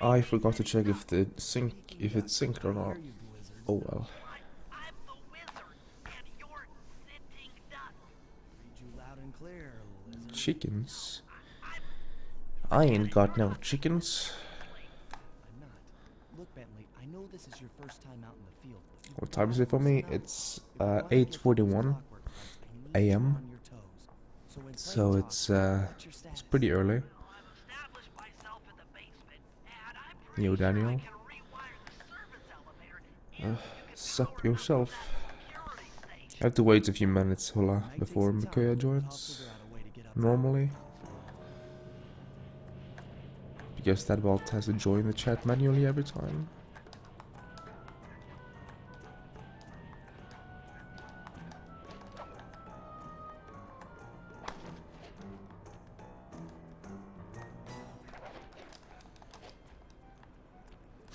I forgot to check if it's synced or not. Oh well. Chickens? I ain't got no chickens. What time is it for me? It's 8:41 a.m. So it's pretty early. Yo, Daniel. Sup yourself. I have to wait a few minutes, Hola, before Mikoya joins. Normally. Because that bot has to join the chat manually every time.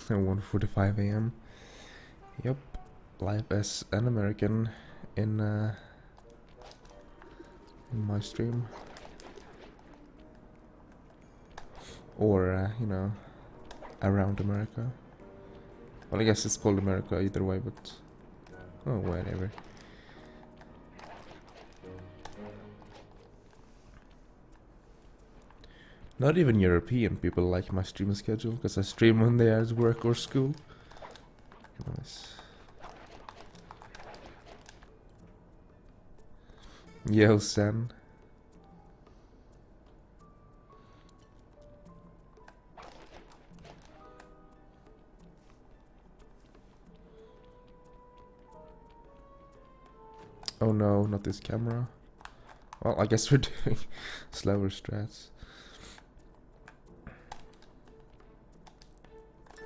At 1:45 a.m. Yep, live as an American in my stream, or you know, around America. Well, I guess it's called America either way, but oh, whatever. Not even European people like my stream schedule, because I stream when they are at work or school. Nice. Yo, Sen. Oh no, not this camera. Well, I guess we're doing slower strats.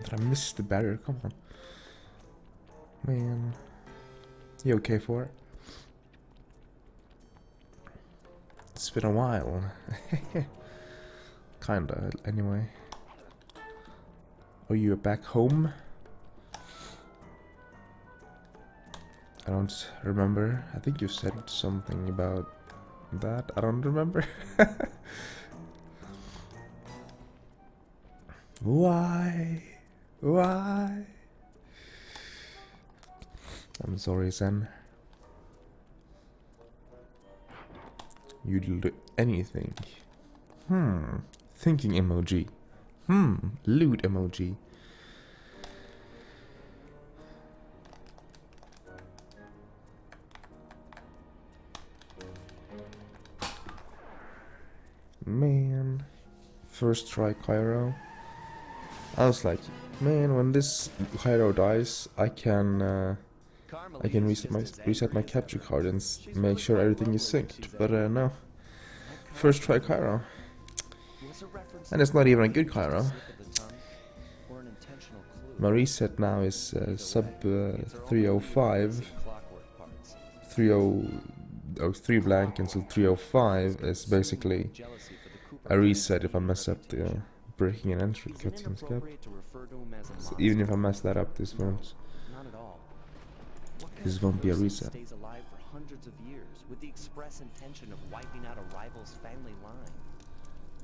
Did I miss the barrier? Come on. Man. You okay for it? It's been a while. Kinda, anyway. Are you back home? I don't remember. I think you said something about that. I don't remember. Why? Why? I'm sorry, Zen. You'd do anything. Thinking emoji. Loot emoji. Man. First try Cairo. I was like, man, when this Cairo dies, I can reset my capture card and make sure everything is synced. But no. First try Cairo. And it's not even a good Cairo. My reset now is sub 305. 3 blank until 305 is basically a reset if I mess up the breaking and entry cutscenes gap. So even if I mess that up, this won't be a reset.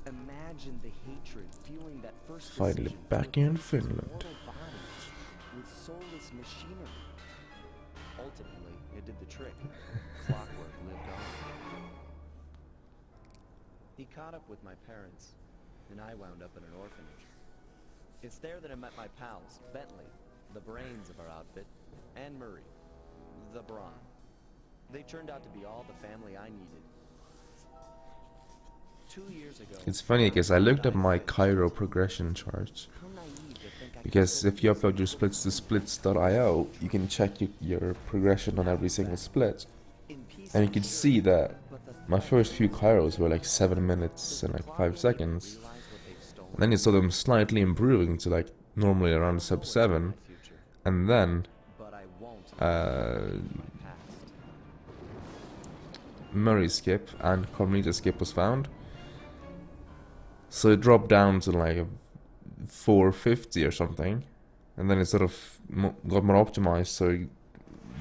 Imagine the hatred fueling that first Finally back in Finland. With soulless machinery. Ultimately, it did the trick. Clockwork lived on. He caught up with my parents, and I wound up in an orphanage. It's there that I met my pals, Bentley, the brains of our outfit, and Murray, the brawn. They turned out to be all the family I needed. 2 years ago, It's funny because I looked up my Cairo progression charts. Because if you upload your splits to splits.io, you can check your progression on every single split. And you can see that my first few Cairos were like 7 minutes and like 5 seconds. And then you saw them slightly improving to like normally around sub 7. And then Murray skip and Carmelita skip was found. So it dropped down to like a 450 or something, and then it sort of got more optimized, so it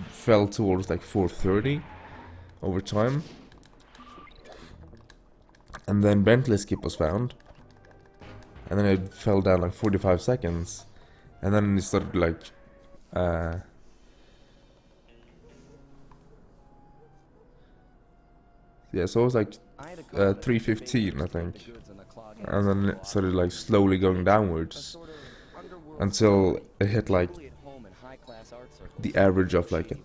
fell towards like 430 over time. And then Bentley skip was found, and then it fell down like 45 seconds, and then it started like yeah, so it was like 3:15 I think, and then it started like slowly going downwards until it hit like the average of like a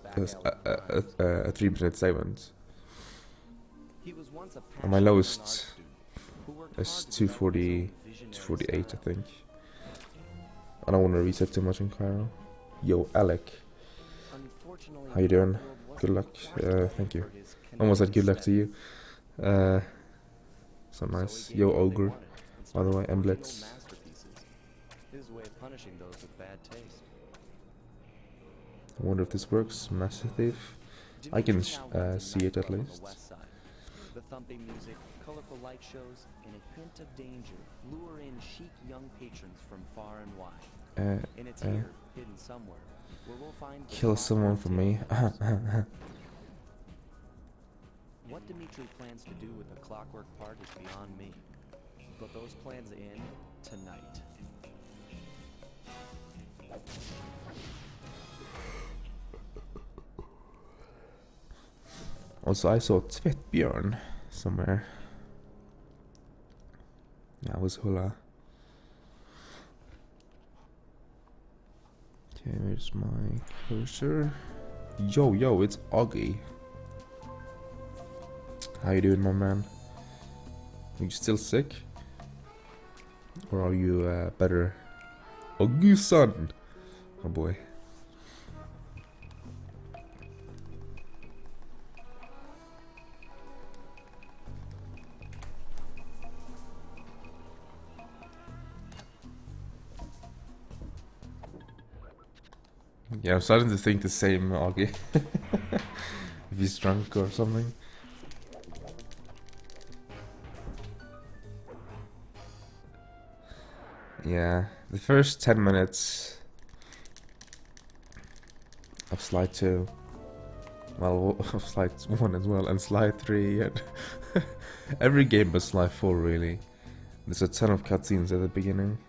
3-minute segment. And my lowest is 240, 248 I think. I don't want to reset too much in Cairo. Yo, Alec. How you doing? Good luck. Thank you. Almost said good luck to you. So nice. Yo, Ogre. By the way, and Blitz. I wonder if this works. Master Thief. I can see it at least. The thumping music, colorful light shows, and a hint of danger lure in chic young patrons from far and wide. And it's here, hidden somewhere, where we'll find kill someone for me. What Dimitri plans to do with the clockwork part is beyond me. But those plans end tonight. Also, I saw Tvättbjörn somewhere. Yeah, it was Hula. Okay, where's my cursor? Yo, it's Augie. How you doing, my man? Are you still sick? Or are you better? Augie-san! Oh boy. Yeah, I'm starting to think the same, Augie. If he's drunk or something. Yeah, the first 10 minutes of slide 2. Well, of slide 1 as well, and slide 3, and every game but slide 4 really. There's a ton of cutscenes at the beginning.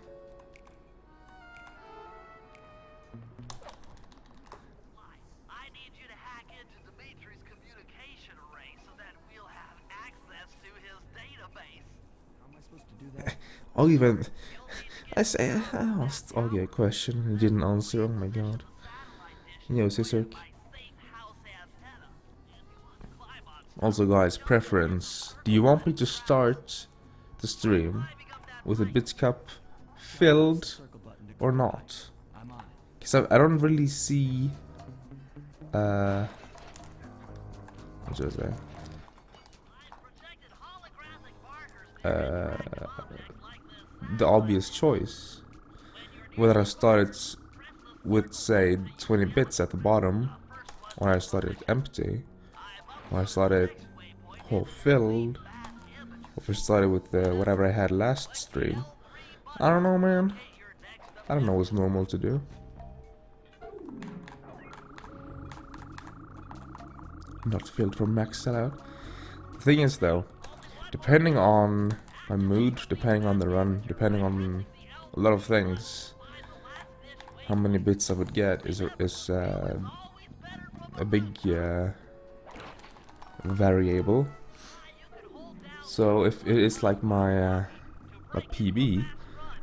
Even I asked Augie a question and he didn't answer. Oh my god. Yo, sister. Also, guys, preference. Do you want me to start the stream with a bit cup filled or not? Because I don't really see. What should I say? The obvious choice. Whether I started with, say, 20 bits at the bottom, or I started empty, or I started whole filled, or if I started with whatever I had last stream. I don't know, man. I don't know what's normal to do. Not filled for max sellout. The thing is, though, depending on my mood, depending on the run, depending on a lot of things, how many bits I would get is a big variable. So if it is like my PB,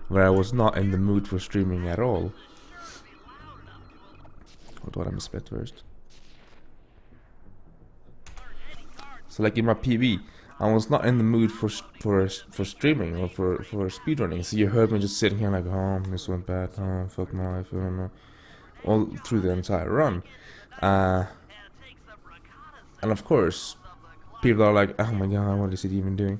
where I was not in the mood for streaming at all. Hold on, I'm a split first. So like in my PB, I was not in the mood for streaming or for speedrunning. So you heard me just sitting here like, oh, this went bad, oh, fuck my life, all through the entire run. And of course, people are like, oh my god, what is it even doing?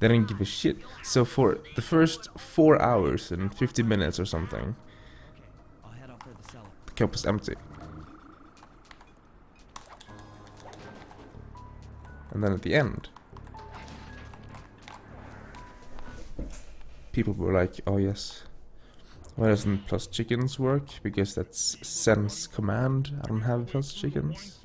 They didn't give a shit. So for the first 4 hours and 50 minutes or something, the cup was empty. And then at the end, people were like, oh yes, why doesn't plus chickens work? Because that's sense command. I don't have plus chickens.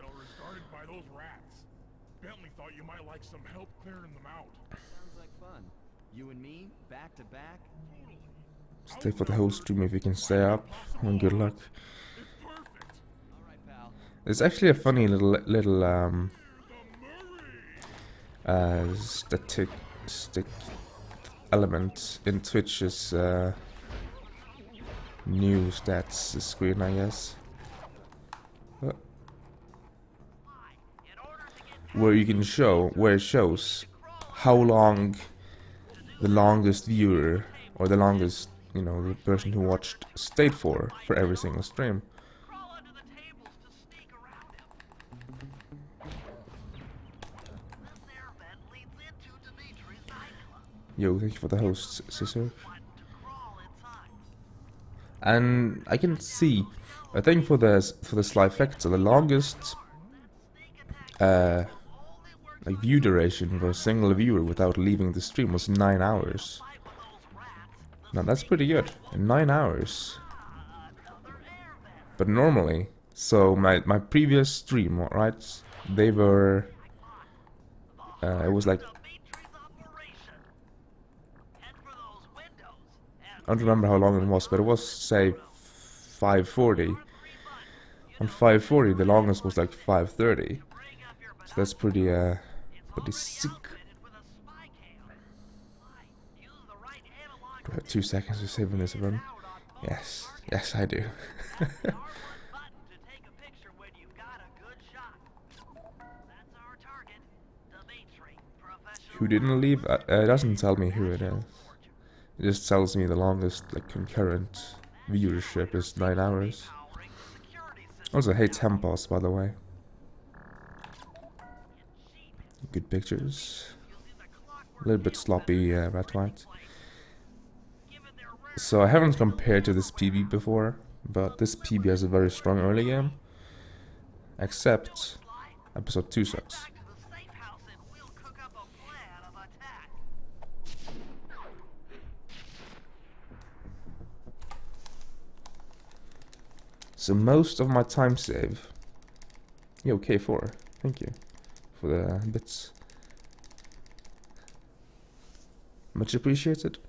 Sounds like fun. You and me, back to back. Stay for the whole stream if you can stay up. And good luck. It's actually a funny little static element in Twitch's new stats screen, I guess. Where you can show, where it shows how long the longest viewer, or the longest, you know, the person who watched stayed for every single stream. Yo, thank you for the host, Scissor. And I can see, I think for the Sly Factor, the longest like view duration for a single viewer without leaving the stream was 9 hours. Now that's pretty good. 9 hours. But normally, so my previous stream, right? They were it was like, I don't remember how long it was, but it was, say, 540. On 540, the longest was like 530. So that's pretty sick. Do I have 2 seconds to save in this run? Yes, yes I do. Who didn't leave? It doesn't tell me who it is. It just tells me the longest like concurrent viewership is 9 hours. Also, hey Tempos, by the way. Good pictures. A little bit sloppy, red white. So I haven't compared to this PB before, but this PB has a very strong early game. Except episode 2 sucks. So most of my time save. Yo, K4, thank you for the bits. Much appreciated.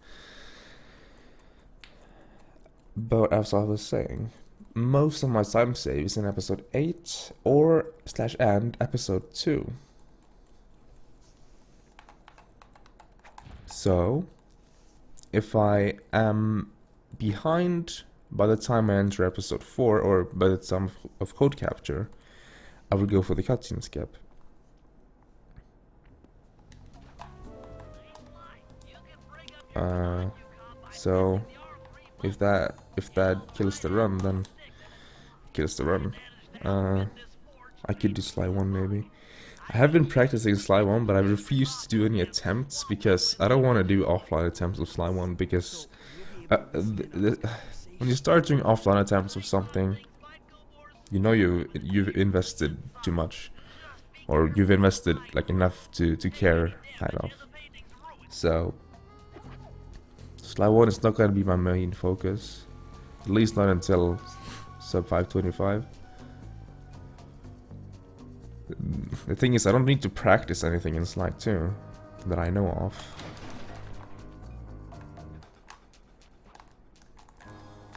But as I was saying, most of my time save is in episode 8 or /and episode 2. So, if I am behind by the time I enter episode 4 or by the time of code capture, I will go for the cutscene skip. So if that kills the run, then kills the run. I could do Sly 1 maybe. I have been practicing Sly 1, but I refuse to do any attempts because I don't want to do offline attempts of Sly 1 because when you start doing offline attempts of something, you know you've invested too much, or you've invested like enough to care kind of. So Sly 1 is not going to be my main focus, at least not until sub 525. The thing is, I don't need to practice anything in Sly 2 that I know of.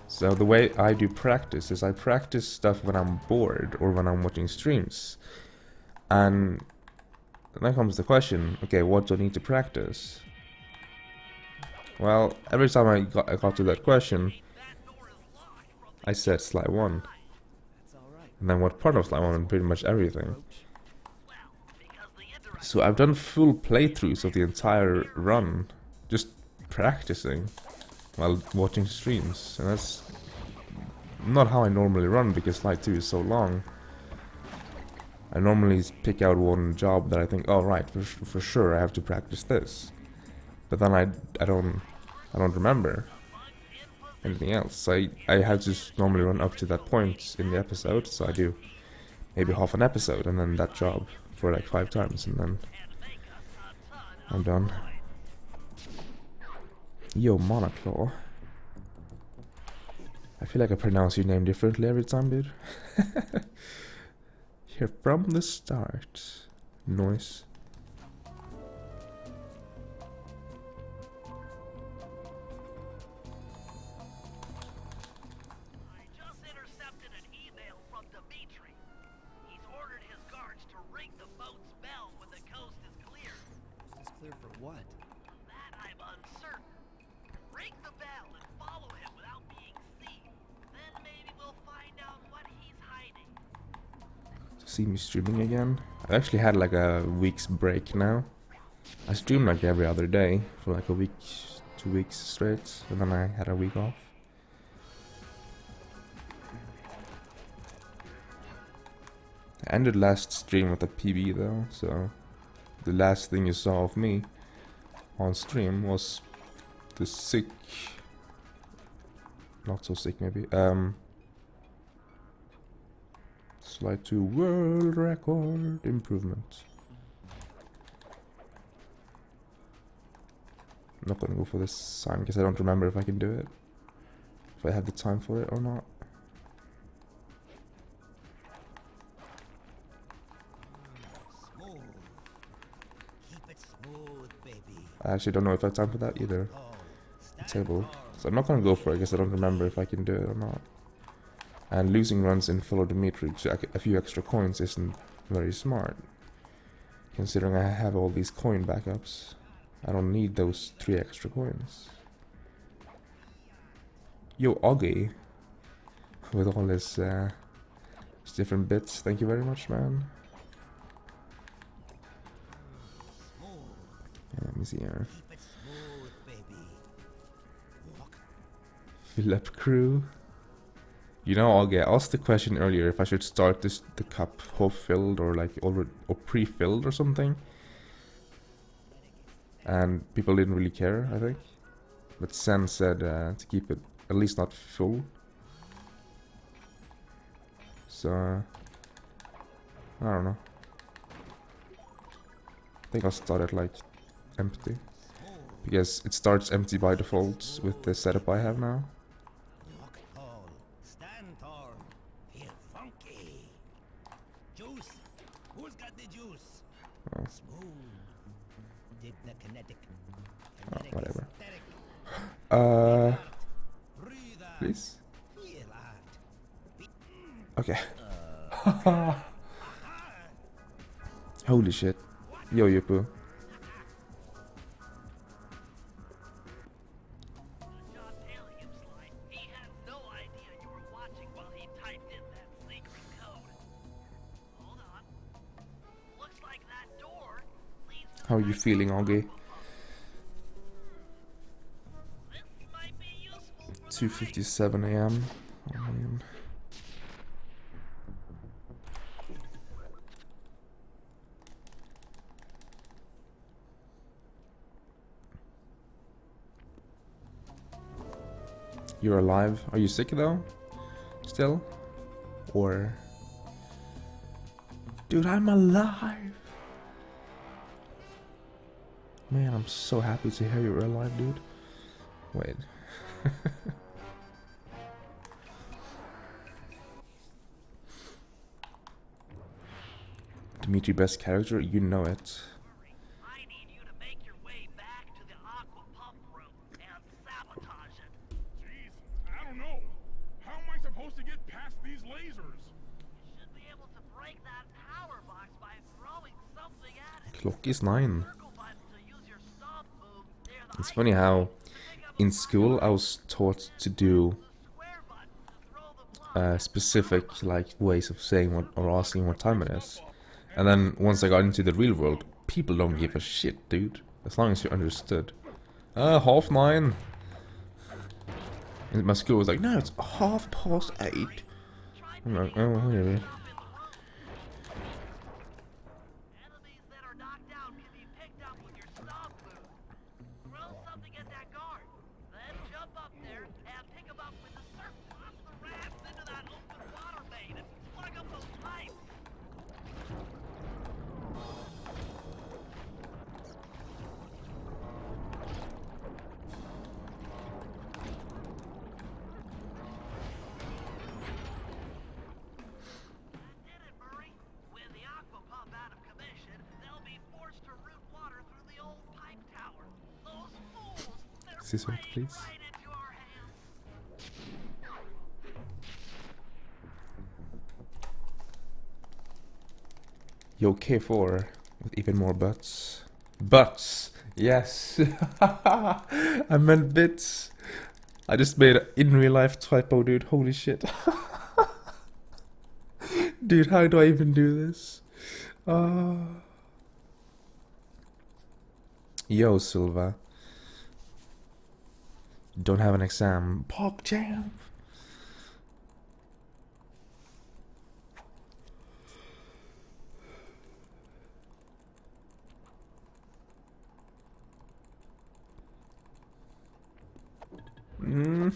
So the way I do practice is I practice stuff when I'm bored or when I'm watching streams. And then comes the question, okay, what do I need to practice? Well, every time I got to that question, I said Sly 1. And then what part of Sly 1? Pretty much everything. So I've done full playthroughs of the entire run, just practicing while watching streams, and that's not how I normally run because Sly 2 is so long. I normally pick out one job that I think, oh right, for sure I have to practice this, but then I don't remember anything else. So I have to normally run up to that point in the episode, so I do maybe half an episode and then that job for like 5 times, and then I'm done. Yo, Monoclaw. I feel like I pronounce your name differently every time, dude. Here from the start. Noise. boat's bell when the coast is clear. Is clear for what? That I'm uncertain. Ring the bell and follow him without being seen. Then maybe we'll find out what he's hiding. See me streaming again. I actually had like a week's break now. I stream like every other day for like a week, 2 weeks straight, and then I had a week off. I ended last stream with a PB though, so the last thing you saw of me on stream was the sick, not so sick maybe, slide to world record improvement. I'm not gonna go for this sign because I don't remember if I can do it, if I have the time for it or not. Smooth. Keep it smooth, baby. I actually don't know if I have time for that either. Oh, The table. So I'm not gonna go for it because I don't remember if I can do it or not. And losing runs in Follow Dimitri to a few extra coins isn't very smart, considering I have all these coin backups. I don't need those 3 extra coins. Yo, Augie, with all his different bits. Thank you very much, man. Yeah, let me see here. keep it smooth, baby. Walk. Philip Crew. You know, Augie, I asked the question earlier if I should start the cup half filled or like already or pre-filled or something. And people didn't really care, I think. But Sen said to keep it at least not full. So, I don't know. I think I'll start it like empty. Because it starts empty by default with the setup I have now. Walk tall. Stand tall. Feel funky. Juice. Who's got the juice? Oh. Smooth. Dig the kinetic. Oh, Kinetic whatever. aesthetic. Breathe out. Please? Feel out. Okay. Holy shit. Yo, Yupu. John Taylor, you slide. He had no idea you were watching while he typed in that secret code. Hold on. Looks like that door leads to How are you feeling, Augie? This might be useful for 2:57 AM. Oh man. You're alive? Are you sick though? Still? Or... Dude, I'm alive! Man, I'm so happy to hear you're alive, dude. Wait. Dimitri, best character? You know it. I need you to make your way back to the aqua pump room and sabotage it. Jeez, I don't know. How am I supposed to get past these lasers? You should be able to break that power box by throwing something at it. Clock is 9. Circle button to use your stomp move near the It's height. funny how Pick up in a school I was taught to do square button to throw the block. specific like ways of saying what or asking what time it is. And then once I got into the real world, people don't give a shit, dude. As long as you understood. 9:30. And my school was like, no, it's 8:30. I'm like, oh, whatever. Enemies that are knocked down can be picked up with your stomp move. Throw something at that guard, then jump up there and pick him up with the surf. Launch the rafts into that open water main and plug up those pipes. That did it, Murray. With the aqua pump out of commission, they'll be forced to route water through the old pipe tower. Those fools, they're This one, playing please. right into our hands. Yo, K4 with even more butts. Butts! Yes! I meant bits! I just made an in real life typo, dude. Holy shit. Dude, how do I even do this? Yo, Silva. Don't have an exam. Pog jam! I'm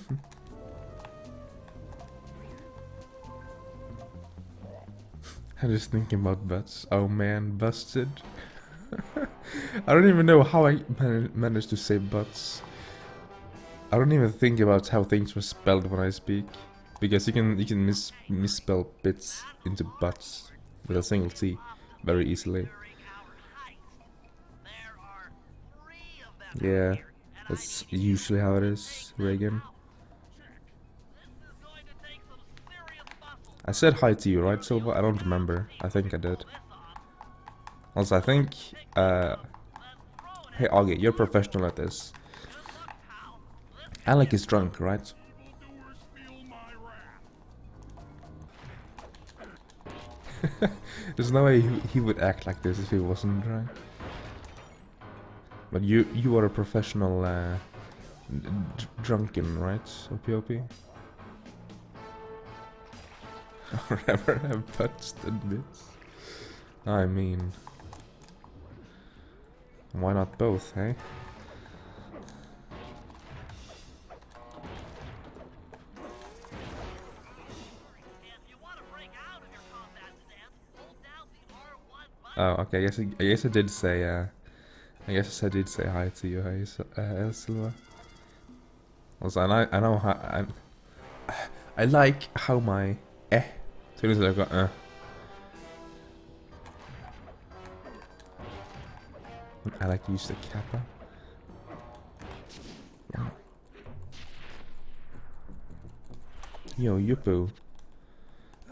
just thinking about butts. Oh man, busted. I don't even know how I managed to say butts. I don't even think about how things were spelled when I speak, because you can misspell bits into butts with a single T very easily. During our heist, there are 3 of them Yeah, here, and that's usually how it is, Reagan. this is going to take some serious muscle. I said hi to you, right, Silva? I don't remember. I think I did. Also, I think, hey, Augie, you're professional at this. Alec is drunk, right? Evildoers feel my wrath. There's no way he would act like this if he wasn't drunk. But you are a professional drunken, right, OP? Never have touched the bits. I mean, why not both, hey? If you want to break out of your combat stance, hold down the R1 button. Oh, okay. I guess I did say. I guess I did say hi to you, hey, Silva. Also, I know how I like how my as soon as I got I like to use the kappa. Yo, Yupu.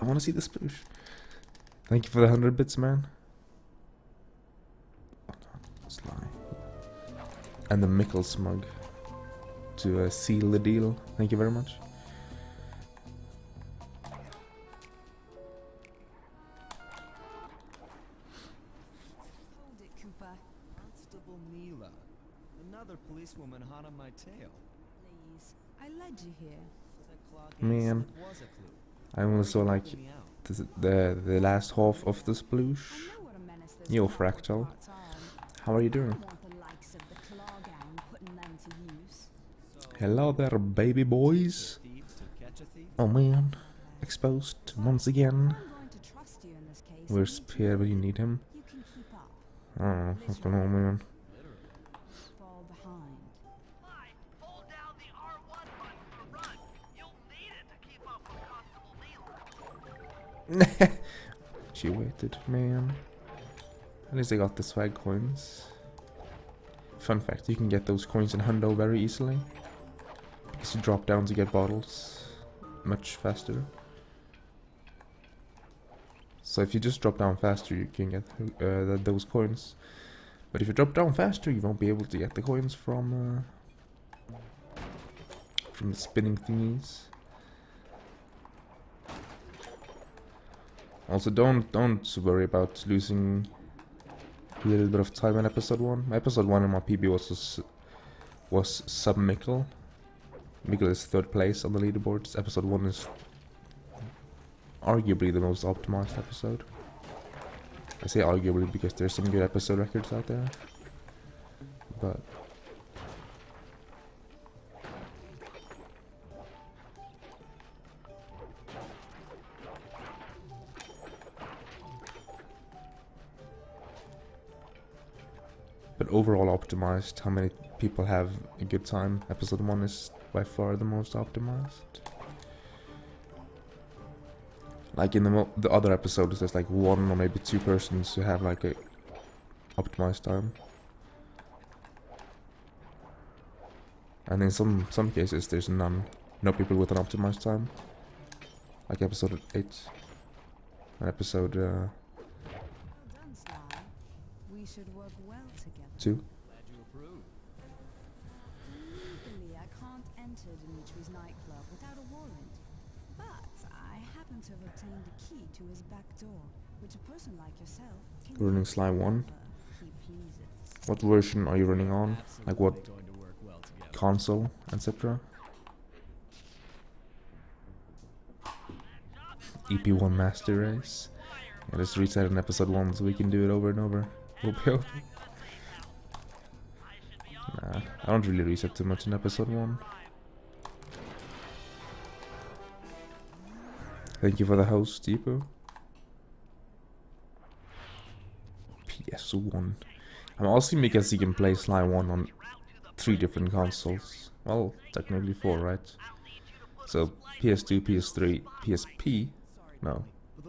I want to see the sploosh. Thank you for the 100 bits, man. Sly. And the Mickle smug to seal the deal. Thank you very much. Hold it, Cooper. Constable Neela. Another policewoman hot on my tail. Please, I led you here. So that clock Man, slip was a clue. I only saw like Helping me out. the last half of the sploosh. I know what a menace those Yo, cowboy Fractal. parts are. How are you I doing? don't want the likes of the Claw Gang putting them to use. So, Hello there, baby boys. thieves to catch a thief? Oh man, exposed once again. I'm going to trust you in this case. Where's Pierre when you need him? You can keep up. I don't know, what's going on, man? Fall behind. Why? Hold down the R1 button to run. You'll need it to keep up with Constable Neela. She waited, man. At least I got the swag coins. Fun fact, you can get those coins in Hundo very easily. Because you drop down to get bottles much faster. So if you just drop down faster, you can get those coins. But if you drop down faster, you won't be able to get the coins from the spinning thingies. Also, don't worry about losing a little bit of time in episode 1. Episode 1 in my PB was sub Mickle. Mickle is 3rd place on the leaderboards. Episode 1 is arguably the most optimized episode. I say arguably because there's some good episode records out there. But overall optimized, how many people have a good time, episode 1 is by far the most optimized. Like in the other episodes, there's like 1 or maybe 2 persons who have like a optimized time. And in some cases there's no people with an optimized time. Like episode 8 and episode we should work well together. 2. Glad you approve. Legally, I can't enter Dimitri's nightclub without a warrant. But I happen to have obtained a key to his back door, which a person like yourself can Running use Sly 1. whenever he pleases. What version are you running on? Like what Absolutely going to work well together. console, etc.? EP1 Master Race. Yeah, just reset in episode 1 so we can do it over and over. We'll be able to. Nah, I don't really reset too much in episode 1. Thank you for the host, Deepo. PS1. I'm asking because you can play Sly 1 on 3 different consoles. Well, technically 4, right? So, PS2, PS3, PSP? No.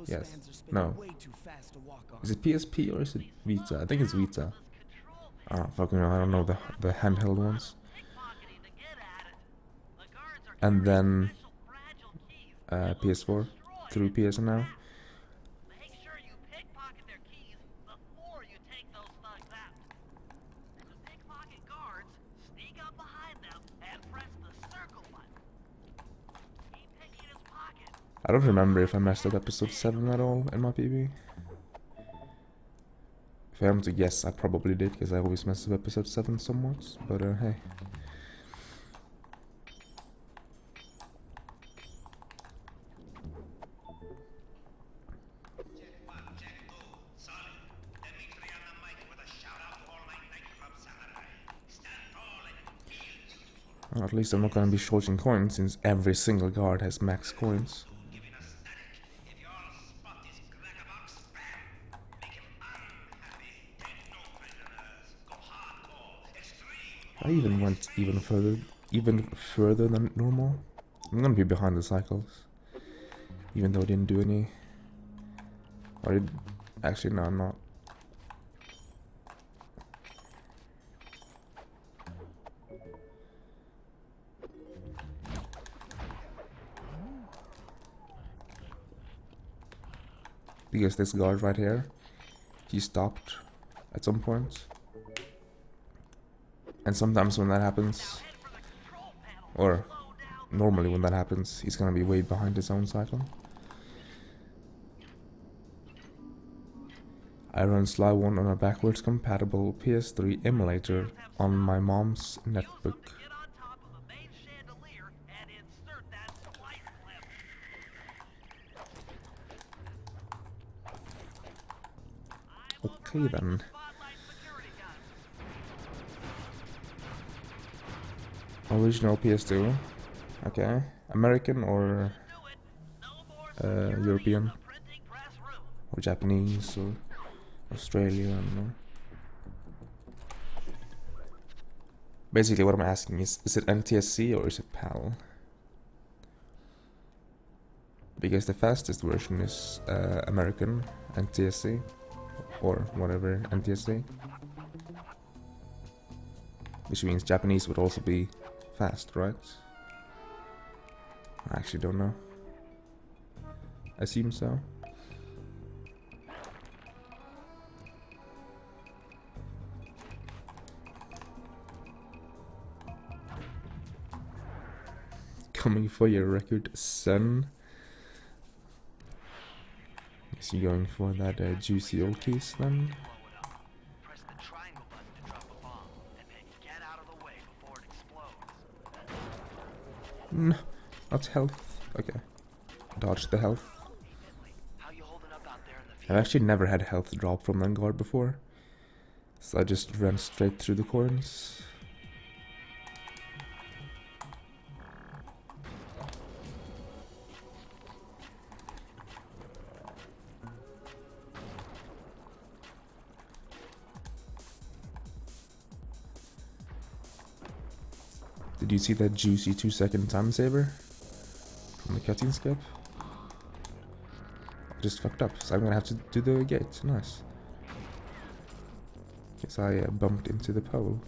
Yes. No. Is it PSP or is it Vita? I think it's Vita. I don't fucking know. I don't know the handheld ones. And then PS4 through PS now. Make sure you pickpocket their keys before you take those thugs out. And to pickpocket guards, sneak up behind them and press the circle button. Keep picking his pocket. I don't remember if I messed up episode 7 at all in my PB. If I am to guess, I probably did, because I always mess up episode 7 somewhat, but hey. Well, at least I'm not gonna be shorting coins, since every single guard has max coins. I even went even further than normal. I'm gonna be behind the cycles, even though I didn't do any. Or actually, no, I'm not. Because this guard right here, he stopped at some point. And sometimes when that happens, or normally when that happens, he's gonna be way behind his own cycle. I run Sly 1 on a backwards compatible PS3 emulator on my mom's netbook. Get on top of a main chandelier and insert that splice clip. Okay then. Spotlight security guns. Original PS2. Okay. American or Do it. No more European? in the printing press room. Or Japanese or Australia, I don't know. Basically what I'm asking is it NTSC or is it PAL? Because the fastest version is American NTSC or whatever NTSC. Which means Japanese would also be fast, right? I actually don't know. I assume so. Coming for your record, son. Is he going for that juicy old case then? Press the triangle button to drop a bomb, and then get out of the way before it explodes. No, not health. Okay. Dodge the health. How you holding up out there in the I've field? actually never had health drop from that guard before. So I just ran straight through the coins. Did you see that juicy 2-second time saver from the cutscene skip? I just fucked up, so I'm gonna have to do the gate. Nice. Guess I bumped into the pole.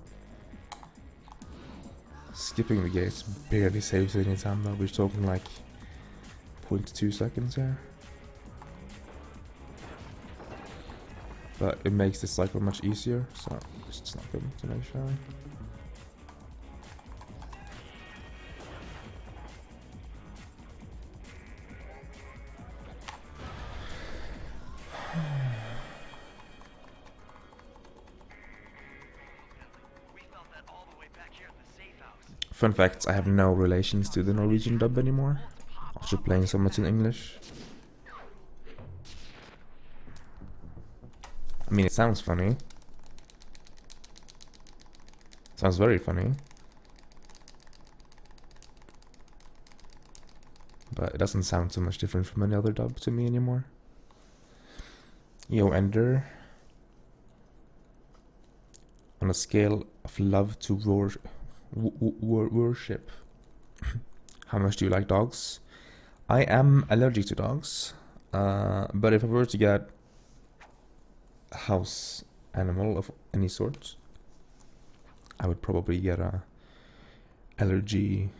Skipping the gates barely saves any time though. We're talking like 0.2 seconds here. but it makes the cycle much easier, so just snap him to make sure. We felt that all the way back here at the safe house. Fun fact, I have no relations to the Norwegian dub anymore, after playing so much in English. I mean, it sounds funny. Sounds very funny. But it doesn't sound so much different from any other dub to me anymore. Yo, Ender. On a scale of love to worship, how much do you like dogs? I am allergic to dogs, but if I were to get a house animal of any sort, I would probably get a allergy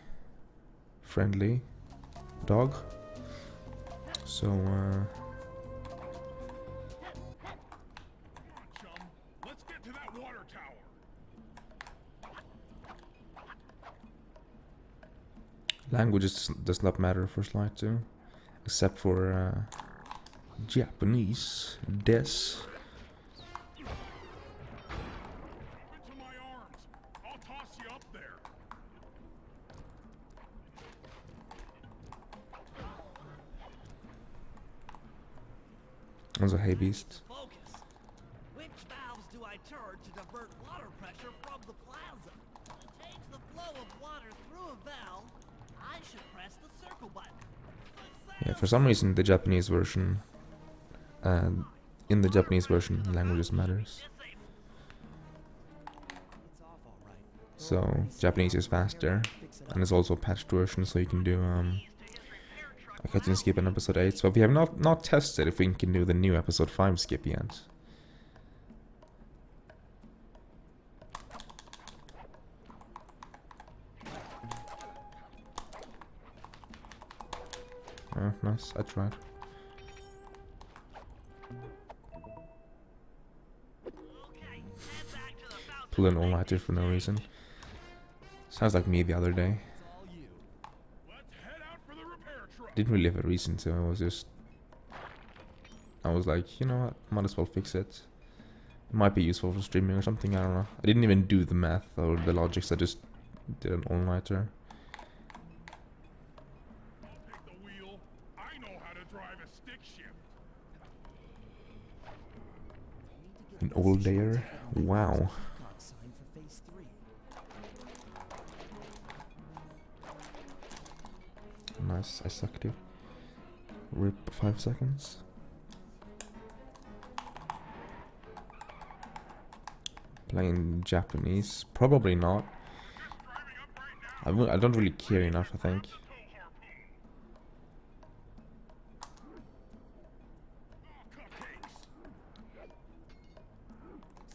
friendly dog. So Come on, chum. Let's get to that water tower. languages does not matter for slide 2, except for Japanese. Des. Into my arms. I'll toss you up there. Also, hey beast. Focus. Which valves do I turn to divert water pressure from the plaza? To change the flow of water through a valve, I should press the circle button. Yeah, for some reason the Japanese version, in the Japanese version, languages matters. It's off all right. So Japanese is faster, and it's also a patched version, so you can do I can skip in episode 8. So we have not tested if we can do the new episode 5 skip yet. Oh, nice, I tried. Okay, head back to the fountain. Pull an all-nighter for no reason. Sounds like me the other day. It's all you. Let's head out for the repair truck. Didn't really have a reason to, I was like, you know what, might as well fix it. It might be useful for streaming or something, I don't know. I didn't even do the math or the logics, I just did an all-nighter. I'll take the wheel. I know how to drive a stick shift. An all-dayer? Wow. Sign for phase 3. Nice, I sucked you. RIP 5 seconds. Playing Japanese? Probably not. I don't really care enough, I think.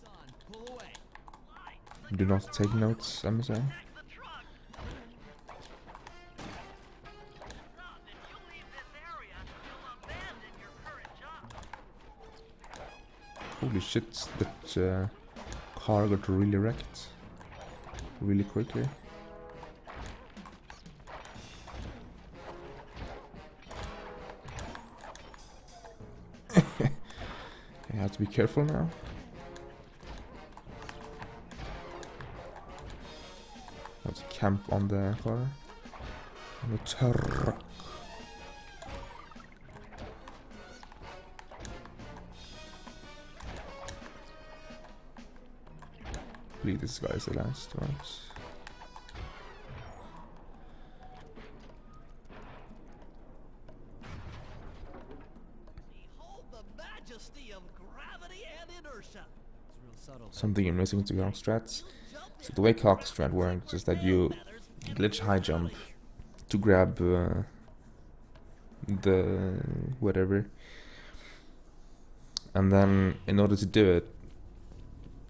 Son, pull away. Do not take notes, MSA. The truck. Rob, if you leave this area, you'll abandon your current job. Holy shit, that car got really wrecked. Really quickly. I have to be careful now. I have to camp on the car. On the truck. Believe this guy is the last, right? Behold the majesty of gravity and inertia. It's real subtle. Something you're missing to cock-strats. So the way cock-strat works is that you glitch high jump to grab the whatever, and then in order to do it,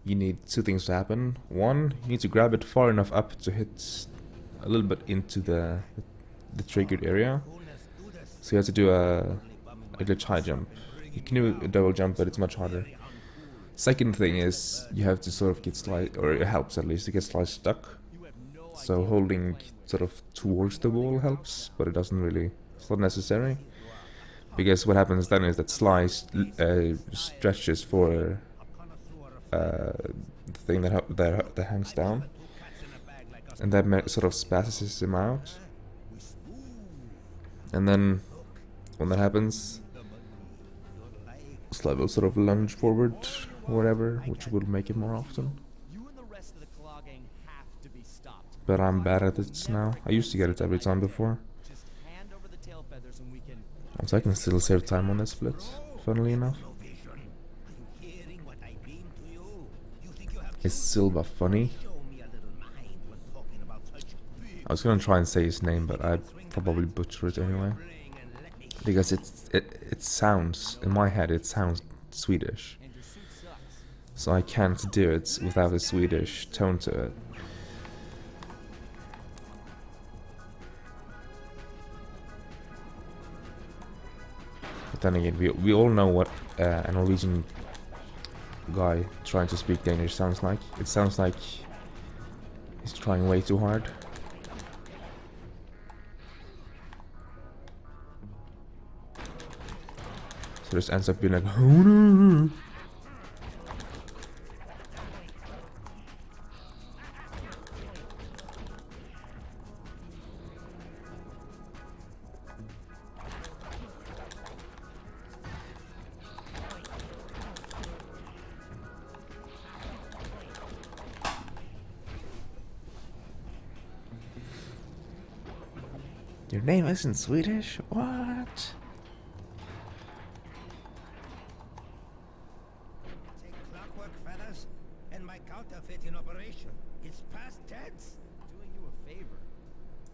you need two things to happen. One, you need to grab it far enough up to hit a little bit into the triggered area. So you have to do a glitch high jump. You can do a double jump, but it's much harder. Second thing is you have to sort of get slide, or it helps at least to get slide stuck. So holding sort of towards the wall helps, but it doesn't really. It's not necessary, because what happens then is that slice stretches for the thing that hangs down, and that sort of spasses him out. And then when that happens, Slide will sort of lunge forward or whatever, which will make it more often. But I'm bad at it now. I used to get it every time before. So I can still save time on this split, funnily enough. Is Silva funny? I was gonna try and say his name, but I'd probably butcher it anyway. Because it sounds, in my head it sounds Swedish. So I can't do it without a Swedish tone to it. But then again, we all know what a Norwegian guy trying to speak Danish sounds like. It sounds like he's trying way too hard. So this ends up being like, oh no. Your name isn't Swedish? What? Take clockwork, fellas, and my counterfeit in operation. It's past tense. Doing you a favor.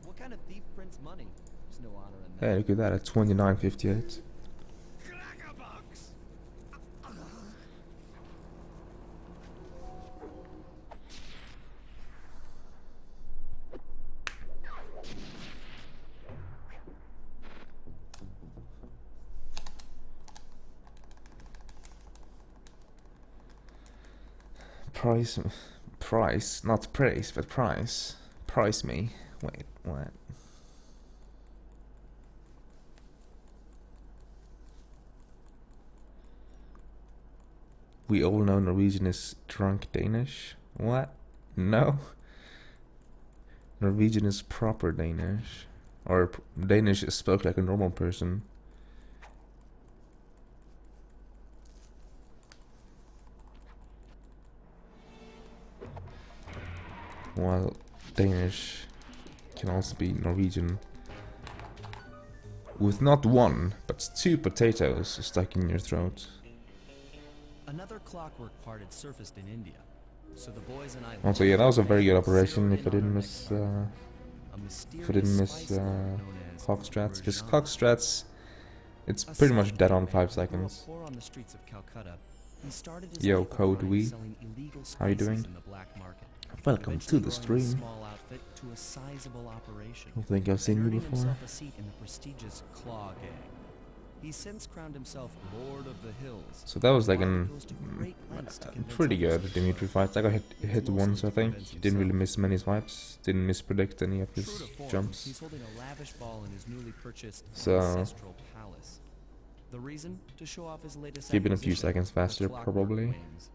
What kind of thief prints money? There's no honor in that. Hey, look at that at 29.58. Crackerbox! Price, not praise, but price. Price me. Wait, what? We all know Norwegian is drunk Danish. What? No. Norwegian is proper Danish. Or Danish is spoke like a normal person. While Danish can also be Norwegian. With not one, but two potatoes stuck in your throat. Another clockwork part had surfaced in India. So the boys and I Also, yeah, that was a very good operation if I didn't miss cock-strats, because cock-strats, it's pretty much dead on 5 seconds. Yo, Code We, how you doing? Welcome to the stream. I think I've seen you before. He since crowned himself Lord of the Hills. So that was like an pretty good Dimitri fight. I got hit once, I think. Didn't really miss many swipes. Didn't mispredict any of his jumps. He's holding a lavish ball in his newly purchased So ancestral palace. The reason to show off his latest keep it a few acquisition, seconds faster, the clockwork probably. wings.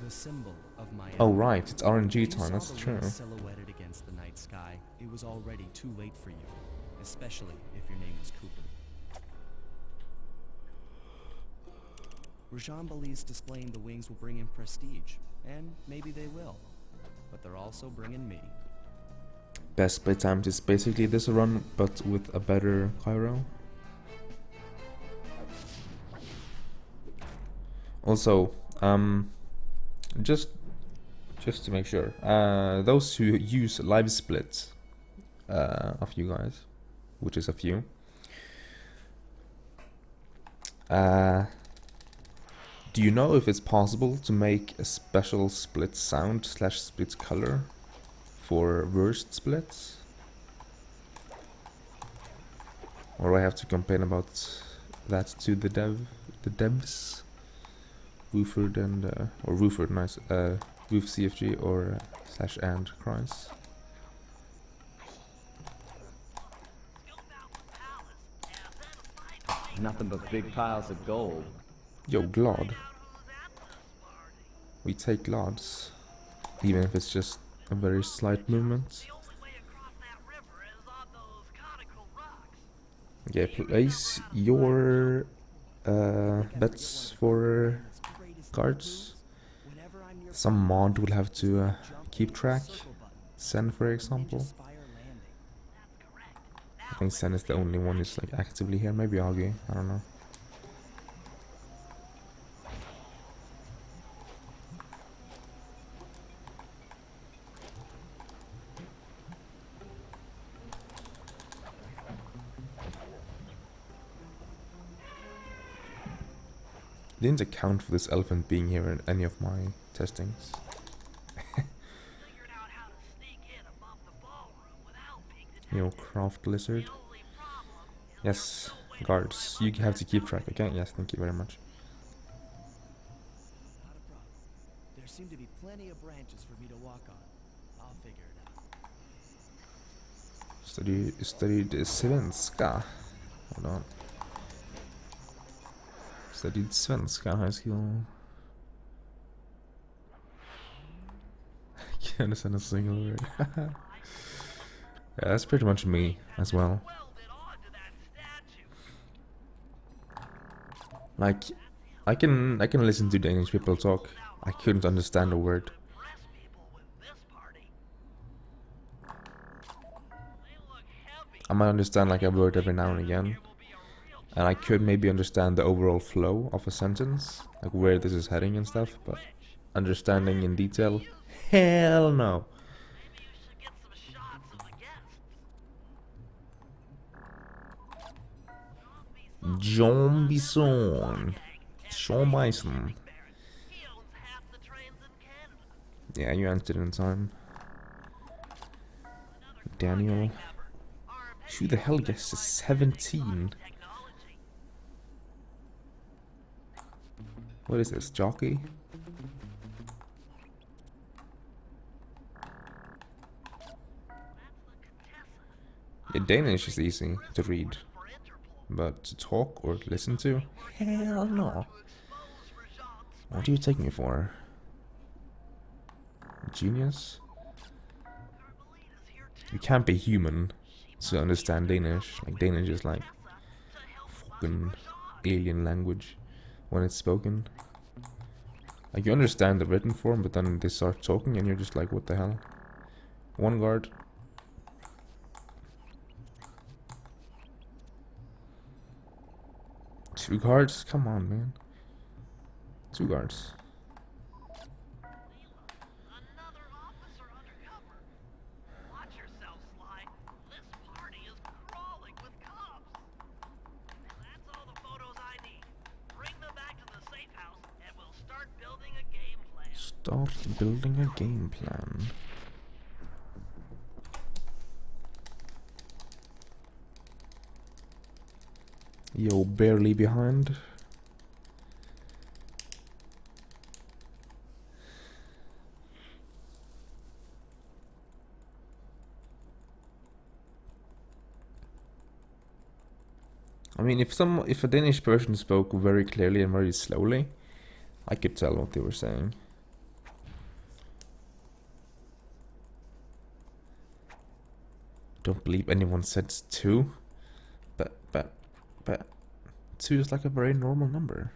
The symbol of my Oh empire. right, it's RNG If you time. That's saw the true. wings silhouetted against the night sky, it was already too late for you, especially if your name was Cooper. Rajan believes displaying the wings will bring him prestige, and maybe they will. But they're also bringing me. Best play times is basically this run, but with a better Cairo. Also, just to make sure, those who use live split, of you guys, which is a few, do you know if it's possible to make a special split sound / split color for worst splits? Or do I have to complain about that to the devs? Wooford and or Wooford, nice. Woof CFG or slash and Christ. Nothing but big piles of gold. Yo, Glod. We take Glods, even if it's just a very slight movement. Yeah, place your bets for cards. Some mod will have to keep track. Sen, for example. I think Sen is the only one who's like actively here. Maybe Augie, I don't know. Didn't account for this elephant being here in any of my testings. Yo, craft lizard. Yes, guards. You have to keep track, okay? Yes, thank you very much. Not a problem. There seem to be plenty of branches for me to walk on. I'll figure it out. Studied svenska. Hold on. Studied svenska high school. Can't understand a single word. Yeah, that's pretty much me as well. Like, I can listen to Danish people talk. I couldn't understand a word. I might understand like a word every now and again, and I could maybe understand the overall flow of a sentence, like where this is heading and stuff, but understanding in detail, hell no. John Bison. Sean Bison. Yeah, you answered in time. Daniel. Who the hell guessed 17? What is this, jockey? Yeah, Danish is easy to read, but to talk or listen to? Hell no. What do you take me for? Genius? You can't be human to understand Danish. Like, Danish is like fucking alien language when it's spoken. Like, you understand the written form, but then they start talking and you're just like, what the hell? One guard. Two guards? Come on, man. Two guards. Start building a game plan. Yo, barely behind. I mean, if a Danish person spoke very clearly and very slowly, I could tell what they were saying. Don't believe anyone said 2, but 2 is like a very normal number.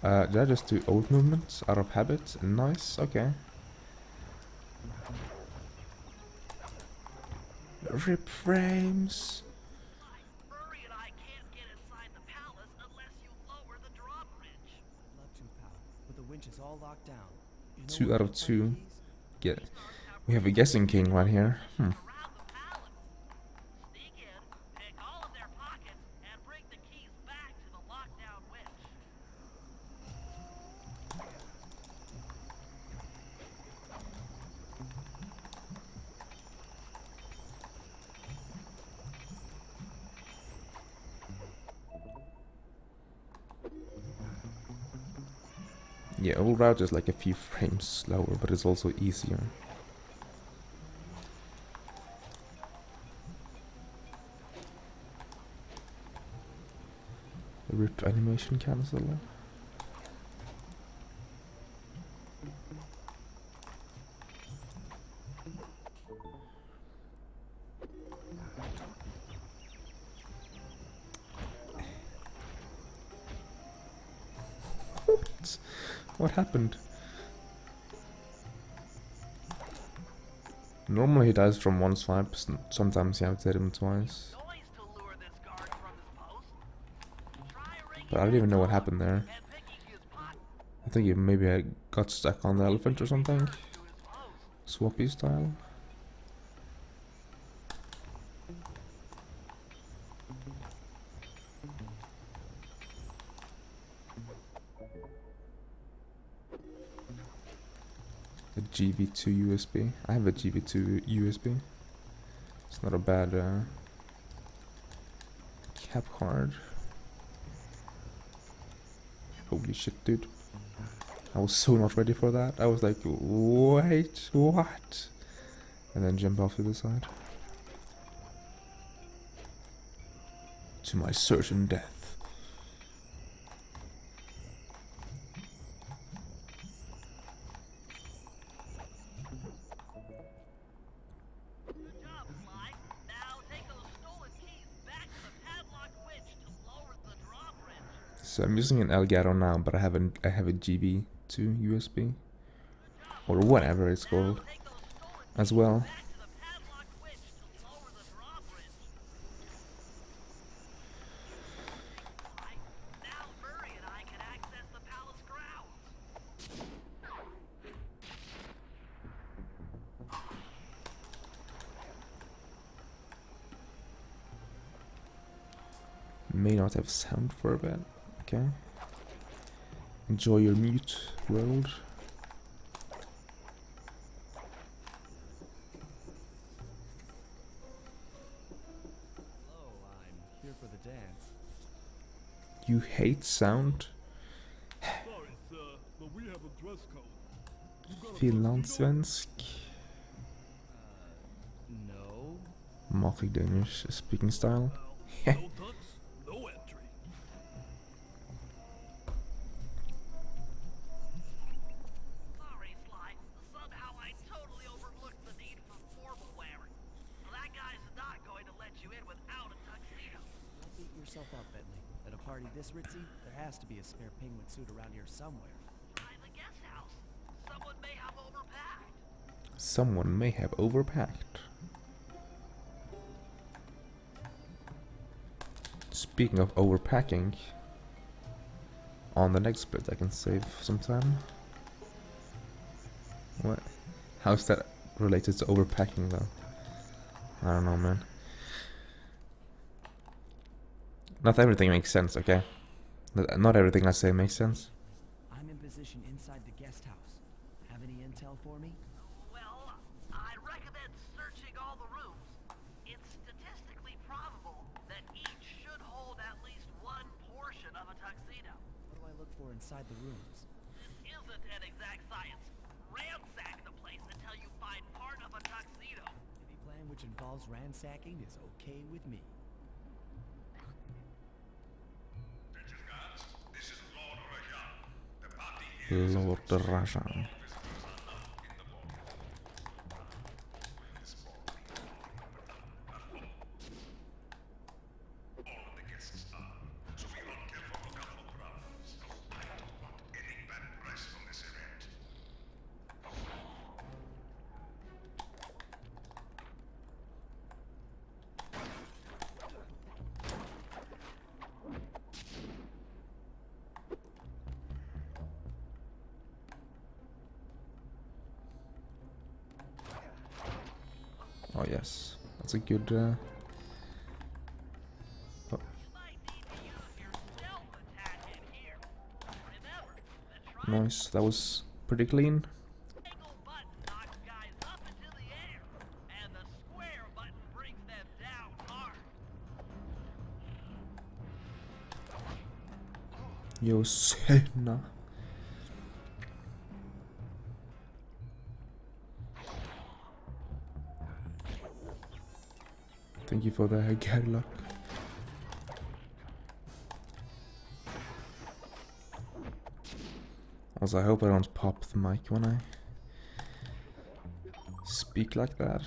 Did I just do old movements out of habit? Nice, okay. Rip frames. All locked down. 2 out of 2. Get. We have a guessing king right here. Yeah, old route is like a few frames slower, but it's also easier. Rip animation cancel. What happened? Normally he dies from one swipe, sometimes you have to hit him twice. Noise to lure this guard from his post. Try ringing But I don't even know what happened there. and picking his pocket I think maybe I got stuck on the elephant or something. to his post. Swappy style. A GV2 USB. I have a GV2 USB. It's not a bad cap card. Holy shit, dude. I was so not ready for that. I was like, wait, what? And then jump off to the side. To my certain death. Good job, Sly. Now take those stolen keys back to the padlock witch to lower the drawbridge. So I'm using an Elgato now, but I have a GV2 USB or whatever it's called Take those stolen as well. back to the padlock witch to lower the drawbridge. Sly, now Murray and I can access the palace grounds. May not have sound for a bit. Okay. Enjoy your mute world. Hello, I'm here for the dance. You hate sound? Sorry, sir, but we have a dress code. You got a Finlandssvensk. No. Mocking Danish speaking style. no tux, no entry. Sorry, Sly. Somehow I totally overlooked the need for formal wear. Well, that guy's not going to let you in without a tuxedo. Don't beat yourself up, Bentley. At a party this ritzy, there has to be a spare penguin suit around here somewhere. Try the guest house. Someone may have overpacked. Someone may have overpacked. Speaking of overpacking, on the next split I can save some time. What? How's that related to overpacking though? I don't know, man. Not everything makes sense, okay? Not everything I say makes sense. I'm in position inside the guest house. Have any intel for me? Well, I recommend searching all the rooms. It's statistically probable that each should hold at least one portion of a tuxedo. What do I look for inside the rooms? This isn't an exact science. Ransack the place until you find part of a tuxedo. Any plan which involves ransacking is okay with me. Lord Rajan. Oh yes, that's a good. You might need to use your stealth attack in here. Remember, the Nice, that was pretty clean. triangle button knocks guys up into the air, and the square button brings them down hard. Yo, Senna. Thank you for the good luck. Also, I hope I don't pop the mic when I speak like that.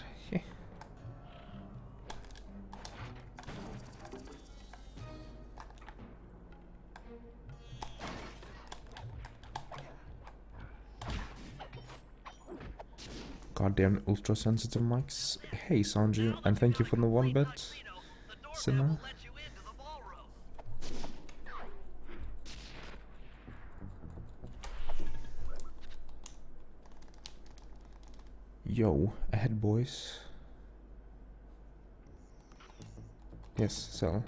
Goddamn ultra sensitive mics. Hey Sanju, and thank you for the 1 bit. Sinna. Let you into the ballroom. Yo, ahead boys. Yes, sell.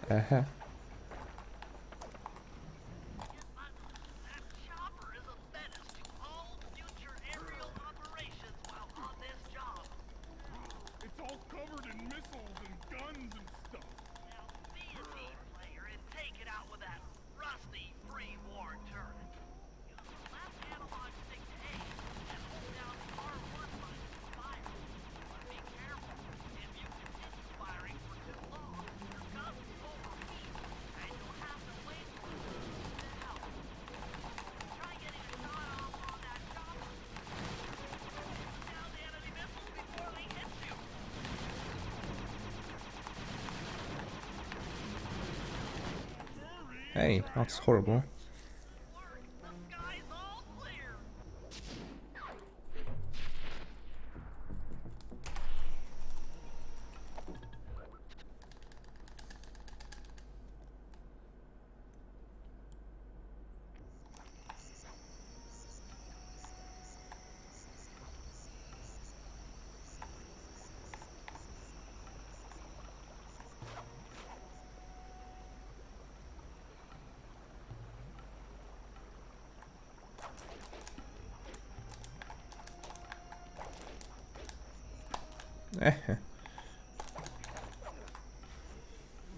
That chopper is a menace to all future aerial operations while on this job. It's all covered in missiles and guns and stuff. Now be a team player and take it out with that rusty pre-war turret. Use the left analog stick to aim and hold down R1 button to fire. But be careful. If you continue firing for too long, your gun will overheat and you'll have to wait for it to heat out. Try getting a shot off on that chopper. Down the enemy missiles before they hit you. Hey, that's horrible. Work. The sky's all clear. Eh.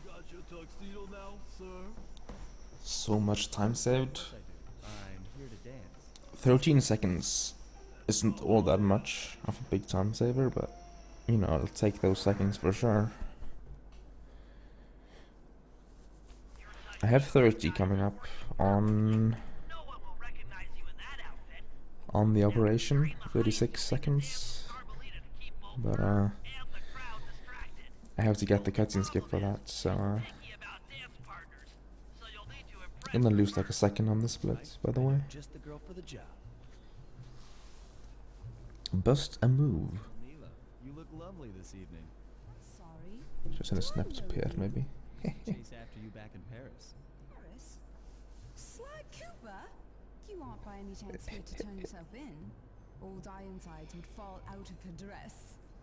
Got your tuxedo now, sir? So much time saved. Yes, I do. I'm here to dance. 13 seconds isn't all that much of a big time saver, but you know, I'll take those seconds for sure. I have 30 coming up on No one will recognize you in that outfit. the operation. 36 seconds. Carmelita to keep both But her and the crowd distracted. I have to get the cutscene skip for that, so Picky about dance partners, so you'll need to impress I'm gonna lose like a second on the split, by the way. Just the girl for the job. Bust a move. Mila, you look lovely this evening. Sorry. Just in a snap to pair, maybe. Chase after you back in Paris. Paris? Sly Cooper? You aren't by any chance here to turn yourself in? Old Ironsides would fall out of her dress.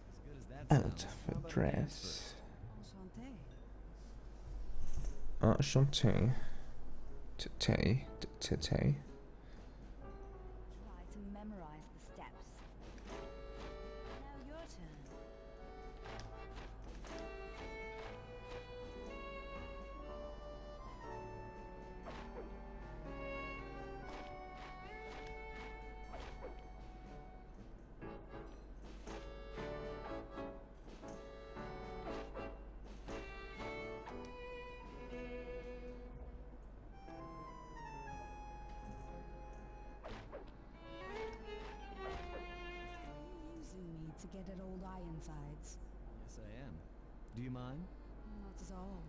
As good as that Out sounds, of how a about a dance dress. Enchanté. Enchanté. Tete. Tete. Try to memorize the steps. Now your turn. Using me to get at old Ironsides. Yes, I am. Do you mind? Not at all.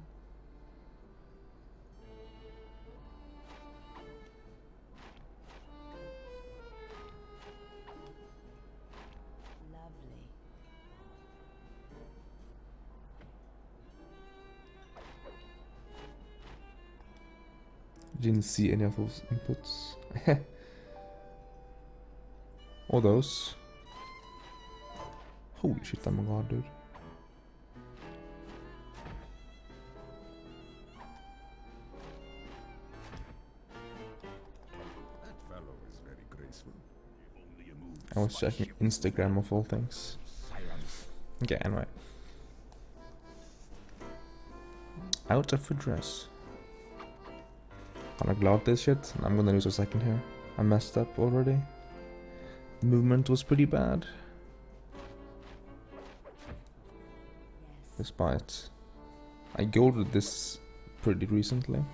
Lovely. Didn't see any of those inputs. Or those. Holy shit, I'm a god, dude. That fellow is very graceful. If only I was checking Instagram of all things. Okay, anyway. Out of address. I'm glad this shit. I'm gonna lose a second here. I messed up already. The movement was pretty bad. Despite I golded this pretty recently.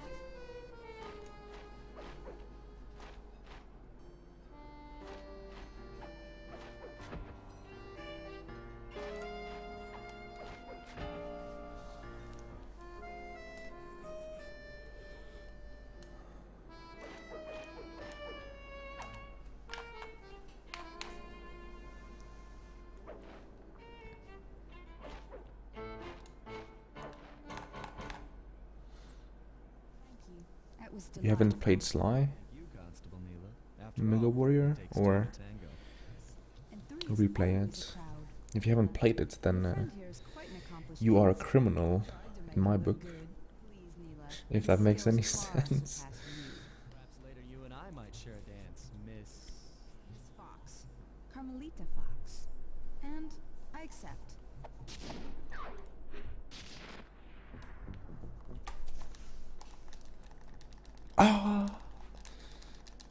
That was You haven't played Sly, You, Constable Neela. After Mega all, Warrior, it takes two or to tango. and replay always it. a crowd. If you haven't played it, then Friend here is quite an accomplished you are a dancer. criminal Tried to make in my it look book. good. Please, Neela, If these that makes skills any far sense. surpass you. Perhaps later you and I might share a dance, Miss. Miss Fox. Carmelita Fox. And I accept. Ah!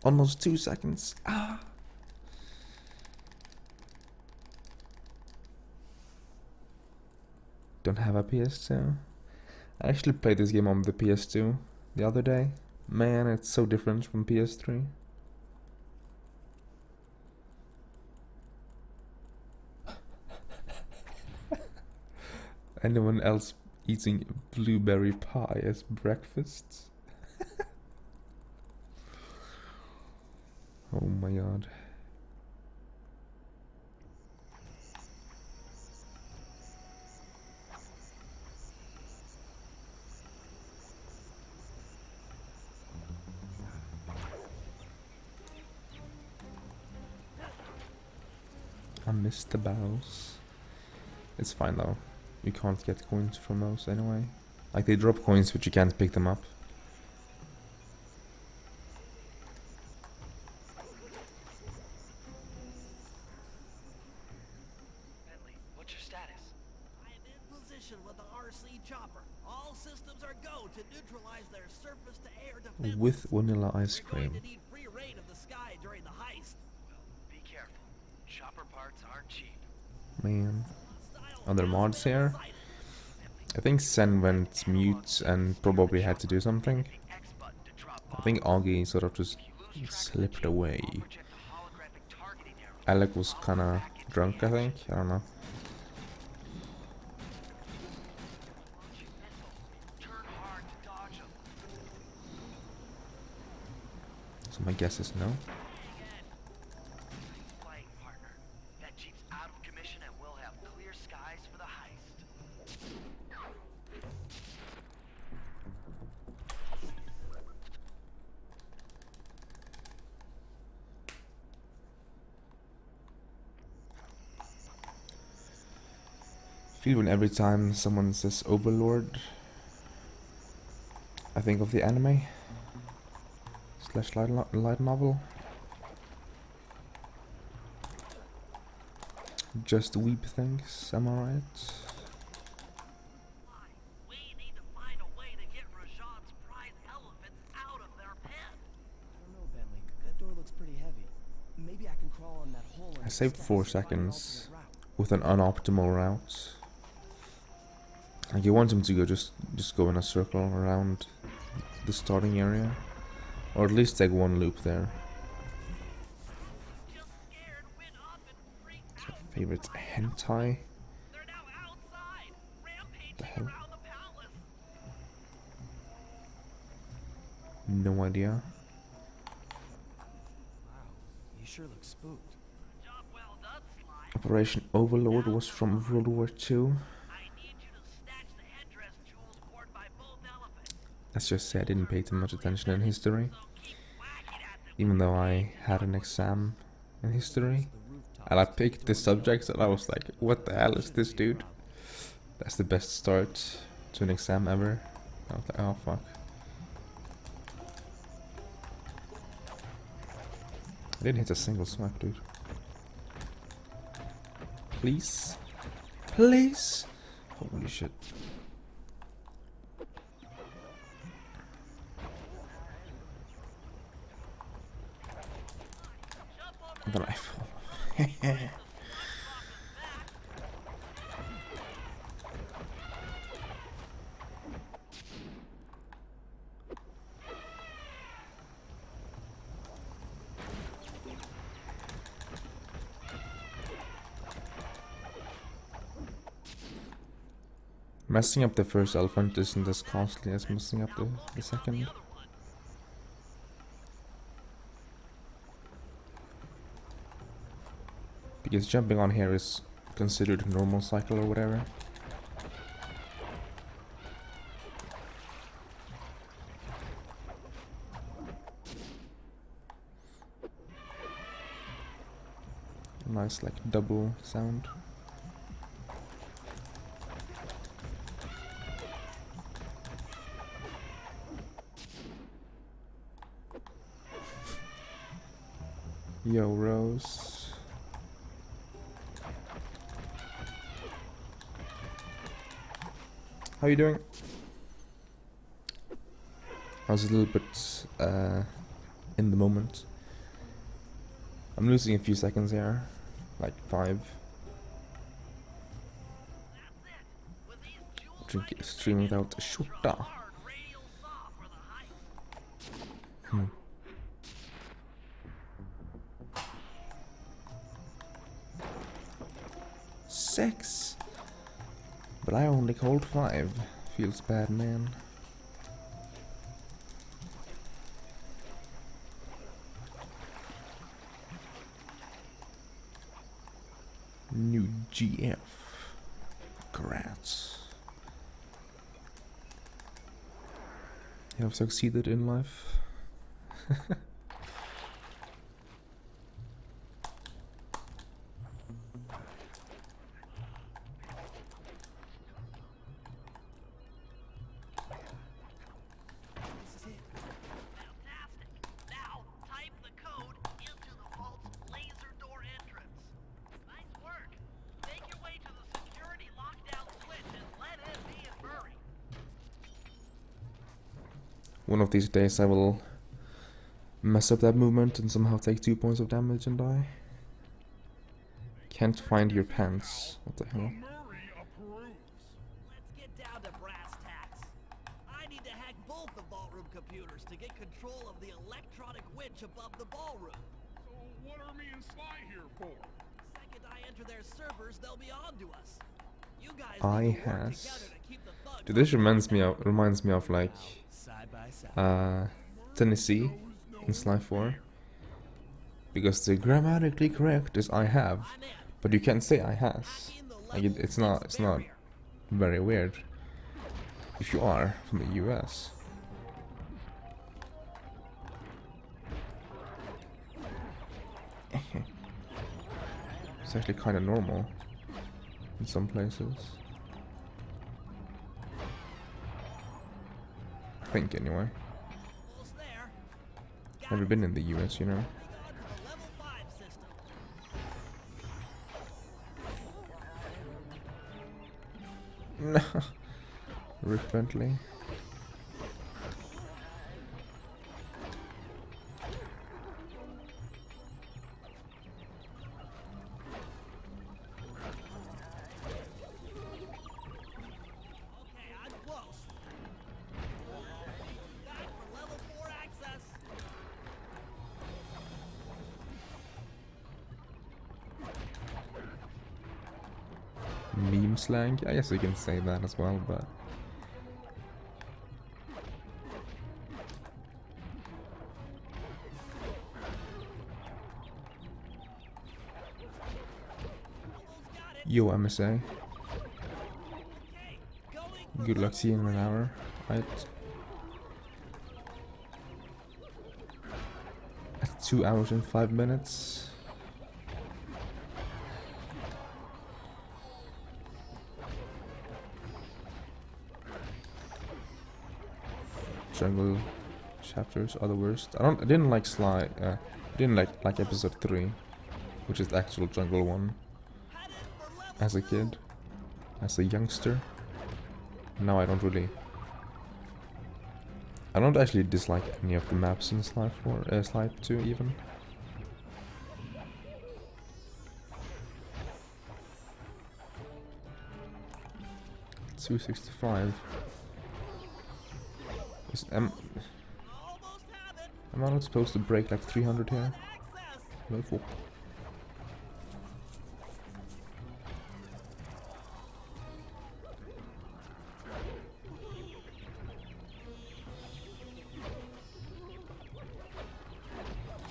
Almost 2 seconds. Ah! Don't have a PS2. I actually played this game on the PS2 the other day. Man, it's so different from PS3. Anyone else eating blueberry pie as breakfast? Oh my god. I missed the barrels. It's fine though. You can't get coins from those anyway. Like they drop coins but you can't pick them up. Bentley, what's your status? I am in position with the RC chopper. All systems are go to neutralize their surface-to-air defenses. With vanilla ice We're going cream. to need free reign of the sky during the heist. Well, be careful. Chopper parts aren't cheap. Man. Hostile Other has mods been here? sighted. I think Sen went mute and probably had to do something. X button to drop I think Augie sort of just slipped away. project a holographic targeting arrow. Alec was kinda drunk, I think. I don't know. Launching missile. Turn hard to dodge them. So my guess is no. Nice flying, partner. That jeep's out of commission and we'll have clear skies for the heist. Feel when every time someone says Overlord, I think of the anime slash light novel. Just weep things, am I right? We need to find a way to get Rajan's prize elephants out of their pen. I don't know, Bentley. That door looks pretty heavy. Maybe I can crawl on that hole. I saved 4 seconds with an unoptimal route. Like you want him to go just go in a circle around the starting area, or at least take one loop there. Just scared, went up and freaked out. Favorite hentai? They're now outside, rampaging The hell? around the palace. No idea. Wow, you sure look spooked. Job well done, Sly. Operation Overlord was from World War II. I need you to snatch the headdress jewels worn by both elephants. Let's just say I didn't pay too much attention in history, So keep whacking at them. even though I had an exam in history. And I picked the subjects and I was like, what the hell is this, dude? That's the best start to an exam ever. I was like, oh fuck. I didn't hit a single smack, dude. Please? Please? Holy shit. And then I fall. Messing up the first elephant isn't as costly as messing up the second. Because jumping on here is considered a normal cycle or whatever. Nice like double sound. Yo, Rose. How you doing? I was a little bit in the moment. I'm losing a few seconds here, like 5. Drink stream without a skjorta. Hmm. Six, but I only called 5. Feels bad, man. New GF. Congrats. You have succeeded in life. One of these days I will mess up that movement and somehow take 2 points of damage and die. Can't find your pants. What the hell? Murray approves. Let's get down to brass tacks. I need to hack both the ballroom computers to get control of the electronic winch above the ballroom. So what are me and Sly here for? Second I enter their servers, they'll be on to us. You guys I need to work has. together to keep the thugs Dude, this off reminds me of like Side by side. Tennessee in Sly 4. Because the grammatically correct is I have, I'm in. but you can't say I has. Hacking the Like level it's not 6 not barrier. very weird if you are from the US. It's actually kind of normal in some places. I think anyway. Almost there. Got Never it. been in the US, you know. Moving on to the level 5 system. No. Rick Bentley. Okay, I'm close. Back for level 4 access. Meme slang? I guess you can say that as well, but... Almost got it. Yo, MSA. Okay, going for Good luck level seeing in an 3. hour. Right. At 2 hours and 5 minutes. Jungle chapters are the worst. I didn't like didn't like episode 3, which is the actual jungle one. Headed for as a kid, as a youngster. Now I don't really. I don't actually dislike any of the maps in Slide 4, Slide 2 even. $265. Am I not supposed to break like 300 here? No, four.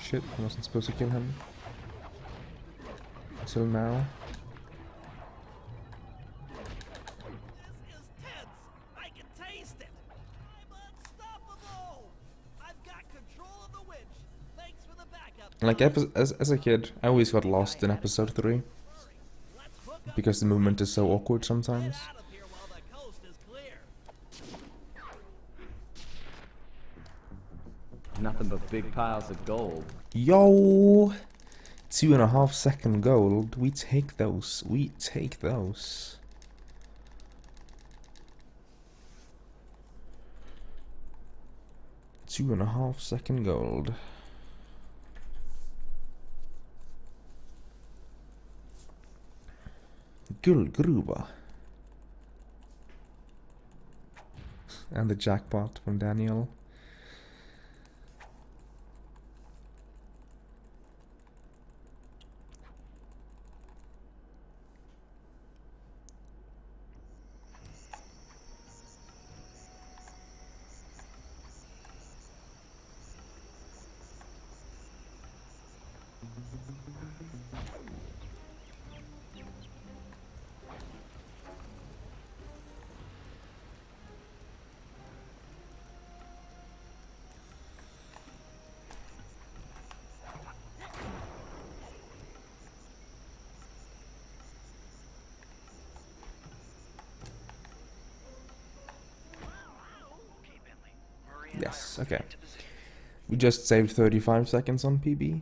Shit, I wasn't supposed to kill him. Until now. This is tense. I can taste it. I'm unstoppable. I've got control of the winch. Thanks for the backup. Like as a kid, I always got lost in episode 3 Let's hook up because the movement is so awkward sometimes. out of here while the coast is clear. Nothing but big piles of gold. Yo, 2.5 second gold. We take those. We take those. Two and a half second gold. Guldgruva. And the jackpot from Daniel. Yes, okay. We just saved 35 seconds on PB.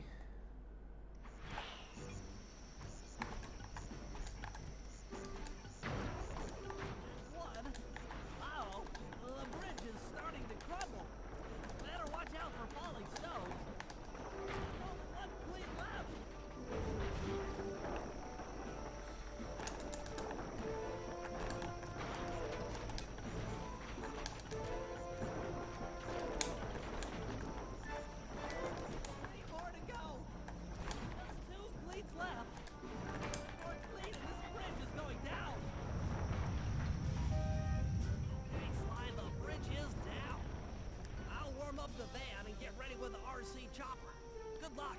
One. Uh-oh. The bridge is starting to crumble. Better watch out for falling stones. Only one fleet left. Three more to go. Just two fleets left. Fourth fleet and this bridge is going down. Okay, Sly, the bridge is down. I'll warm up the van and get ready with the RC chopper. Good luck.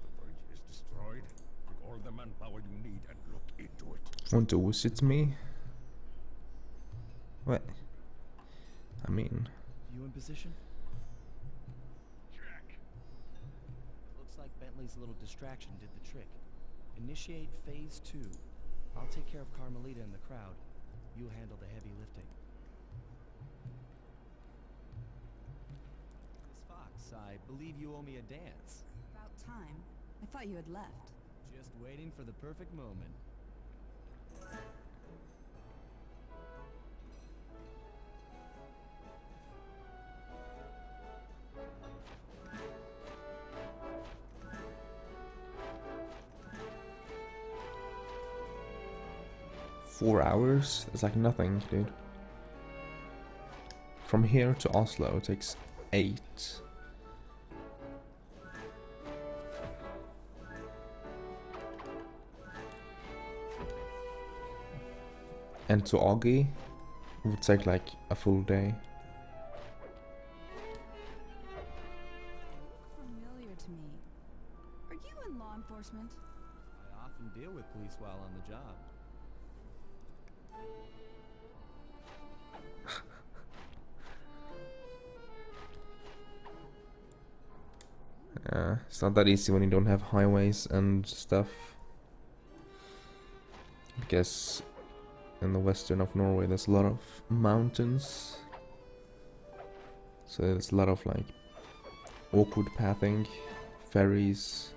The bridge is destroyed. Take all the manpower you need and look into it. Want to visit me? What? I mean, You in position? Check. Looks like Bentley's little distraction did the trick. Initiate phase 2. I'll take care of Carmelita and the crowd. You handle the heavy lifting. Miss Fox, I believe you owe me a dance. About time. I thought you had left. Just waiting for the perfect moment. $4 hours? It's like nothing, dude. From here to Oslo it takes 8. And to Augie, it would take like a full day. Familiar to me. Are you in law enforcement? I often deal with police while on the job. It's not that easy when you don't have highways and stuff. I guess in the western of Norway there's a lot of mountains. So there's a lot of like awkward pathing. ferries,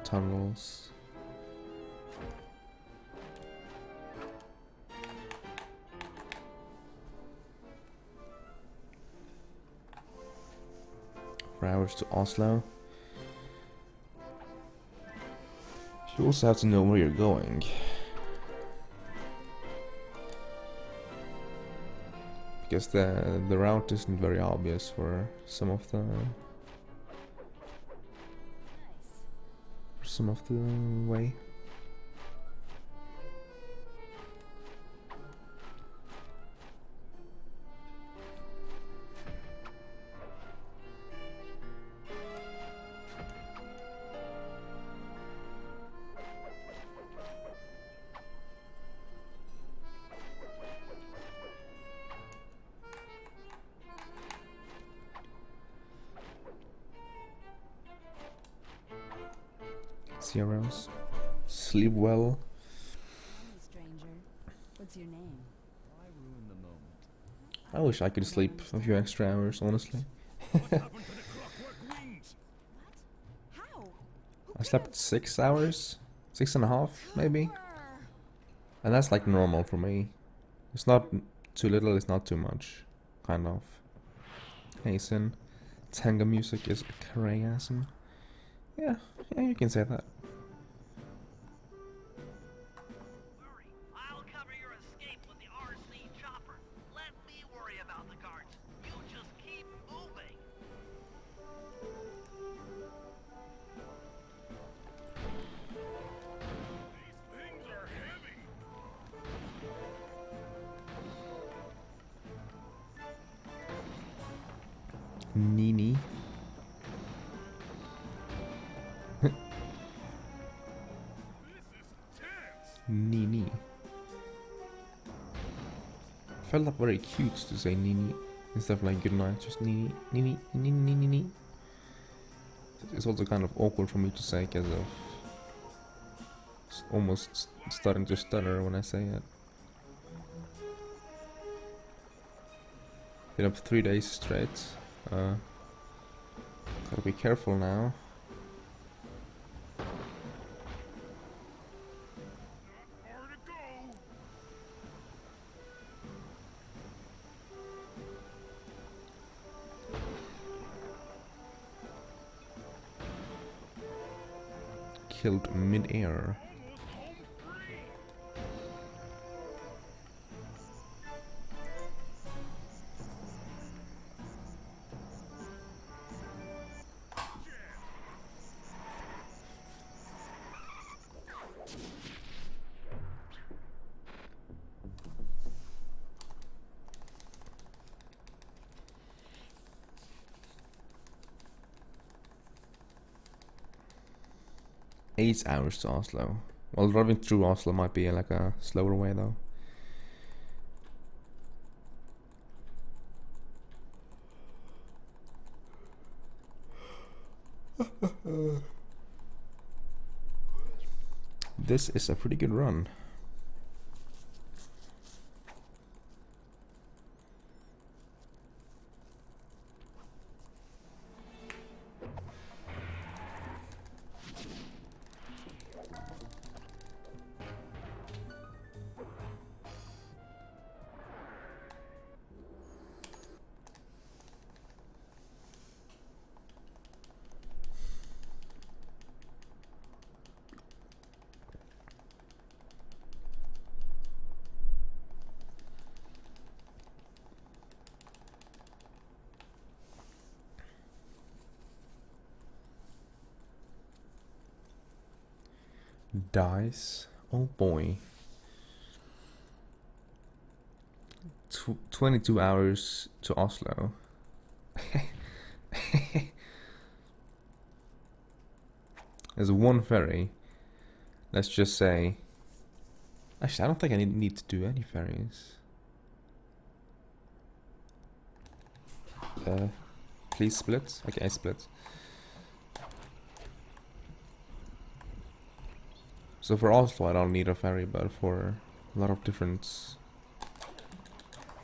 tunnels. Hours to Oslo. You also have to know where you're going, because the route isn't very obvious for some of the way. Zeros. Sleep well. Hey, stranger. What's your name? Why ruin the moment? I wish I could sleep a few extra hours, honestly. What happened to the clockwork wings? What? How? I slept 6 hours, 6.5 maybe, and that's like normal for me. It's not too little, it's not too much, kind of. Hasten, tango music is crazy. Yeah, you can say that. Hurry, I'll cover your escape with the RC chopper. Let me worry about the guards. You just keep moving. These things are heavy. Nini. This is tense. Nini. Felt like very cute to say Nini instead of like good night, just Nini, Nini, Nini, Nini, Nini. It's also kind of awkward for me to say because of almost starting to stutter when I say it. Been up 3 days straight. Gotta be careful now. Far to go. Killed mid-air. Almost home free. Eight hours to Oslo. Well, driving through Oslo might be like a slower way though. This is a pretty good run. Dice. Oh boy. 22 hours to Oslo. There's one ferry. Let's just say. Actually, I don't think I need to do any ferries. Please split. Okay, split. So for Oslo, I don't need a ferry, but for a lot of different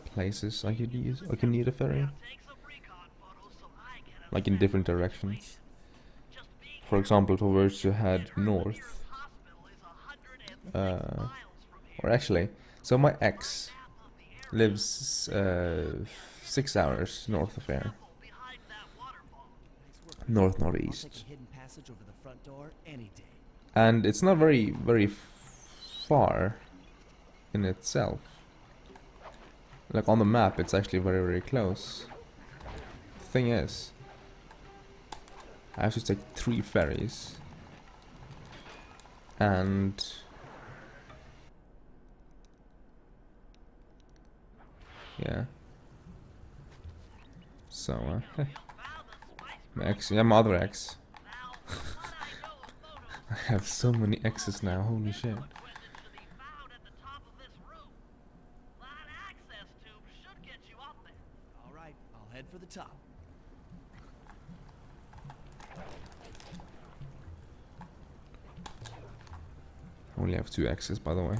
places, I could need a ferry. Take some recon photos so I get like in different directions. Just be For example, if I were to head Nearest north, hospital is 106 uh, miles from here. or actually, so my ex Map of the area lives 6 hours north of here, behind that waterfall. Nice work. I'll northeast, take a hidden passage over the front door any day. and it's not very far in itself. Like on the map, it's actually very close. Thing is, I have to take 3 ferries, and yeah. So my ex, yeah, my other ex. I have so many exes now. Holy shit! Equipment should be found at the top of this roof. That access tube should get you up there. All right, I'll head for the top. I only have 2 exes, by the way.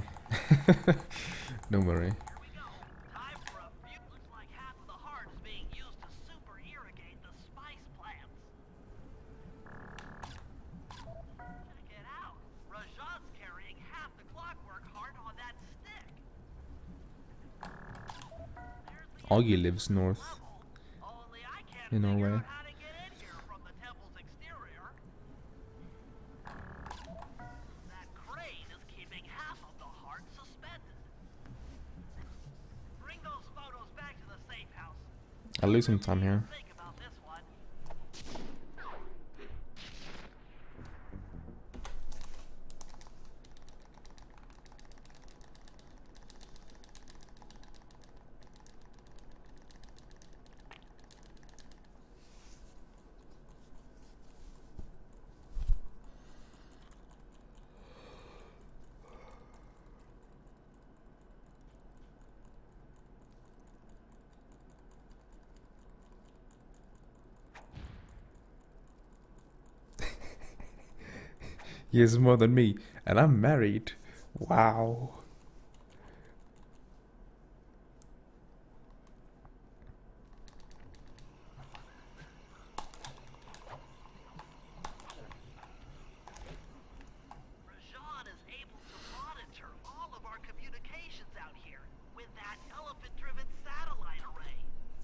Don't worry. Here we go. Time for a few. Looks like half of the heart is being used to super irrigate the spice plants. Check it out. Rajan's carrying half the clockwork heart on that stick. There's the Augie lives north level. Only I can't in figure Norway. out how to get in here from the temple's exterior. That crane is keeping half of the heart suspended. Bring those photos back to the safe house. I'll lose some time here. Think about this one. He has more than me, and I'm married. Wow. Rajan is able to monitor all of our communications out here with that elephant-driven satellite array.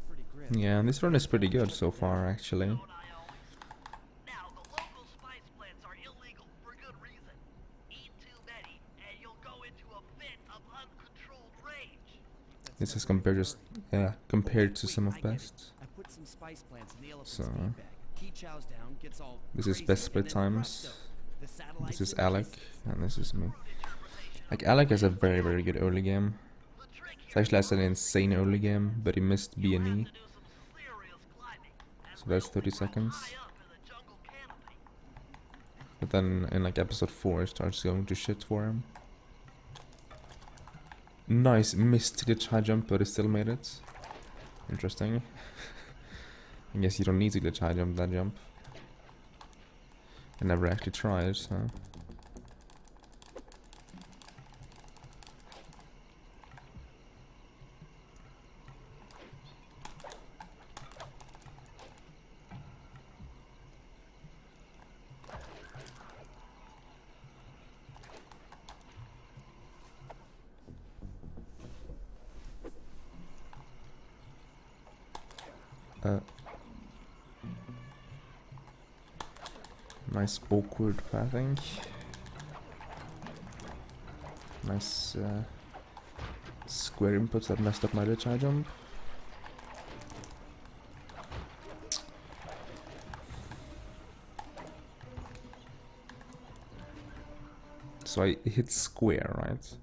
Pretty grim. Yeah, this run is pretty good so far, actually. Don't I always? Now, the local spice plants are illegal for good reason. Eat too many, and you'll go into a fit of uncontrolled rage. This is compared to some of I get it. best. I put some spice plants in the elephant's So, feed bag. He chows down, gets all This is crazy, best and split then times. presto, the satellite's This is in Alec, pieces. and this is me. Like, Alec has a very good early game. The trick He here actually has an insane early game, but he missed B&E, is to do some serious climbing. And so that's we'll 30 go seconds. high up in the jungle canopy. But then in like episode 4 it starts going to shit for him. Nice, missed the glitch high jump, but he still made it. Interesting. I guess you don't need to glitch high jump that jump. I never actually tried, so... Nice awkward pathing. Nice square inputs that messed up my glitch high jump. So I hit square, right?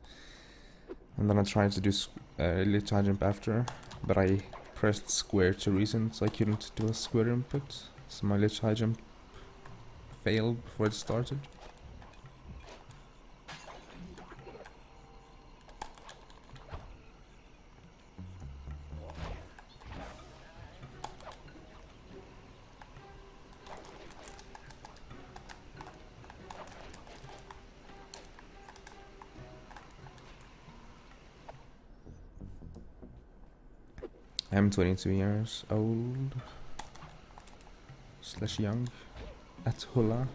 And then I tried to do glitch high jump after, but I pressed square to reason, so I couldn't do a square input. So my glitch high jump failed before it started. I'm 22 years old. slash young at Hula.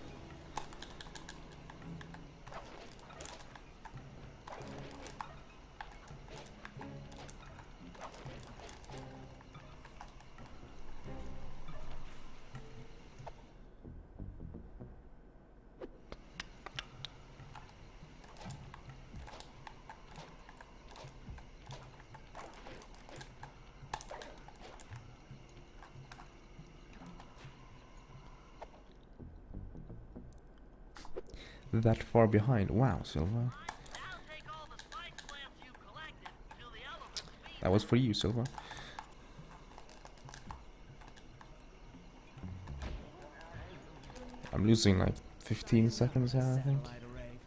That far behind. Wow, Silva. Now take all the spike plants you've collected to the elephant speed. That was for you, Silva. I'm losing like 15 seconds here, I think. Satellite array.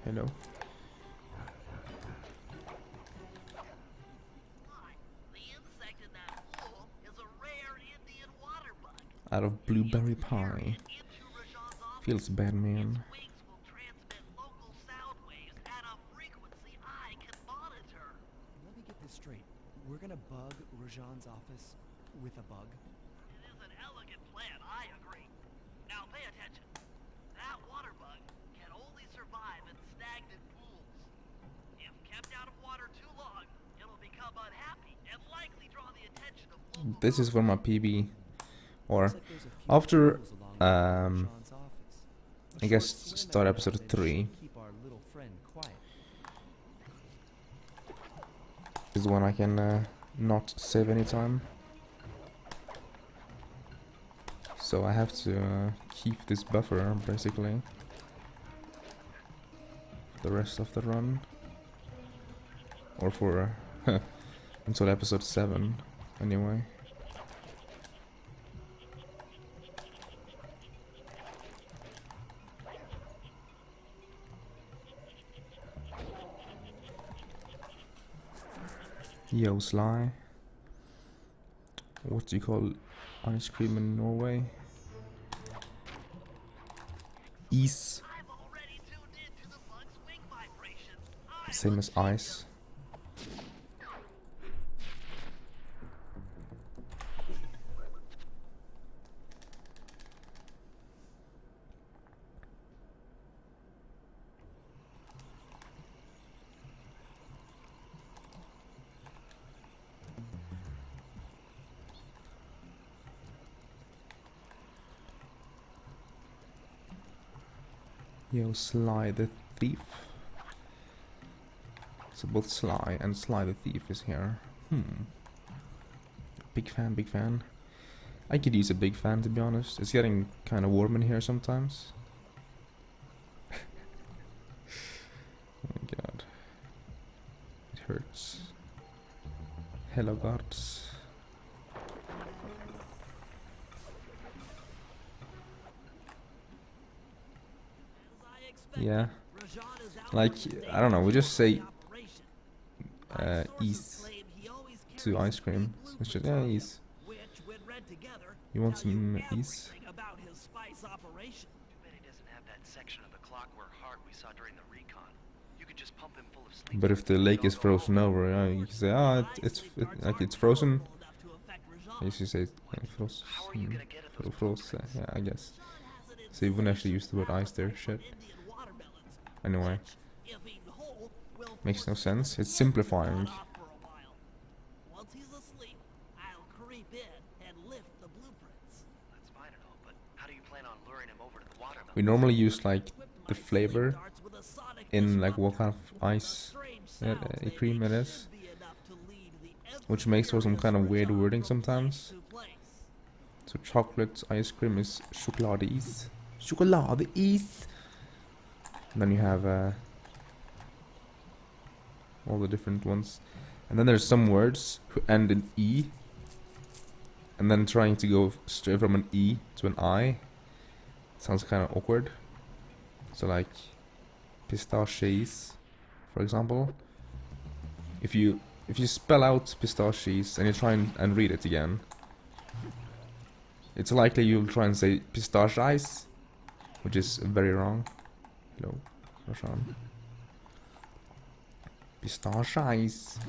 Hello. The insect in that pool is a rare Indian water bug. Out of blueberry pie. Into Rajan's office, Feels bad, man. wings will transmit local sound waves at a frequency I can monitor. Let me get this straight. We're gonna bug Rajan's office with a bug? It is an elegant plan, I agree. Now pay attention. That water bug can only survive in stagnant pools. If kept out of water too long, it'll become unhappy and likely draw the attention of local This is for my PB. Or Looks like there's a few after pools along Rajan's office. A I guess short swim start and episode method 3 should keep our little friend quiet. is when I can not save any time. So I have to keep this buffer basically for the rest of the run, or for until episode 7 anyway. Yo, Sly. What do you call ice cream in Norway? Is. I've already tuned into the bug's wing vibration. Same as ice. Yo, Sly the Thief. So both Sly and Sly the Thief is here. Big fan, big fan. I could use a big fan, to be honest. It's getting kind of warm in here sometimes. Oh my god. It hurts. Hello, guards. Yeah. Like, I don't know, we just say ease to ice cream. It's just, yeah, ease. You want some ease? Too bad he doesn't have that section of the clockwork heart we saw during the recon. You could just pump him full of sleep. But if the lake is frozen over, you can say, oh, it's frozen. You should say frozen. Yeah, I guess. So you wouldn't actually use the word ice there, shit. Anyway, makes no sense. It's simplifying. Once he's asleep, I'll creep in and lift the blueprints. That's fine and all, but how do you plan on luring him over to the watermelon? We normally use like the flavor in like what kind of ice cream it is, which makes for some kind of weird wording sometimes. So chocolate ice cream is chocoladeis. Chocoladeis. And then you have all the different ones. And then there's some words who end in E. and then trying to go straight from an E to an I sounds kind of awkward. So like pistaches, for example. If you spell out pistaches and you try and read it again, it's likely you'll try and say pistaches, which is very wrong. Hello, Roshan. Pistaches.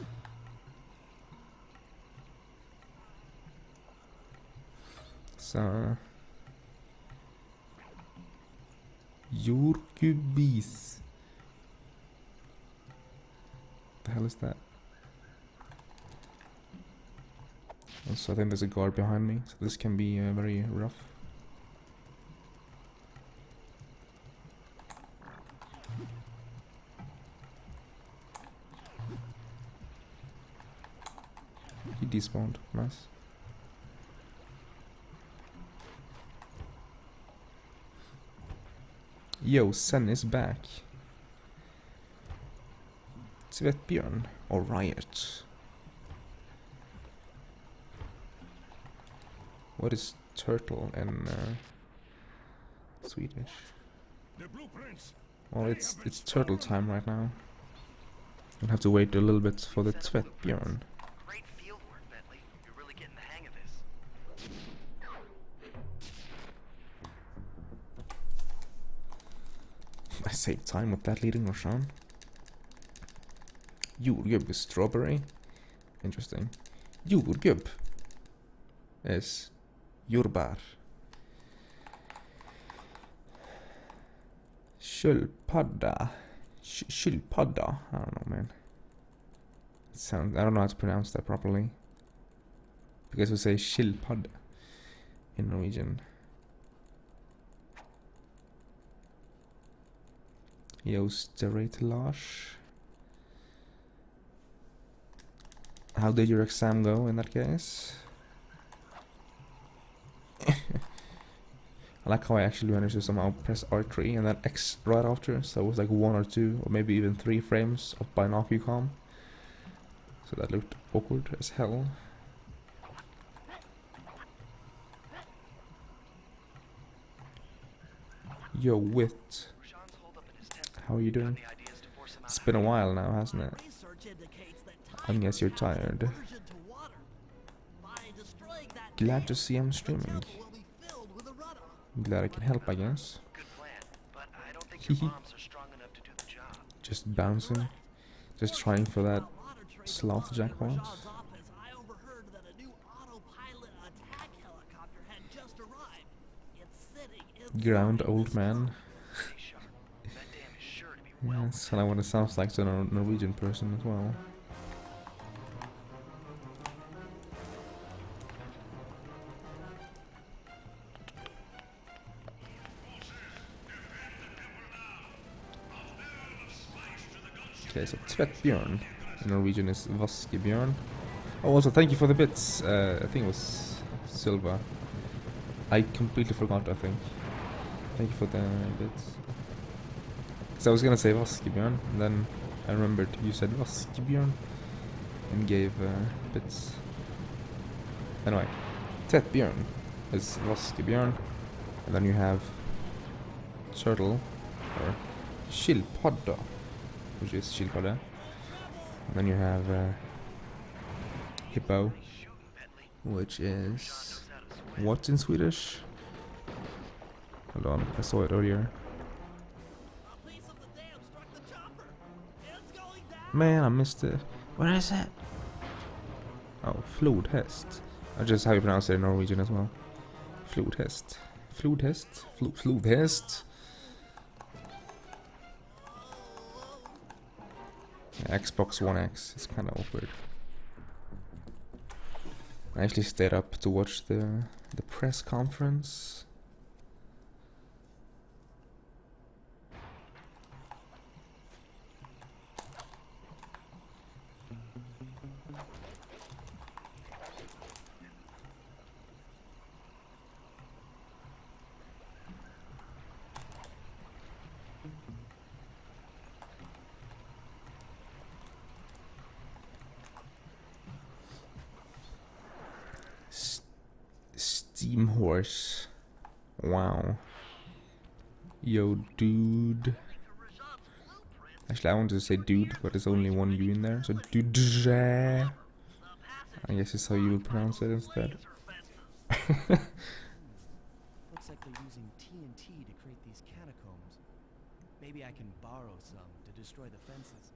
Så jordgubbis. The hell is that? Also, I think there's a guard behind me, so this can be very rough. He despawned. Nice. Yo, Sen is back. Svettbjörn or Riot. What is turtle in Swedish? The blueprints. Well, it's turtle time right now. I'll have to wait a little bit for the Svettbjörn. Great field work, Bentley. You're really getting the hang of this. I saved time with that leading Roshan. Jordgubb is strawberry. Interesting. Jordgubb is jordbär. Sköldpadda. Skilpadda. I don't know, man. It sounds. I don't know how to pronounce that properly. Because we say skilpadda in Norwegian. Used Launch. How did your exam go in that case? I like how I actually managed to somehow press R3 and then X right after, so it was like 1 or 2 or maybe even 3 frames of binocular com. So that looked awkward as hell. Yo, Wit. How are you doing? It's been a while now, hasn't it? I guess you're tired. Glad to see I'm streaming. Glad I can help, I guess. Hehe. Just bouncing. Just trying for that slot jackpot. Ground old man. Yeah, that's kind of what it sounds like to a Norwegian person as well. Okay, so Tvettbjörn in Norwegian is Vaskebjörn. Oh, also thank you for the bits. I think it was Silva. I completely forgot, I think. Thank you for the bits. So I was gonna say Vaskebjörn, and then I remembered you said Vaskebjörn and gave bits. Anyway, Tvettbjörn is Vaskebjörn, and then you have turtle or skilpadda, which is skilpadda, and then you have hippo, which is what in Swedish? Hold on, I saw it earlier. Man, I missed it. Where is it? Oh, flodhäst. That's just how you pronounce it in Norwegian as well. Flodhäst. Flodhäst? Flodhäst? Yeah, Xbox One X is kind of awkward. I actually stayed up to watch the press conference. Steam Horse. Wow. Yo, dude. Actually, I wanted to say dude, but there's only one U in there, so dude. I guess is how you would pronounce it instead. Looks like they're using TNT to create these catacombs. Maybe I can borrow some to destroy the fences.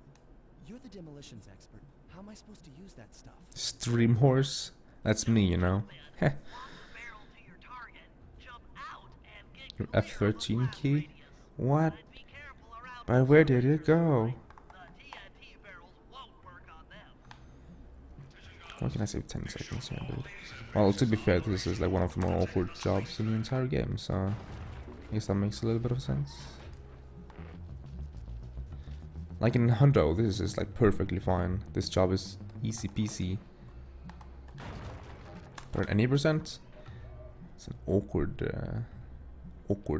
You're the demolitions expert. How am I supposed to use that stuff? Stream Horse? That's me, you know. Your F13 key? What? But where did it go? Why can I save 10 seconds here, dude? Well, to be fair, this is like one of the more awkward jobs in the entire game, so I guess that makes a little bit of sense. Like in Hundo, this is like perfectly fine. This job is easy peasy. But at any percent, it's an awkward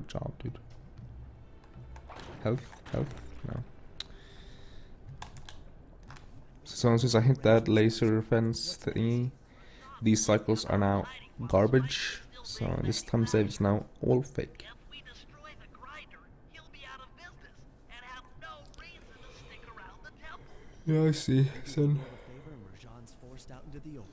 job, dude. Health? No. So since I hit that laser fence thingy, these cycles are now garbage. So this time save is now all fake. Yeah, I see, son. Forced out into the open.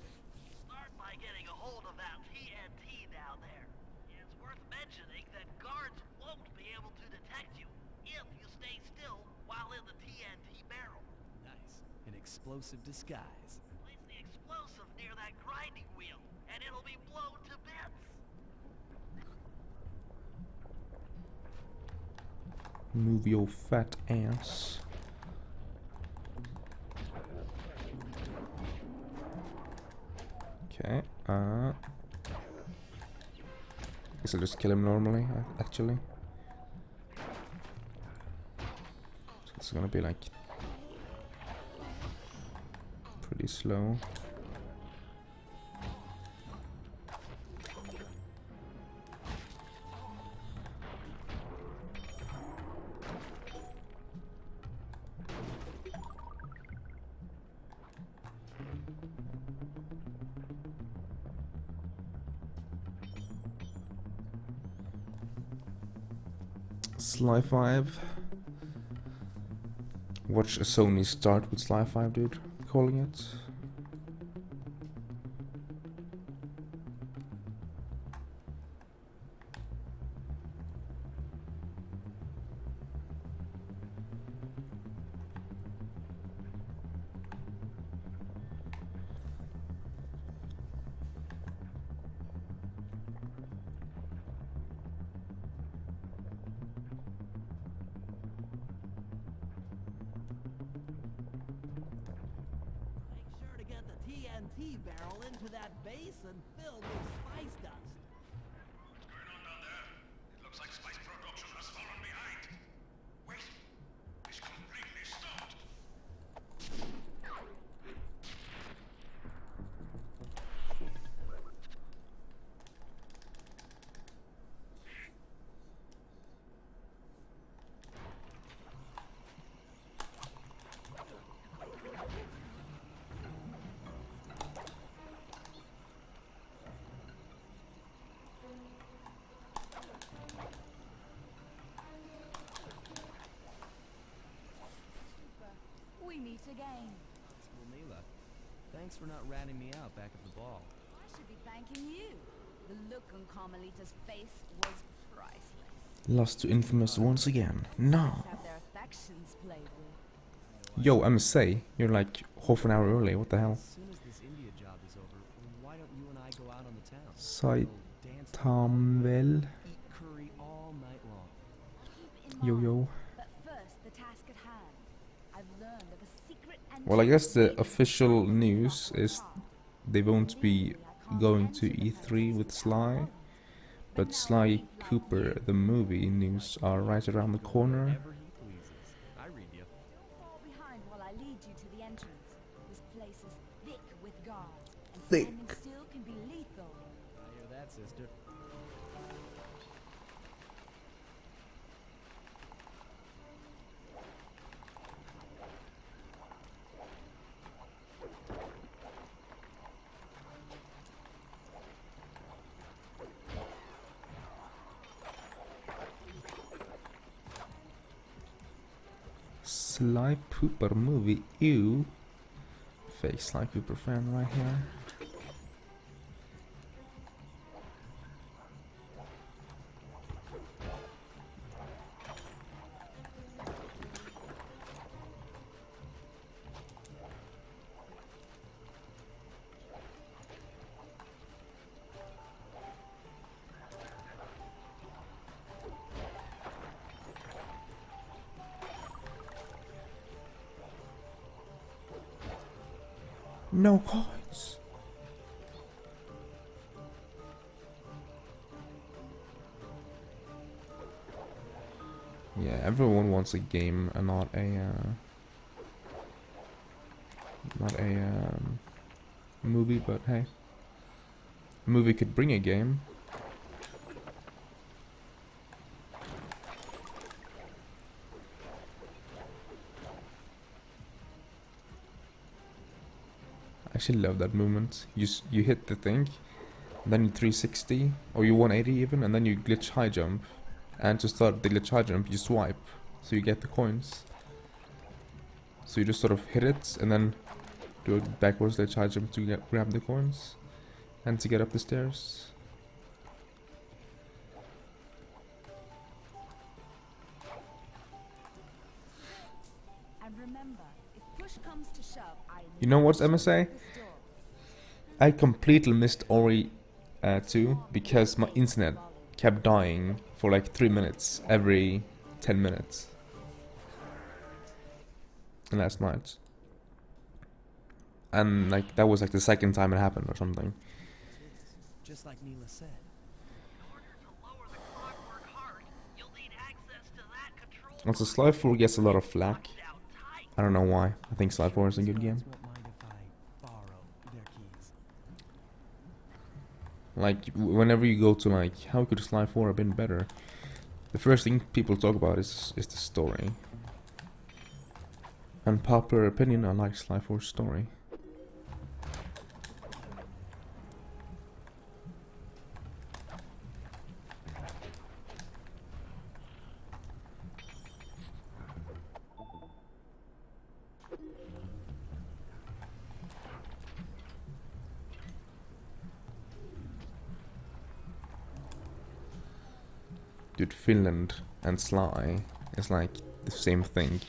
Start by getting a hold of that TNT down there. It's worth mentioning that guards won't be able to detect you if you stay still while in the TNT barrel. Nice. An explosive disguise. Place the explosive near that grinding wheel, and it'll be blown to bits. Move your fat ass. Okay, guess I'll just kill him normally, actually. So it's gonna be like pretty slow. Sly 5. Watch a Sony start with Sly 5, dude. Calling it. Make sure to get the TNT barrel into that basin filled with spice dust. What's going on down there? It looks like spice production has fallen behind. Wait, it's completely stopped. We meet again. Constable Mila, thanks for not ratting me out back at the ball. I should be thanking you. The look on Carmelita's face was priceless. Lost to Infamous once again. No. Let's have their affections played with. Yo, MSA, you're like half an hour early. What the hell? As soon as this India job is over, why don't you and I go out on the town? Side We'll dance, Tamvel. eat curry all night long. Keep in Yo mind, yo. but first, the task at hand. I've learned of a secret Well, I guess the entrance official to the news Thieves' is Vault. they won't be Legally, I can't going to enter the E3 premises with without Sly, warrant. but now Sly you'd like Cooper, you. the movie news are right around the corner. Wherever he pleases. I read you. Don't fall behind while I lead you to the entrance. This place is thick with guards, and Thick. standing still can be lethal. I hear that, sister. Sly Pooper movie. Ew. Fake Sly Cooper fan right here. No coins. Yeah, everyone wants a game and not a movie, but hey, a movie could bring a game. I actually love that movement. You hit the thing, then you 360 or you 180 even, and then you glitch high jump. And to start the glitch high jump, you swipe, so you get the coins. So you just sort of hit it and then do a backwards glitch high jump to grab the coins and to get up the stairs. And remember, if push comes to shove, I You know what's MSA? this door. I completely missed Ori 2 because my internet kept dying for like 3 minutes every 10 minutes last night. And like that was like the second time it happened or something. Just like Neela said. In order to lower the clockwork heart, you'll need access to that control Also, Sly 4 gets a lot of flack. down tight. I don't know why. I think Sly 4 is a good game. Won't mind if I borrow their keys. Like whenever you go to like how could Sly 4 have been better, the first thing people talk about is the story. Unpopular opinion, I like Sly 4's story. Dude, Finland and Sly is like the same thing.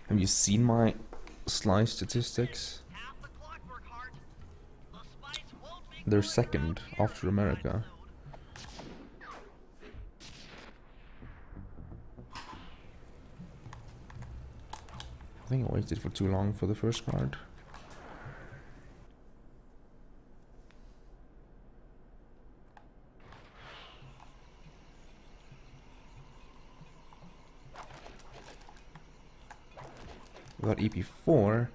Have you seen my Sly statistics? Half the clockwork heart. The spice won't be They're going second around here after America. I think I waited for too long for the first card. We got EP4.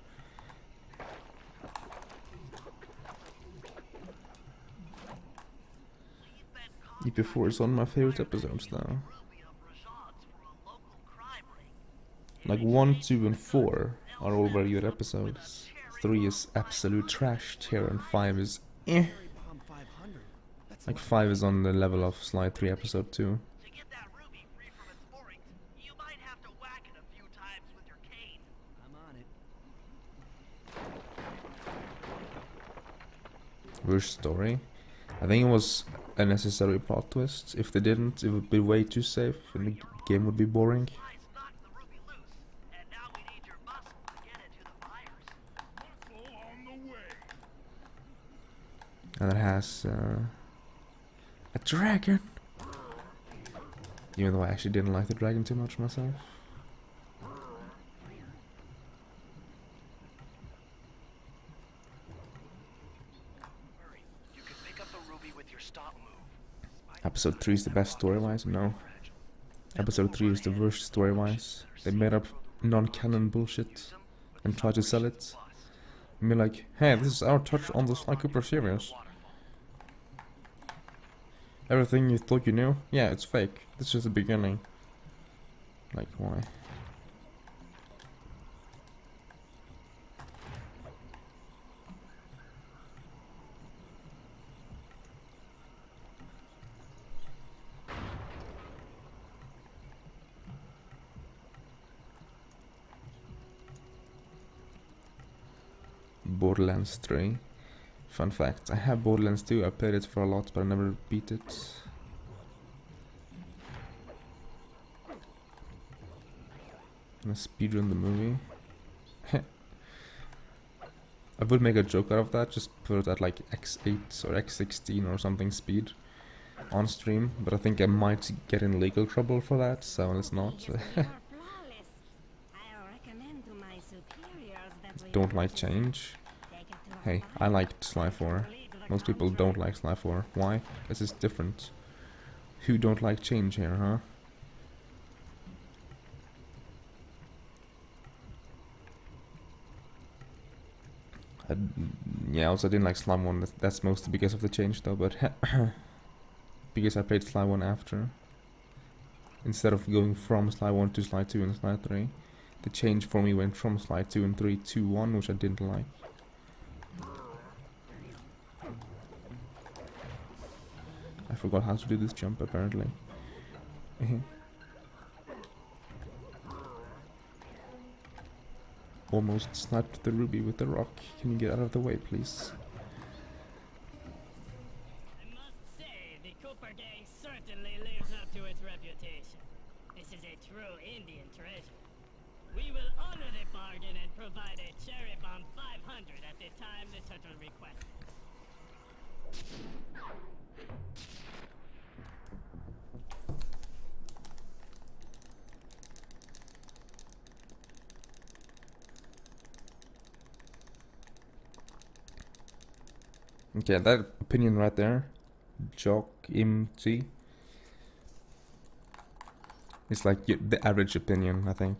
EP4 is one of my favorite episodes though. Ruby of Rajad's from a local crime ring. Like 1, 2 and 4 are all very good episodes. 3 is absolute trash tier and 5 is eh. Bomb 500. That's Like 5 is on the level of Sly 3 episode 2. To get that ruby free from its moorings, you might have to whack it a few times with your cane. I'm on it. Worst story. I think it was a necessary plot twist. If they didn't, it would be way too safe and the game would be boring. Spice knocked the ruby loose, and now we need your muscle to get it to the buyers. Muscle on the way. And it has a dragon. Even though I actually didn't like the dragon too much myself. Hurry. You can pick up the ruby with your stop move. Episode 3 is the best story-wise? No. Episode 3 is the worst story-wise. They made up non-canon bullshit and tried to sell it. And be like, hey, this is our touch on the Sly Cooper series. Everything you thought you knew? Yeah, it's fake. This is just the beginning. Like, why? Borderlands 3. Fun fact, I have Borderlands 2, I played it for a lot but I never beat it. I'm gonna speedrun the movie. I would make a joke out of that, just put it at like X8 or X16 or something speed on stream, but I think I might get in legal trouble for that, so let's not. Don't like change. Hey, I liked Sly 4. Most people don't like Sly 4. Why? Because it's different. Who don't like change here, huh? Yeah, also I didn't like Sly 1, that's mostly because of the change though, but because I played Sly 1 after. Instead of going from Sly 1 to Sly 2 and Sly 3, the change for me went from Sly 2 and 3 to 1, which I didn't like. I forgot how to do this jump apparently. Almost sniped the ruby with the rock. Can you get out of the way, please? I must say, the Cooper gang certainly lives up to its reputation. This is a true Indian treasure. We will honor the bargain and provide a cherry bomb 500 at the time the turtle requested. Okay, that opinion right there, Jock MT, it's like the average opinion, I think.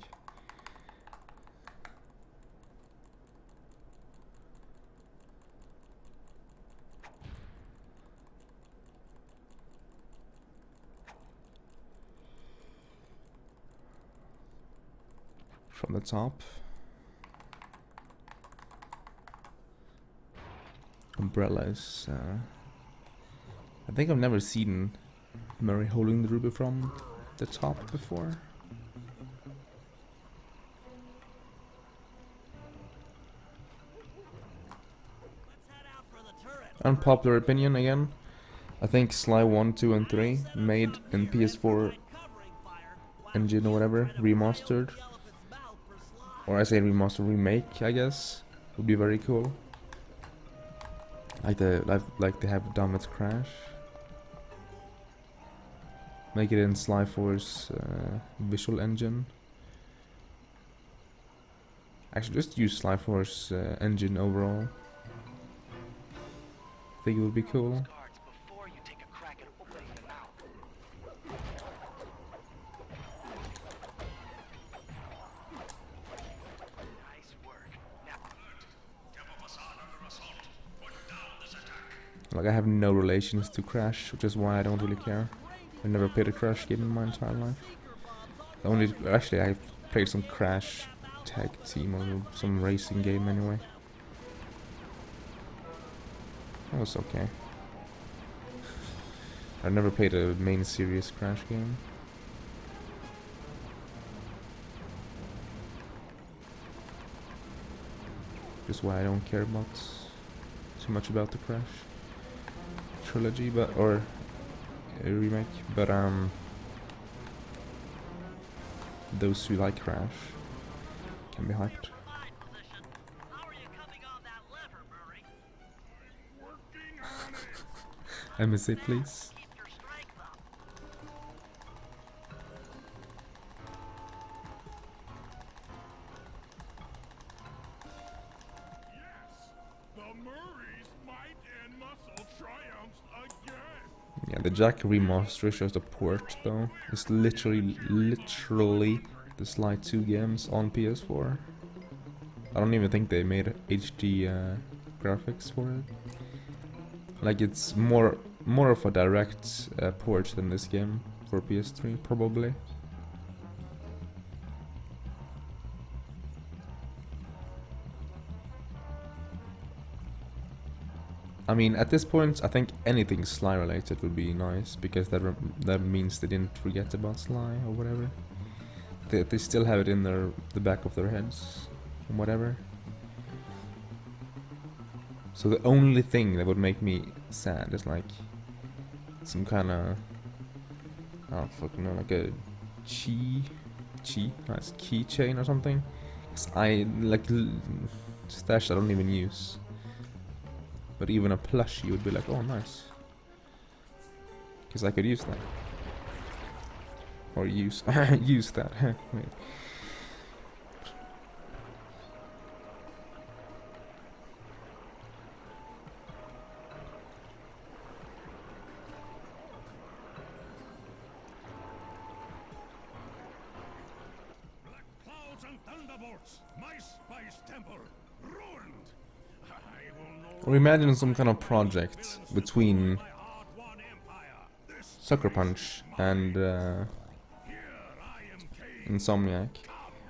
From the top. Umbrellas. I think I've never seen Murray holding the ruby from the top before. Unpopular opinion again. I think Sly 1, 2 and 3 made in PS4 engine or whatever, remastered. Or I say remaster, remake, I guess, would be very cool. Like they have done with Crash. Make it in Sly 4's visual engine. Actually, just use Sly 4's engine overall. I think it would be cool. Like, I have no relations to Crash, which is why I don't really care. I never played a Crash game in my entire life. Actually, I played some Crash Tag Team or some racing game anyway. That was okay. I never played a main series Crash game. Just why I don't care about too much about the Crash trilogy, but or a remake, but those who like Crash can be hyped. MSA, please. Yeah, the Jack remaster shows the port though. It's literally the Sly 2 games on PS4. I don't even think they made HD graphics for it. Like, it's more of a direct port than this game for PS3, probably. I mean, at this point, I think anything Sly related would be nice, because that means they didn't forget about Sly or whatever. They still have it in the back of their heads, or whatever. So the only thing that would make me sad is like some kind of, I don't fucking know, like a nice keychain or something. 'Cause I like stash I don't even use. But even a plushie would be like, oh nice. Because I could use that. Or use use that. Wait. Black clouds and thunderbolts. My spice temple ruined. I will know Or imagine some kind of project between my hard-won empire. This Sucker Punch and here I am king. Insomniac,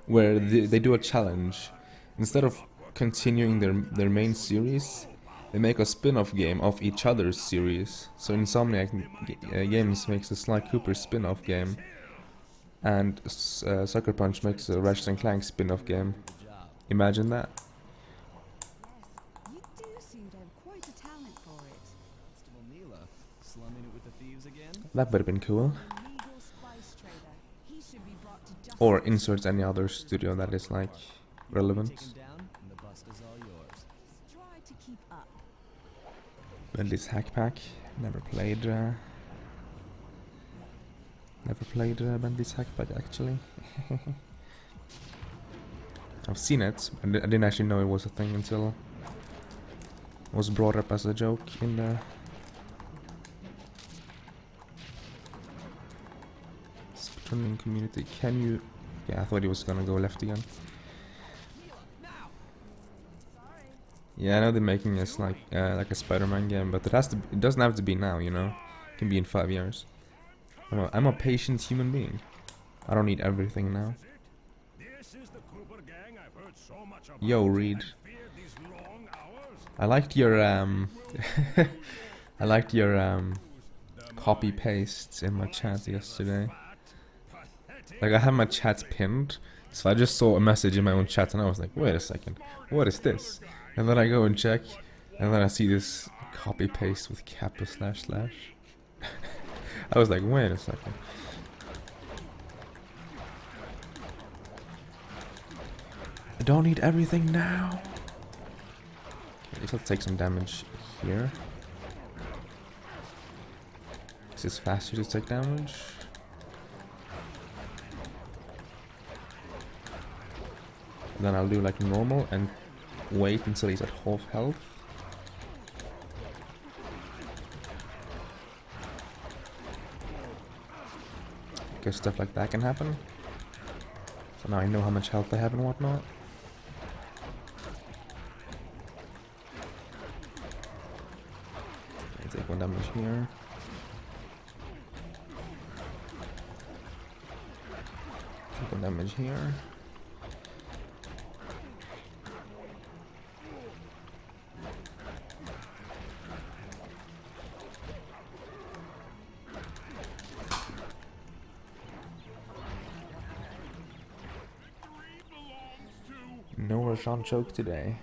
where they do a challenge. Instead of continuing their main series, they make a spin-off game of each other's series. So Insomniac Games makes a Sly Cooper spin-off game, and Sucker Punch makes a Ratchet and Clank spin-off game. Imagine that. Yes, you do seem to have quite a talent for it. Constable Mila, slumming it with the thieves again? That would have been cool. Illegal spice trader. He should be brought to justice. Or insert any other studio that is like relevant. Take him down, and the bust is all yours. Please try to keep up. Bentley's Hack Pack. Never played. Never played Bentley's Hack Pack actually. I've seen it. I didn't actually know it was a thing until it was brought up as a joke in the speedrunning community. Can you? Yeah, I thought he was gonna go left again. Yeah, I know they're making this like a Spider-Man game, but it doesn't have to be now, you know. It can be in 5 years. I'm a patient human being. I don't need everything now. This is the Cooper gang I've heard so much about. Yo, Reed. I feared these long hours. I liked your I liked your copy paste in my chat yesterday. Like I had my chats pinned, so I just saw a message in my own chat and I was like, wait a second, what is this? And then I go and check, and then I see this copy paste with kappa // I was like, wait a second. I don't need everything now. Okay, let's take some damage here. Is this faster to take damage? Then I'll do like normal and wait until he's at half health. Because stuff like that can happen. So now I know how much health I have and whatnot. Okay, take 1 damage here. Take 1 damage here. No Rashawn choke today.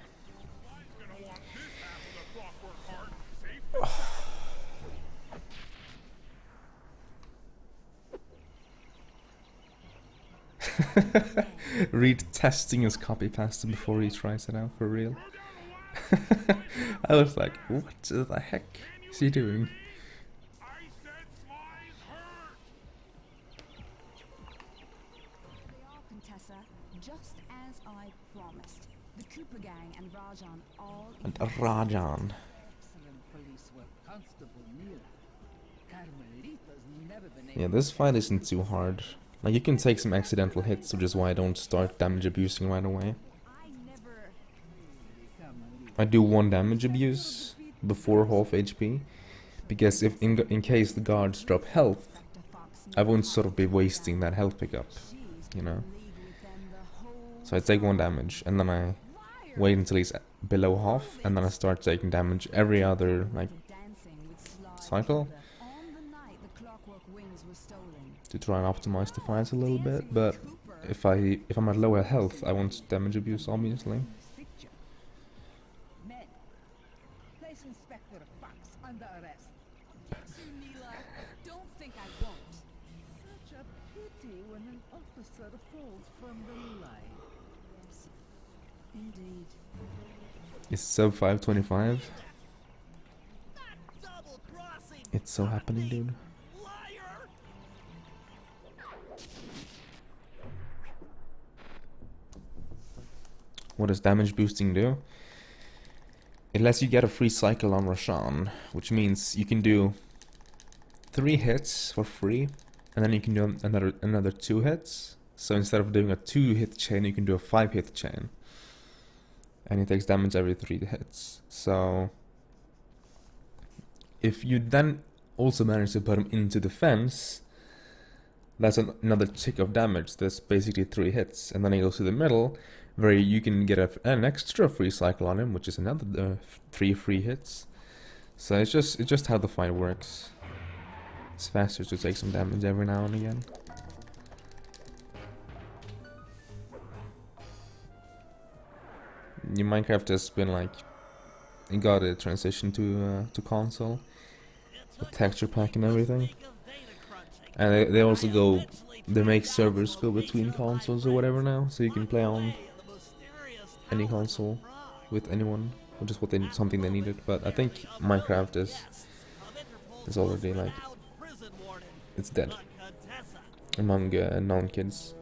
Reed testing his copy pasta before he tries it out for real. I was like, what the heck is he doing? They are, Contessa, just as I promised. The Cooper gang and Rajan all And Rajan. Excellent police work, Constable Mila. Carmelita's never been Yeah, this fight isn't too hard. Like, you can take some accidental hits, which is why I don't start damage abusing right away. I never I do 1 damage abuse before half HP, because if in case the guards drop health, I won't sort of be wasting that health pickup, you know. So I take 1 damage, and then I wait until he's below half, and then I start taking damage every other like cycle to try and optimize the fights a little bit. But if I'm at lower health, I won't damage abuse obviously. place Inspector Fox under arrest. Get you, Neela. Don't think I won't. Such a pity when an officer falls from the line. Yes, indeed. It's sub 525. It's so happening, dude. What does damage boosting do? It lets you get a free cycle on Roshan, which means you can do 3 hits for free, and then you can do another 2 hits. So instead of doing a 2-hit chain, you can do a 5-hit chain, and it takes damage every 3 hits. So if you then also manage to put him into defense, that's another tick of damage. That's basically 3 hits, and then he goes to the middle, where you can get an extra free cycle on him, which is another 3 free hits. So it's just how the fight works. It's faster to take some damage every now and again. New Minecraft has been like, it got a transition to console, with texture pack and everything, and they also they make servers go between consoles or whatever now, so you can play on any console with anyone, which is something they needed. But I think Minecraft is already like, it's dead among non-kids.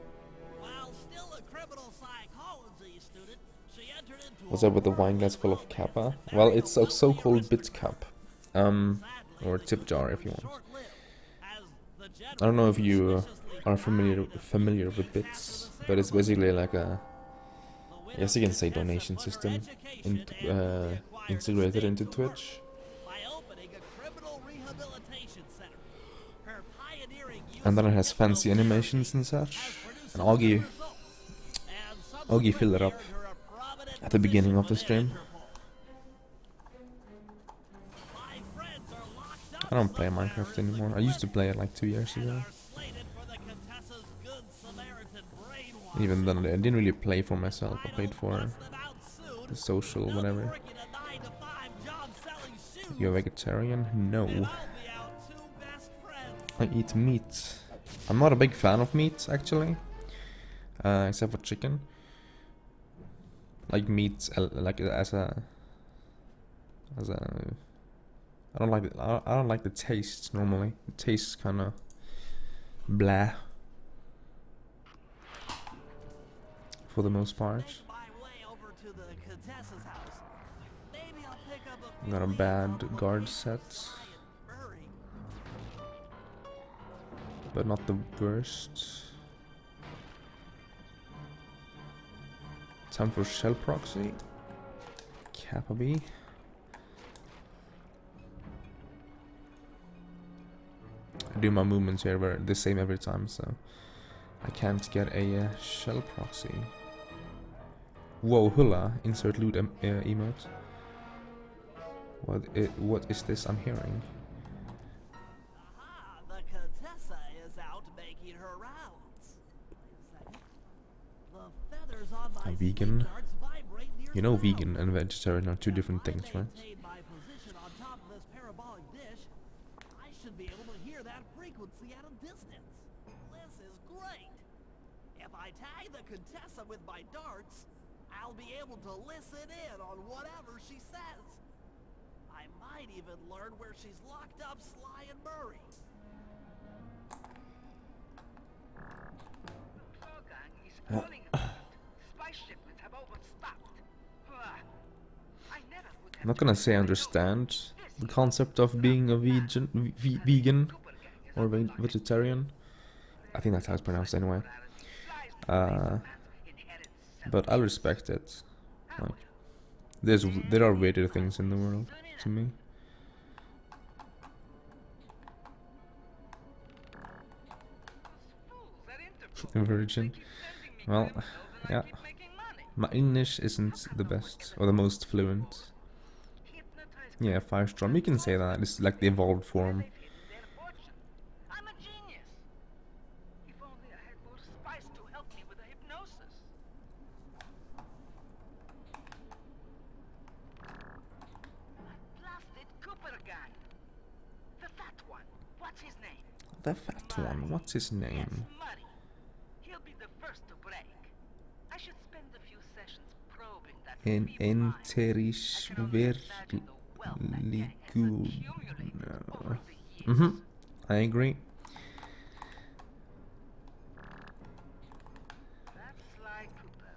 What's up with the wine glass full of kappa? Well, it's a so-called bit cup, or tip jar if you want. I don't know if you are familiar with bits, but it's basically like a, I guess you can say, donation system integrated into Twitch. And then it has fancy animations and such. And Augie filled it up at the beginning of the stream. I don't play Minecraft anymore. I used to play it like 2 years ago. Even then, I didn't really play for myself. I played for the social, whatever. You're a vegetarian? No. I eat meat. I'm not a big fan of meat, actually. Except for chicken. Like meat, like as a. I don't like it. I don't like the taste normally. It tastes kind of blah. For the most part. Got a bad guard set, but not the worst. Time for shell proxy. Kappa B. I do my movements here the same every time, so I can't get a shell proxy. Whoa, hula! Insert loot emote. What is this I'm hearing? The Contessa is out making her rounds. The feathers on my A vegan. sweethearts vibrate near You know, the vegan and vegetarian are 2 different things, right? maintain my position on top of this parabolic dish. I should be able to hear that frequency at a distance. This is great. If I tag the Contessa with my darts, I'll be able to listen in on whatever she says. I might even learn where she's locked up Sly and Murray. I'm not gonna say I understand the concept of being a vegan or vegetarian. I think that's how it's pronounced anyway. But I'll respect it. Like, there are weirder things in the world to me. A virgin. Well, yeah. My English isn't the best or the most fluent. Yeah, Firestorm. You can say that. It's like the evolved form. I'm a genius. If only I had more spice to help me with the hypnosis. A What's his name? The fat one, what's his Yes, name? Murray. He'll be the first to break. I should spend a few sessions probing that En feeble mind. enterish I can only imagine the wealth that gang has accumulated over the years. I agree. That's Sly Cooper.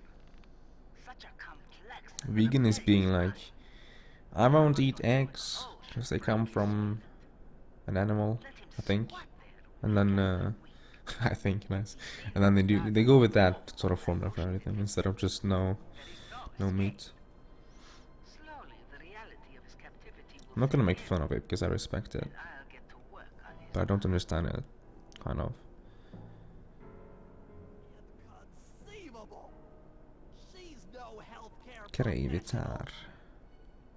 Such a complex Vegan is being like, I won't eat eggs Oh, because they come from an animal, let him I think. squat there. And then I think nice. And then they go with that sort of formula for everything instead of just no meat. Slowly, the reality of his captivity will I'm not gonna set make in, fun of it because I respect it, and I'll get to work on his but I don't understand it, kind of. Inconceivable! She's no healthcare Krevitar.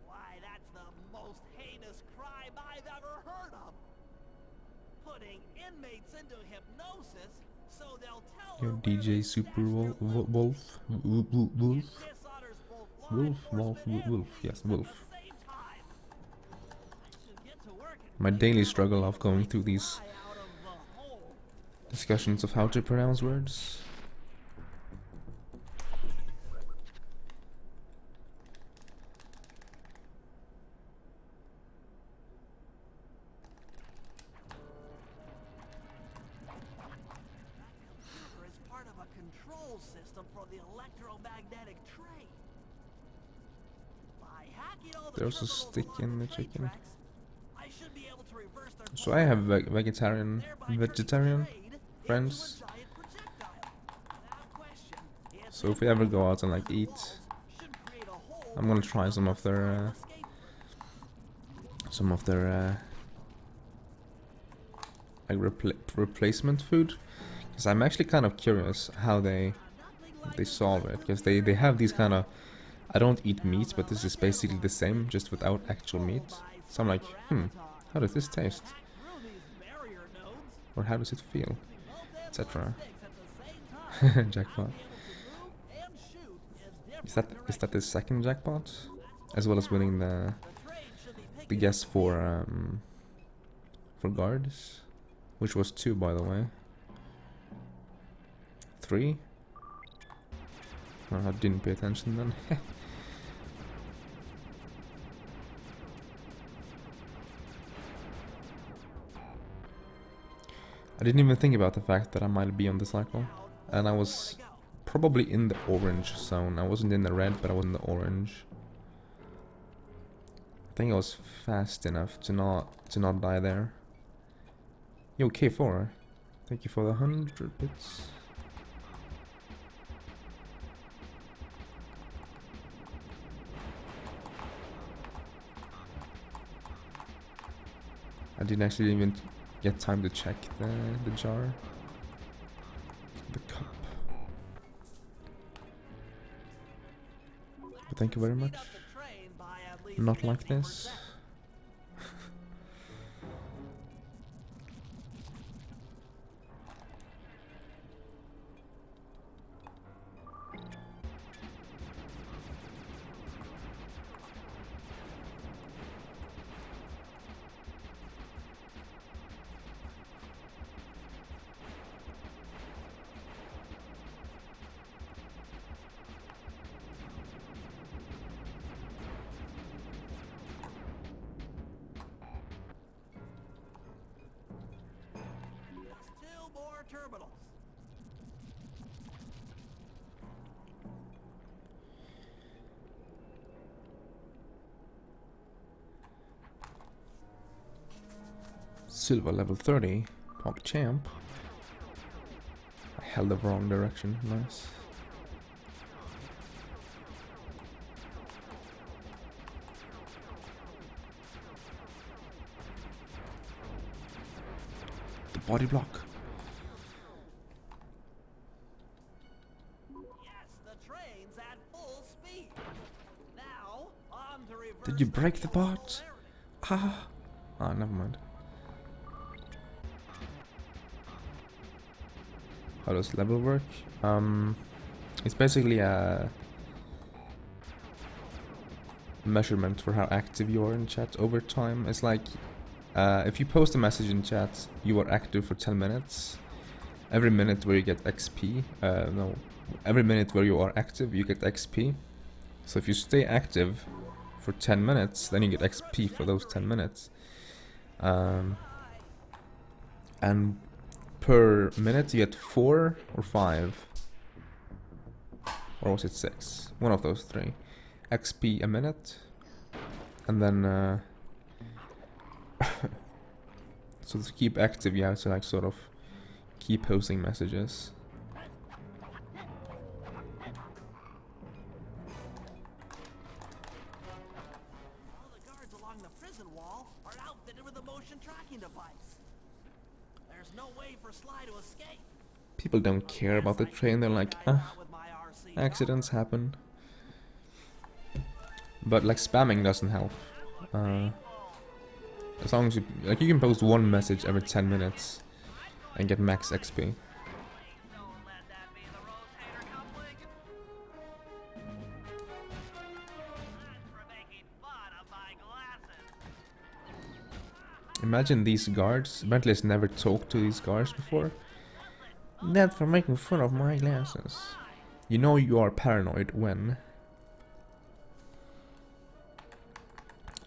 Why, that's the most heinous crime I've ever heard of. Putting inmates into hypnosis so they'll tell Yo, her where DJ they Super stashed Wolf, their loot. Wolf, It Wolf, dishonors both law Wolf, enforcement and Wolf, police yes, at Wolf. the same time. I should get to work and My clean daily out struggle of the going through these fly out of the hole. discussions of how to pronounce words. Computer is part of a control system for the electromagnetic train. By hacking all the There's a terminals stick along in the train chicken. tracks, I should be able to reverse their So I have course, vegetarian thereby turning the vegetarian train into a friends. giant projectile. Without question, its So if we ever go out and impact like on eat, walls should create a hole I'm gonna large try enough some for of their a escape route. like replacement food, because I'm actually kind of curious how they solve it, because they have these kind of, I don't eat meat, but this is basically the same just without actual meat. So I'm like, how does this taste, Through these barrier nodes, or how does it feel, both ends etc. sticks at the same time. Jackpot. Be able to move and shoot in Is different that the second jackpot, as well as winning the train should be the picking guess for guards, which was 2 by the way. 3. I didn't pay attention then. I didn't even think about the fact that I might be on the cycle, and I was probably in the orange zone. I wasn't in the red, but I was in the orange. I think I was fast enough to not die there. Yo, K4, thank you for the 100 bits. I didn't actually even get time to check the jar, the cup. But thank you very much. up the train by at least Not like this. 50%. Still more terminals. Silver level 30, Pog Champ. I held the wrong direction, nice. The body block. Yes, the train's at full speed. Now, on to reverse Did you break the polarity. bot? Ah, never mind. How does level work? It's basically a measurement for how active you are in chat over time. It's like If you post a message in chat, you are active for 10 minutes. Every minute where you get XP, no, every minute where you are active, you get XP. So if you stay active for 10 minutes, then you get XP for those 10 minutes. And per minute you get 4 or 5. Or was it 6? One of those 3. XP a minute. And then so to keep active you have to like sort of keep posting messages. All the guards along the prison wall are outfitted with a motion tracking device. There's no way for Sly to escape. People don't care about the train, they're like, accidents happen. But like spamming doesn't help. As long as you like, you can post one message every 10 minutes and get max XP. Don't let that be the Rose Hater coupling. That's for making fun of my glasses. Imagine these guards. Bentley has never talked to these guards before. That's for making fun of my glasses. You know you are paranoid when.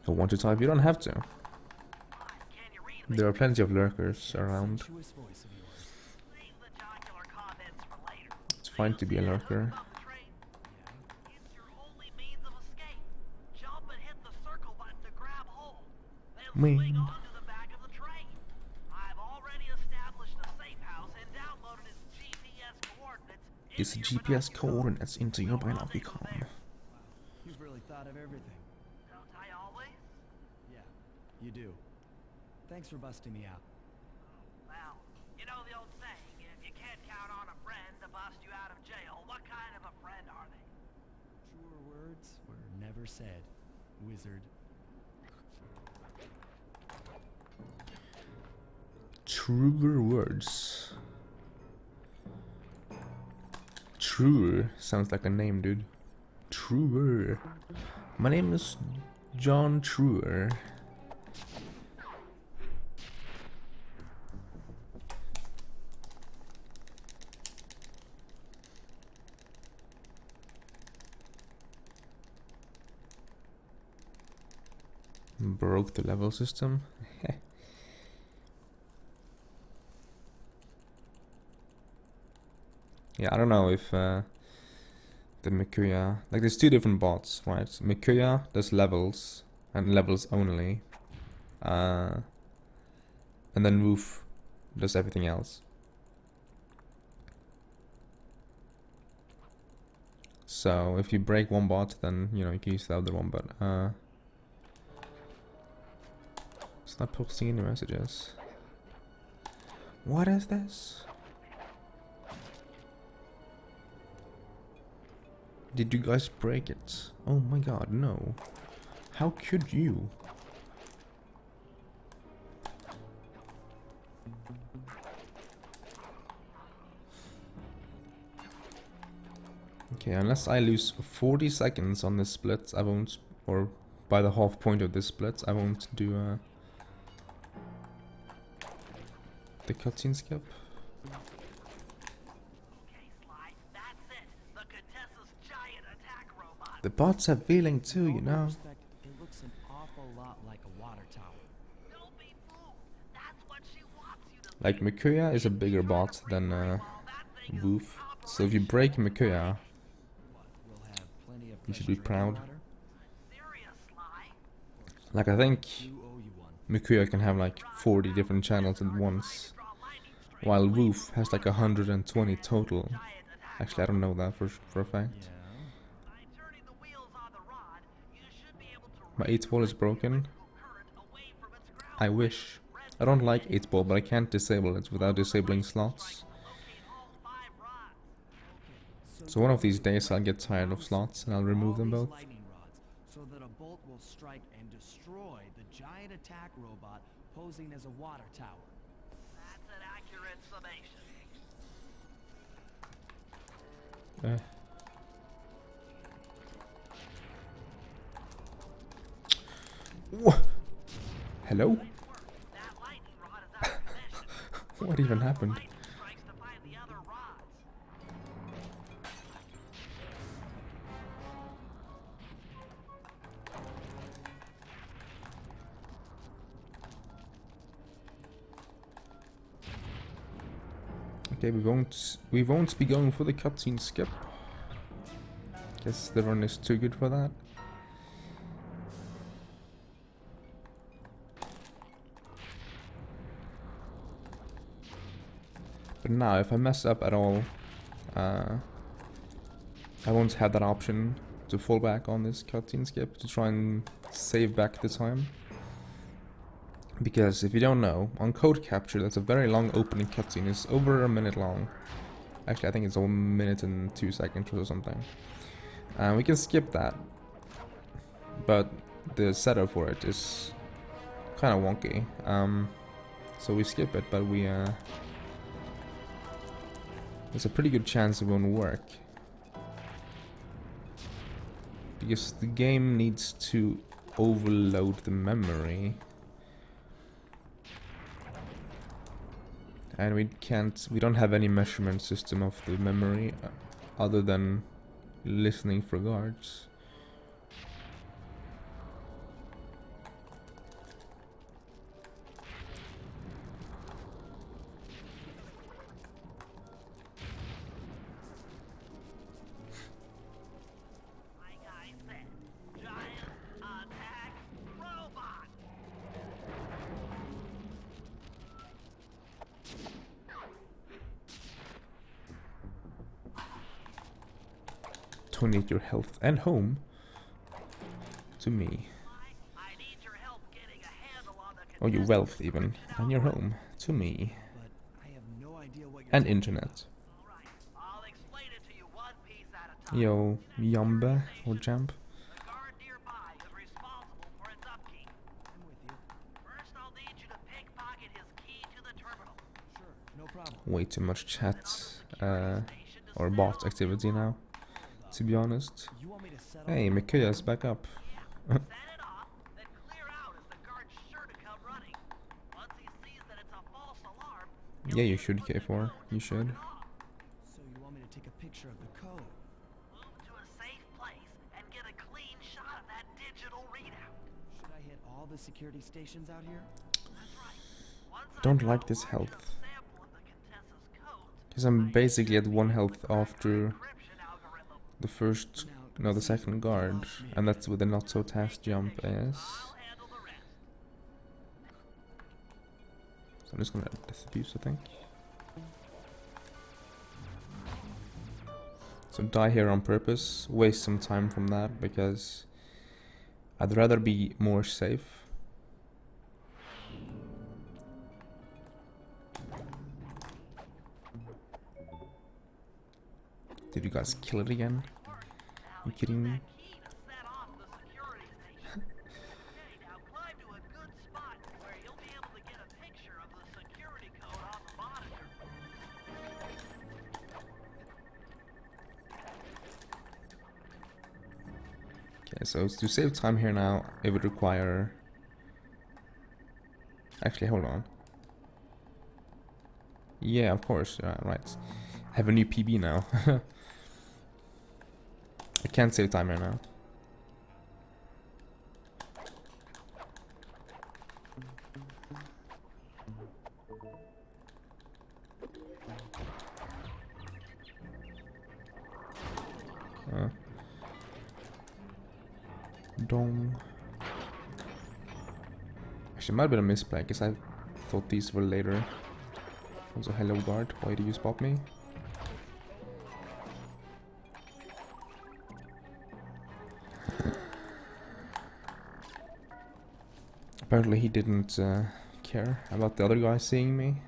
Don't want to type, you don't have to. There are plenty of lurkers around. Sensuous voice of yours. Leave the jocular comments for later. It's fine to be a lurker. Above the train. It's your only means of escape. Jump and hit the circle button to grab hold. Then swing onto the back of the train. I've already established a safe house and downloaded its GPS coordinates. It's GPS coordinates into your binocular. You've really thought of everything. Don't I always? Yeah, you do. Thanks for busting me out. Well, you know the old saying, if you can't count on a friend to bust you out of jail, what kind of a friend are they? Truer words were never said, wizard. Truer words. Truer sounds like a name, dude. Truer. My name is John Truer. Broke the level system. Yeah, I don't know if the Mikuya, like there's 2 different bots, right? Mikuya does levels and levels only, and then Woof does everything else. So if you break one bot, then you know you can use the other one, but it's not posting any messages. What is this? Did you guys break it? Oh my god, no. How could you? Okay, unless I lose 40 seconds on this split, I won't, or by the half point of this split, I won't do the cutscene skip. Okay, Sly, that's it. The Contessa's giant attack robot. The bots have feeling too, you know. It looks an awful lot like a water tower. Don't be fooled. That's what she wants you to Like Mikuya is a bigger bot than Woof. So if you break Mikuya, We'll have plenty of you should fresh be proud. drinking water. serious, Sly. Like I think You owe you one. Mikuya can have like 40 different channels at once, while Woof has like 120 total. Actually, I don't know that for a fact. Yeah. By turning the wheels on the rod, you should be able to My 8-ball is broken. current away from its ground. I wish. I don't like 8-ball, but I can't disable it without disabling slots. Locate all 5 rods. So one of these days I'll get tired of slots and I'll remove them All both. these lightning rods, so that a bolt will strike and destroy the giant attack robot posing as a water tower. That's an accurate summation. Wha- Hello? What even happened? Strikes to find the other rods. Okay, we won't be going for the cutscene skip. Guess the run is too good for that. But now, if I mess up at all, I won't have that option to fall back on this cutscene skip to try and save back the time. Because if you don't know, on Code Capture, that's a very long opening cutscene. It's over a minute long. Actually, I think it's 1 minute and 2 seconds or something. We can skip that. But the setup for it is kind of wonky. So we skip it, but we... there's a pretty good chance it won't work. Because the game needs to overload the memory. And we don't have any measurement system of the memory other than listening for guards. Like I said, giant attack robot. Donate your health and home to me. I need your help getting a handle on the Or your wealth even. And your home to me. But I have no idea what you're And talking internet. Alright, I'll explain it to you one piece at a time. Yo, Yamba or Jump. The guard nearby is responsible for its upkeep. I'm with you. First, I'll need you to pickpocket his key to the terminal. Sure, no problem. Way too much chat or bot activity now, to be honest. You want me to settle? Hey, Mikuya's back up. Set it off, then clear out as the guard's sure to come running. Once he sees that it's a false alarm, Yeah, you should, K4. You should. So you want me to take a picture of the code? move to a safe place and get a clean shot of that digital readout. Should I hit all the security stations out here? That's right. Once Don't I like this get a health. sample of the Contessa's code, Because I'm basically at 1 health after encryption algorithm, the first, no, the second guard. And that's with the not so fast jump, yes. I'll handle the rest. So I'm just gonna death abuse, I think. So die here on purpose, waste some time from that, because I'd rather be more safe. Did you guys kill it again? You kidding me? Key to set off the security station. Okay, now climb to a good spot where you'll be able to get a picture of the security code on the monitor. Okay, so to save time here now, it would require... Actually, hold on. Yeah, of course, right. I have a new PB now. I can't save time here now. Dong. Actually, might have been a misplay, because I thought these were later. Also, hello guard, why do you spot me? Apparently he didn't care about the other guy seeing me.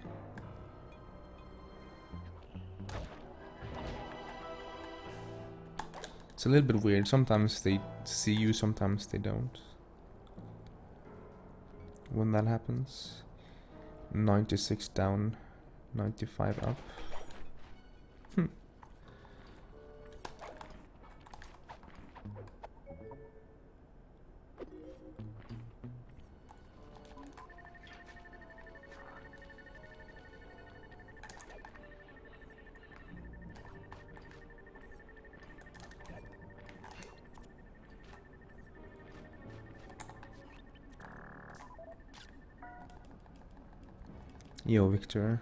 It's a little bit weird, sometimes they see you, sometimes they don't. When that happens. 96 down, 95 up. Yo, Victor.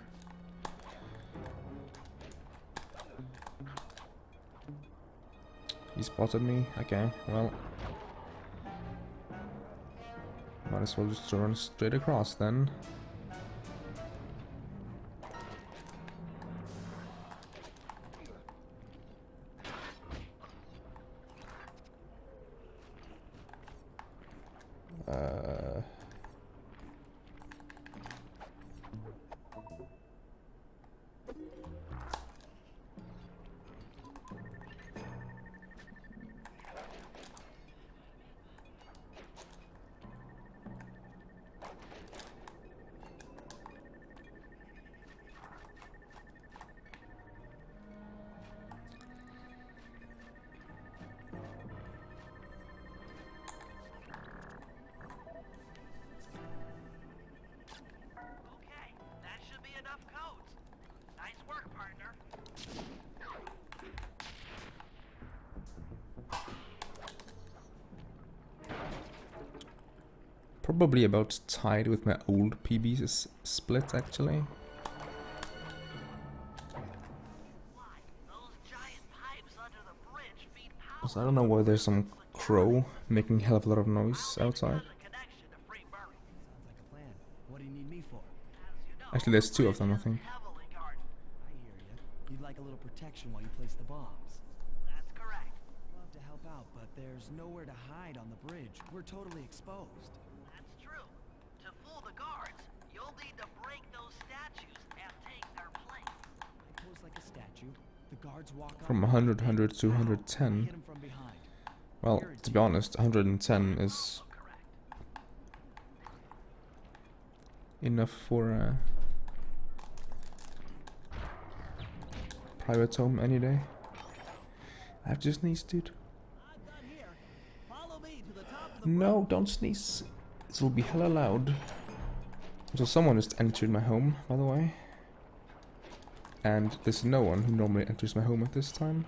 He spotted me? Okay, well. Might as well just run straight across then. Okay, that should be enough codes. Nice work, partner. Probably about tied with my old PB's split actually. Why? Those giant pipes under the bridge feed power. So I don't know why there's some crow making a hell of a lot of noise outside. The connection to free Murray. Sounds like a plan. What do you need me for? As you know, Actually, there's two of them, I think. heavily guarded. I hear you. You'd like a little protection while you place the bombs. That's correct. Love to help out, but there's nowhere to hide on the bridge. We're totally exposed. That's true. To fool the guards, you'll need to break those statues and take their place. I pose like a statue. The guards walk up. From 100, 100 to 110. Hit 'em from behind. Well, to be honest, 110 is Also correct. enough for a private home any day. I have to sneeze, dude. I'm done here. Follow me to the top of the No, don't sneeze. It will be hella loud. So someone just entered my home, by the way. And there's no one who normally enters my home at this time.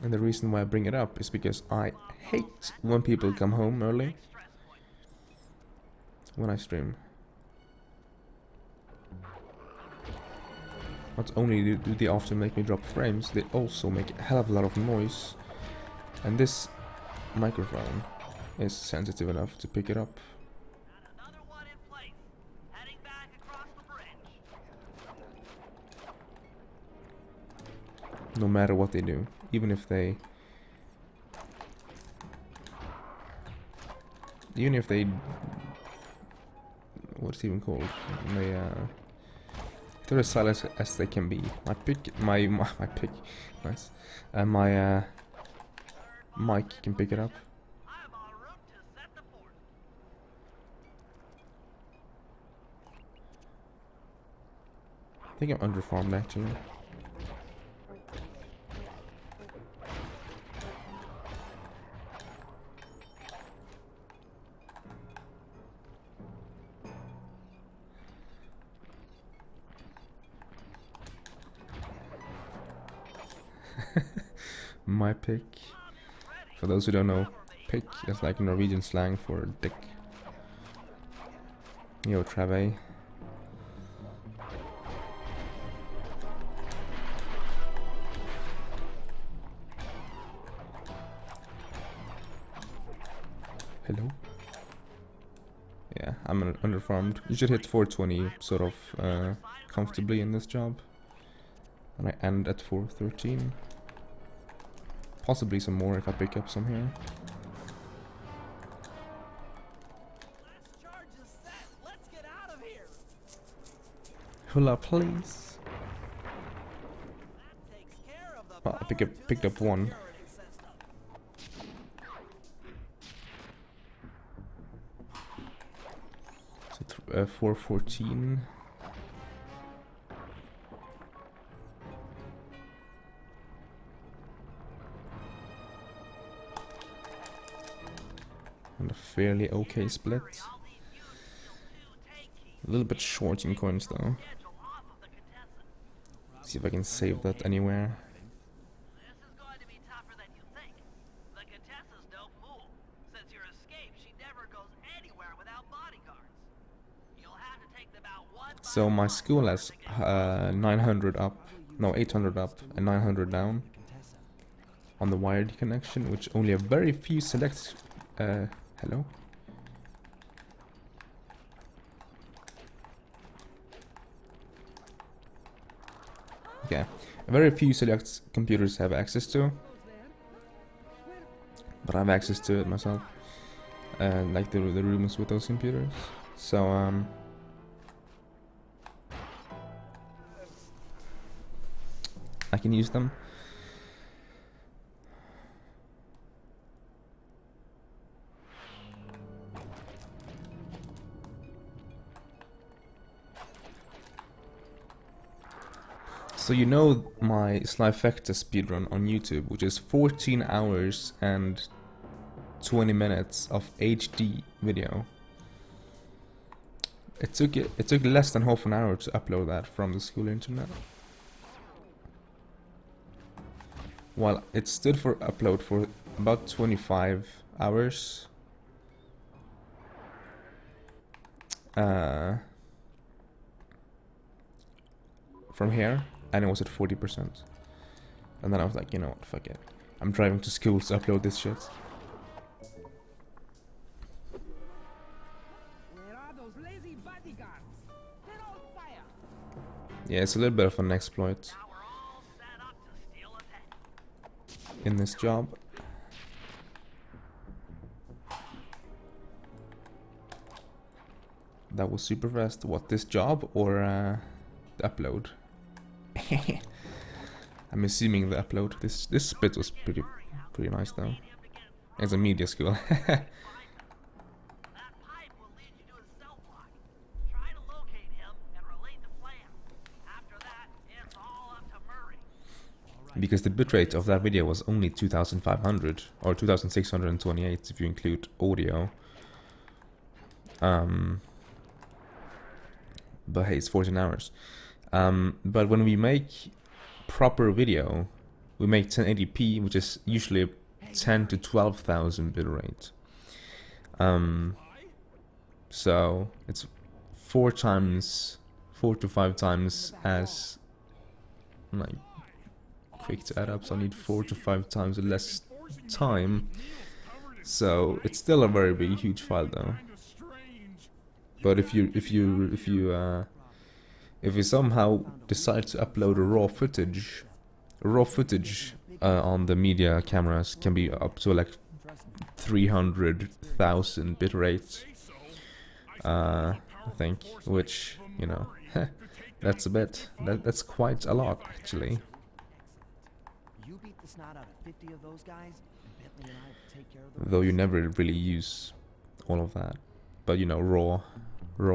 And the reason why I bring it up is because I hate when people come home early when I stream. Not only do they often make me drop frames, they also make a hell of a lot of noise. And this microphone is sensitive enough to pick it up. And another one in place. Heading back across the bridge. No matter what they do, even if they what's it even called? They're as silent as they can be. My mic can pick it up. I'm en route to set the fort. I think I'm underfarmed actually. My pick. For those who don't know, pick is like Norwegian slang for dick. Yo, Trave. Hello? Yeah, I'm underfarmed. You should hit 420 sort of comfortably in this job. And I end at 413. Possibly some more if I pick up some here. Last charge is set. Let's get out of here. Hula, please. That takes care of the Well, I power to picked the up one. security system. So 414. And a fairly okay split. All these A little bit short in coins though. See if I can save that anywhere. This is going to be tougher than you think. The Contessa's no fool. Since your escape, she never goes anywhere without bodyguards. You'll have to take them out one by So my one school has 900 up, no 800 up and 900 down on the wired connection, which only a very few select. Hello. Okay, very few select computers have access to, but I have access to it myself, like the rooms with those computers. So I can use them. So you know my Slifecta speedrun on YouTube, which is 14 hours and 20 minutes of HD video. It took less than half an hour to upload that from the school internet. While it stood for upload for about 25 hours. From here, and it was at 40%. And then I was like, you know what, fuck it. I'm driving to school to upload this shit. Yeah, it's a little bit of an exploit in this job. That was super fast. What, this job or the upload? I'm assuming the upload. This bit was pretty nice though. It's a media school. Because the bitrate of that video was only 2500 or 2628 if you include audio. But hey, it's 14 hours. But when we make proper video, we make 1080p, which is usually 10 to 12,000 bitrate. So it's 4 to 5 times as like quick to add up. So I need 4 to 5 times less time. So it's still a very big, huge file though. But if you somehow decide to upload raw footage on the media cameras can be up to like 300,000 bitrate, I think, which, you know, that's a bit, that's quite a lot actually. Though you never really use all of that, but you know, raw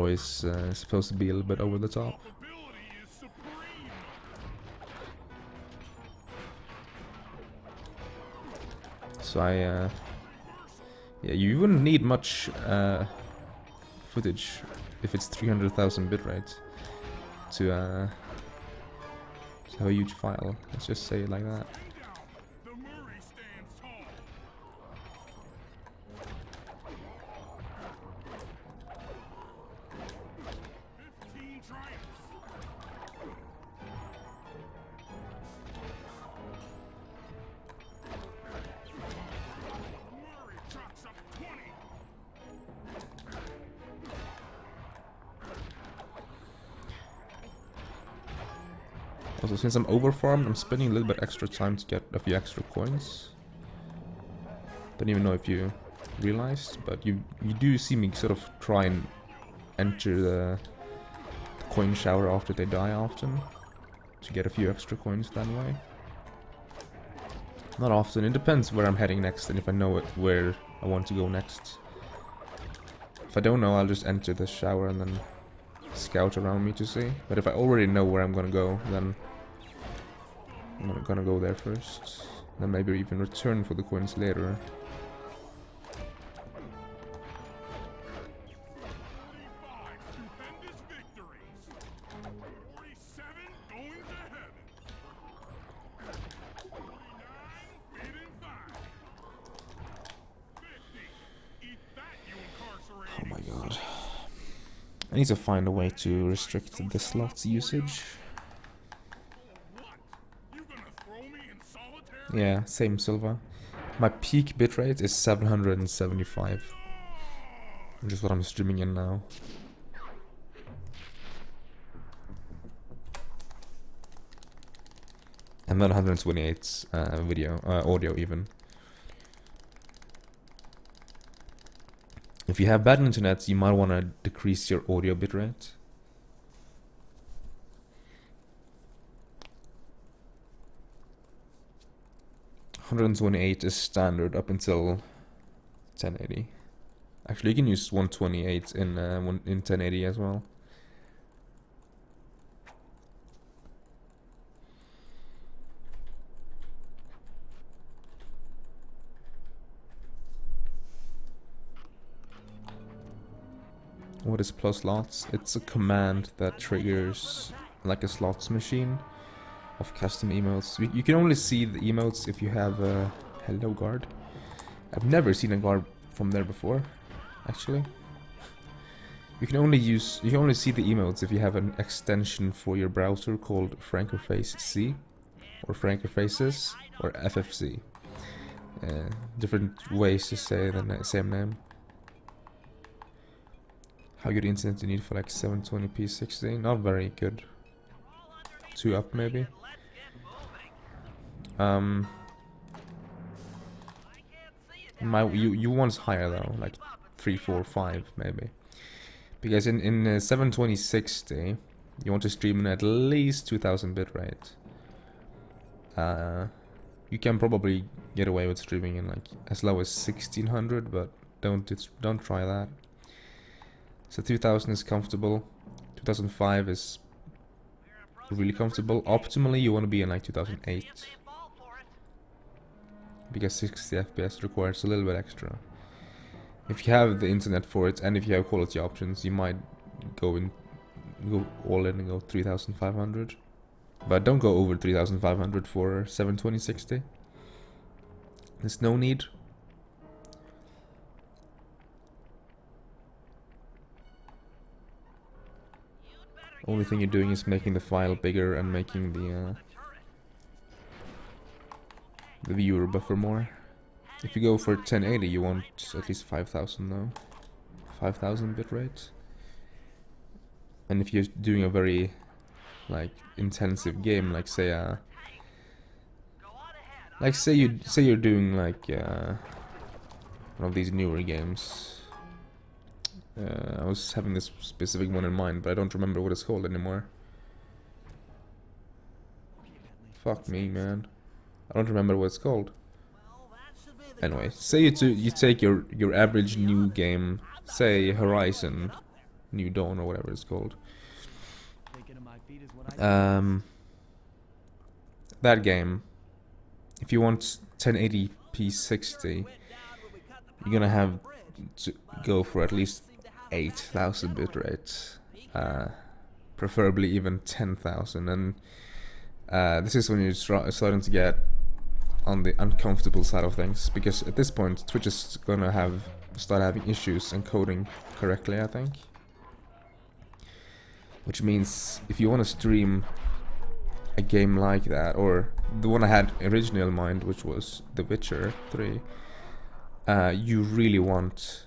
is supposed to be a little bit over the top. So yeah, you wouldn't need much footage if it's 300,000 bitrate to have a huge file. Let's just say it like that. Also, since I'm overfarmed, I'm spending a little bit extra time to get a few extra coins. Don't even know if you realized, but you do see me sort of try and enter the coin shower after they die often, to get a few extra coins that way. Not often, it depends where I'm heading next and if I know where I want to go next. If I don't know, I'll just enter the shower and then scout around me to see. But if I already know where I'm gonna go, then I'm gonna go there first. Then maybe even return for the coins later. I need to find a way to restrict the slots usage. Yeah, same Silva. My peak bitrate is 775, which is what I'm streaming in now. And then 128 audio even. If you have bad internet, you might want to decrease your audio bitrate. .128 is standard up until 1080. Actually, you can use 128 in 1080 as well. What is plus slots? It's a command that triggers like a slots machine of custom emotes. You can only see the emotes if you have a hello guard. I've never seen a guard from there before, actually. You can only see the emotes if you have an extension for your browser called Frankerface C or Frankerfaces or FFC. Different ways to say the same name. How good internet do you need for like 720p 60? Not very good. 2 up maybe. You want higher though, like 3, 4, 5 maybe. Because in 720 60, you want to stream in at least 2000 bitrate. You can probably get away with streaming in like as low as 1600, but don't try that. So 2000 is comfortable, 2005 is really comfortable. Optimally you want to be in like 2008, because 60 FPS requires a little bit extra. If you have the internet for it and if you have quality options, you might go all in and go 3500, but don't go over 3500 for 720 60. There's no need. Only thing you're doing is making the file bigger and making the viewer buffer more. If you go for 1080, you want at least 5000 though. 5000 bitrate. And if you're doing a very like intensive game, like say you're doing like one of these newer games. I was having this specific one in mind, but I don't remember what it's called anymore. Fuck me, man. I don't remember what it's called. Anyway, say you take your average new game, say Horizon New Dawn or whatever it's called. That game, if you want 1080p 60, you're gonna have to go for at least 8000 bitrate, preferably even 10,000, and this is when you're starting to get on the uncomfortable side of things, because at this point Twitch is gonna start having issues encoding correctly, I think. Which means if you want to stream a game like that, or the one I had originally in mind, which was The Witcher 3, you really want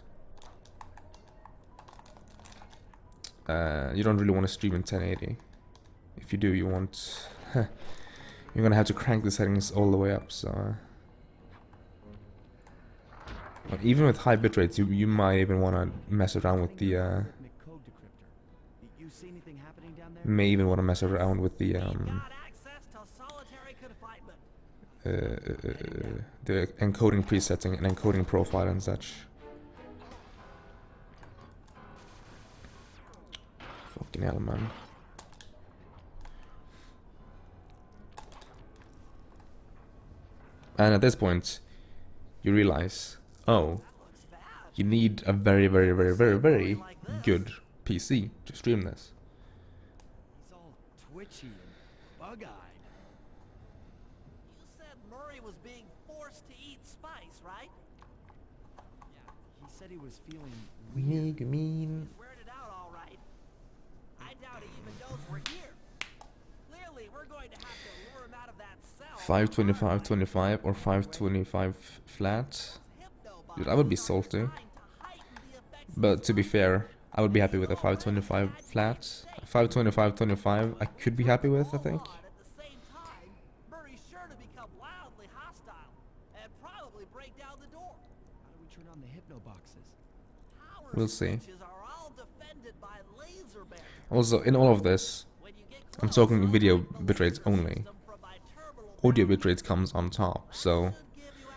you don't really want to stream in 1080. If you do, you want you're gonna have to crank the settings all the way up. So but even with high bitrates, you might even want to mess around with the may even want to mess around with the encoding presetting and encoding profile and such. Fucking hell, man. And at this point, you realize, oh, you need a very, very, very, very, very good PC to stream this. He's all twitchy and bug-eyed. You said Murray was being forced to eat spice, right? Yeah, he said he was feeling Mean. Weirded out all right. how he even knows we're here. Clearly, we're going to have to lure him out of that cell. 525, 25 or 525 flat. Dude, I would be salty. But to be fair, I would be happy with a 525 flat. 525, 25, I could be happy with, I think. At the same time, Murray's sure to become wildly hostile and probably break down the door. How do we turn on the hypno boxes? Power We'll see. switches are all defended by laser barriers. Also, in all of this, When you get I'm close, talking I'll video take the bitrates laser only. system from my terminal Audio back. bitrates comes on top, so Should give you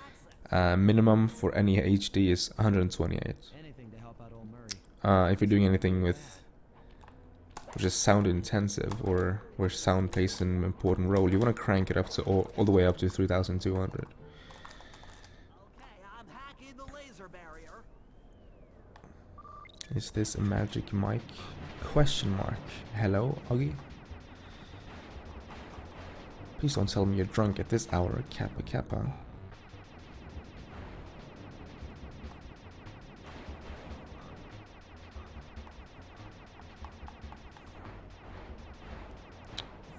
access. minimum for any HD is 128. Anything to help out old Murray. If you're doing anything with which is sound intensive or where sound plays an important role, you want to crank it up to all the way up to 3200. Okay, I'm hacking the laser barrier. Is this a magic mic? Question mark. Hello, Augie? Please don't tell me you're drunk at this hour, Kappa Kappa.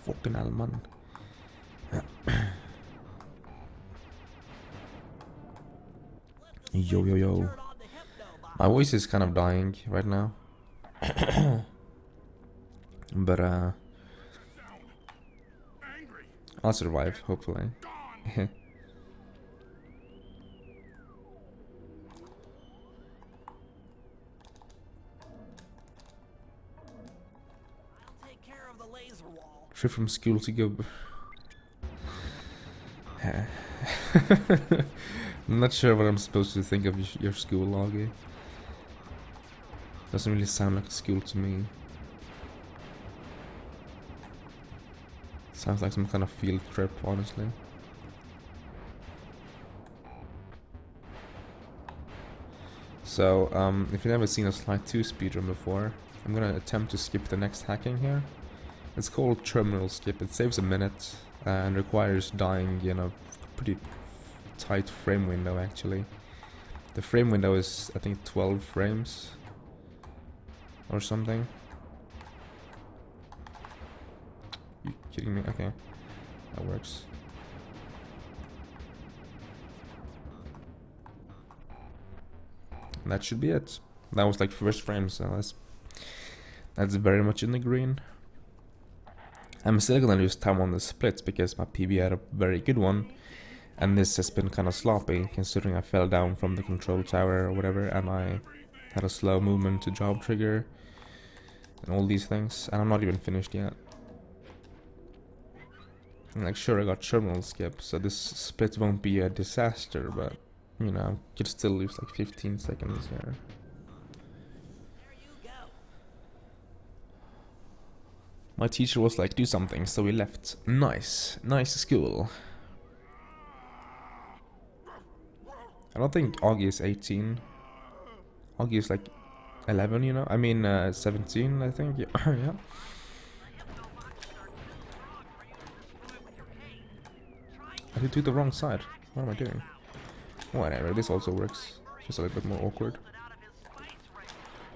Fucking hell, man. Yo, yo, yo. Turn on the hypno box. My voice is kind of dying right now. But, I'll survive, hopefully. I'll take care of the laser wall. Trip from school to go. I'm not sure what I'm supposed to think of your school, Augie. Doesn't really sound like a school to me. Sounds like some kind of field trip, honestly. So, if you've never seen a Slide 2 speedrun before, I'm gonna attempt to skip the next hacking here. It's called terminal skip. It saves a minute and requires dying in a pretty tight frame window, actually. The frame window is, I think, 12 frames or something. You kidding me? Okay, that works. And that should be it. That was like first frame, so that's very much in the green. I'm still gonna lose time on the splits because my PB had a very good one, and this has been kind of sloppy considering I fell down from the control tower or whatever, and I had a slow movement to job trigger and all these things, and I'm not even finished yet. And like, sure, I got terminal skip, so this split won't be a disaster, but you know, I could still lose like 15 seconds here. There you go. My teacher was like, do something, so we left. Nice school. I don't think Augie is 18. Augie is like 11, you know? I mean, 17, I think. Yeah. Yeah. I took the wrong side. What am I doing? Whatever, this also works. Just a little bit more awkward.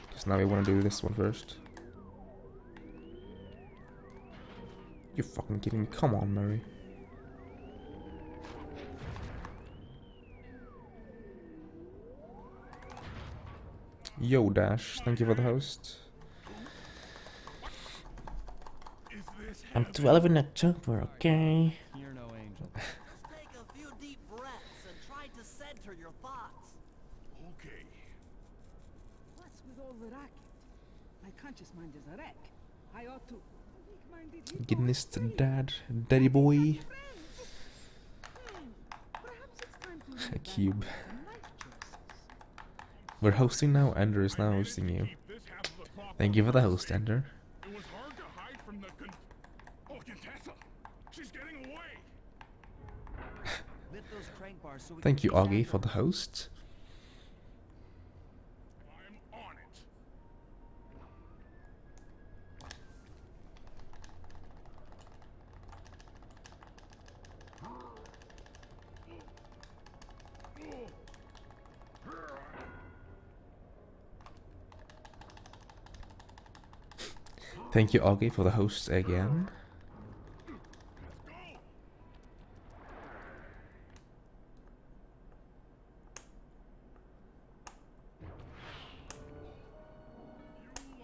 Because now we want to do this one first. You're fucking kidding me. Come on, Murray. Yo, Dash. Thank you for the host. I'm 12 in October, okay? You're no angel. Just take a few deep breaths and try to center your thoughts. Okay. What's with all the racket? My conscious mind is a wreck. I ought to. Weak-minded hippo Getting this is to silly. daddy boy. Friends. Perhaps it's time to A reevaluate cube. some life choices. We're hosting now. Ender is now hosting you. Thank you for the host, Ender. It was hard to hide from the Oh, Contessa! She's getting away! Lift those crank bars so we Thank can you, keep Augie, that for the going. host. I'm on it. Thank you, Augie, for the host again.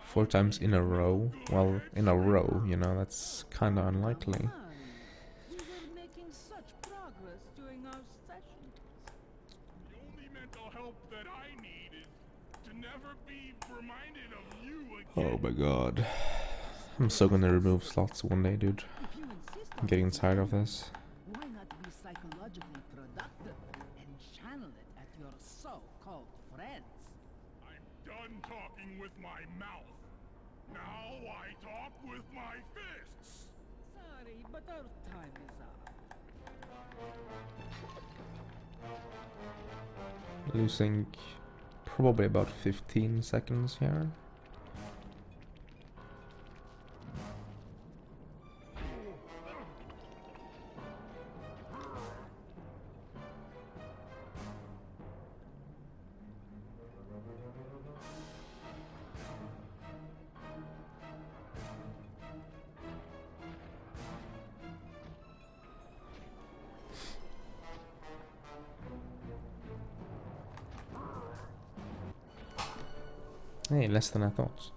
Four times in a row. Well, in a row, you know, that's kind of unlikely. Man, we were making such progress during our session. The only mental help that I need is to never be reminded of you again. Oh my god. I'm so gonna remove slots one day, dude. If you insist I'm on getting it, tired of this. why not be psychologically productive and channel it at your so-called friends? I'm done talking with my mouth. Now I talk with my fists. Sorry, but our time is up. Losing probably about 15 seconds here. Hey, less than I thought.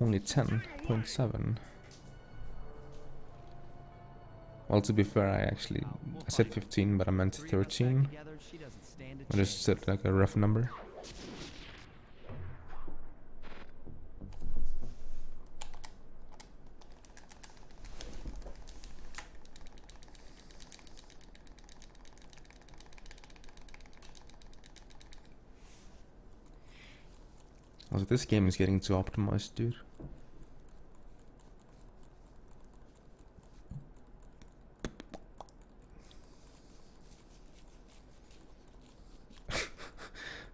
Only 10.7. Well, to be fair, I said 15, but I meant 13. I just said like a rough number. Also, this game is getting too optimized, dude.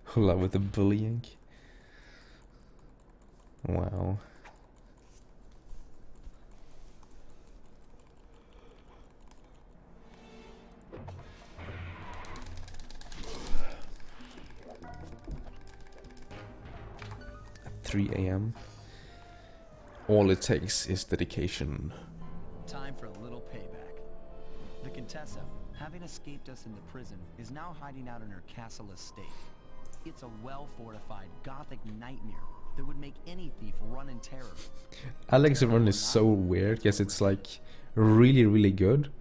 Hola with the bullying. Wow. At 3 AM. All it takes is dedication. Time for a little payback. The Contessa, having escaped us into prison, is now hiding out in her castle estate. It's a well-fortified Gothic nightmare that would make any thief run in terror. Alex run is so weird because it's like really, really good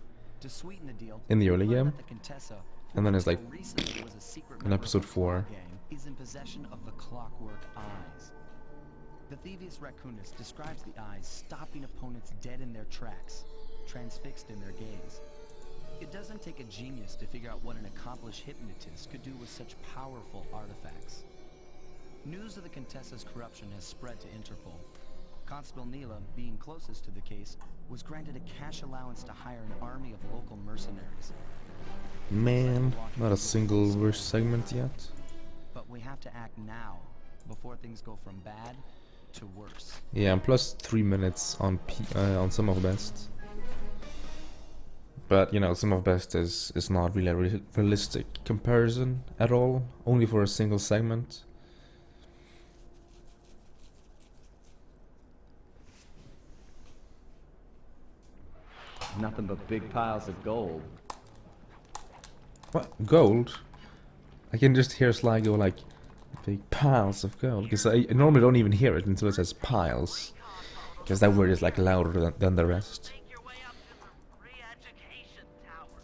To sweeten the deal, in the early we learn game, that the Contessa, and then it's like who recently was a secret in member episode of the 4. Claw Gang, is in possession of the Clockwork Eyes. The Thieves Raccoonist describes the eyes stopping opponents dead in their tracks, transfixed in their gaze. It doesn't take a genius to figure out what an accomplished hypnotist could do with such powerful artifacts. News of the Contessa's corruption has spread to Interpol. Constable Neela, being closest to the case, was granted a cash allowance to hire an army of local mercenaries. Man, not a single verse segment yet. But we have to act now, before things go from bad to worse. Yeah, and plus 3 minutes on some of best. But you know, some of best is not really a realistic comparison at all. Only for a single segment. Nothing but big piles of gold. What? Gold? I can just hear Sly go like, big piles of gold. Because I normally don't even hear it until it says piles. Because that word is like louder than the rest. Make your way up to the re-education tower.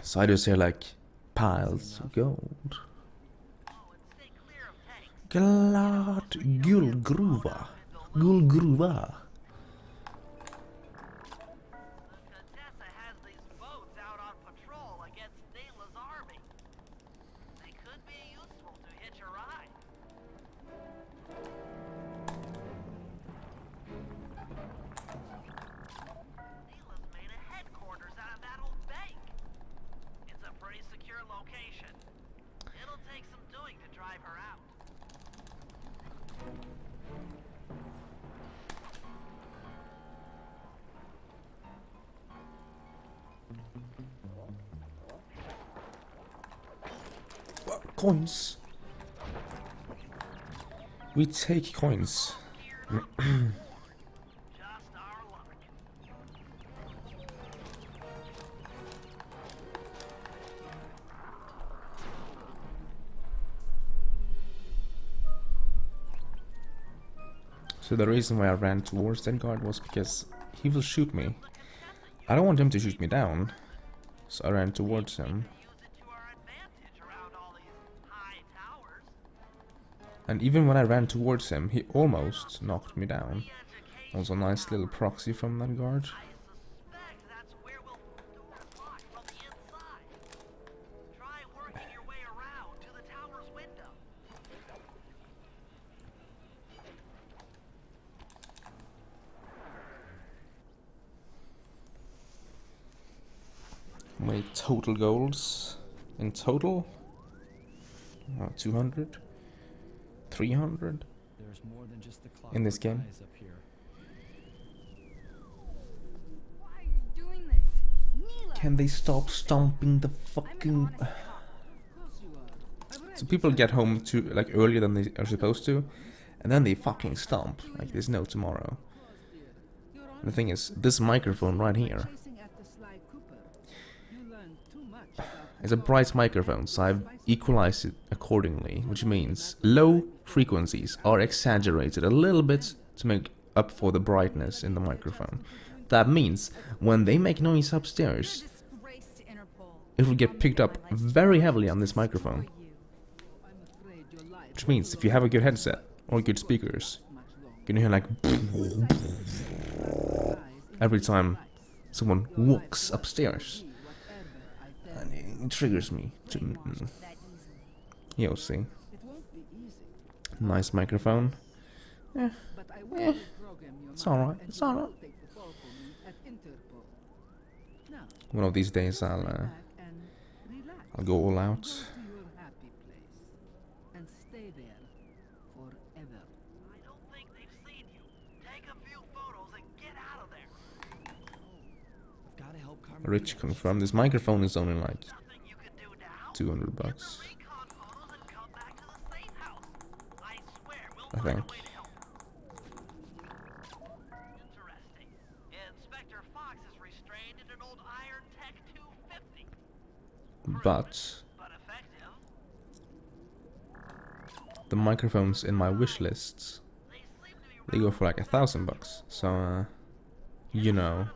So I just hear like, piles of gold. Oh, and stay clear of tanks. Glad guldgruva. Guldgruva. The Contessa has these boats out on patrol against Neela's army. They could be useful to hitch a ride. Neela's made a headquarters out of that old bank. It's a pretty secure location. It'll take some doing to drive her out. What? Coins. We take coins. Just So the reason why I ran towards that guard was because he will shoot me. I don't want him to shoot me down, so I ran towards him. And even when I ran towards him, he almost knocked me down. Also a nice little proxy from that guard. My total goals in total 200, 300 There's more than just the in this game. guys up here. Why are you doing this? Mila! Can they stop stomping the fucking... So people get home to like earlier than they are supposed to, and then they fucking stomp like there's no tomorrow. The thing is, this microphone right here is a bright microphone, so I've equalized it accordingly, which means low frequencies are exaggerated a little bit to make up for the brightness in the microphone. That means when they make noise upstairs, it will get picked up very heavily on this microphone. Which means if you have a good headset or good speakers, you can hear like every time someone walks upstairs. And it triggers me to... You'll see. Nice microphone. Yeah. It's alright. It's alright. One of these days I'll go all out. Rich confirmed. This microphone is only like $200, I think. But the microphones in my wish lists, they go for like $1,000. So you know.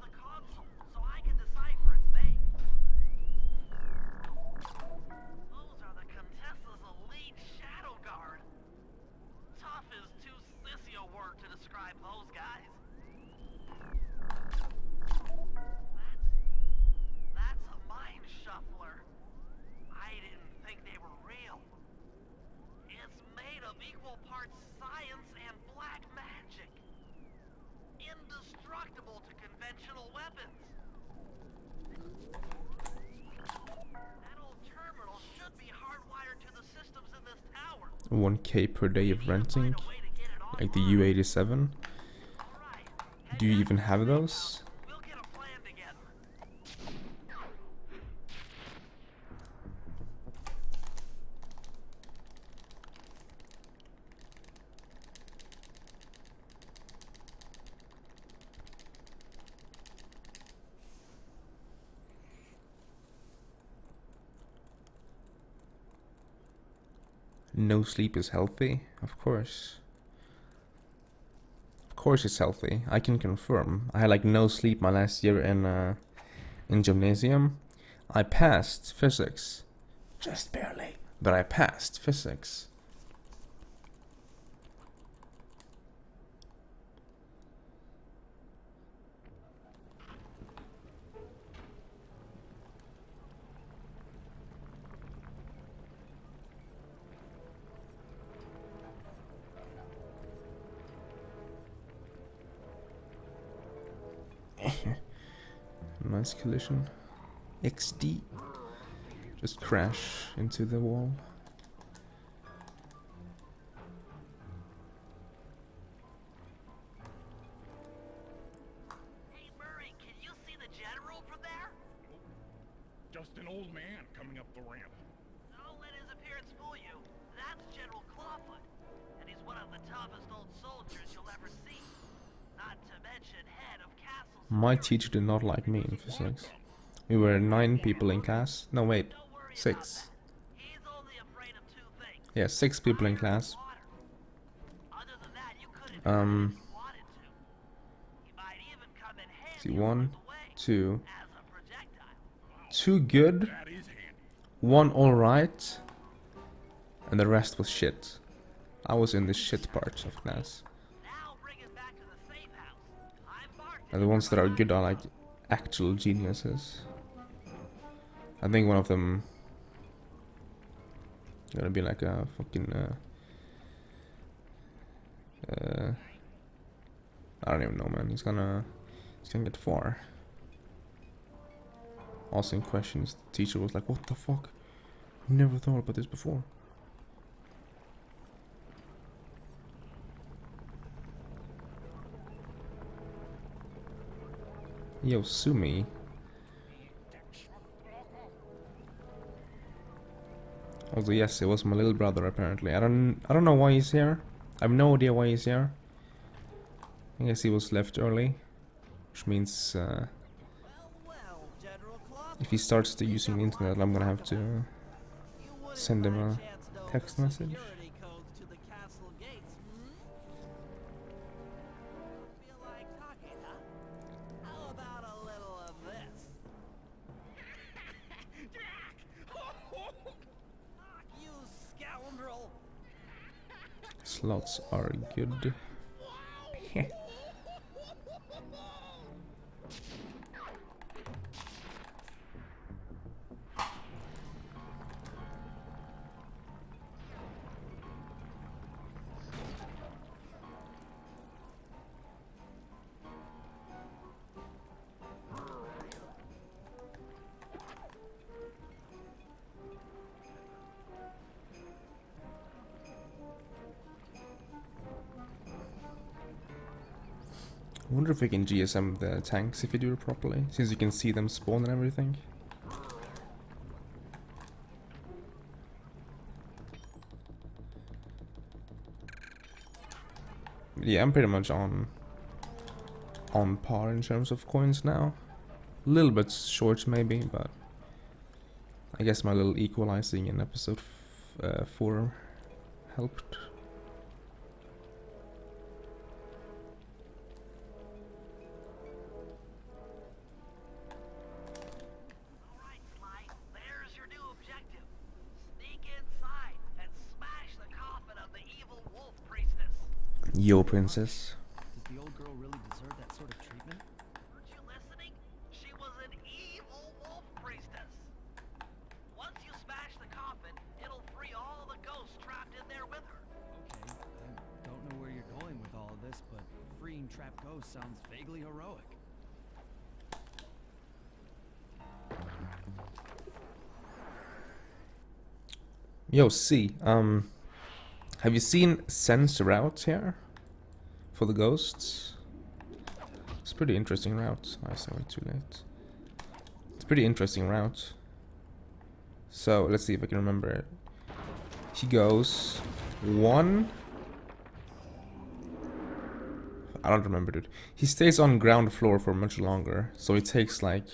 To conventional weapons. 1k per day of renting, like the U87. Do you even have those? No sleep is healthy, of course. Of course it's healthy. I can confirm. I had like no sleep my last year in gymnasium. I passed physics. Just barely. But I passed physics. Nice collision. XD. Just crash into the wall. Hey Murray, can you see the general from there? Just an old man coming up the ramp. Don't let his appearance fool you. That's General Clawfoot, and he's one of the toughest old soldiers you'll ever see. Not to mention head of Castle. My teacher did not like me in physics. We were 9 people in class. No, wait. 6. He's only afraid of 2 things. Yeah, 6 people in class. See, 1, 2, 2 good, 1 alright, and the rest was shit. I was in the shit part of class. And the ones that are good are like actual geniuses. I think one of them gonna be like a fucking I don't even know, man. He's gonna get far. Asking questions, the teacher was like, what the fuck? I've never thought about this before. Yo, sue me. Also, yes, it was my little brother apparently. I don't know why he's here. I have no idea why he's here. I guess he was left early, which means if he starts to using the internet, I'm gonna have to send him a text message. Slots are good. I wonder if we can GSM the tanks if you do it properly, since you can see them spawn and everything. Yeah, I'm pretty much on par in terms of coins now. A little bit short maybe, but I guess my little equalizing in episode 4 helped. Yo, princess. Does the old girl really deserve that sort of treatment? Weren't you listening? She was an evil wolf priestess. Once you smash the coffin, it'll free all the ghosts trapped in there with her. Okay, I don't know where you're going with all of this, but freeing trapped ghosts sounds vaguely heroic. Yo, C, have you seen Sense routes here? For the ghosts? It's a pretty interesting route. I went too late. It's a pretty interesting route. So, let's see if I can remember it. He goes 1... I don't remember it. He stays on ground floor for much longer. So it takes like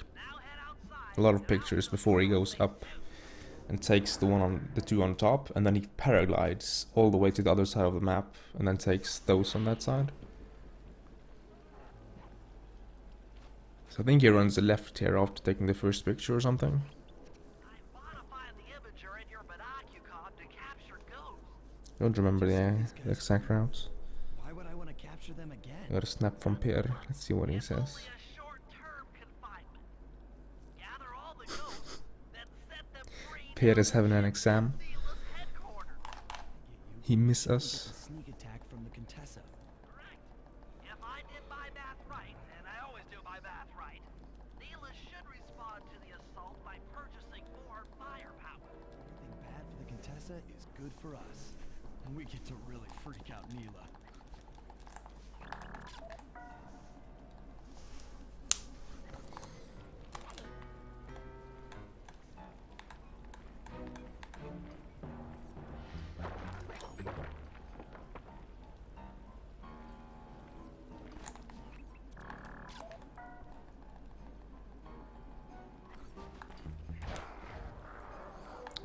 a lot of pictures before he goes up and takes the 2 on top, and then he paraglides all the way to the other side of the map and then takes those on that side. So I think he runs the left here after taking the first picture or something. Don't remember the exact routes. Why would I want to capture them again? I got a snap from Pierre. Let's see what he says. Pierre is having an exam. He miss us. Sneak attack from the Contessa. Correct. If I did my math right, and I always do my math right, Neela should respond to the assault by purchasing more firepower. Anything bad for the Contessa is good for us. And we get to really freak out Neela.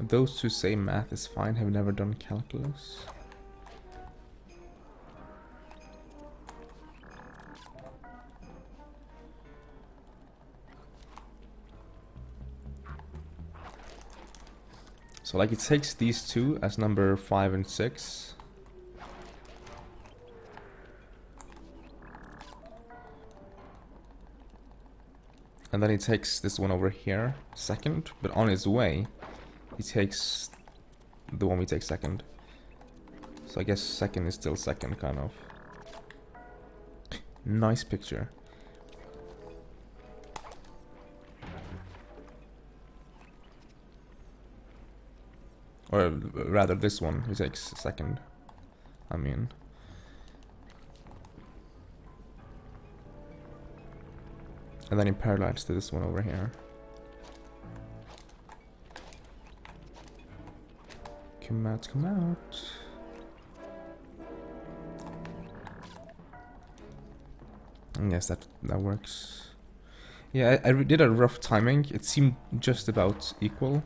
Those who say math is fine have never done calculus. So like it takes these two as number 5 and 6. And then he takes this one over here, second, but on his way, he takes the one we take second. So I guess second is still second, kind of. Nice picture. Or rather, this one, he takes second. I mean. And then he parallels to this one over here. Come out, come out. And yes, that works. Yeah, I did a rough timing. It seemed just about equal.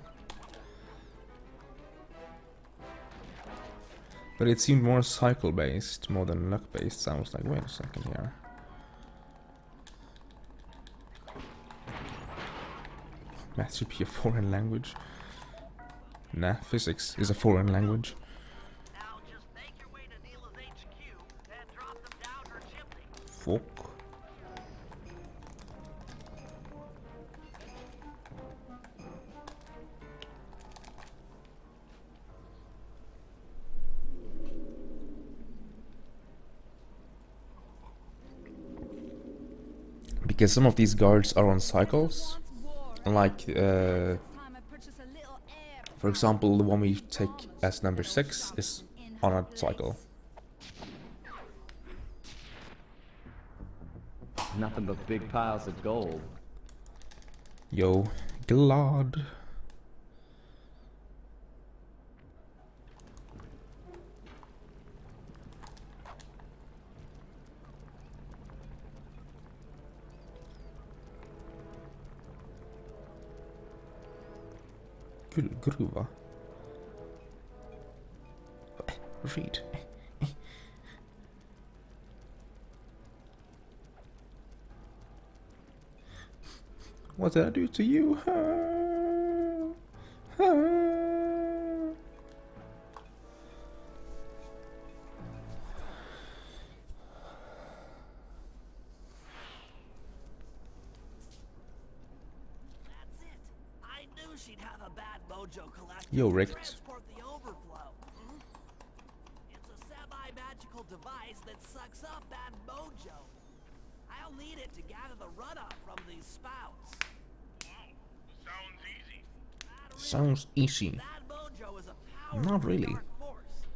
But it seemed more cycle-based, more than luck-based. So I was like, wait a second here. Math should be a foreign language. Nah, physics is a foreign language. Now just make your way to Neela's HQ and drop them down her chimney. Fuck. Because some of these guards are on cycles. Like, for example, the one we take as number 6 is on a cycle. Nothing but big piles of gold. Yo, glad. Guldgruva. Read. What did I do to you? She'd have a bad mojo collector Yo, to Rick. transport the overflow. It's a semi-magical device that sucks up bad mojo. I'll need it to gather the runoff from these spouts. Sounds easy. Sounds easy. Bad mojo is a powerful Not really. dark force.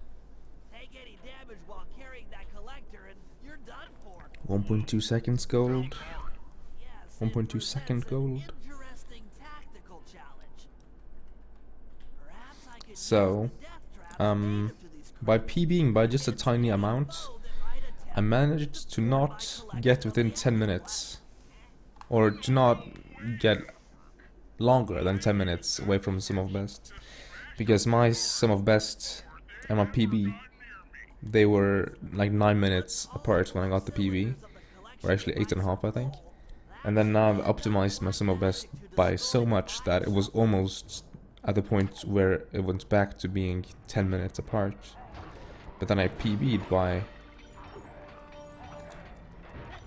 Take any damage while carrying that collector and you're done for. 1.2 seconds gold. Yes, 1.2 second gold. interesting tactical challenge. Perhaps I could So, use the death trap by PBing by just a tiny amount, I managed to not get within 10 minutes. Or to not get longer than 10 minutes away from sum of best. Because my sum of best and my PB, they were like 9 minutes apart when I got the PB. Or actually 8.5, I think. And then now I've optimized my sum of best by so much that it was almost at the point where it went back to being 10 minutes apart. But then I PB'd by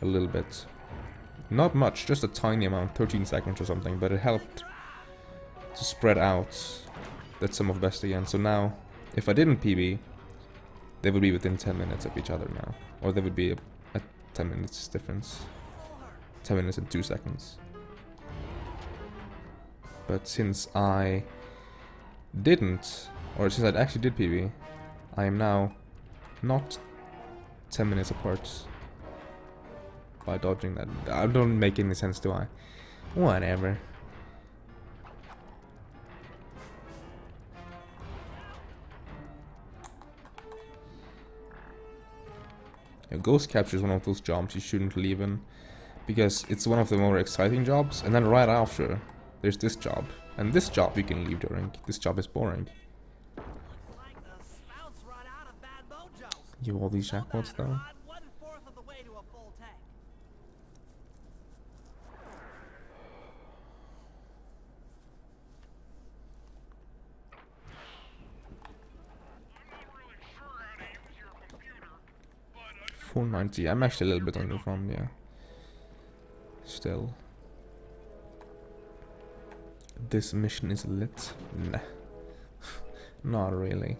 a little bit. Not much, just a tiny amount, 13 seconds or something, but it helped to spread out that sum of best again. So now, if I didn't PB, they would be within 10 minutes of each other now. Or there would be a 10 minutes difference. 10 minutes and 2 seconds. But since I didn't, or since I actually did PB, I am now not 10 minutes apart by dodging that. I don't make any sense, do I? Whatever. Yeah, Ghost Capture is one of those jobs you shouldn't leave in, because it's one of the more exciting jobs, and then right after there's this job, and this job you can leave during. This job is boring. You all these jackpots though. 490. I'm actually a little bit underfarmed, yeah. Still. This mission is lit. Nah. Not really.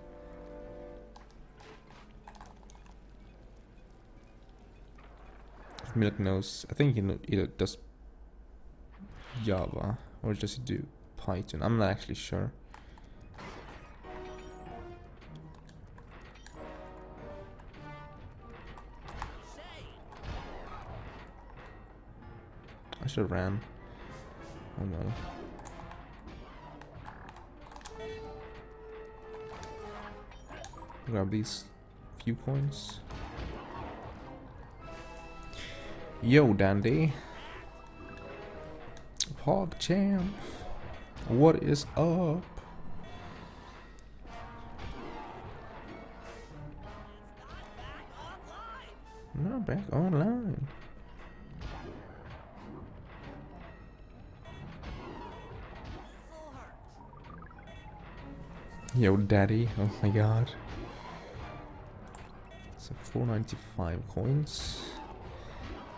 Milk knows. I think he either does Java or does he do Python? I'm not actually sure. I should have ran. Oh well. Grab these few coins. Yo, Dandy. Pog champ. What is up? Not back online. Yo, Daddy. Oh my god. So 495 coins.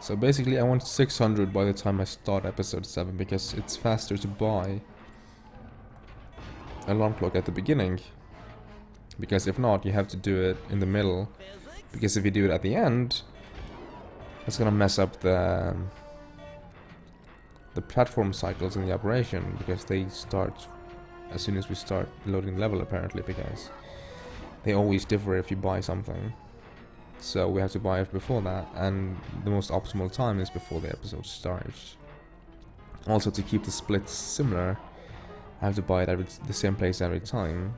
So basically I want 600 by the time I start episode 7 because it's faster to buy alarm clock at the beginning. Because if not, you have to do it in the middle. Because if you do it at the end, it's gonna mess up the platform cycles in the operation, because they start as soon as we start loading level apparently, because they always differ if you buy something. So we have to buy it before that, and the most optimal time is before the episode starts. Also, to keep the splits similar, I have to buy it at the same place every time,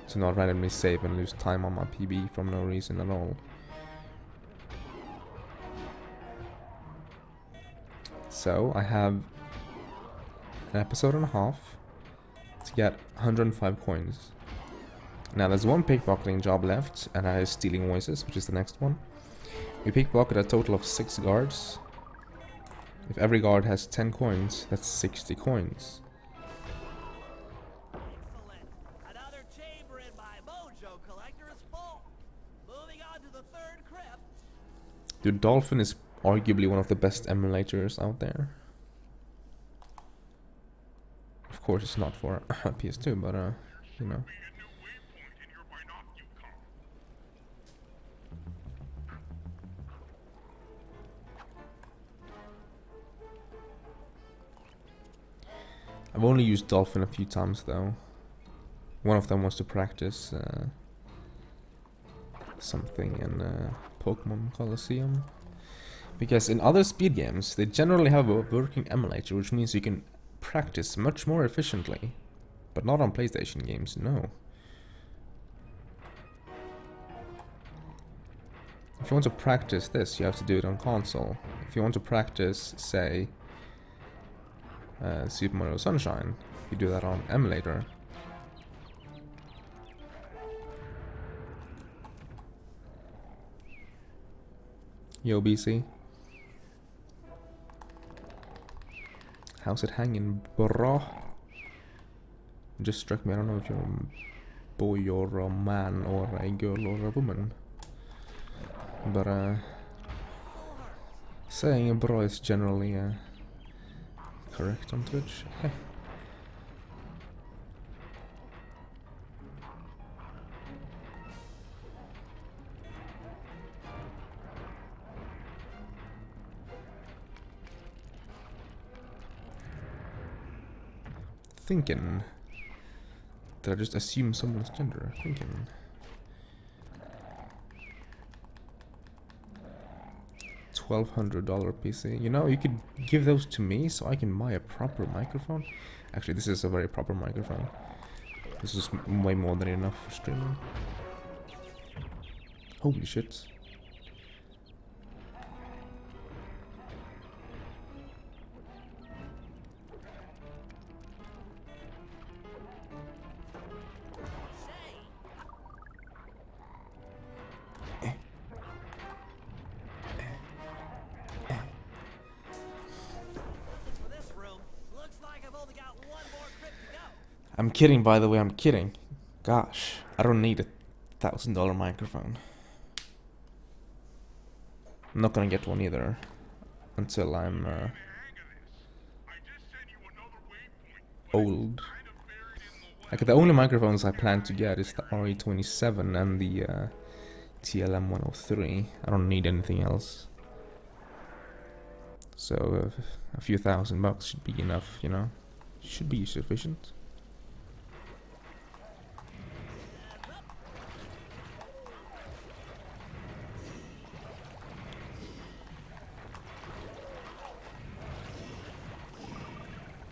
to not randomly save and lose time on my PB from no reason at all. So I have an episode and a half to get 105 coins. Now there's one pickpocketing job left, and that is stealing voices, which is the next one. We pickpocket a total of 6 guards. If every guard has 10 coins, that's 60 coins. Excellent. Another chamber in my mojo collector is full. Moving on to the third crypt. Dude, Dolphin is arguably one of the best emulators out there. Of course, it's not for PS2, but you know. I've only used Dolphin a few times though. One of them was to practice something in Pokemon Colosseum. Because in other speed games, they generally have a working emulator, which means you can practice much more efficiently. But not on PlayStation games, no. If you want to practice this, you have to do it on console. If you want to practice, say, Super Mario Sunshine, you do that on emulator. Yo, BC. How's it hanging, bro? It just struck me, I don't know if you're a boy or a man or a girl or a woman. But saying a bro is generally correct on Twitch. Thinking. Did I just assume someone's gender? Thinking. $1,200 PC. You know, you could give those to me so I can buy a proper microphone. Actually, this is a very proper microphone. This is way more than enough for streaming. Holy shit. I'm kidding, by the way, I'm kidding. Gosh, I don't need a $1,000 microphone. I'm not gonna get one either until I'm old. Like the only microphones I plan to get is the RE27 and the TLM 103. I don't need anything else. So a few $1,000 should be enough, you know. Should be sufficient.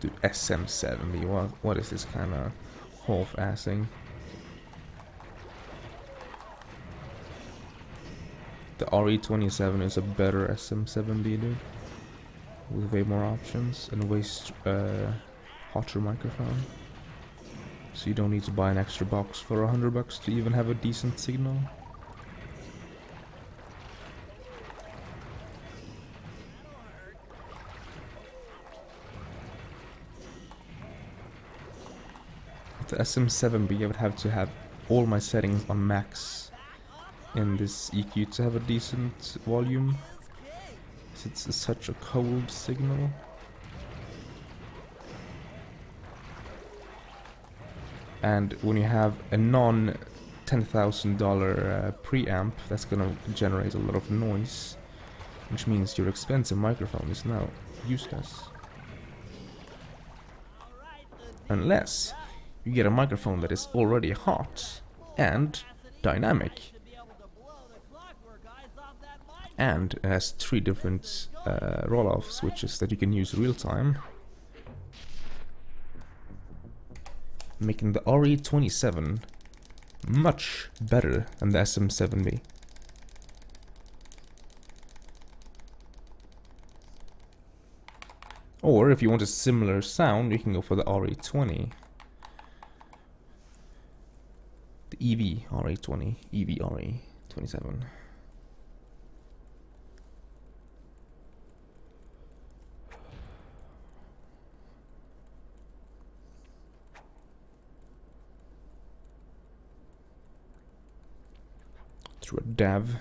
Dude, SM70, what is this kind of half-assing? The RE27 is a better SM7B, dude. With way more options and way hotter microphone. So you don't need to buy an extra box for $100 to even have a decent signal. With the SM7B I would have to have all my settings on max in this EQ to have a decent volume. It's such a cold signal. And when you have a non $10,000 preamp, that's gonna generate a lot of noise, which means your expensive microphone is now useless. Unless you get a microphone that is already hot and dynamic. And it has 3 different roll-off switches that you can use real time, making the RE27 much better than the SM7B. Or if you want a similar sound, you can go for the RE20. The EV RE20, EV RE27. Through a DAV.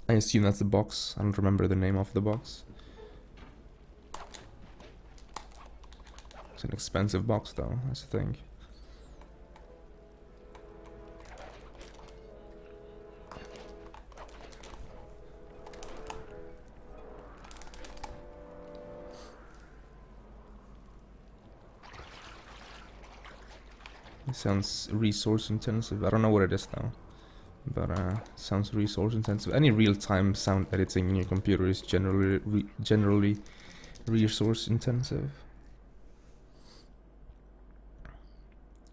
I assume that's the box. I don't remember the name of the box. It's an expensive box though, that's the thing. It sounds resource intensive. I don't know what it is though, but sounds resource intensive. Any real-time sound editing in your computer is generally resource intensive.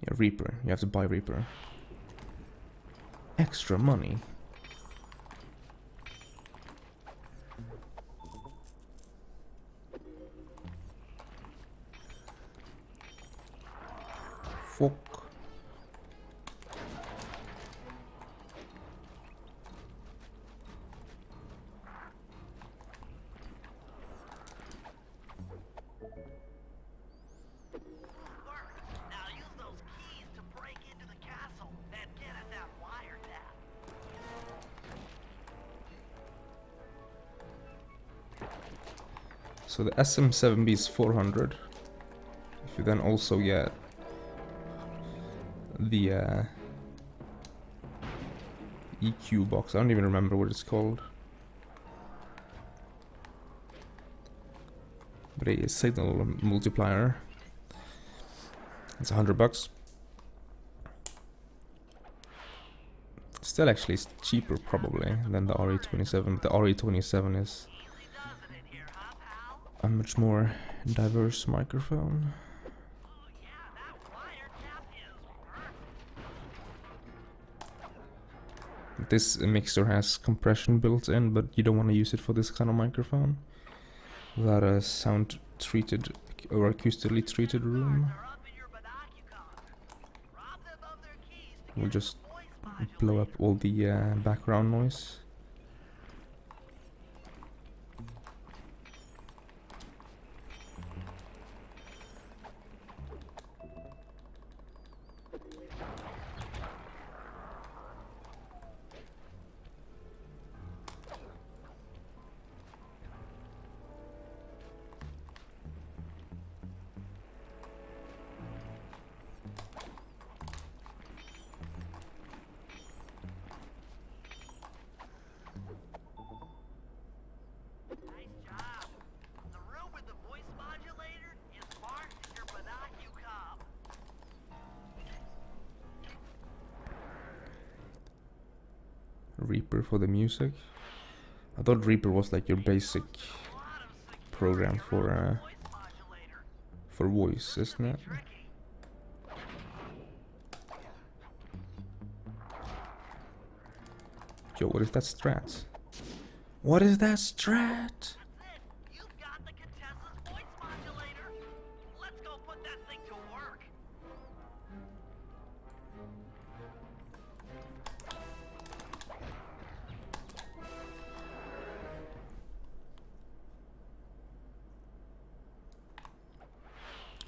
Yeah, Reaper. You have to buy Reaper. Extra money. Fuck. So the SM7B is 400. If you then also get the EQ box, I don't even remember what it's called, but a signal multiplier, it's $100. Still actually is cheaper probably than the RE27. The RE27 is a much more diverse microphone. This mixer has compression built in, but you don't want to use it for this kind of microphone without a sound treated or acoustically treated room. We'll just blow up all the background noise. Reaper for the music. I thought Reaper was like your basic program for voice, isn't it? Yo, what is that strat? What is that strat? You've got the Contessa's voice modulator. Let's go put that thing to work.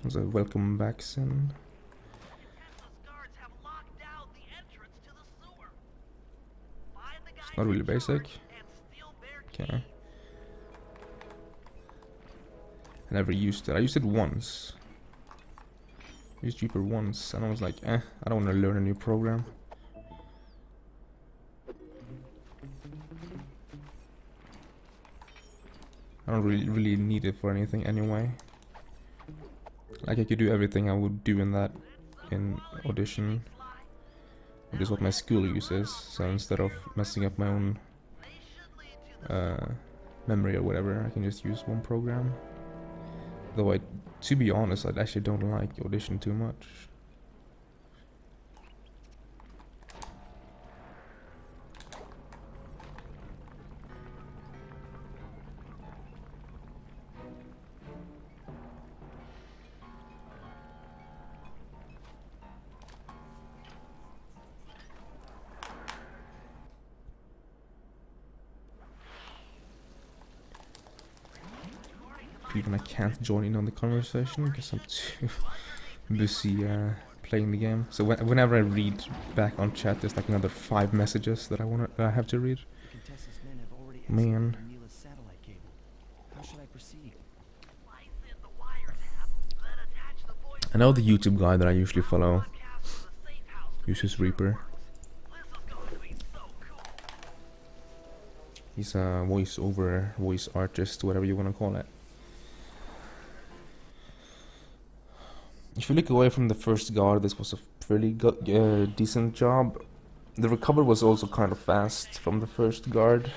So welcome back, Sin. Contessa's guards have locked down the entrance to the sewer. Find the guy Not really in basic. charge and steal their Okay. keys. I never used it. I used it once. I used Reaper once, and I was like, I don't want to learn a new program. I don't really need it for anything anyway. Like I could do everything I would do in that in Audition, which is what my school uses. So instead of messing up my own memory or whatever, I can just use one program. Though to be honest, I actually don't like Audition too much. Even I can't join in on the conversation because I'm too busy playing the game. So whenever I read back on chat, there's like another 5 messages that I have to read. Contessa's men have already Man. exited Manila's satellite cable. How should I proceed? Slice in the wire tab, then attach the voice I know the YouTube guy that I usually follow broadcast to the safe house to uses make sure it Reaper. works. This is going to be so cool. He's a voice artist, whatever you want to call it. If you look away from the first guard, this was a fairly decent job. The recovery was also kind of fast from the first guard,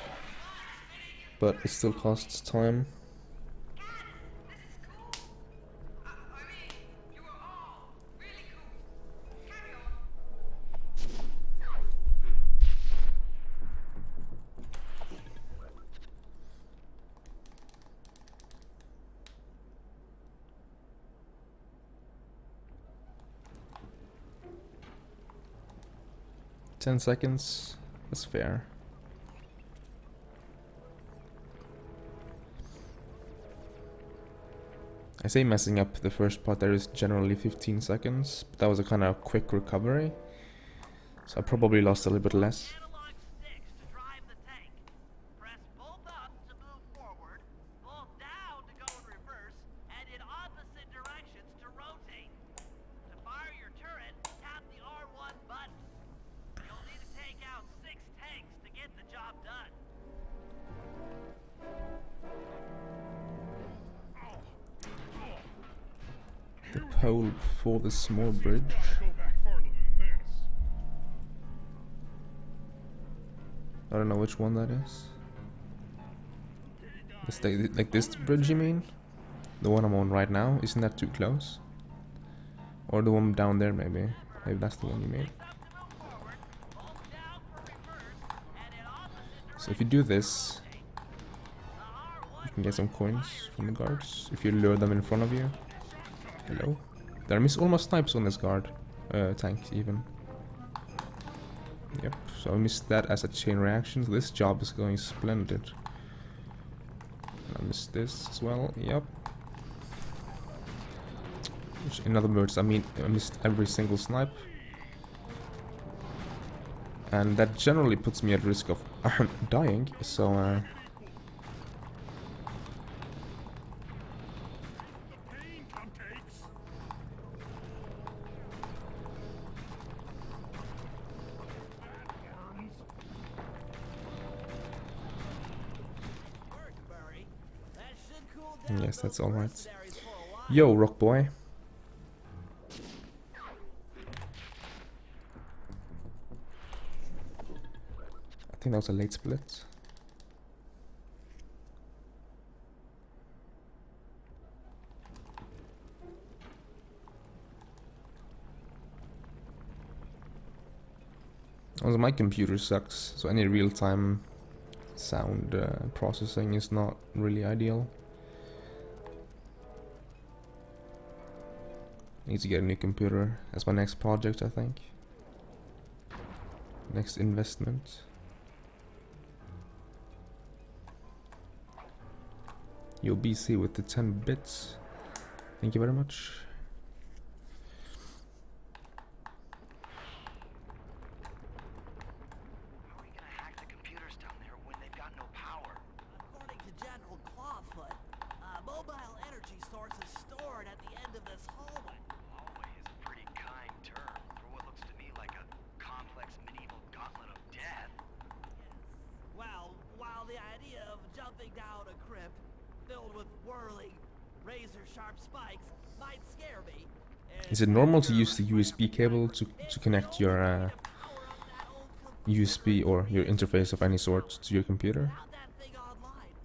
but it still costs time. 10 seconds, that's fair. I say messing up the first part there is generally 15 seconds, but that was a kind of quick recovery, so I probably lost a little bit less. Analog sticks to drive the tank. Press both up to move forward, both down to go in reverse, and in opposite directions to rotate. To fire your turret, tap the R1 button. You'll need to take out 6 tanks to get the job done. The pole for the small bridge. I don't know which one that is. It's like this bridge, you mean? The one I'm on right now? Isn't that too close? Or the one down there, maybe? Maybe that's the one you mean. So if you do this, you can get some coins from the guards if you lure them in front of you. Hello? There are almost snipes on this guard. Tank, even. Yep, so I missed that as a chain reaction. So this job is going splendid. I missed this as well, yep. Which, in other words, I mean, I missed every single snipe. And that generally puts me at risk of dying, so yes, that's alright. Yo, rock boy. think that was a late split. Also, my computer sucks, so any real-time sound processing is not really ideal. Need to get a new computer as my next project, I think. Next investment. Yo, BC with the 10 bits. Thank you very much. How are we gonna hack the computers down there when they've got no power? According to General Clawfoot, a mobile energy source is stored at the end of this hallway. Hallway is a pretty kind term for what looks to me like a complex medieval gauntlet of death. Yes. Well, while the idea of jumping down a crypt filled with whirling, razor-sharp spikes might scare me. Is it normal to use the USB cable to connect your USB or your interface of any sort to your computer?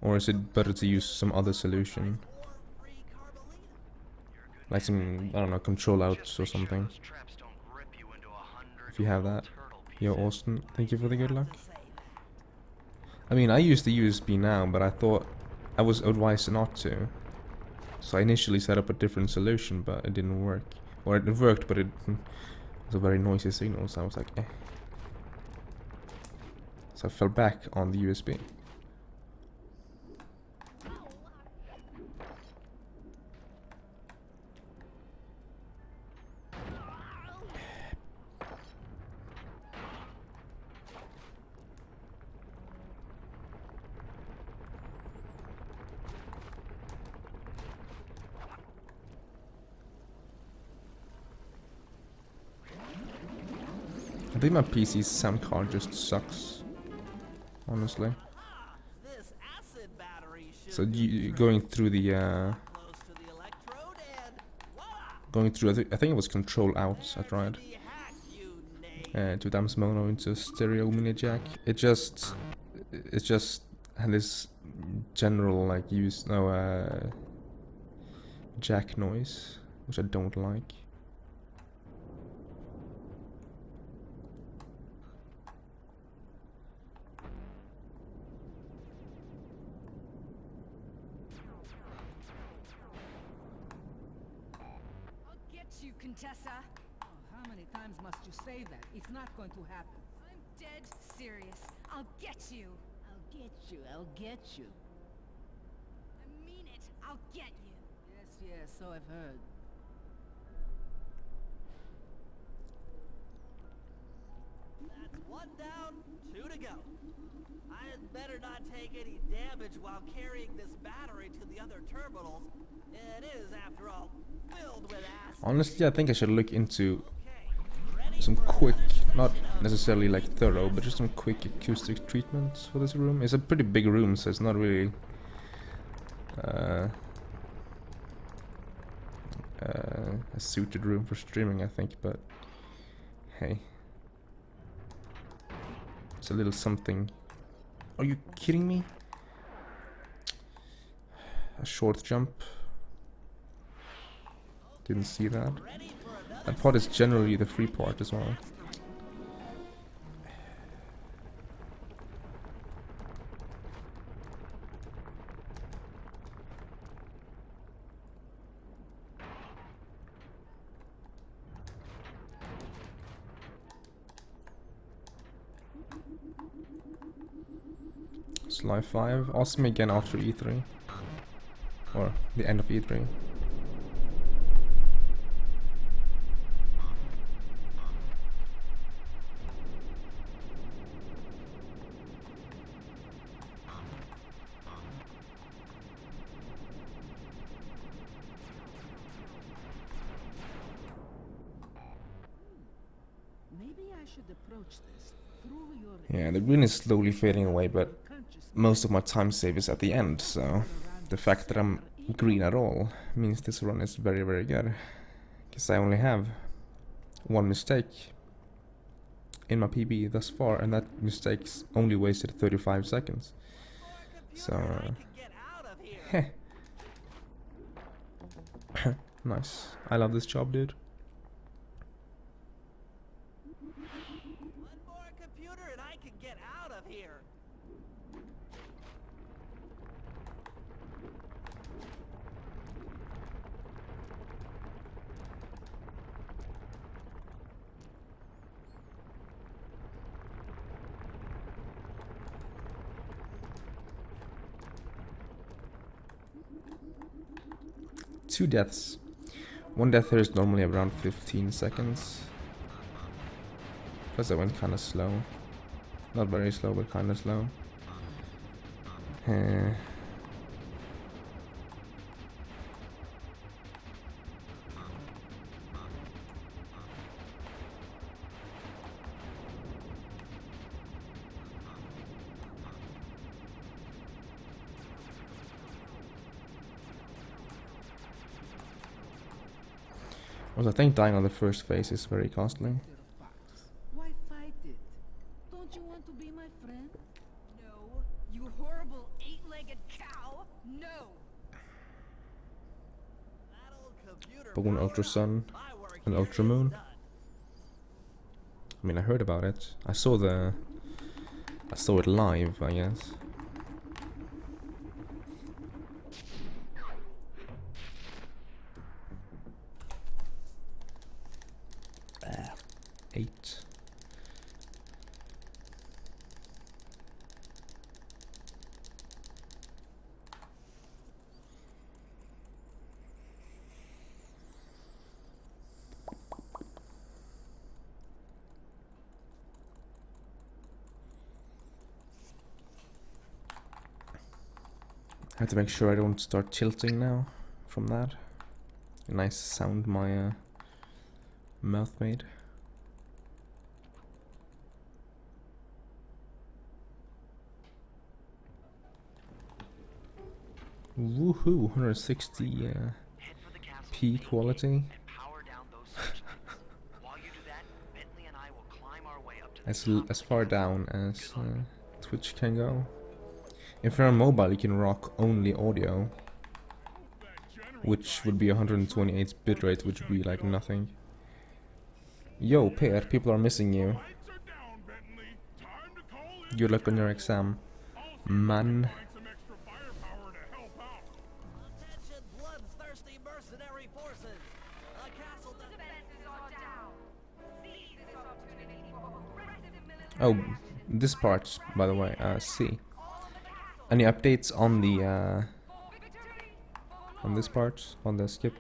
Or is it better to use some other solution? Like some, I don't know, control outs or something. If you have that. Yo, Austin, thank you for the good luck. I mean, I use the USB now, but I thought I was advised not to. So I initially set up a different solution, but it didn't work. Or it worked, but it was a very noisy signal, so I was like, eh. So I fell back on the USB. I think my PC's sound card just sucks, honestly. So going through the I think it was control out. I tried 2x mono into stereo mini jack. It just had this general like jack noise, which I don't like. Contessa. Oh, how many times must you say that? It's not going to happen. I'm dead serious. I'll get you. I'll get you. I'll get you. I mean it. I'll get you. Yes, yes, so I've heard. That's one down, 2 to go. I had better not take any damage while carrying this battery to the other terminals. It is, after all, filled with acid. Honestly, I think I should look into some quick, not necessarily like thorough, but just some quick acoustic treatments for this room. It's a pretty big room, so it's not really a suited room for streaming, I think, but hey. It's a little something. Are you kidding me? A short jump. Didn't see that. That part is generally the free part as well. Slide 5. Ask me again after E3. Or the end of E3. Yeah, the green is slowly fading away, but most of my time save is at the end, so the fact that I'm green at all means this run is very, very good. Because I only have one mistake in my PB thus far, and that mistake's only wasted 35 seconds. So, heh. Nice. I love this job, dude. One more computer and I can get out of here. Two deaths. One death here is normally around 15 seconds. Plus I went kinda slow. Not very slow, but kinda slow. Also, I think dying on the first phase is very costly. Why fight it? Don't you want to be my friend? No, you horrible eight-legged cow. No. That old computer But when power Ultra Sun up. My work and here Ultra is Moon. done. I mean, I heard about it. I saw it live, I guess. Eight. I have to make sure I don't start tilting now from that. A nice sound my mouth made. Woohoo, 160 P quality. As far down as Twitch can go. If you're on mobile, you can rock only audio, which would be 128 bitrate, which would be like nothing. Yo, Pear, people are missing you. Good luck on your exam, man. Attention, bloodthirsty mercenary forces. A castle defenses are down. Seize this opportunity for aggressive military Oh, this part, by the way, C. Any updates on the on this part, on the skip,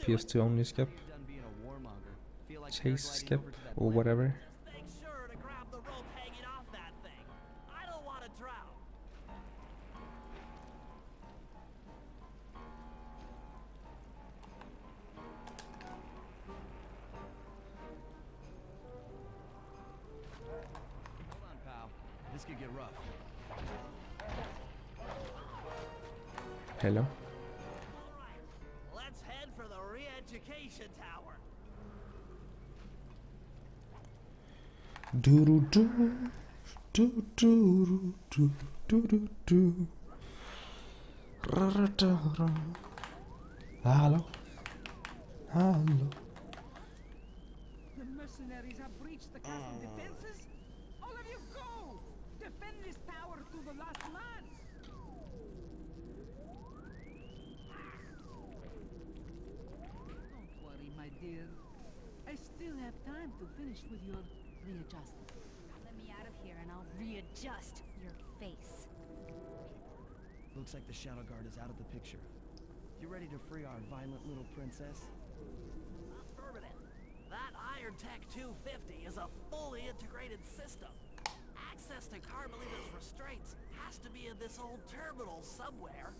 PS2 only skip, Done being a warmonger. Feel like chase paragliding skip, over to that or blimp? whatever? Make sure to grab the rope hanging off that thing. I don't want to drown. Hold on, pal. This could get rough. Hello? Alright, let's head for the re-education tower. Do do do do do do do do do. Hello? Hello? The mercenaries have breached the castle defenses? All of you go! Defend this tower to the last man! Don't worry, my dear. I still have time to finish with your readjustment. Let me out of here and I'll readjust your face. Looks like the Shadow Guard is out of the picture. You ready to free our violent little princess? Affirmative. That Iron Tech 250 is a fully integrated system. Access to Carmelita's restraints has to be in this old terminal somewhere.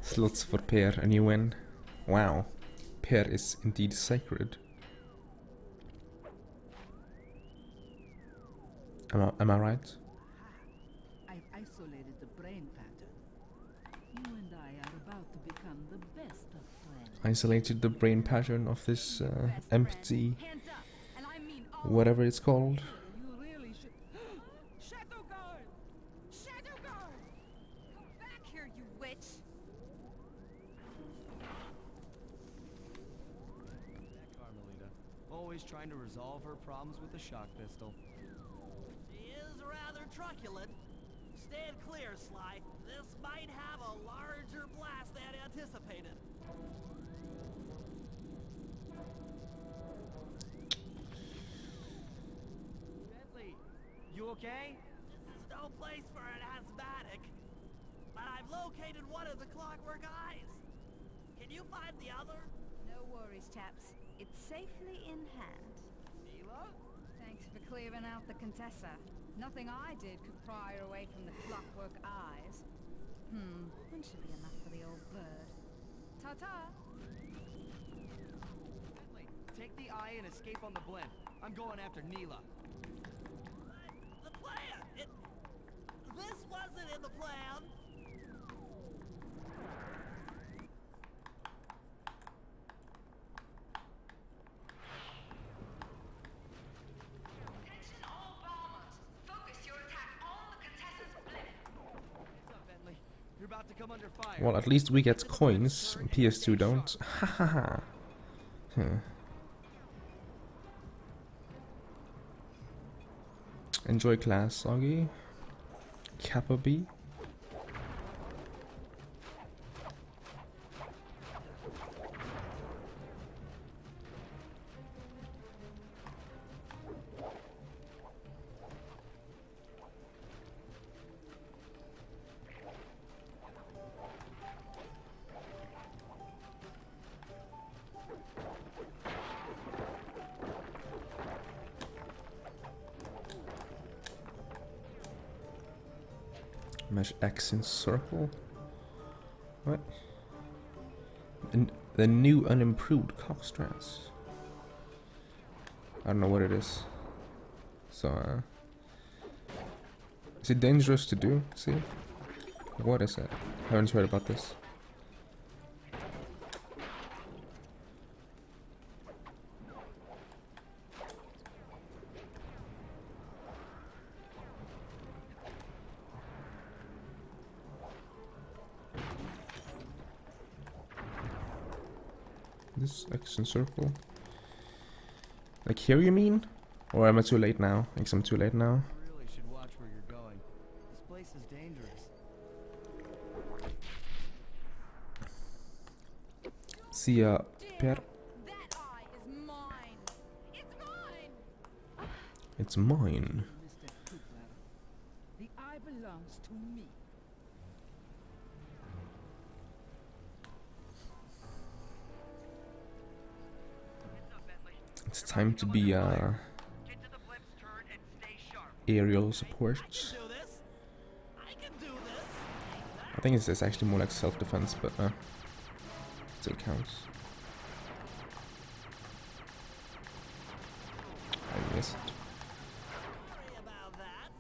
Slots for Per, and you win. Wow. Per is indeed sacred. Am I right? I've isolated the brain pattern. You and I are about to become the best of friends. Isolated the brain pattern of this empty, Hands up, and I mean all. whatever it's called. You really should. Shadow Guard! Shadow Guard! Come back here, you witch! That Carmelita. Always trying to resolve her problems with the shock pistol. She is rather truculent. Stand clear, Sly. This might have a larger blast than anticipated. Bentley, you okay? This is no place for an asthmatic. But I've located one of the clockwork eyes. Can you find the other? No worries, chaps. It's safely in hand. Mila? Thanks for clearing out the Contessa. Nothing I did could pry her away from the clockwork eyes. One should be enough for the old bird. Ta-ta! Bentley, take the eye and escape on the blimp. I'm going after Neela. The plan! This wasn't in the plan! Attention all bombers! Focus your attack on the Contessa's blimp. What's up, Bentley? You're about to come under fire. Well, at least we get coins. PS2 don't. Ha ha ha. Enjoy class, Soggy. Kappa B. Mesh X in circle. What? The new unimproved cock-strats. I don't know what it is. So, is it dangerous to do? See? What is it? I haven't heard about this. This X and circle. Like here, you mean? Or am I too late now? I guess I'm too late now. You really should watch where you're going. This place is dangerous. See ya, Per. That eye is mine! It's mine! It's mine. Mr. Cooper, the eye belongs to me. It's time to be Get to the blimp's turn and stay sharp. aerial support. Do this. I can do this. I think it's actually more like self-defense, but still counts. I missed. Sorry about that.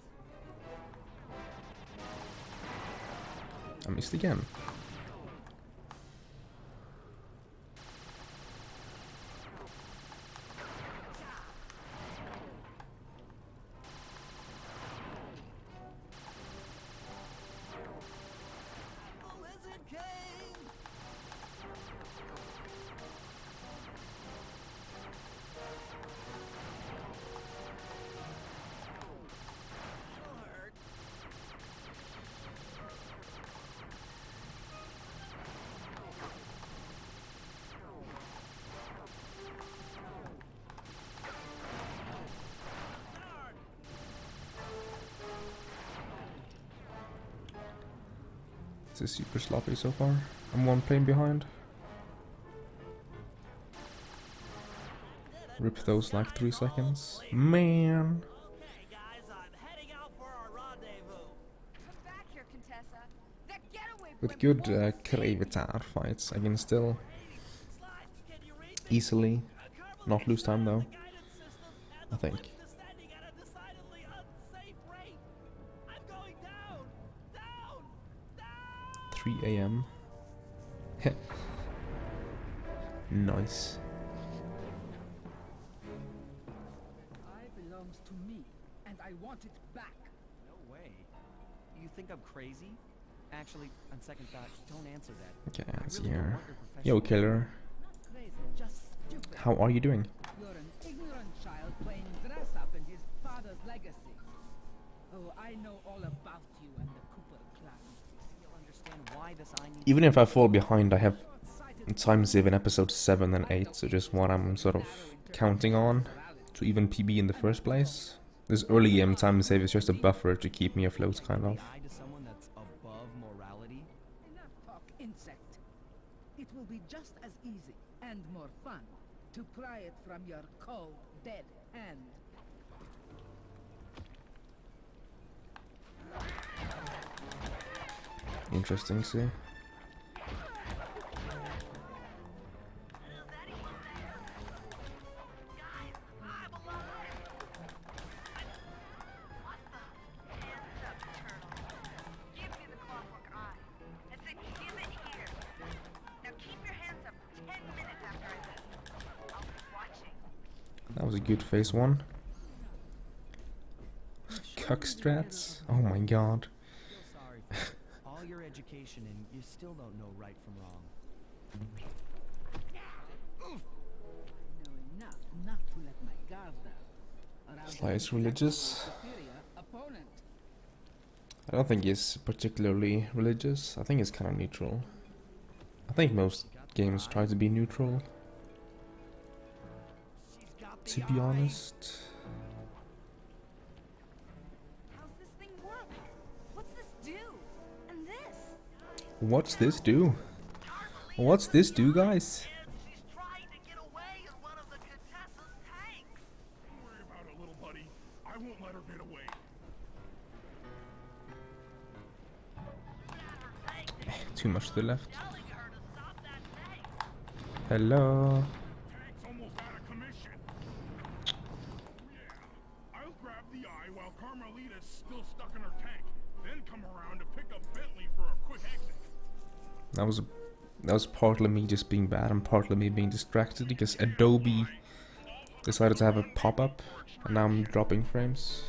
I missed again. The Lizard King. That'll hurt. Darn. This is super sloppy so far. I'm one plane behind. Rip those like 3 seconds. Man. Okay, guys, I'm heading out for our rendezvous. back here, Contessa. That getaway With blimp good won't save me. Kravitar fights, I can still easily not lose time though. I think. 3 a.m. Nice. Eye belongs to me, and I want it back. No way. You think I'm crazy? Actually, on second thought, don't answer that. Okay, I let's see really don't here. want your Yo, professional killer. Not crazy, just stupid. How are you doing? You're an ignorant child playing dress up in his father's legacy. Oh, I know all about you and the Cooper clan. You'll understand why this I need Even if I fall behind, I have Short-sighted time save in episodes 7 and 8, so just what I'm sort of counting on to even PB in the first place. This early game time save is just a buffer to keep me afloat, kind of. the eye to someone that's above morality. Enough talk, insect. It will be just as easy and more fun to pry it from your cold, dead hand. Interesting to see. Guys, I'm alive! What the? Hands up, turtle. Give me the clockwork eye. I said give it here. Now keep your hands up for 10 minutes after I leave. I'll be watching. That was a good phase 1. Cock-strats? Oh my god. Feel sorry for all your education and you still don't know right from wrong. I know enough not to let my guard down. Around Slice an religious. superior opponent. I don't think he's particularly religious. I think he's kind of neutral. I think most games try to be neutral, She's got to be honest. How's this thing work? What's this do? And this? What's this do? What's this do, guys? And she's trying to get away in one of the Contessa's tanks. Don't worry about it, little buddy. I won't let her get away. Too much to the left. Telling her to stop that tank. Hello. Tank's almost out of commission. Yeah. I'll grab the eye while Carmelita's still stuck in her tank. Then come around to pick up Bentley for a quick exit. That was partly me just being bad and partly me being distracted because Adobe decided to have a pop-up and now I'm dropping frames.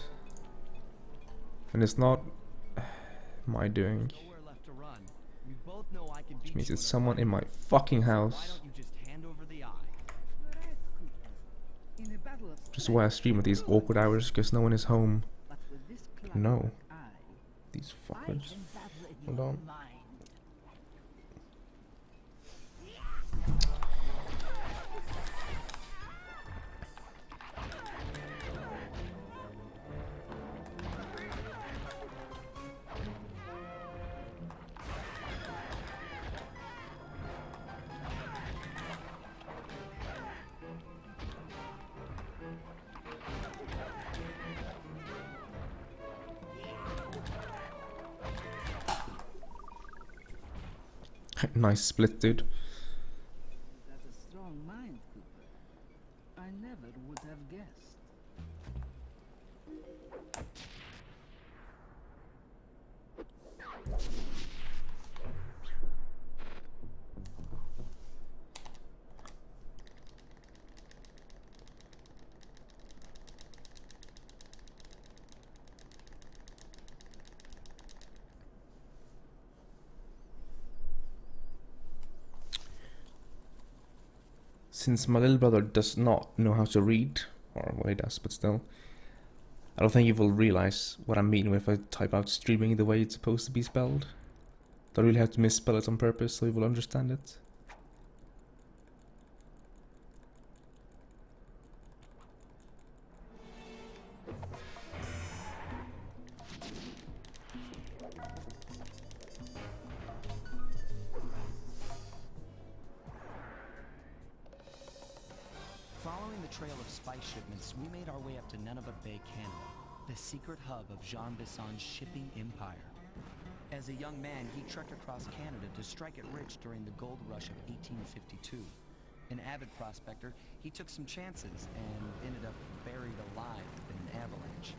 And it's not my doing. Nowhere left to run. We both know I can beat Which means you it's in a someone fight. in my fucking Why house. don't you just hand over the eye? Right, Cooper. In a battle of Just why I stream at these awkward hours because no one is home. but with this No. clockwork eye, These I fuckers. can battle in Hold your on. mind. Nice split, dude. That's a strong mind, Cooper. I never would have guessed. Since my little brother does not know how to read, or well he does, but still, I don't think he will realize what I mean if I type out streaming the way it's supposed to be spelled. Don't really have to misspell it on purpose so he will understand it. Following the trail of spice shipments, we made our way up to Nineveh Bay, Canada, the secret hub of Jean Bisson's shipping empire. As a young man, he trekked across Canada to strike it rich during the gold rush of 1852. An avid prospector, he took some chances and ended up buried alive in an avalanche.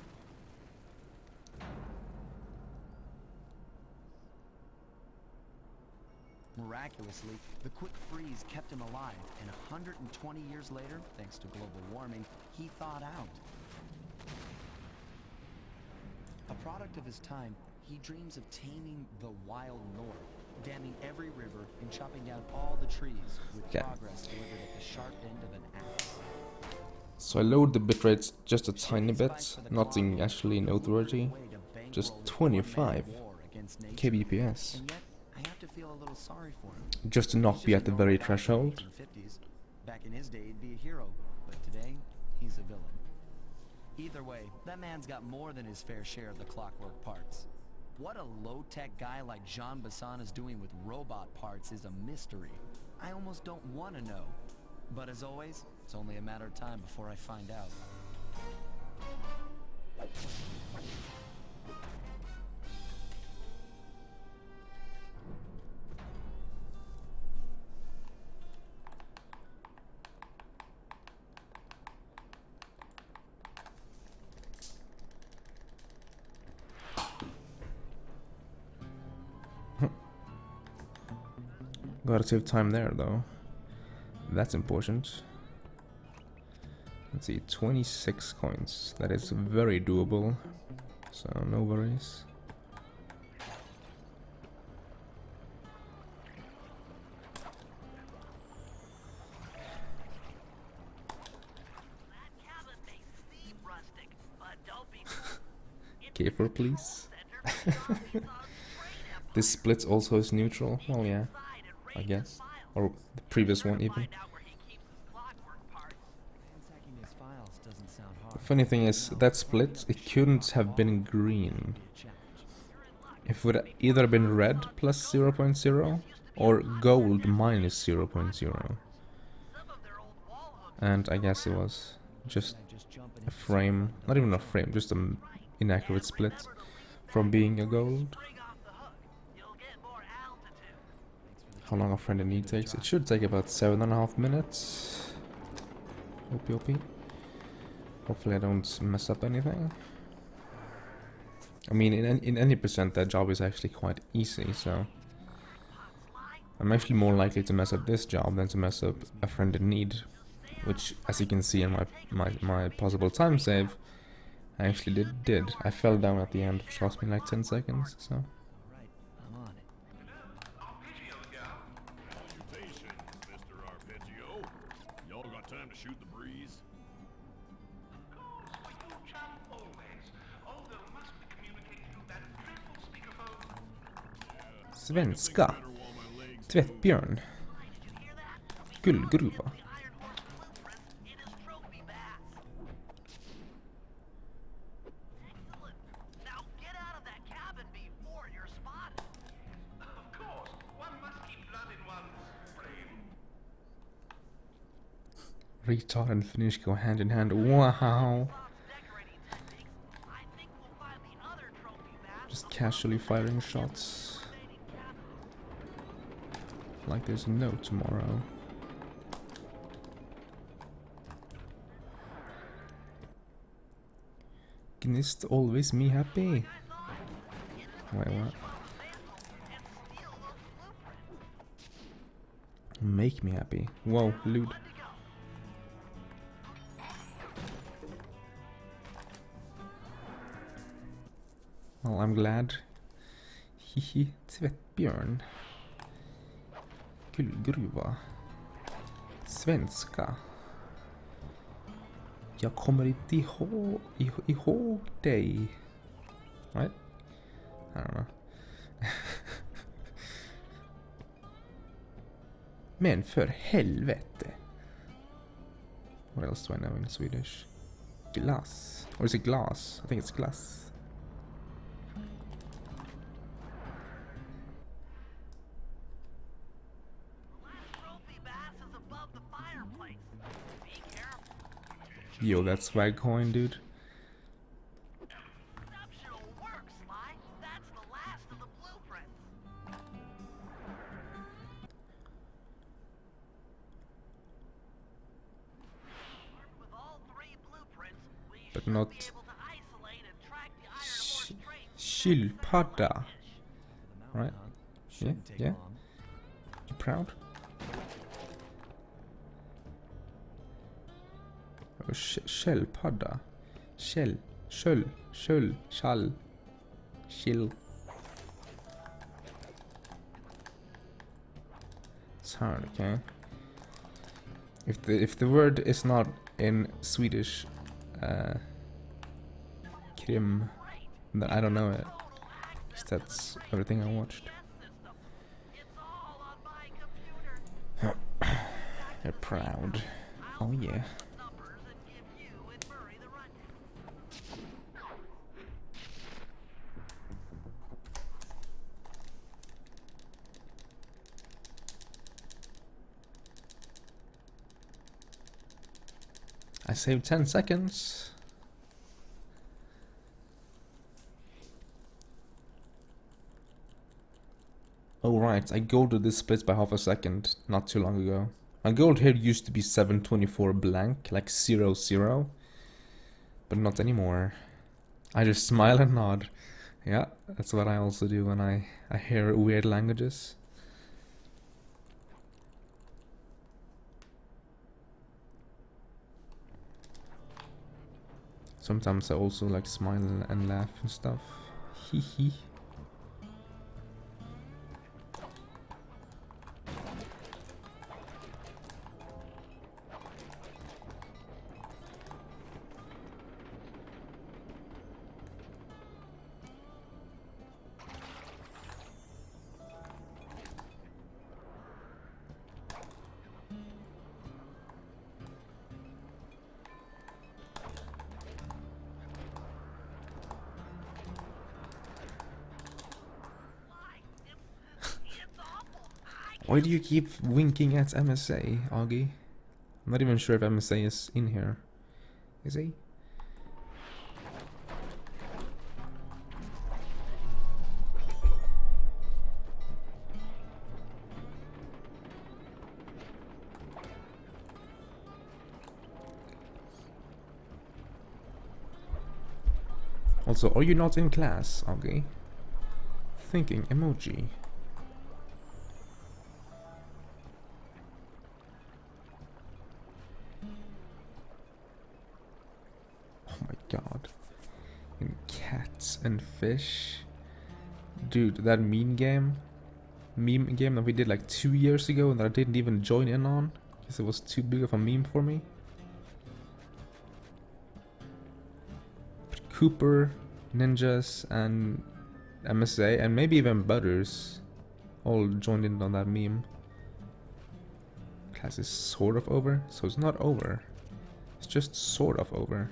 Miraculously, the quick freeze kept him alive, and 120 years later, thanks to global warming, he thawed out. A product of his time, he dreams of taming the wild north, damming every river and chopping down all the trees, with progress delivered at the sharp end of an axe. So I lowered the bitrate just a tiny bit, nothing actually noteworthy, just 25 kbps. And yet, I have to feel a little sorry for him. Just to not be at the very threshold. Back in his day, he'd be a hero, but today, he's a villain. Either way, that man's got more than his fair share of the clockwork parts. What a low-tech guy like Jean Bassan is doing with robot parts is a mystery. I almost don't want to know. But as always, it's only a matter of time before I find out. Gotta save time there though. That's important. Let's see, 26 coins. That is very doable. So no worries. Caper, please. This split also is neutral. Well, yeah, I guess. Or the previous one even. The funny thing is, that split, it couldn't have been green. It would have either been red plus 0.0 or gold minus 0.0. And I guess it was just a frame, not even a frame, just an inaccurate split from being a gold. How long a friend in need takes? It should take about 7.5 minutes. OP. Hopefully I don't mess up anything. I mean, in any percent that job is actually quite easy, so I'm actually more likely to mess up this job than to mess up a friend in need, which, as you can see in my possible time save, I actually did. I fell down at the end, which cost me like 10 seconds, so. Svenska. Tvättbjörn. Guldgruva. Retard and finish go hand in hand. Wow. Just casually firing shots. Like there's no tomorrow. Gnist always me happy. Wait, what? Make me happy. Whoa, loot. Well, I'm glad. Hihi, tvättbjörn. Guldgruva. Svenska. Jag kommer inte ihåg dig. Right? I don't know. Men för helvete. What else do I know in Swedish? Glass. Or is it glass? I think it's glass. Yo, that swag coin, dude. but not Skilpadda. Right? Yeah, yeah. You proud? Oh, Skilpadda. Shell. Sköld. Sköld. Skall. Skill. It's hard, okay? If the word is not in Swedish, krim, then I don't know it. 'Cause that's everything I watched. You're proud. Oh yeah. I saved 10 seconds. Oh right, I golded this splits by half a second not too long ago. My gold here used to be 724 blank, like 00, but not anymore. I just smile and nod. Yeah, that's what I also do when I hear weird languages. Sometimes I also like smile and laugh and stuff. Hee hee. Why do you keep winking at MSA, Augie? I'm not even sure if MSA is in here. Is he? Also, are you not in class, Augie? Thinking emoji. God. And cats and fish. Dude, that meme game that we did like 2 years ago and that I didn't even join in on because it was too big of a meme for me. But Cooper, Ninjas, and MSA, and maybe even Butters all joined in on that meme. Class is sort of over, so it's not over. It's just sort of over.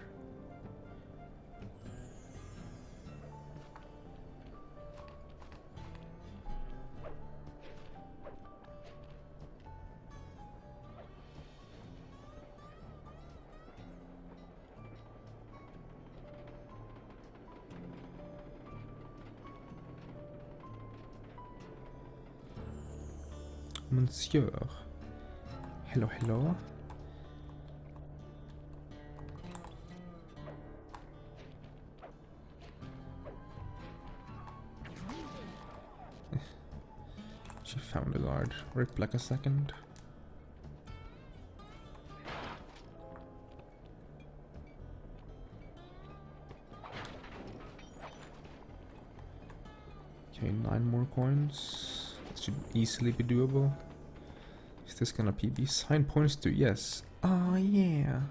Monsieur. Hello, hello. She found a guard. Rip like a second. Okay, 9 more coins. It should easily be doable. Is this gonna PB? Sign points to yes. Oh yeah.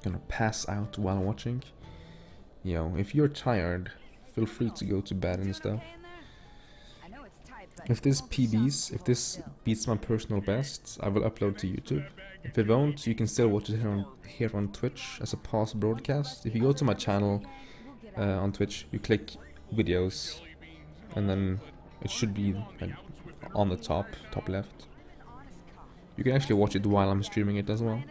Gonna pass out while watching. Yo, if you're tired, feel free to go to bed and stuff. If this PBs, if this beats my personal best, I will upload to YouTube. If it won't, you can still watch it here on Twitch as a past broadcast. If you go to my channel on Twitch, you click videos, and then it should be like on the top left. You can actually watch it while I'm streaming it as well.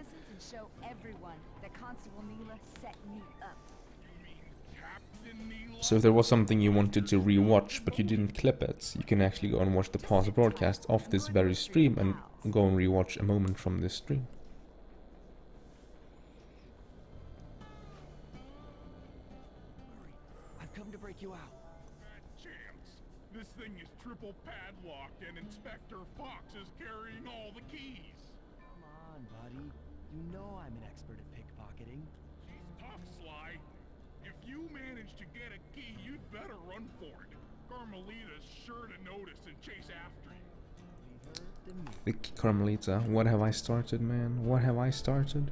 So if there was something you wanted to re-watch but you didn't clip it, you can actually go and watch the past broadcast of this very stream and go and re-watch a moment from this stream. I've come to break you out. Chance. This thing is triple padlocked and Inspector Fox is carrying all the keys. Come on, buddy. You know I'm an expert at pickpocketing. She's tough, Sly. If you manage to get a key, you'd better run for it. Carmelita's sure to notice and chase after you. The Carmelita, what have I started, man? What have I started?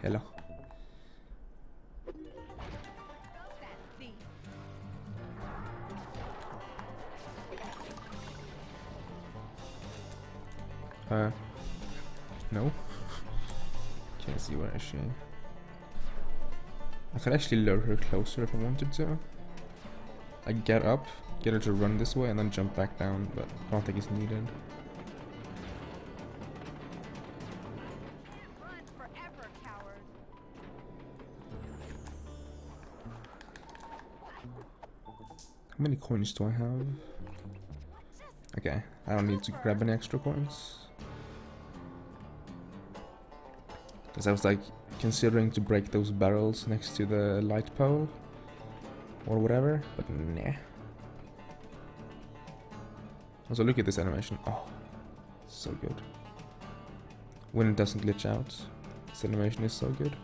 Hello. No. Can't see where is she. I could actually lure her closer if I wanted to. I get up, get her to run this way, and then jump back down, but I don't think it's needed. Run forever, coward. How many coins do I have? Okay, I don't need to grab any extra coins. Because I was like considering to break those barrels next to the light pole or whatever, but nah. Also, look at this animation. Oh, so good. When it doesn't glitch out, this animation is so good.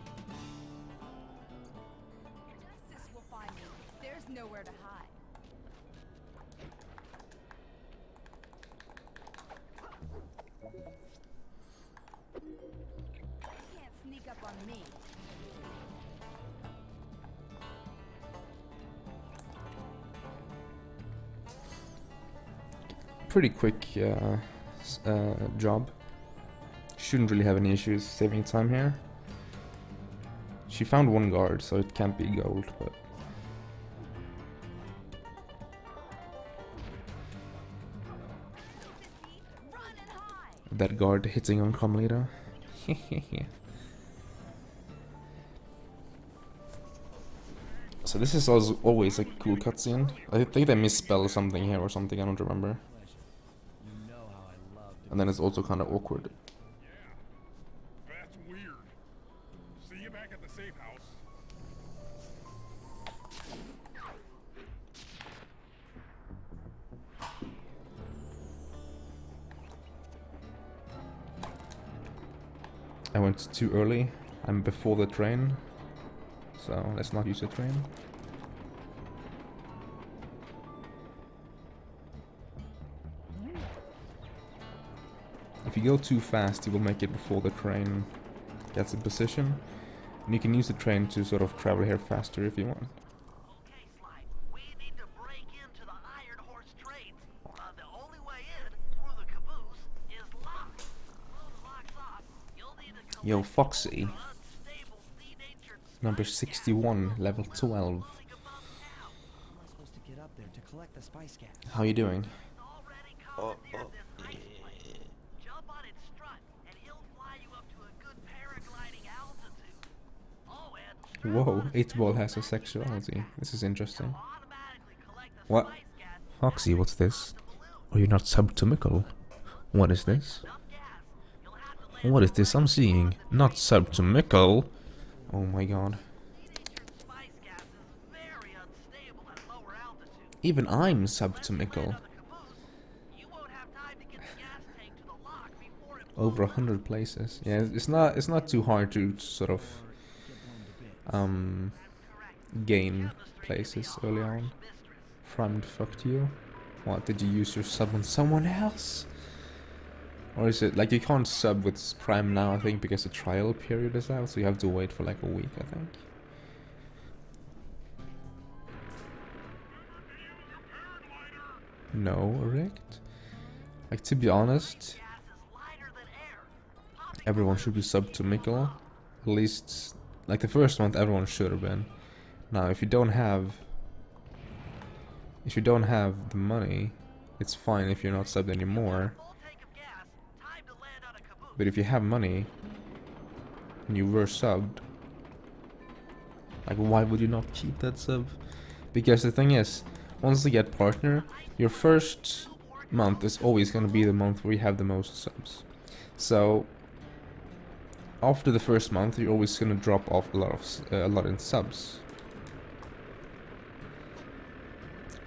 Justice will find me. There's nowhere to hide. They can't sneak up on me. Pretty quick job. Shouldn't really have any issues saving time here. She found one guard, so it can't be gold, but... That guard hitting on Carmelita. So this is also always a cool cutscene. I think they misspell something here or something, I don't remember. And then it's also kind of awkward. That's weird. See you back at the safe house. I went too early. I'm before the train. So let's not use the train. If you go too fast, you will make it before the train gets in position. And you can use the train to sort of travel here faster if you want. Okay, Sly, we need to break into the Iron Horse trades. The only way in through the caboose is locked. Close the locks off. You'll need to collect Yo, Foxy. unstable denatured Number 61, level 12. How am I supposed to get up there to collect the spice gas? How you doing? already commandeered this heist place. Jump on its strut, and he'll fly you up to a good paragliding altitude. Oh, and Whoa, 8-Ball has a sexuality. This is interesting. automatically collect the What? spice gas Foxy, what's this? Are you not subtomical? What is this? gas. You'll have to land What is this I'm seeing? Not subtomical. Oh my god. spice gas is very unstable at lower altitude. Even I'm subtomical. You won't have time to get the gas tank to the lock before it Over 100 places. Yeah, it's not too hard to sort of gain places early on. Primed fucked you. What, did you use your sub on someone else? Or is it like you can't sub with Prime now, I think, because the trial period is out, so you have to wait for like a week, I think. No, erect. Like, to be honest, Gas is lighter than air. everyone should be sub to Mikkel. At least, like the first month, everyone should have been. Now, if you don't have the money, it's fine if you're not subbed anymore. Full tank of gas. Time to land on a caboose. But if you have money and you were subbed, like, why would you not keep that sub? Because the thing is, once you get partner, your first month is always going to be the month where you have the most subs. So after the first month, you're always going to drop off a lot in subs.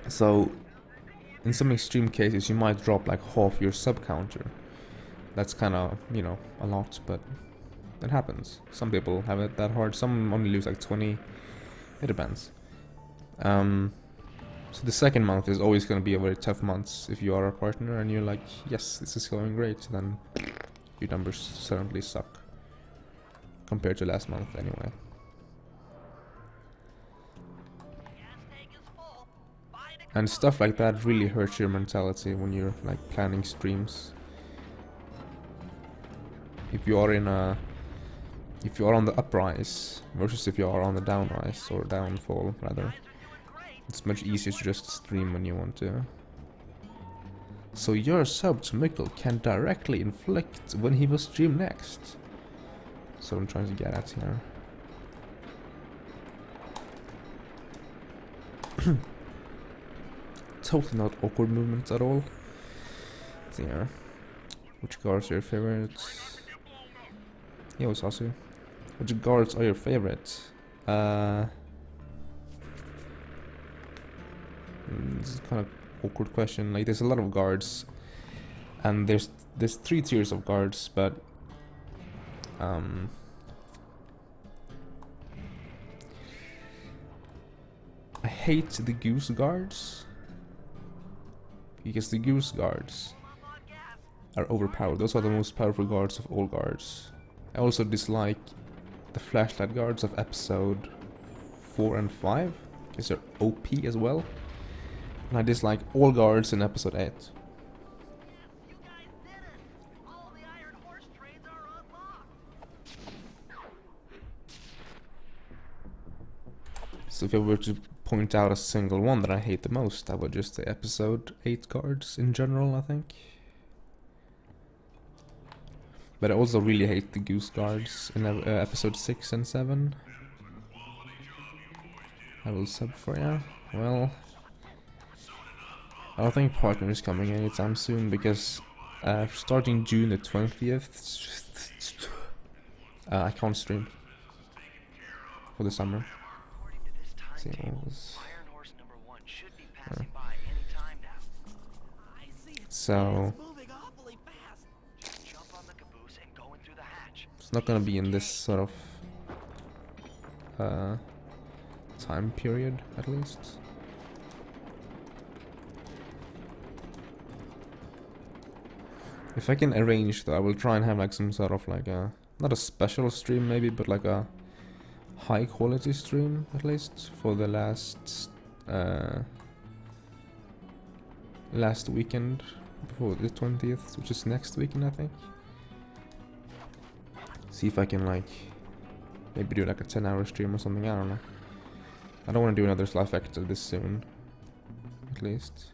So in some extreme cases, you might drop like half your sub counter. That's kind of, you know, a lot, but it happens. Some people have it that hard. Some only lose like 20. It depends. So the second month is always going to be a very tough month if you are a partner and you're like, yes, this is going great, then your numbers certainly suck compared to last month anyway. Gas tank is full. Find a And stuff like that really hurts your mentality when you're like planning streams. If you are on the uprise versus if you are on the downrise or downfall rather, it's much easier to just stream when you want to. So your sub to Mikkel can directly inflict when he will stream next. So I'm trying to get at here. Totally not awkward movements at all. There. Which guards are your favorites? Yo, Sasu. Which guards are your favorite? This is kind of awkward question. Like, there's a lot of guards, and there's 3 tiers of guards, but I hate the goose guards because the goose guards are overpowered. Those are the most powerful guards of all guards. I also dislike the flashlight guards of episode 4 and 5 because they're OP as well. And I dislike all guards in episode 8. You guys did it! All the iron horse trains are unlocked. So if I were to point out a single one that I hate the most, I would just say episode 8 guards in general, I think. But I also really hate the goose guards in episode 6 and 7. I will sub for ya. Well, I don't think partner is coming anytime soon because starting June the 20th, I can't stream for the summer. See, Iron Horse number 1 should be passing by any time now. I see it. so It's moving awfully fast. Just jump on the caboose and go in through the hatch. it's not gonna be in this sort of time period, at least. If I can arrange though, I will try and have like some sort of like a, not a special stream maybe, but like a high quality stream at least for the last weekend before the 20th, which is next weekend I think. See if I can like maybe do like a 10-hour stream or something, I don't know. I don't want to do another Sly Factor this soon, at least.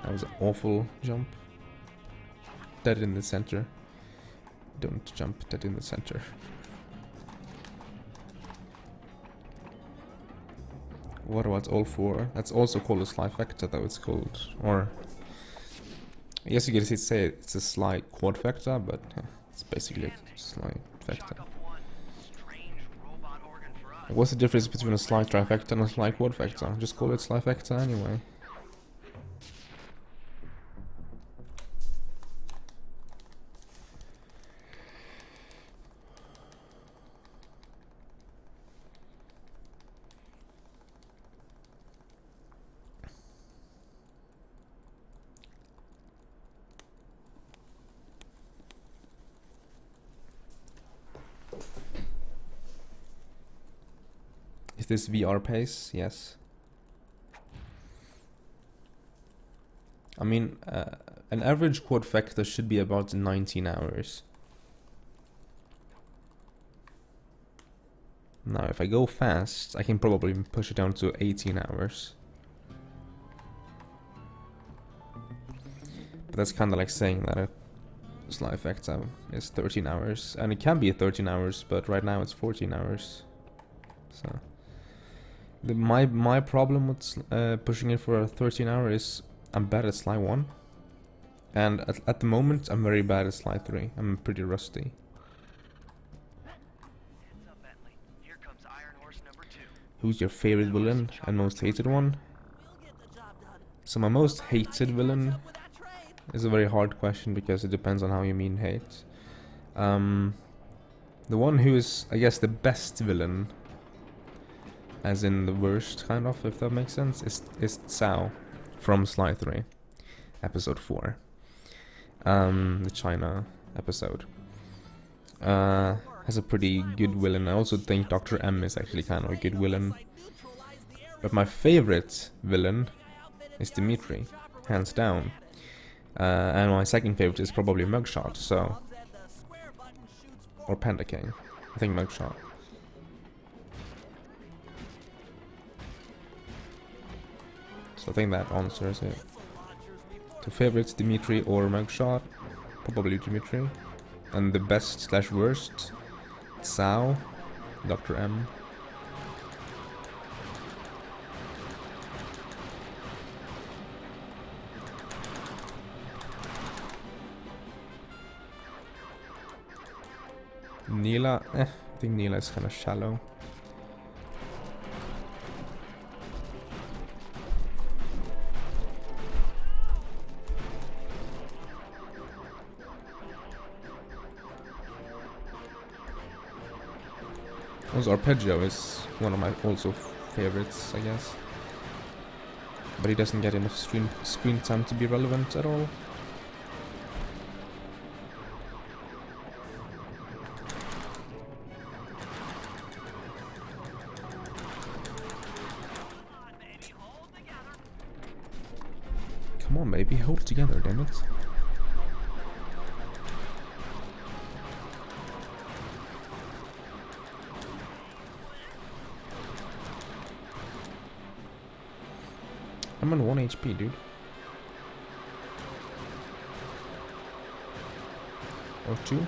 That was an awful jump. Dead in the center. Don't jump dead in the center. What about all 4? That's also called a Sly Factor though, it's called. Or I guess you could say it's a Sly Quad Factor, but it's basically a Sly Factor. What's the difference between a Sly Trifecta and a Sly Quad Factor? Just call it Sly Factor anyway. this VR pace, yes. I mean, an average quad vector should be about 19 hours. Now, if I go fast, I can probably push it down to 18 hours. But that's kind of like saying that a slide effect is 13 hours. And it can be 13 hours, but right now it's 14 hours. So, my problem with pushing it for a 13 hour is I'm bad at slide 1. And at the moment, I'm very bad at slide 3. I'm pretty rusty. Who's your favorite villain and most hated one? So my most hated villain is a very hard question because it depends on how you mean hate. The one who is, I guess, the best villain, as in the worst kind of, if that makes sense, is Cao from Slide 3, episode 4. The China episode. Has a pretty good villain. I also think Dr. M is actually kind of a good villain. But my favorite villain is Dimitri, hands down. And my second favorite is probably Mugshot, so... Or Panda King. I think Mugshot. So I think that answers it. So favorites, Dimitri or Mugshot? Probably Dimitri. And the best slash worst, Cao, Dr. M. Neela, I think Neela is kind of shallow. Also, Arpeggio is one of my also favorites, I guess. But he doesn't get enough screen time to be relevant at all. Come on, baby, hold together, damn it. I'm on 1 HP, dude. Or 2?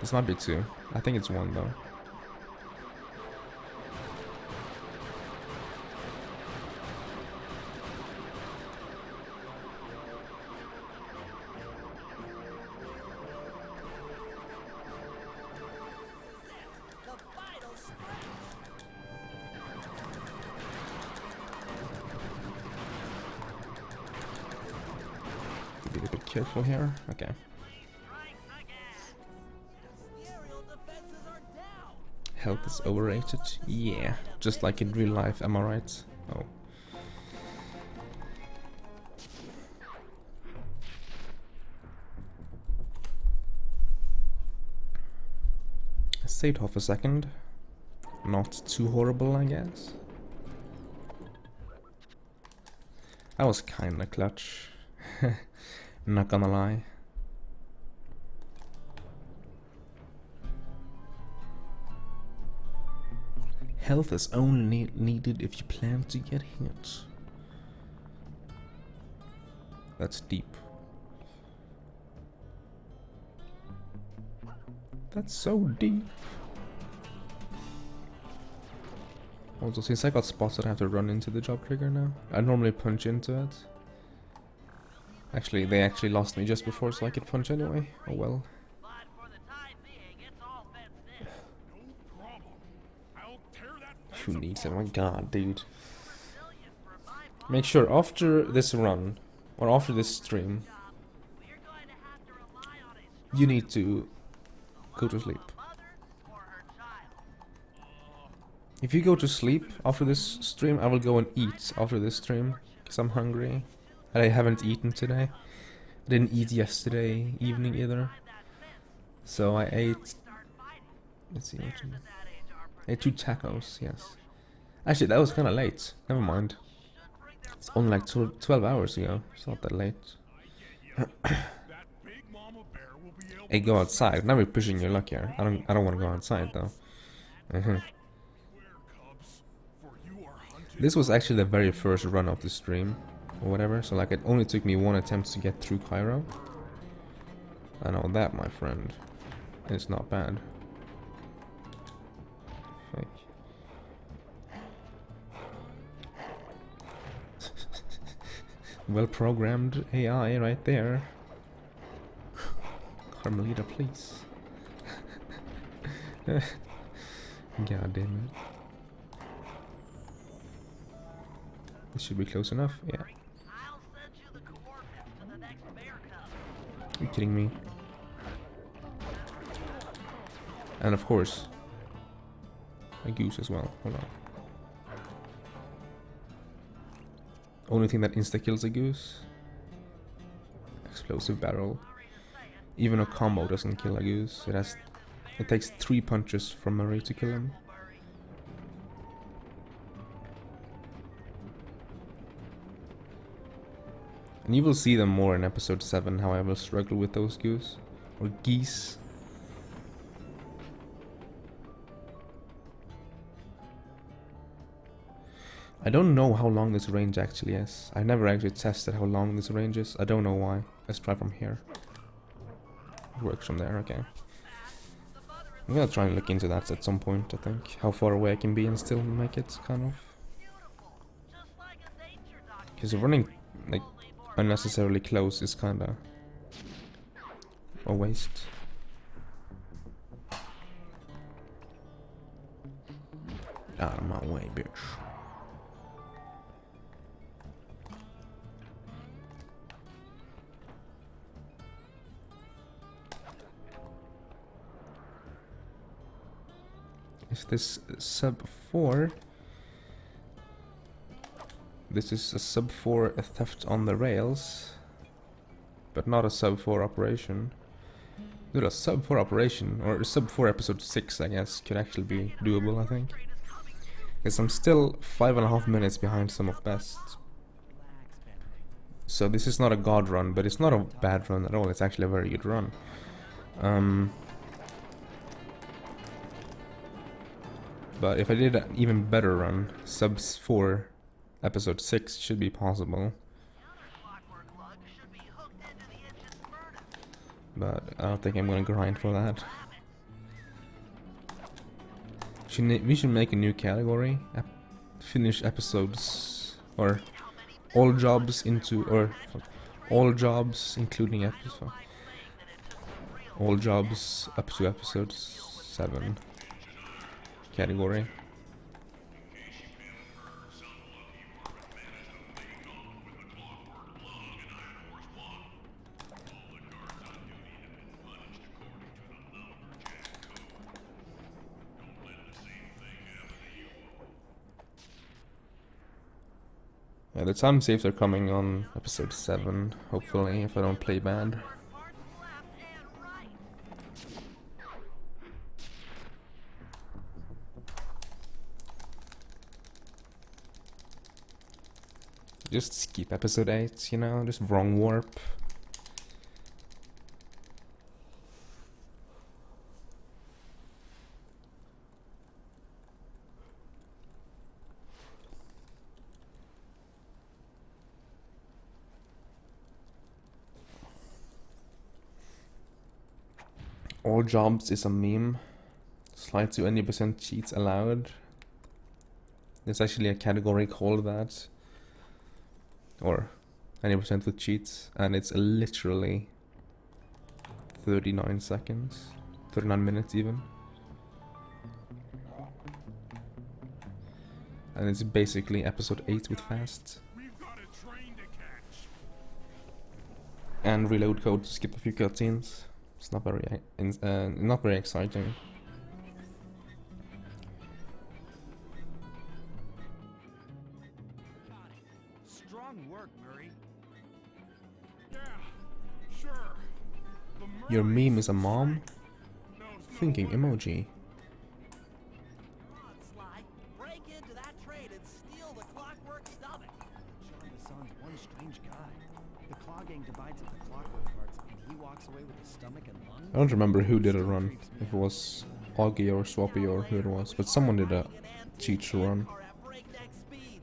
This might be 2. I think it's 1 though. Be a bit careful here. Okay. Health is overrated. Yeah, just like in real life, am I right? Oh. I saved half a second. Not too horrible, I guess. That was kinda clutch. Not gonna lie. Health is only needed if you plan to get hit. That's deep. That's so deep. Also, since I got spotted, I have to run into the job trigger now. I normally punch into it. Actually, they actually lost me just before, so I could punch anyway. Oh well. Who needs it? Oh my god, dude. Make sure after this run, or after this stream, you need to go to sleep. If you go to sleep after this stream, I will go and eat after this stream, because I'm hungry. And I haven't eaten today. I didn't eat yesterday evening either. So I ate... Let's see, I ate 2 tacos, yes. Actually, that was kind of late. Never mind. It's only like 12 hours ago. It's not that late. Hey, go outside. Now we're pushing your luck here. I don't want to go outside though. This was actually the very first run of the stream, or whatever. So like, it only took me one attempt to get through Cairo. I know that, my friend. It's not bad. Fake. Well-programmed AI right there. Carmelita, please. God damn it. This should be close enough, yeah. I'll send you the coordinates to the next bear cub. Are you kidding me? And of course, a goose as well. Hold on. Only thing that insta-kills a goose? Explosive barrel. Even a combo doesn't kill a goose. It takes 3 punches from Murray to kill him. And you will see them more in episode 7, how I will struggle with those goose. Or geese. I don't know how long this range actually is. I never actually tested how long this range is. I don't know why. Let's try from here. It works from there, okay. I'm gonna try and look into that at some point, I think. How far away I can be and still make it, kind of. Because running, like, unnecessarily close is kinda a waste. Out of my way, bitch. Is this sub 4? This is a sub 4 theft on the rails, but not a sub 4 operation. Dude, a sub 4 operation, or a sub 4 episode 6, I guess, could actually be doable, I think. Because I'm still 5.5 minutes behind some of best. So this is not a god run, but it's not a bad run at all. It's actually a very good run. But if I did an even better run, sub 4 episode 6 should be possible. But I don't think I'm gonna grind for that. We should make a new category. Finish episodes, or all jobs into, or all jobs including episode. All jobs up to episode 7 category. Yeah, the time saves are coming on episode 7, hopefully, if I don't play bad. Just skip episode 8, you know, just wrong warp. All jobs is a meme. Slide to any % cheats allowed. There's actually a category called that. Or any % with cheats, and it's literally 39 seconds, 39 minutes even. And it's basically episode 8 with fast. And reload code to skip a few cutscenes. It's not very exciting. Strong work, Murray. Yeah, sure. Your meme is a mom? Thinking emoji. Break into that trailer walks away with his stomach and lungs? I don't remember who did a run, if it was Augie or Swappy or who it was, but someone did a teacher run. Or at breakneck speeds.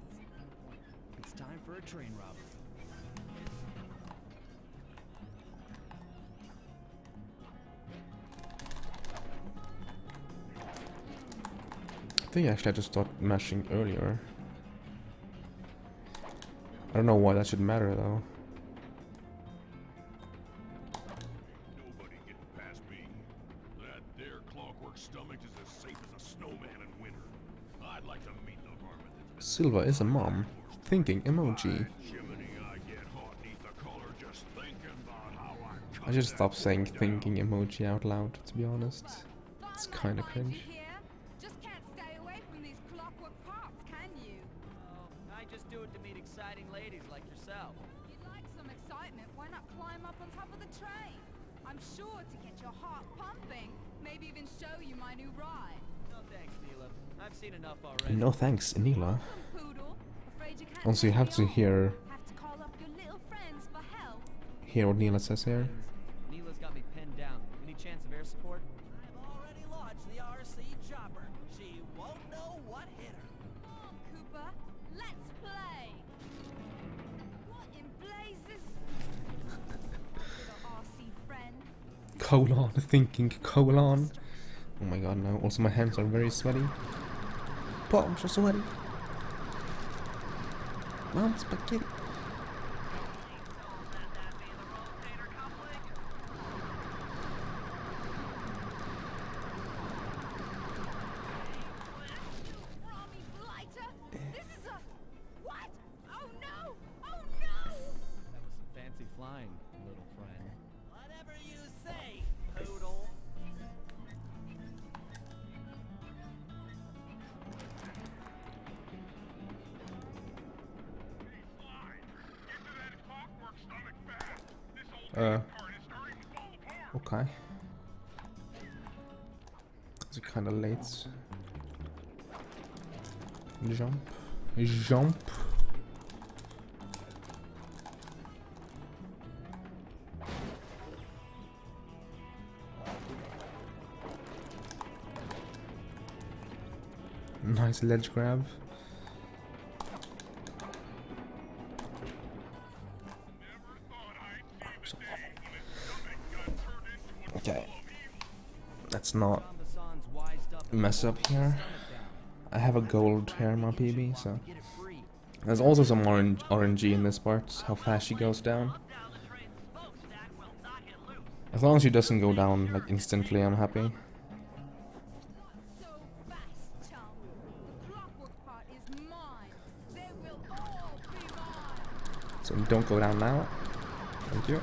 It's time for a train robbery. I think actually I just started mashing earlier. I don't know why that should matter though. Nobody getting past me. That there clockwork stomach is as safe as a snowman in winter. I'd like to meet the varmint that's Silva is a mom. Thinking emoji. Jiminy, I get hot neath the collar just thinking about how I I should stop saying thinking emoji out loud, to be honest. It's kinda cringe. Just can't stay away from these clockwork parts, can you? Oh, I just do it to meet exciting ladies like yourself. You'd like some excitement, why not climb up on top of the train? I'm sure to get your heart pumping, maybe even show you my new ride. No thanks, Neela. I've seen enough already. No thanks, Anila. Poodle, afraid you can't Also, you take have me to on. hear Have to call up your little friends for help. what Neela says here. Neela's got me pinned down. Any chance of air support? I've already launched the RC chopper. She won't know what hit her. Come on, Cooper, let's play. What in blazes? Little RC friend. Colon, thinking colon. Oh my god, no. Also, my hands are very sweaty. Palms are sweaty. Mom's spaghetti. Rami blighter? This is a... What? Oh no! Oh no! That was some fancy flying, little friend. Whatever you say, poodle. Okay. Is it kinda late? Jump. Jump. Nice ledge grab. Okay. Let's not mess up here. I have a gold hair, my PB, so... There's also some RNG in this part, how fast she goes down. As long as she doesn't go down, like, instantly, I'm happy. So fast, chum. The clockwork part is mine. They will all be mine. So don't go down now. Thank you.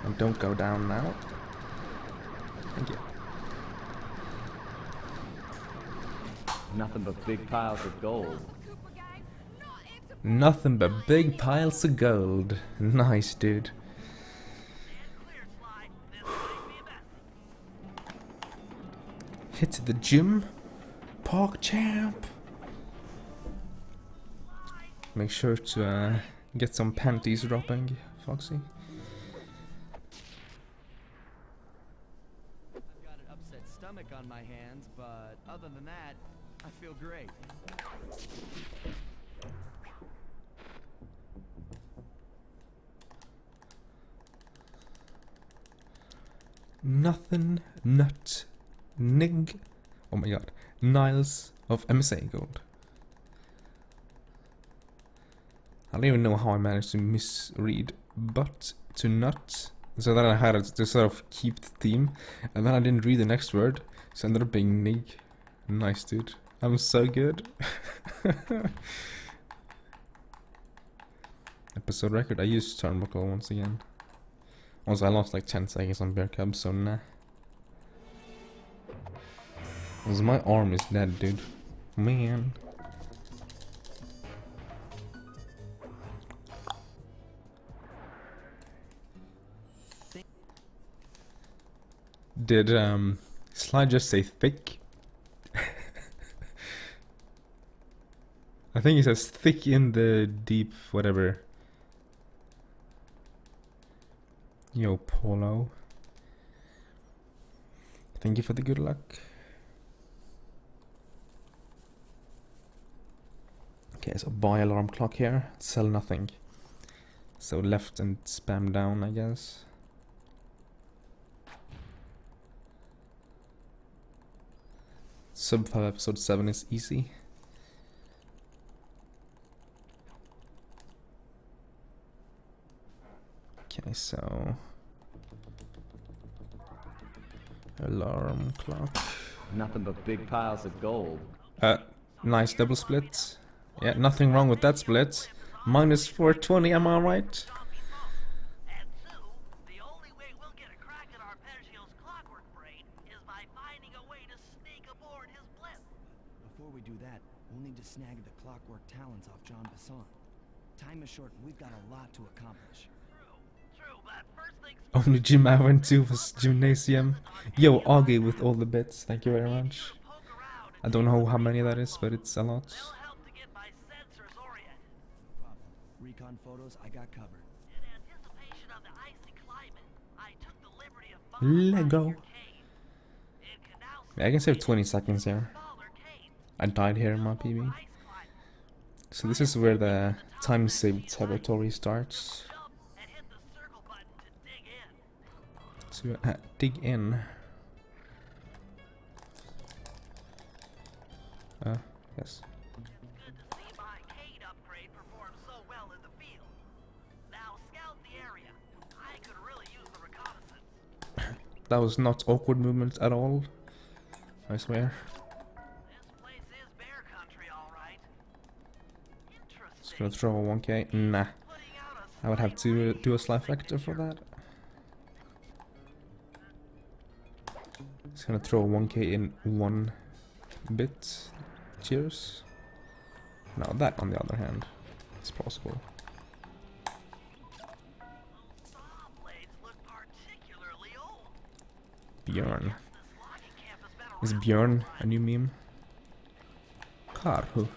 And don't go down now. Thank you. Nothing but big piles of gold. Cooper gang, not into Nothing but big piles of gold. Nice, dude. Hit to the gym. Park champ. Make sure to get some panties dropping, Foxy. I've got an upset stomach on my hands, but other than that, I feel great. Nothing, nut, nig. Oh my god. Niles of MSA gold. I don't even know how I managed to misread but to nut. So then I had to sort of keep the theme. And then I didn't read the next word. So it ended up being nig. Nice, dude. I'm so good. Episode record. I used Turnbuckle once again. Also, I lost like 10 seconds on Bear Cub, so nah. Because my arm is dead, dude. Man. Did Sly just say thick? I think it says thick in the deep whatever. Yo, Polo. Thank you for the good luck. Okay, so buy alarm clock here, sell nothing. So left and spam down, I guess. Sub 5 episode 7 is easy. Okay, so alarm clock. Nothing but big piles of gold. Nice double split. Yeah, nothing wrong with that split. Minus 420, am I right? And two, the only way we'll get a crack at Arpeggio's clockwork brain is by finding a way to sneak aboard his blip. Before we do that, we'll need to snag the clockwork talons off John Basson. Time is short, we've got a lot to accomplish. True, but first things Only gym I went to was gymnasium. Yo, Augie with all the bits, thank you very much. I don't know how many that is, but it's a lot. they'll help to get my sensors oriented. Problem. Recon photos, I got covered. In anticipation of the icy climate, I took the liberty of following Lego. your cave. It can now Yeah, I can save 20 seconds here. smaller cave I died here in my PB. ice climate. So this is where the time save territory starts. Jump and hit the circle button to dig in. So dig in. Yes. Good to see my Cade upgrade perform so well in the field. Now scout the area. I could really use the reconnaissance. That was not awkward movement at all. I swear. This place is bear country, all right. Just Interesting. gonna throw a 1k. Nah. Putting out a I would have slight to raise do a in slide factor for signature. that. Just gonna throw a 1k in one bit. Cheers. Now that, on the other hand, is possible. Saw blades look particularly old. Björn. This logging camp has been Is around Björn for a a new meme? Karhu.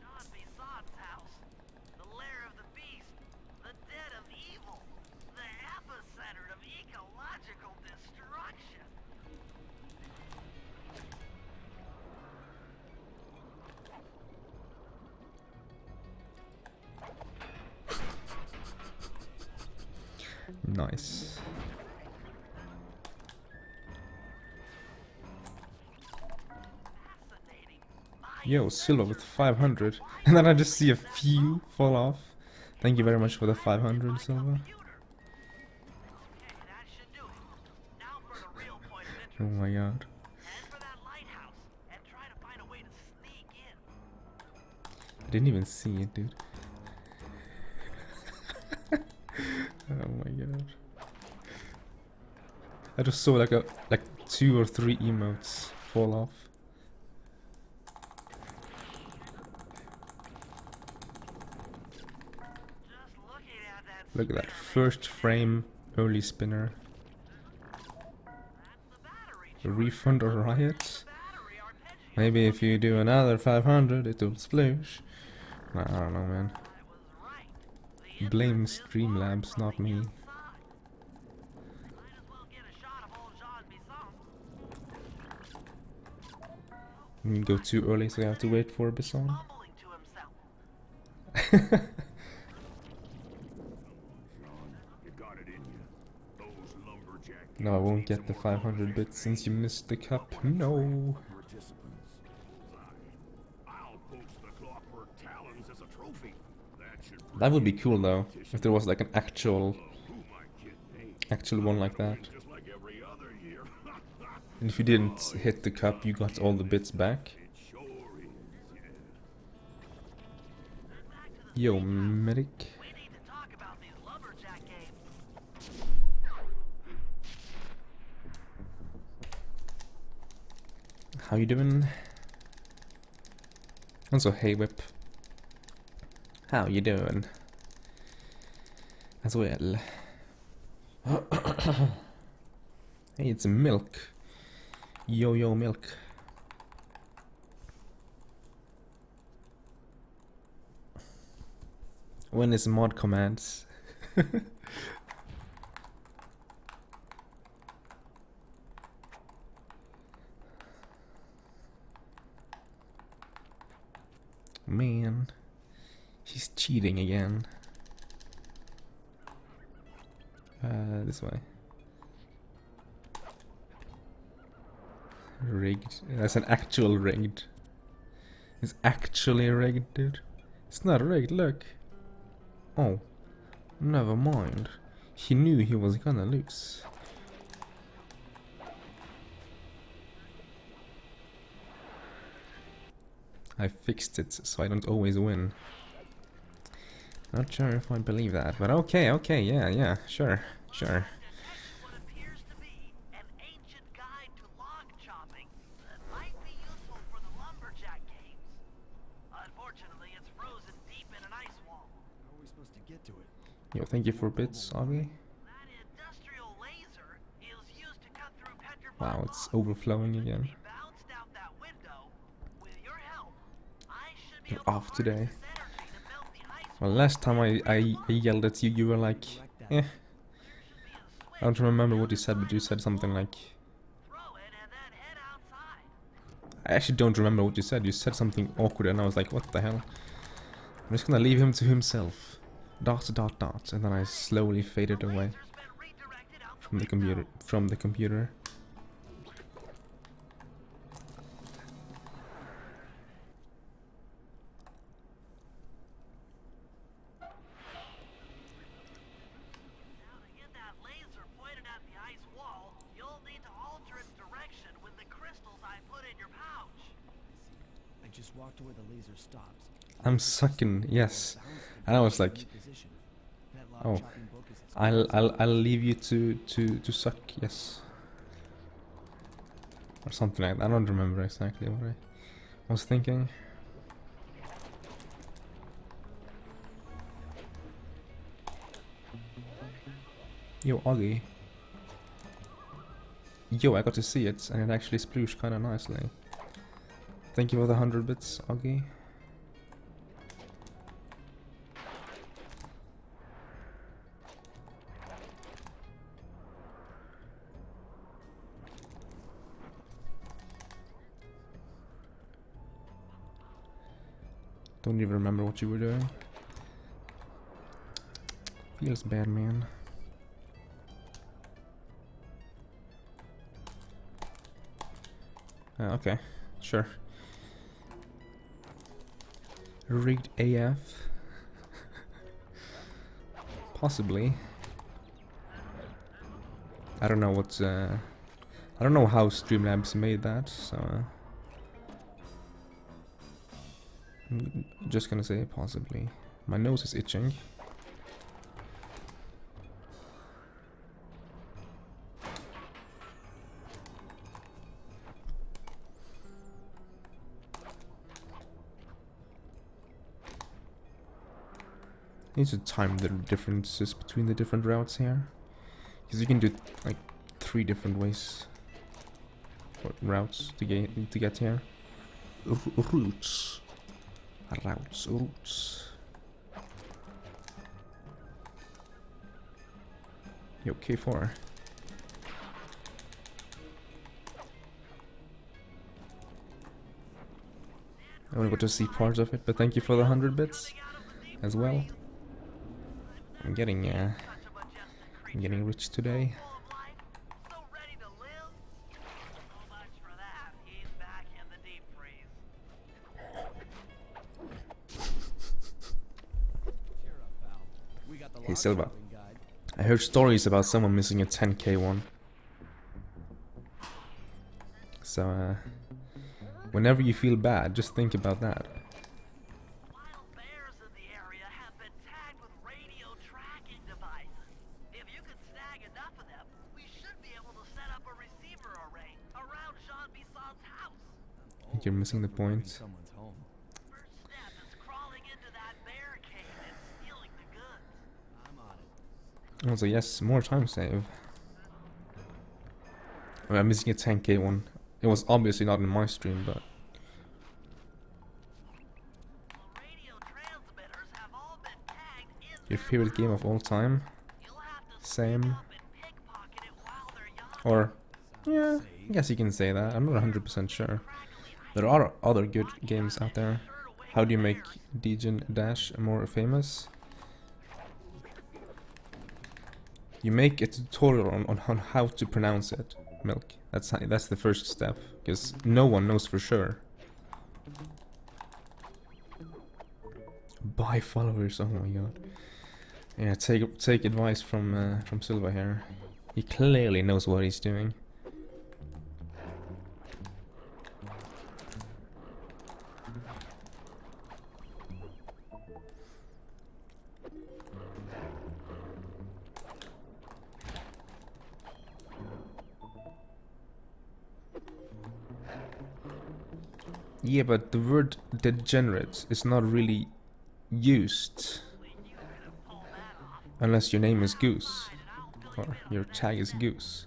John Bisson's house. The lair of the beast. The den of evil. The epicenter of ecological destruction. Nice. Fascinating. Yo, Silva with 500. And then I just see a few fall off. Thank you very much for the 500, Silva. Okay, that should do it. Now for the real point of Oh interest. my god. Head for that lighthouse and try to find a way to sneak in. I didn't even see it, dude. Oh my god. I just saw like 2 or 3 emotes fall off. Just looking at that Look at that spinner first frame early spinner. makes the battery A charge. refund or riot? Battery arpeggio. Maybe if you do another 500 it will sploosh. I don't know, man. I was right. The Blame entrance is Streamlabs, not me. inside. Might as well get a shot of old Jean Bisson. You go too early, so you have to wait for Bisson. Mumbling to himself. You got it in you. Those lumberjack No, I won't get the 500 bits since you missed the cup. No. participants. I'll post the clockwork talons as a trophy. That should That would be cool though, if there was like an actual who my kid named. one like that. Just like every other year. And if you didn't hit the cup, you got all the bits back. It sure is, yeah. Yo, medic. We need to talk about these lumberjack games. How you doing? Also, hey Whip. How you doing? As well. Hey, it's milk. Yo-yo milk. When is mod commands? Man, she's cheating again. This way. Rigged. That's an actual rigged. It's actually rigged, dude. It's not rigged, look. Oh, never mind. He knew he was gonna lose. I fixed it so I don't always win. Not sure if I believe that, but okay, yeah, sure. What appears to be an ancient guide to log chopping that might be useful for the lumberjack games. Unfortunately, it's frozen deep in an ice wall. How are we supposed to get to it? Yo, thank you for bits, Augie. That industrial laser is used to cut through petrified Wow, it's logs. overflowing again. Be bounced out that window. With your help, I should be You're able to off today. harness this energy to melt the ice Well, last time I yelled at you, you were like, eh. I don't remember what you said, but you said something like... throw it and then head outside. I actually don't remember what you said. You said something awkward and I was like, what the hell? I'm just gonna leave him to himself. ... And then I slowly faded away Laser's been redirected out from the computer. Now to get that laser pointed at the ice wall, you'll need to alter its direction with the crystals I put in your pouch. I just walked to where the laser stops. I'm sucking, yes. And I was like, oh, I'll leave you to suck, yes. Or something like that. I don't remember exactly what I was thinking. Yo, Augie. Yo, I got to see it, and it actually splooshed kinda nicely. Thank you for the 100 bits, Augie. Don't even remember what you were doing. Feels bad, man. Okay, sure. Rigged AF. Possibly. I don't know what's I don't know how Streamlabs made that, so I'm just gonna say possibly. My nose is itching. Need to time the differences between the different routes here, because you can do like 3 different ways or routes to get here. Routes. Yo, K4. I only got to see parts of it, but thank you for the 100 bits as well. I'm getting rich today. So ready to live? So much for that. He's back in the deep freeze. Cheer up, pal. We got the Hey log Silva, chopping guide. I heard stories about someone missing a 10k one. So whenever you feel bad, just think about that. Wild bears in the area have been tagged with radio tracking devices. If you could snag enough of them, we should be able to set up a receiver array around Jean Bisson's house. I think you're missing the point. Someone's home. First step is crawling into that bear cave and stealing the goods. I'm on it. Also, yes, more time save. I'm missing a 10k one It was obviously not in my stream, but Radio transmitters have all been tagged in your their favorite game of all time? You'll have to Same. sneak up and pickpocket it while they're young. Or, yeah, I guess you can say that. I'm not 100% sure. There are other good games out there. How do you make Degen Dash more famous? You make a tutorial on how to pronounce it, Milk. That's the first step, because no one knows for sure. Buy followers, oh my god. Yeah, take advice from Silva here. He clearly knows what he's doing. Yeah, but the word degenerate is not really used unless your name is Goose or your tag is Goose.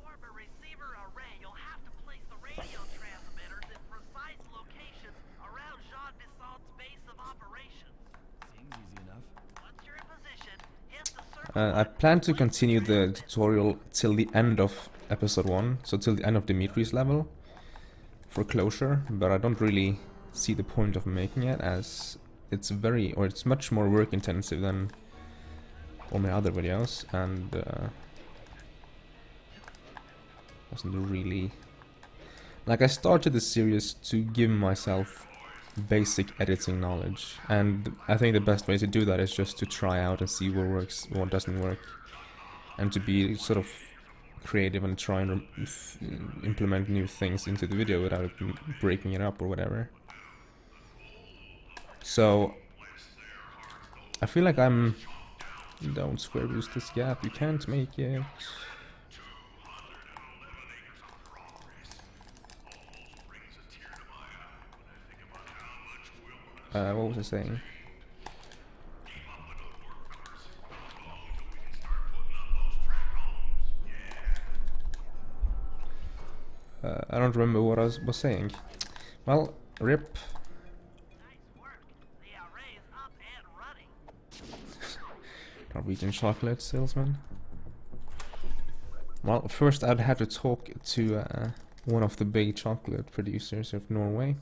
form a receiver array, you'll have to place the radio transmitters in precise locations around Jean Bissont's base of operations. Seems easy enough. Once you're in position, hit the circle. I plan to continue the tutorial till the end of episode 1, so till the end of Dimitri's level for closure, but I don't really see the point of making it, as it's much more work intensive than all my other videos, and doesn't really, like, I started this series to give myself basic editing knowledge, and I think the best way to do that is just to try out and see what works, what doesn't work, and to be sort of creative and try and implement new things into the video without breaking it up or whatever. So I feel like don't square boost this gap, you can't make it. What was I saying? I don't remember what I was saying. Well, rip. Nice work. The array's up and running. Norwegian chocolate salesman. Well, first I'd have to talk to one of the big chocolate producers of Norway.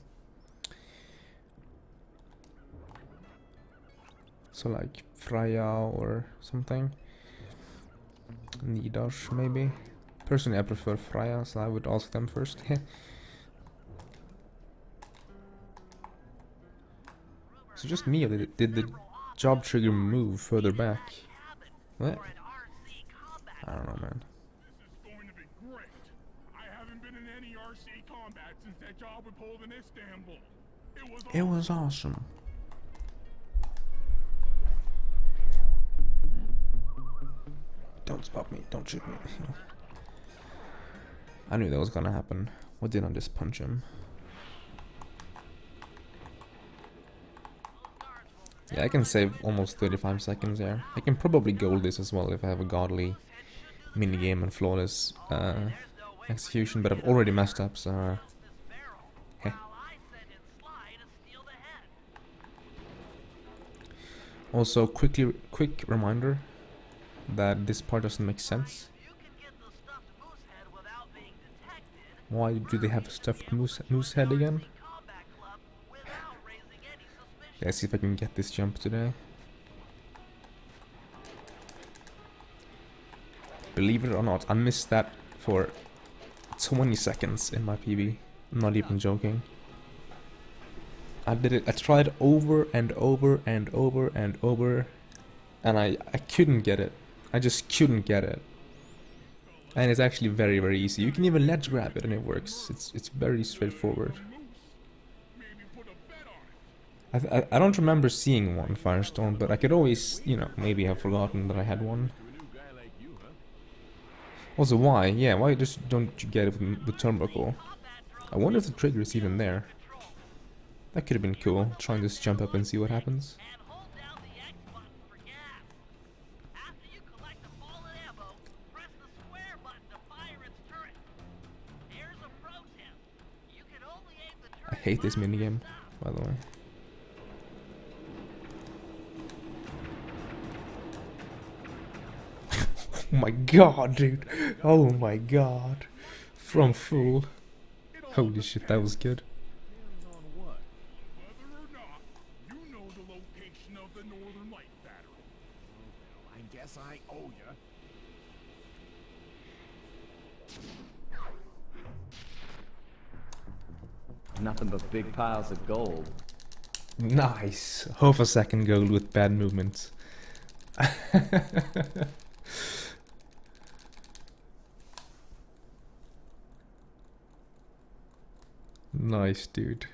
So like Freya or something. Nidars maybe. Personally I prefer Freya, so I would ask them first. So just me, or did the job trigger move further back? What? I don't know, man. This is going to be great. I haven't been in any RC combat since that job we pulled in Istanbul. It was awesome. Don't spot me, don't shoot me. I knew that was gonna happen. Why didn't I just punch him? Yeah, I can save almost 35 seconds there. I can probably gold this as well if I have a godly minigame and flawless execution, but I've already messed up, so... Heh. Also, quick reminder that this part doesn't make sense. Why do they have a stuffed moose head again? Let's see if I can get this jump today. Believe it or not, I missed that for 20 seconds in my PB. I'm not even joking. I did it. I tried over and over and over and over, and I couldn't get it. I just couldn't get it. And it's actually very, very easy. You can even ledge grab it and it works. It's very straightforward. I don't remember seeing one Firestorm, but I could always, you know, maybe have forgotten that I had one. Also, why? Yeah, why just don't you get it with Turnbuckle? I wonder if the trigger is even there. That could have been cool, trying to just jump up and see what happens. And hold down the X button for gas. After you collect the fallen ammo, press the square button to fire its turret. Here's a pro tip. You can only aim the I turret hate this once minigame, yourself. by the way. Oh my god, dude. Oh my god. From full. Holy shit, that was good. Depends on what? Whether or not you know the location of the Northern Light Battery. Well, I guess I owe ya. Nothing but big piles of gold. Nice. Half a second goal with bad movements. Nice, dude.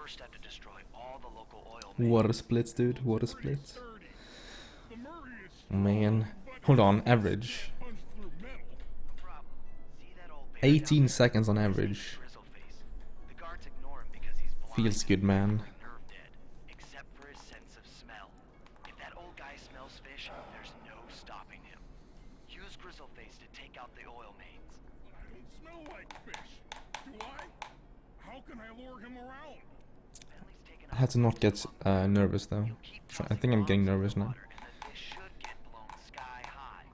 first have to destroy all the local oil Water splits, dude. Water splits. The Murray is Man. Hold on. Average. punched through metal. No problem. See that old bear 18 down there? seconds on His name's average. Grizzleface. The guards ignore him because he's blind Feels good, man. and nerve dead, except for his sense of smell. If that old guy smells fish, there's no stopping him. Use Grizzleface to take out the oil mains. I don't smell like fish. Do I? How can I lure him around? Bentley's taken I had to not get nervous though. I think I'm getting nervous now. and the fish should get blown sky high.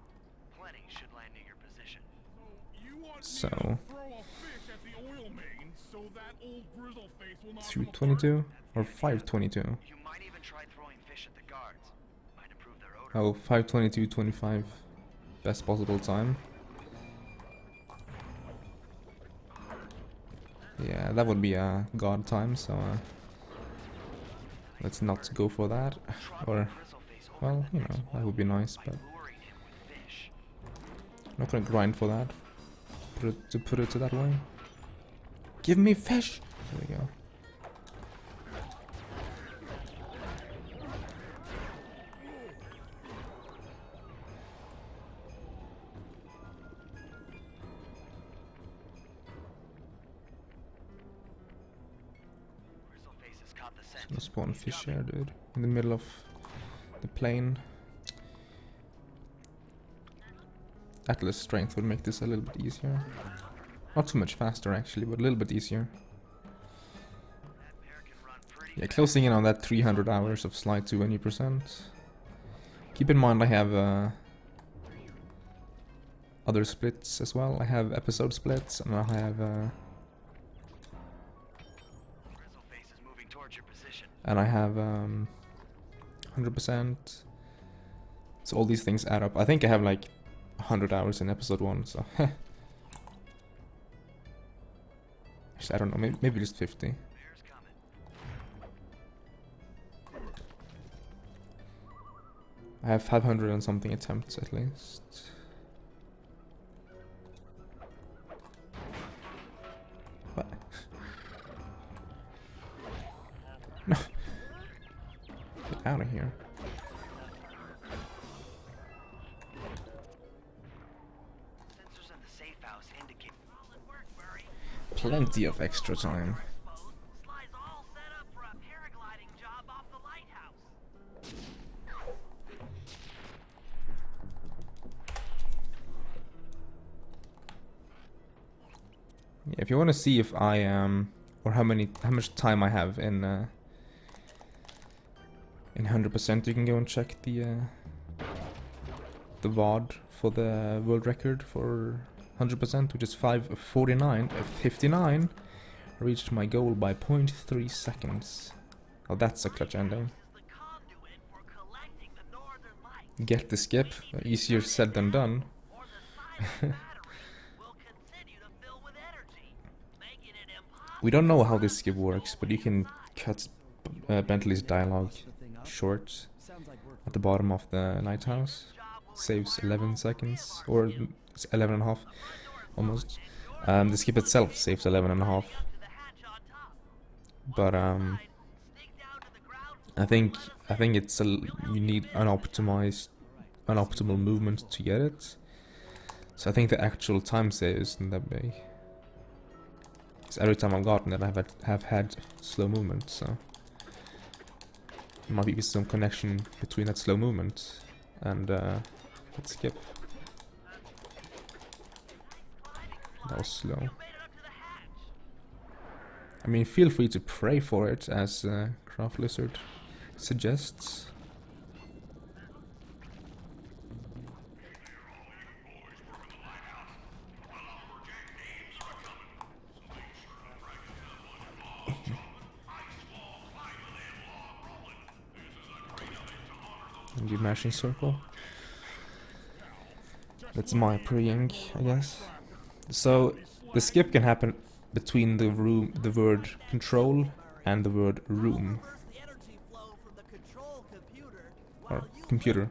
Plenty should land near your position. You want me So, to throw a fish at the oil main so that old Grizzleface will not 222 or 522? You might even try throwing fish at the guards. Might improve their odor. Oh, 522.25. Best possible time. Yeah, that would be a god time, so let's not go for that. Or, well, you know, that would be nice, but Luring him with fish. I'm not gonna grind for that. Put it that way. Give me fish! There we go. Grizzleface has caught the scent. Gonna spawn fish here, dude. In the middle of the plain. Atlas strength would make this a little bit easier. Not too much faster actually, but a little bit easier. That bear can run pretty Yeah, closing in on that 300 hours of slide to 20%. Keep in mind I have other splits as well. I have episode splits and I have Grizzleface is moving towards your position. 100%. So all these things add up. I think I have like 100 hours in episode 1, so actually I don't know, maybe just 50. Bear's coming. I have 500 and something attempts at least. What? No. Get out of here. Sensors in the safe house indicate Solid work, Murray. Plenty of extra time. Sly's all set up for a paragliding job off the lighthouse. Yeah, if you want to see if I am, or how much time I have in 100%, you can go and check the VOD for the world record for 100%, which is 5:49. 59. I reached my goal by 0.3 seconds. Oh, that's a clutch ending. This is the conduit for collecting the northern lights. get the skip. Easier said than done. or the side of the battery will continue to fill with energy, making it impossible. We don't know how this skip works, but you can cut Bentley's dialogue short at the bottom of the night house. Saves 11 seconds, or it's 11 and a half, almost. The skip itself saves 11 and a half. But I think it's you need an optimal movement to get it. So I think the actual time save isn't that big. Because every time I've gotten it, have had slow movement. So there might be some connection between that slow movement and that skip. That was slow. I mean, feel free to pray for it, as Craft Lizard suggests. And you mashing circle. That's my praying, I guess. So the skip can happen between the word control and the word room. Or computer.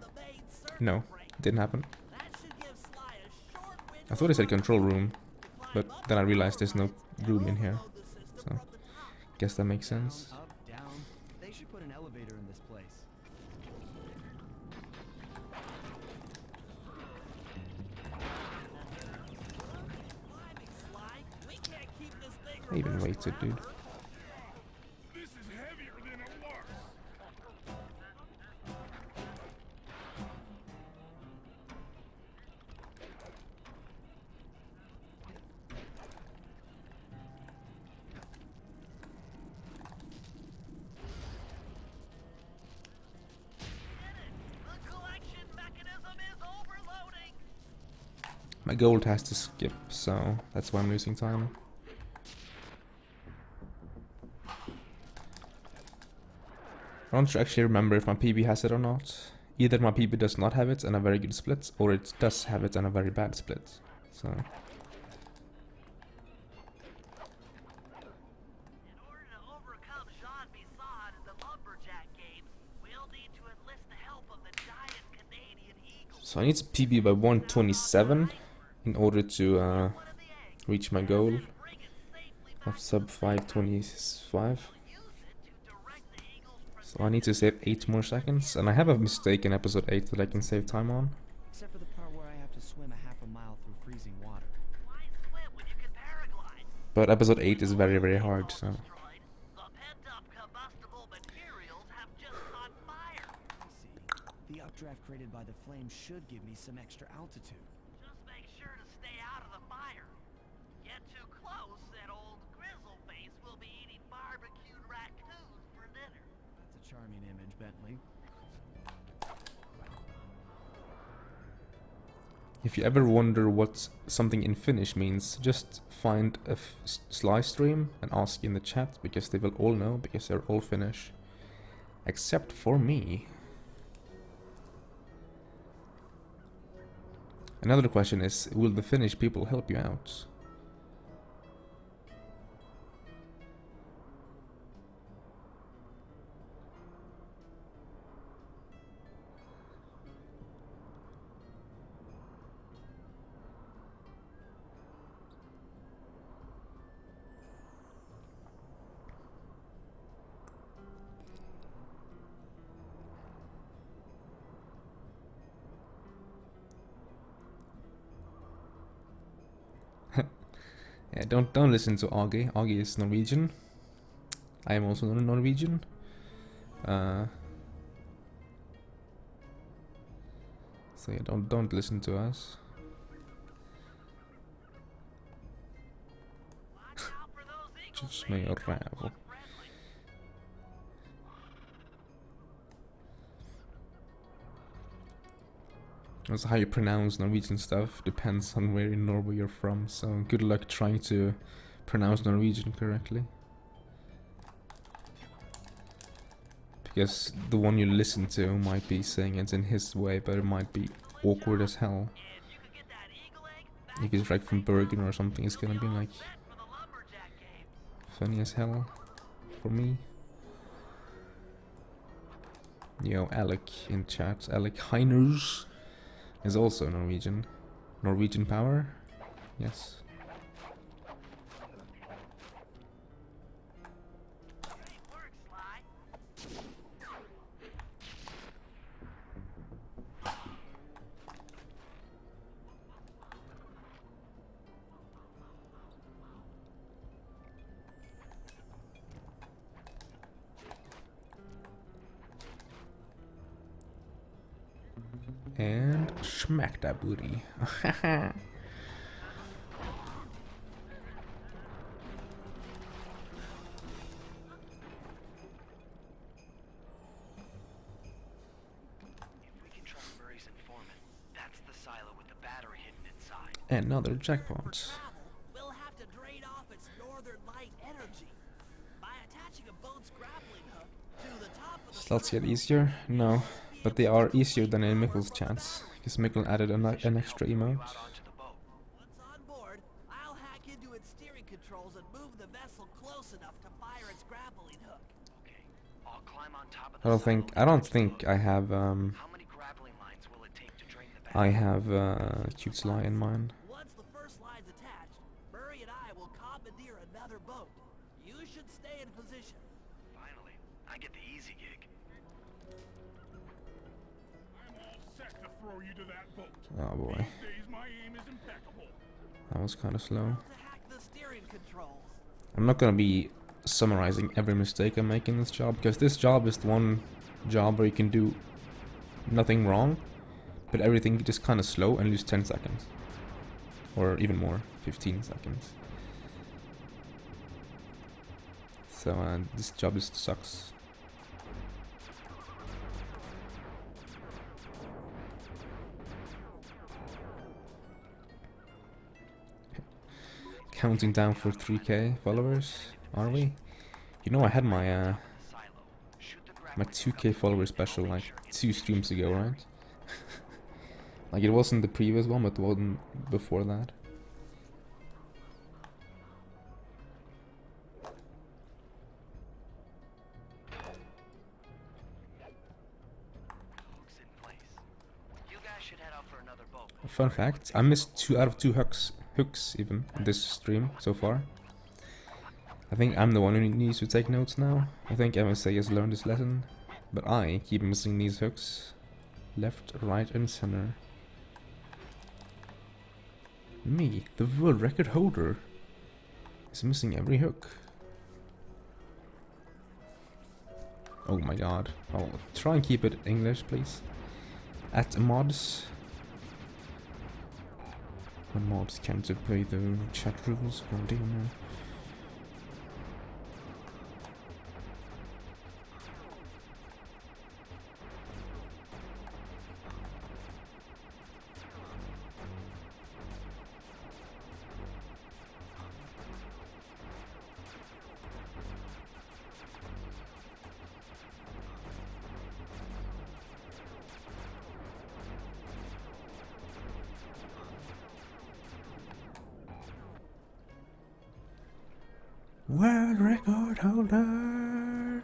No, it didn't happen. I thought it said control room, but then I realized there's no room in here. So, guess that makes sense. Up, down. They should put an elevator in this place. I even waited, dude. This is heavier than it looks. The collection mechanism is overloading. My gold has to skip, so that's why I'm losing time. I don't actually remember if my PB has it or not. Either my PB does not have it and a very good split, or it does have it and a very bad split. So In order to overcome Jean Bison in the Lumberjack games, we'll need to enlist the help of the giant Canadian eagle. I need to PB by 127 in order to reach my goal of sub 525. So I need to save 8 more seconds, and I have a mistake in episode 8 that I can save time on. Except for the part where I have to swim a half a mile through freezing water. Why swim when you can paraglide? But episode 8 is very, very hard, so... The pent-up combustible materials have just caught fire. I see. The updraft created by the flame should give me some extra altitude. Just make sure to stay out of the fire. Get too close, and old Grizzleface will be eating barbecued raccoons for dinner. That's a charming image, Bentley. If you ever wonder what something in Finnish means, just find a Sly stream and ask in the chat, because they will all know, because they're all Finnish. Except for me. Another question is, will the Finnish people help you out? Yeah, don't listen to Augie. Augie is Norwegian. I am also Norwegian. So yeah, don't listen to us. Just me ravel. Also, how you pronounce Norwegian stuff depends on where in Norway you're from, so good luck trying to pronounce Norwegian correctly. Because the one you listen to might be saying it in his way, but it might be awkward as hell. If you could get that eagle egg, If he's like from Bergen or something, it's gonna be like set for the lumberjack game. funny as hell for me. Yo, Alec in chat. Alec Heiners is also Norwegian. Norwegian power? Yes. Great work, Sly. And smack that booty. If we can trust Murray's informant, that's the silo with the battery hidden inside. Another jackpot. Travel, we'll have to drain off its northern light energy by attaching a boat's grappling hook to the top of the Slots get easier? No. But they are easier than in Mikkel's chats. Because Mikkel added an extra emote. Out onto the boat. Once on board, I'll hack into its steering controls and move the vessel close enough to fire its grappling hook. Okay, I'll climb on top of I the don't silo. think I have How many grappling lines will it take to drain the I battery? have cute sly in mine. Once the first line's attached, Murray and I will commandeer another boat. You should stay in position. Finally, I get the easy gig. I'm all set to throw you to that boat. Oh boy, These days my aim is impeccable. that was kind of slow. To hack the steering controls. I'm not gonna be summarizing every mistake I make in this job, because this job is the one job where you can do nothing wrong, but everything just kind of slow and lose 10 seconds. Or even more, 15 seconds. So this job just sucks. Counting down for 3k followers, are we? You know I had my Silo. Shoot the my grappling 2k follower special like 2 streams ago, right? Like it wasn't the previous one, but the one before that. hooks in place. You guys should head out for another boat. Fun fact, I missed 2 out of 2 hooks even this stream so far. I think I'm the one who needs to take notes now. I think MSA has learned this lesson, but I keep missing these hooks. Left, right and center. Me, the world record holder, is missing every hook. Oh my god. Oh, try and keep it English, please. At mods. When mobs can't obey the chat rules, god damn. World record holder.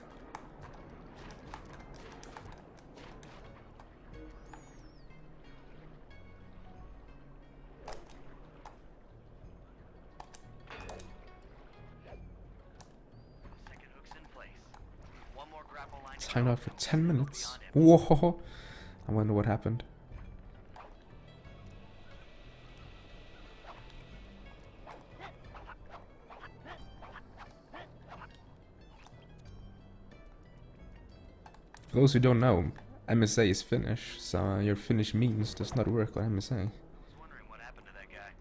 Second hook's in place. One more grapple line. to Timed go. out for 10 minutes. Beyond empty. Whoa! I wonder what happened. For those who don't know, MSA is Finnish, so your Finnish means does not work on MSA. I was wondering what happened to that guy.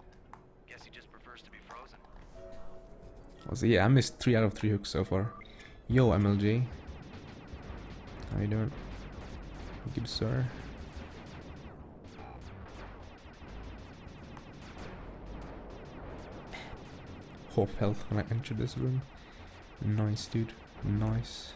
Guess he just prefers to be frozen. Also, yeah, I missed 3 out of 3 hooks so far. Yo, MLG. How you doing? Good, sir. Half health when I entered this room. Nice, dude. Nice.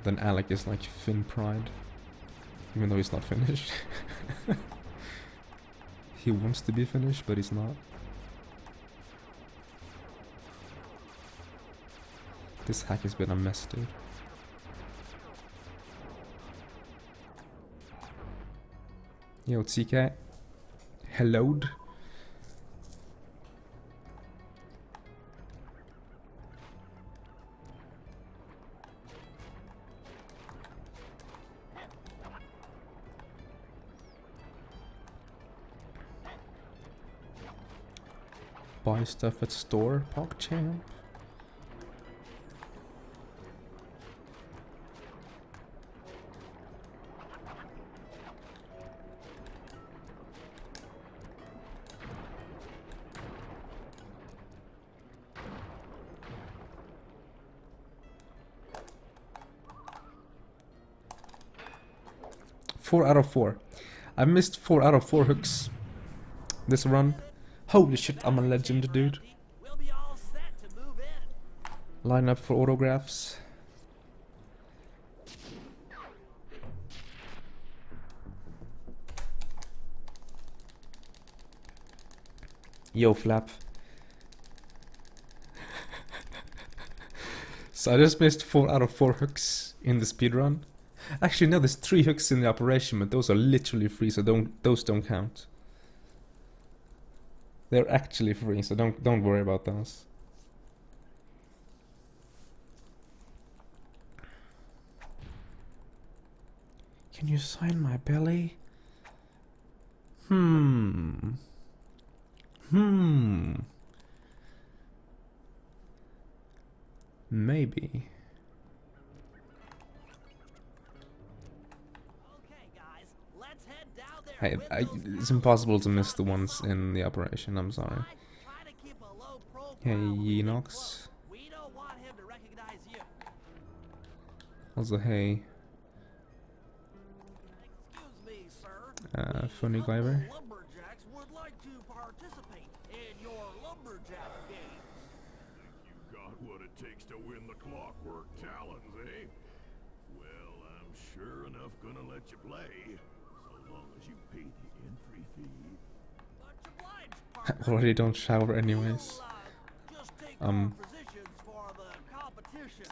Then Alec is like Finn Pride, even though he's not finished. He wants to be finished, but he's not. This hack has been a mess, dude. Yo, TK. Hello. 'Buy stuff at store, PogChamp. Four out of 4. I missed 4 out of 4 hooks this run. Holy shit, I'm a legend, dude. We'll be all set to move in. Line up for autographs. Yo, Flap. So I just missed 4 out of 4 hooks in the speedrun. Actually, no, there's 3 hooks in the operation, but those are literally free, so those don't count. They're actually free, so don't worry about those. Can you sign my belly? Maybe. Okay, guys, let's head down there. Hey, it's impossible to miss the ones in the operation, I'm sorry. Try to keep a low profile. Hey, Enox. We don't want him to recognize you. Also, hey, Excuse me, sir. Funny Gliver. Lumberjacks would like to participate in your lumberjack game. You got what it takes to win the Clockwork Talons, eh? Well, I'm sure enough gonna let you play, so long as you pay the entry fee. Much obliged, partner. Already don't shower anyways. We'll, just take our positions for the competition.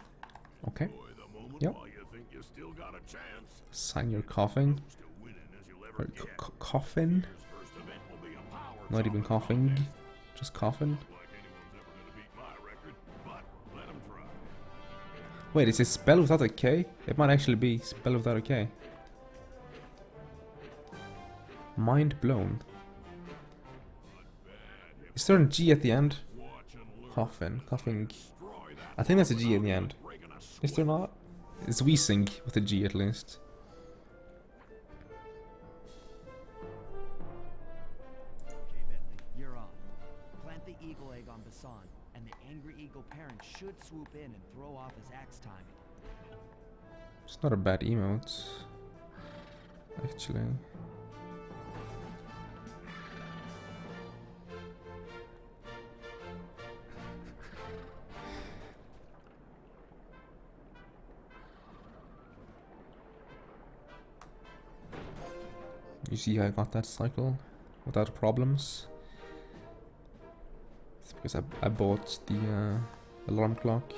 Okay. Enjoy the moment Yep. while you think you still got a chance. Sign your coughing. Close to winning as you'll Or ever get. coffin. Your first event will be a power Not even chopping coughing. contest. Just coughing. Like anyone's ever gonna beat my record, but let 'em try. Wait, is it spell without a K? It might actually be spell without a K. Mind blown. Is there a G at the end? Watch and learn. Coffin. Coughing. Destroy that I think that's a G at the end. breaking a Is there not? It's Weesing with a G at least. Okay, Bentley, you're on. Plant the eagle egg on Basan, and the angry eagle parent should swoop in and throw off his axe timing. It's not a bad emote. Actually. You see how I got that cycle without problems? It's because I bought the alarm clock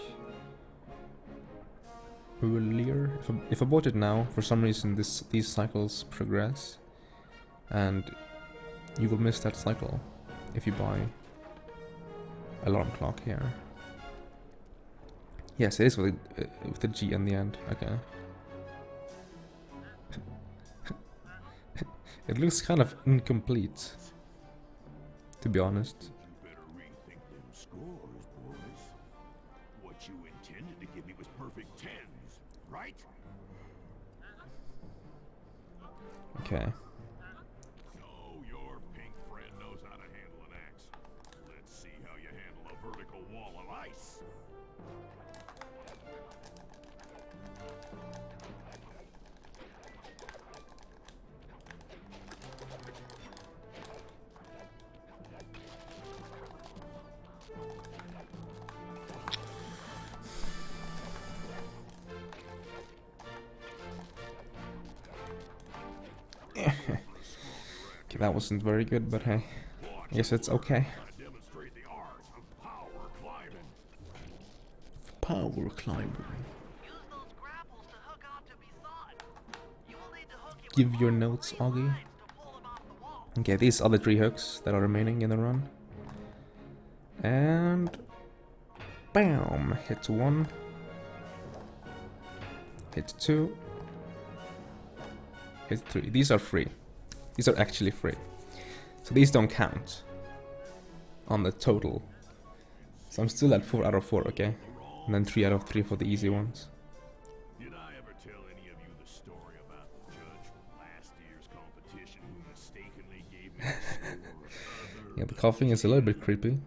earlier. If I bought it now, for some reason these cycles progress, and you will miss that cycle if you buy alarm clock here. Yes, it is with the G in the end. Okay. It looks kind of incomplete, to be honest. You better rethink them scores, boys. What you intended to give me was perfect tens, right? Okay. So your pink friend knows how to handle an axe. Let's see how you handle a vertical wall of ice. Okay, that wasn't very good, but hey, I guess it's okay. Demonstrate the art of power climbing. Power climbing. Use those grapples to hook onto Besod. You will need to hook him Give with your all notes, 3 Augie. lines to pull him off the wall. Okay, these are the 3 hooks that are remaining in the run. And bam! Hit 1. Hit 2. Hit 3. These are free. These are actually free. So these don't count on the total. So I'm still at 4 out of 4, okay? And then 3 out of 3 for the easy ones. Did I ever tell any of you the story about the judge from last year's competition who mistakenly gave me the score? Yeah, the coughing is a little bit creepy.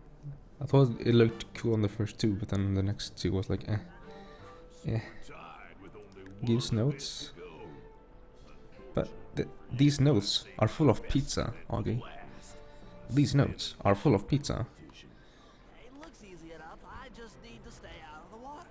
I thought it looked cool on the first 2, but then the next 2 was like, eh. Yeah. Gives notes. But these notes are full of pizza, Augie. These notes are full of pizza. It looks easy enough. I just need to stay out of the water.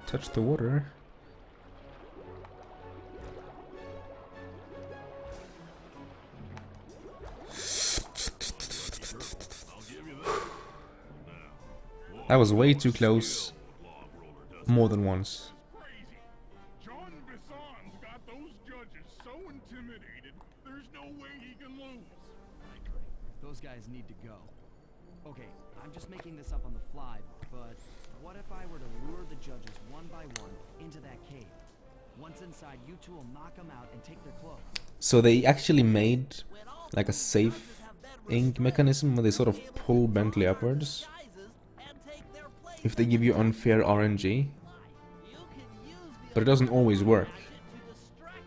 Touch the water. That was way too close. More than once. Crazy. John Bisson's got those judges so intimidated, there's no way he can lose. Those guys need to go. Okay, I'm just making this up on the fly, but what if I were to lure the judges one by one into that cave? Once inside, you two will knock them out and take their clothes. So they actually made like a safe ink mechanism where they sort of pull Bentley upwards. If they give you unfair RNG. But it doesn't always work.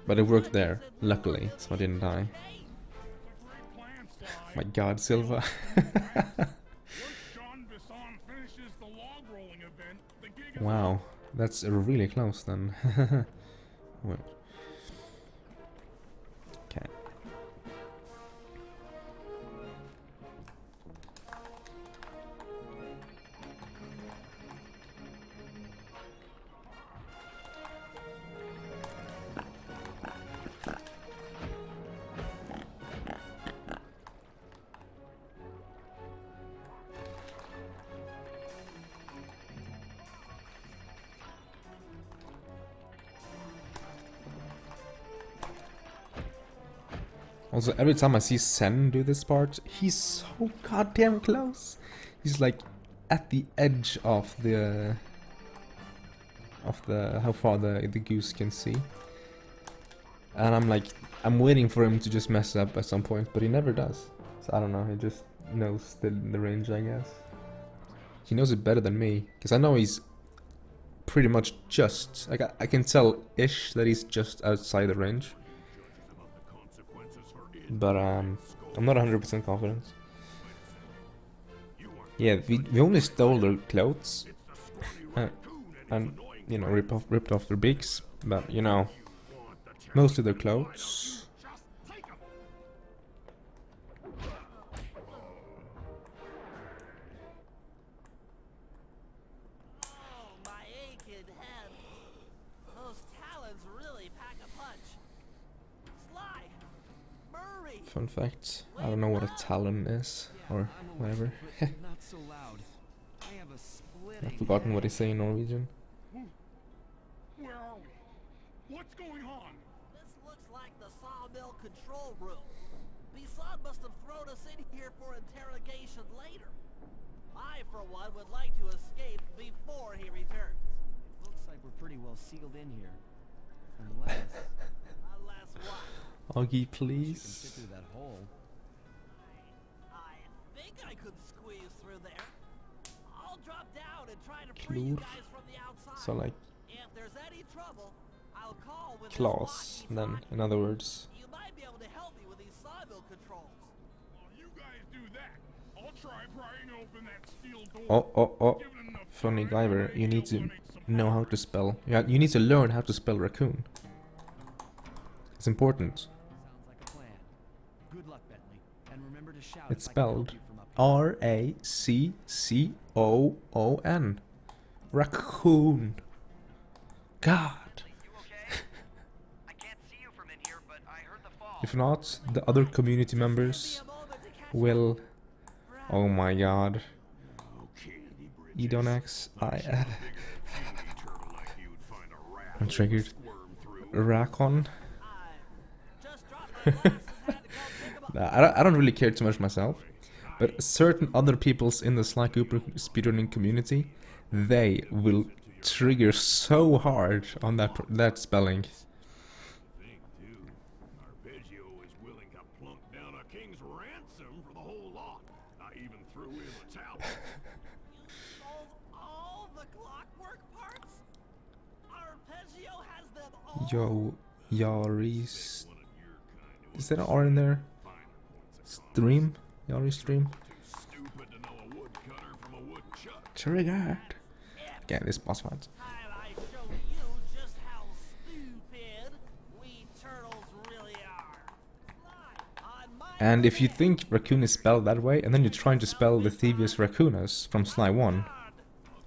But it worked there, luckily, so I didn't die. My god, Silva. Wow, that's really close then. Wait. Okay. Also, every time I see Sen do this part, he's so goddamn close. He's like at the edge of the how far the goose can see. And I'm waiting for him to just mess up at some point, but he never does. So I don't know, he just knows the range, I guess. He knows it better than me, because I know he's pretty much just, like I can tell-ish that he's just outside the range. But I'm not 100% confident. Yeah, we only stole their clothes and you know ripped off their beaks, but you know mostly their clothes. Fun fact, I don't know what a talon is, or whatever. I've forgotten what they say in Norwegian. Where are we? What's going on? This looks like the sawmill control room. Besod must have thrown us in here for interrogation later. I, for one, would like to escape before he returns. Looks like we're pretty well sealed in here. Unless... Unless what? Augie, You can fit please. through that hole. I think I could around and try to free you Klor. guys from the outside. So like If there's any trouble, I'll call with this claws, blocky then hockey. in other words. You might be able to help me with these sawmill controls. While you guys do that, I'll try prying open that steel door. Oh, Give it enough funny time, Guyver, maybe you need to eliminate some know how to spell. Yeah, you need to learn how to spell raccoon. It's important. Sounds like a plan. Good luck, Bentley. And remember to shout It's if I can help spelled you from up here. R-A-C-C-O-O-N. Raccoon. God. You okay? I can't see you from in here, but I heard the fall. If not, the other community members will... Oh my god. Edonax, I'm triggered. Racon. I don't really care too much myself, but certain other peoples in the Sly Cooper speedrunning community, they will trigger so hard on that spelling. Arpeggio is willing to plunk down a king's ransom for the whole lot. I even threw in a towel. Sold all the clockwork parts? Arpeggio has them all. Yo, Yaris. Is there an R in there? Stream? Yari stream? Stupid to know a woodcutter from a woodchuck. Triggered. Again, this boss fight. Time I show you just how stupid we turtles really are. On my And if you think raccoon is spelled that way, and then you're trying to spell the Thieves Raccoonus from Sly 1.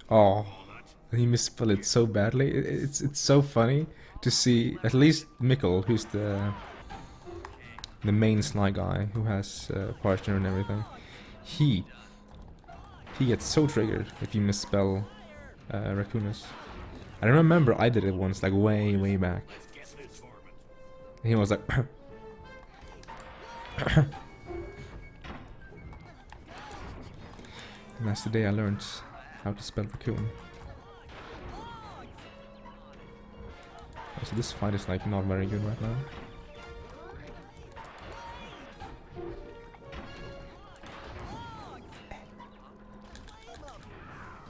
Oh, he misspelled it so badly. It's so funny to see at least Mikkel, who's the main Sly guy, who has partner and everything. He gets so triggered if you misspell Raccoonus. I remember I did it once, like way back. And he was like... And that's the day I learned how to spell raccoon. So this fight is like not very good right now.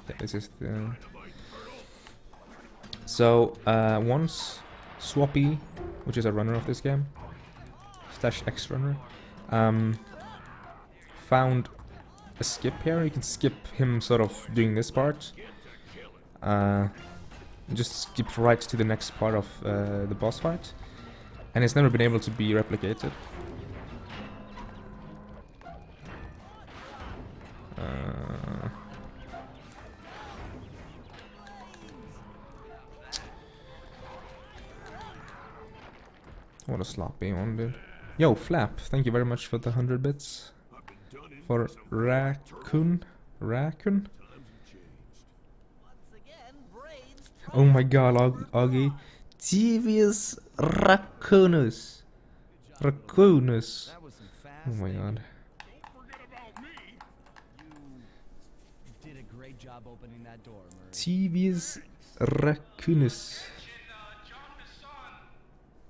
Yeah, this is the... So, once Swappy, which is a runner of this game, / X-runner, found a skip here. You can skip him sort of doing this part. Just skip right to the next part of the boss fight. And it's never been able to be replicated. What a sloppy one, dude. Yo, Flap, thank you very much for the 100 bits. For Raccoon? Raccoon? Oh my god, Augie. Thieves Raccoonus. Raccoonus. That was some fast. Oh my god. Don't forget about me. You did a great job opening that door, Murray. Thieves Raccoonus.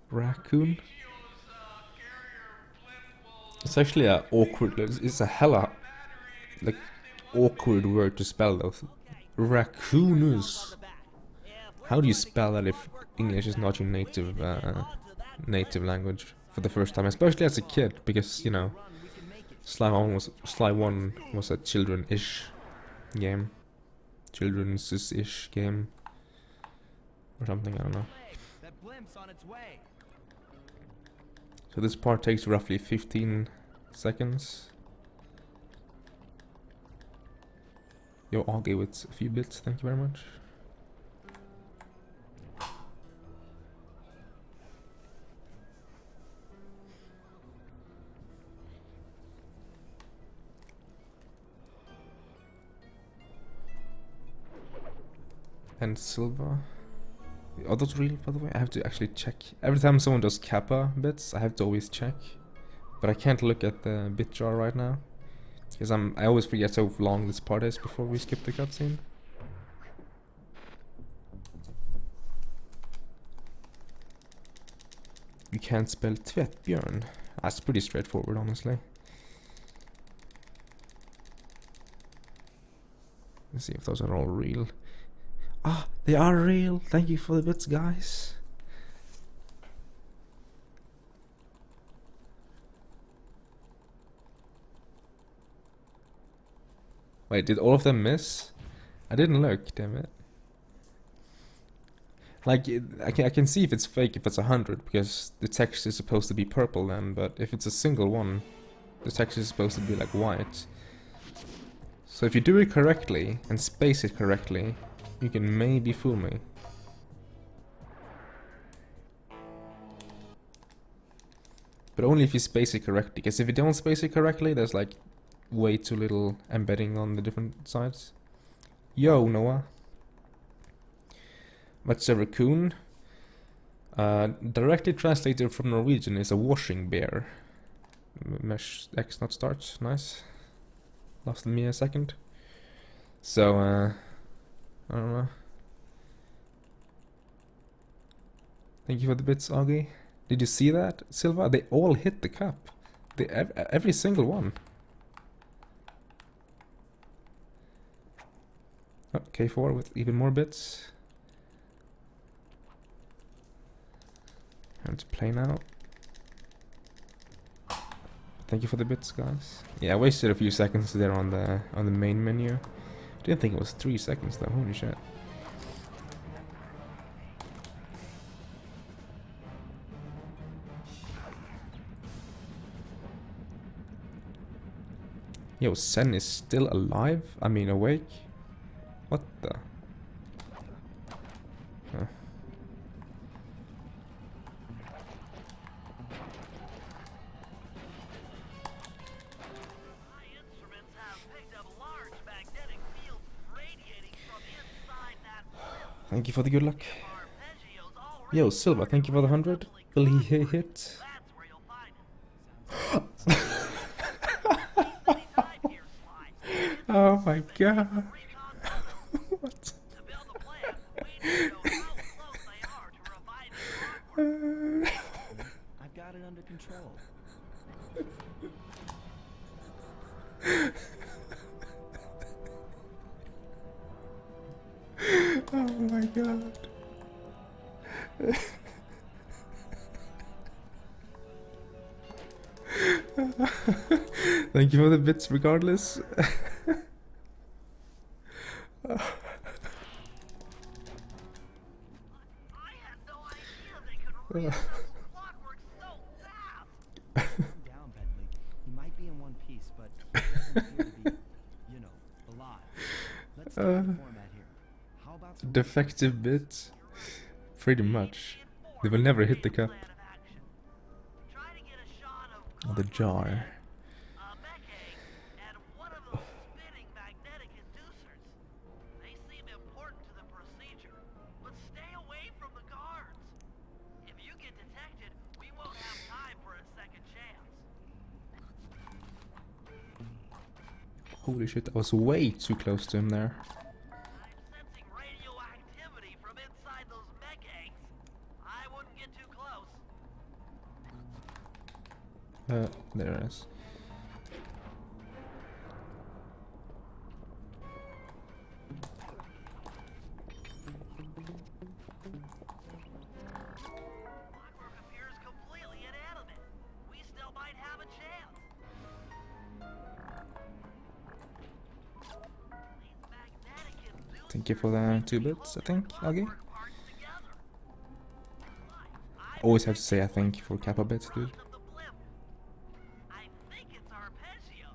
Raccoon? It's actually a awkward, it's a hella, like, awkward word to spell though. Raccoonus. How do you spell that if English is not your native language for the first time, especially as a kid, because, you know, Sly 1 was a children-ish game. Children's-ish game. Or something, I don't know. That blimp's on its way. So this part takes roughly 15 seconds. Yo, Augie with a few bits, thank you very much. And Silva. Are those real, by the way? I have to actually check. Every time someone does Kappa bits, I have to always check. But I can't look at the bit jar right now. Because I always forget how long this part is before we skip the cutscene. You can't spell Tvättbjörn. That's pretty straightforward, honestly. Let's see if those are all real. Ah, they are real. Thank you for the bits, guys. Wait, did all of them miss? I didn't look, damn it. Like, I can see if it's fake if it's 100, because the text is supposed to be purple then, but if it's a single one, the text is supposed to be like white. So if you do it correctly, and space it correctly, you can maybe fool me. But only if you space it correctly, because if you don't space it correctly, there's like way too little embedding on the different sides. Yo, Noah. What's a raccoon? Directly translated from Norwegian is a washing bear. Mesh X not start, nice. Lost me a second. So, I don't know. Thank you for the bits, Augie. Did you see that, Silva? They all hit the cup. Every single one. Oh, K4 with even more bits. Time to play now. Thank you for the bits, guys. Yeah, I wasted a few seconds there on the main menu. Didn't think it was 3 seconds though. Holy shit. Yo, Sen is still alive? I mean, awake? What the? Huh. Thank you for the good luck. Yo, Silva, thank you for the 100. Will he hit? Oh my god. What? I've got it under control. Oh my god. Thank you for the bits regardless. Down, Bentley. You might be in one piece, but it doesn't appear to be, you know, alive. Let's start the format here. How about some Defective bits? Pretty much. They will never hit the cup. Or the jar. Holy shit, I was way too close to him there. I'm sensing radioactivity from inside those mech eggs. I wouldn't get too close. There it is. Clockwork appears completely inanimate. We still might have a chance. These magnetic inducers Thank you for the 2 bits, I think, Augie. Always have to say I think for Kappa bits, dude. I think it's arpeggio.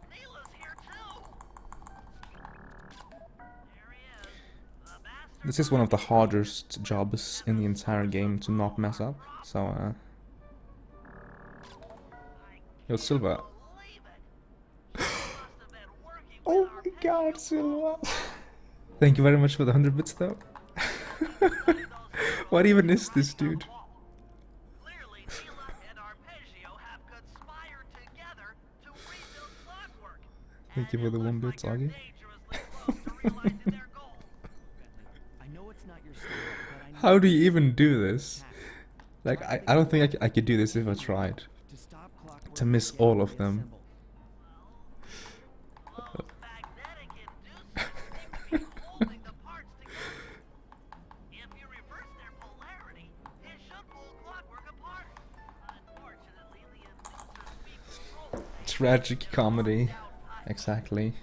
Neela's here too. There he is. The master. This is one of the hardest jobs in the entire game to not mess up, so Yo, Silva. Oh my god, Silva. Thank you very much for the 100 bits though. What even is this, dude? Clearly, Neela and Arpeggio have conspired together to rebuild Clockwork. Thank you for the 1 bits, Augie. I know it's not your style, but I know How do you even do this? Like, I don't think I could do this if I tried. to to miss all of them. Those magnetic inducers seem to be holding the parts together. If you reverse their polarity, it should pull clockwork apart. Unfortunately, the inducer's weak control Tragic comedy. Exactly.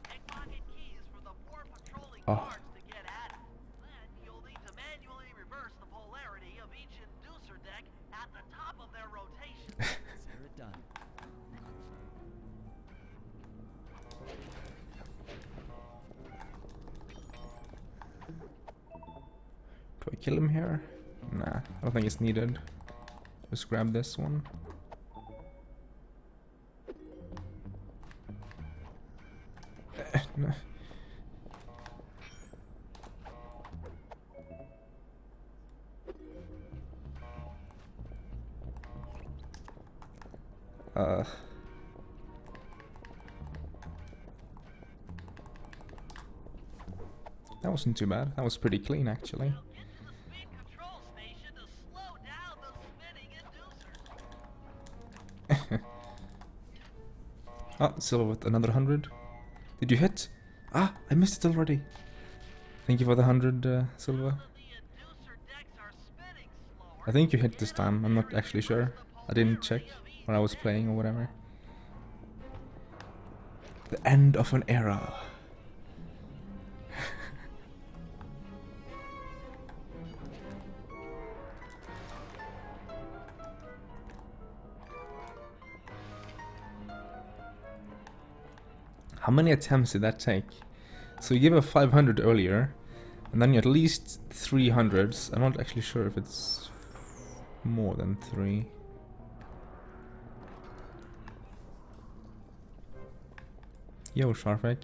pickpocket keys for the 4 patrolling Oh. guards to get at it. Then you'll need to manually reverse the polarity of each inducer deck at the top of their rotation. Consider it done. Do I kill him here? Nah, I don't think it's needed. Just grab this one. No. That wasn't too bad. That was pretty clean, actually. Get to the speed control station to slow down the spinning inducers. Oh, Silver with another 100. Did you hit? Ah, I missed it already. Thank you for the 100, Silver. The inducer decks are spinning slower. I think you hit this time. I'm not actually sure. I didn't check when I was playing or whatever. The end of an era. How many attempts did that take? So you gave a 500 earlier, and then you at least 300s. I'm not actually sure if it's more than 3. Yo, Sharfek.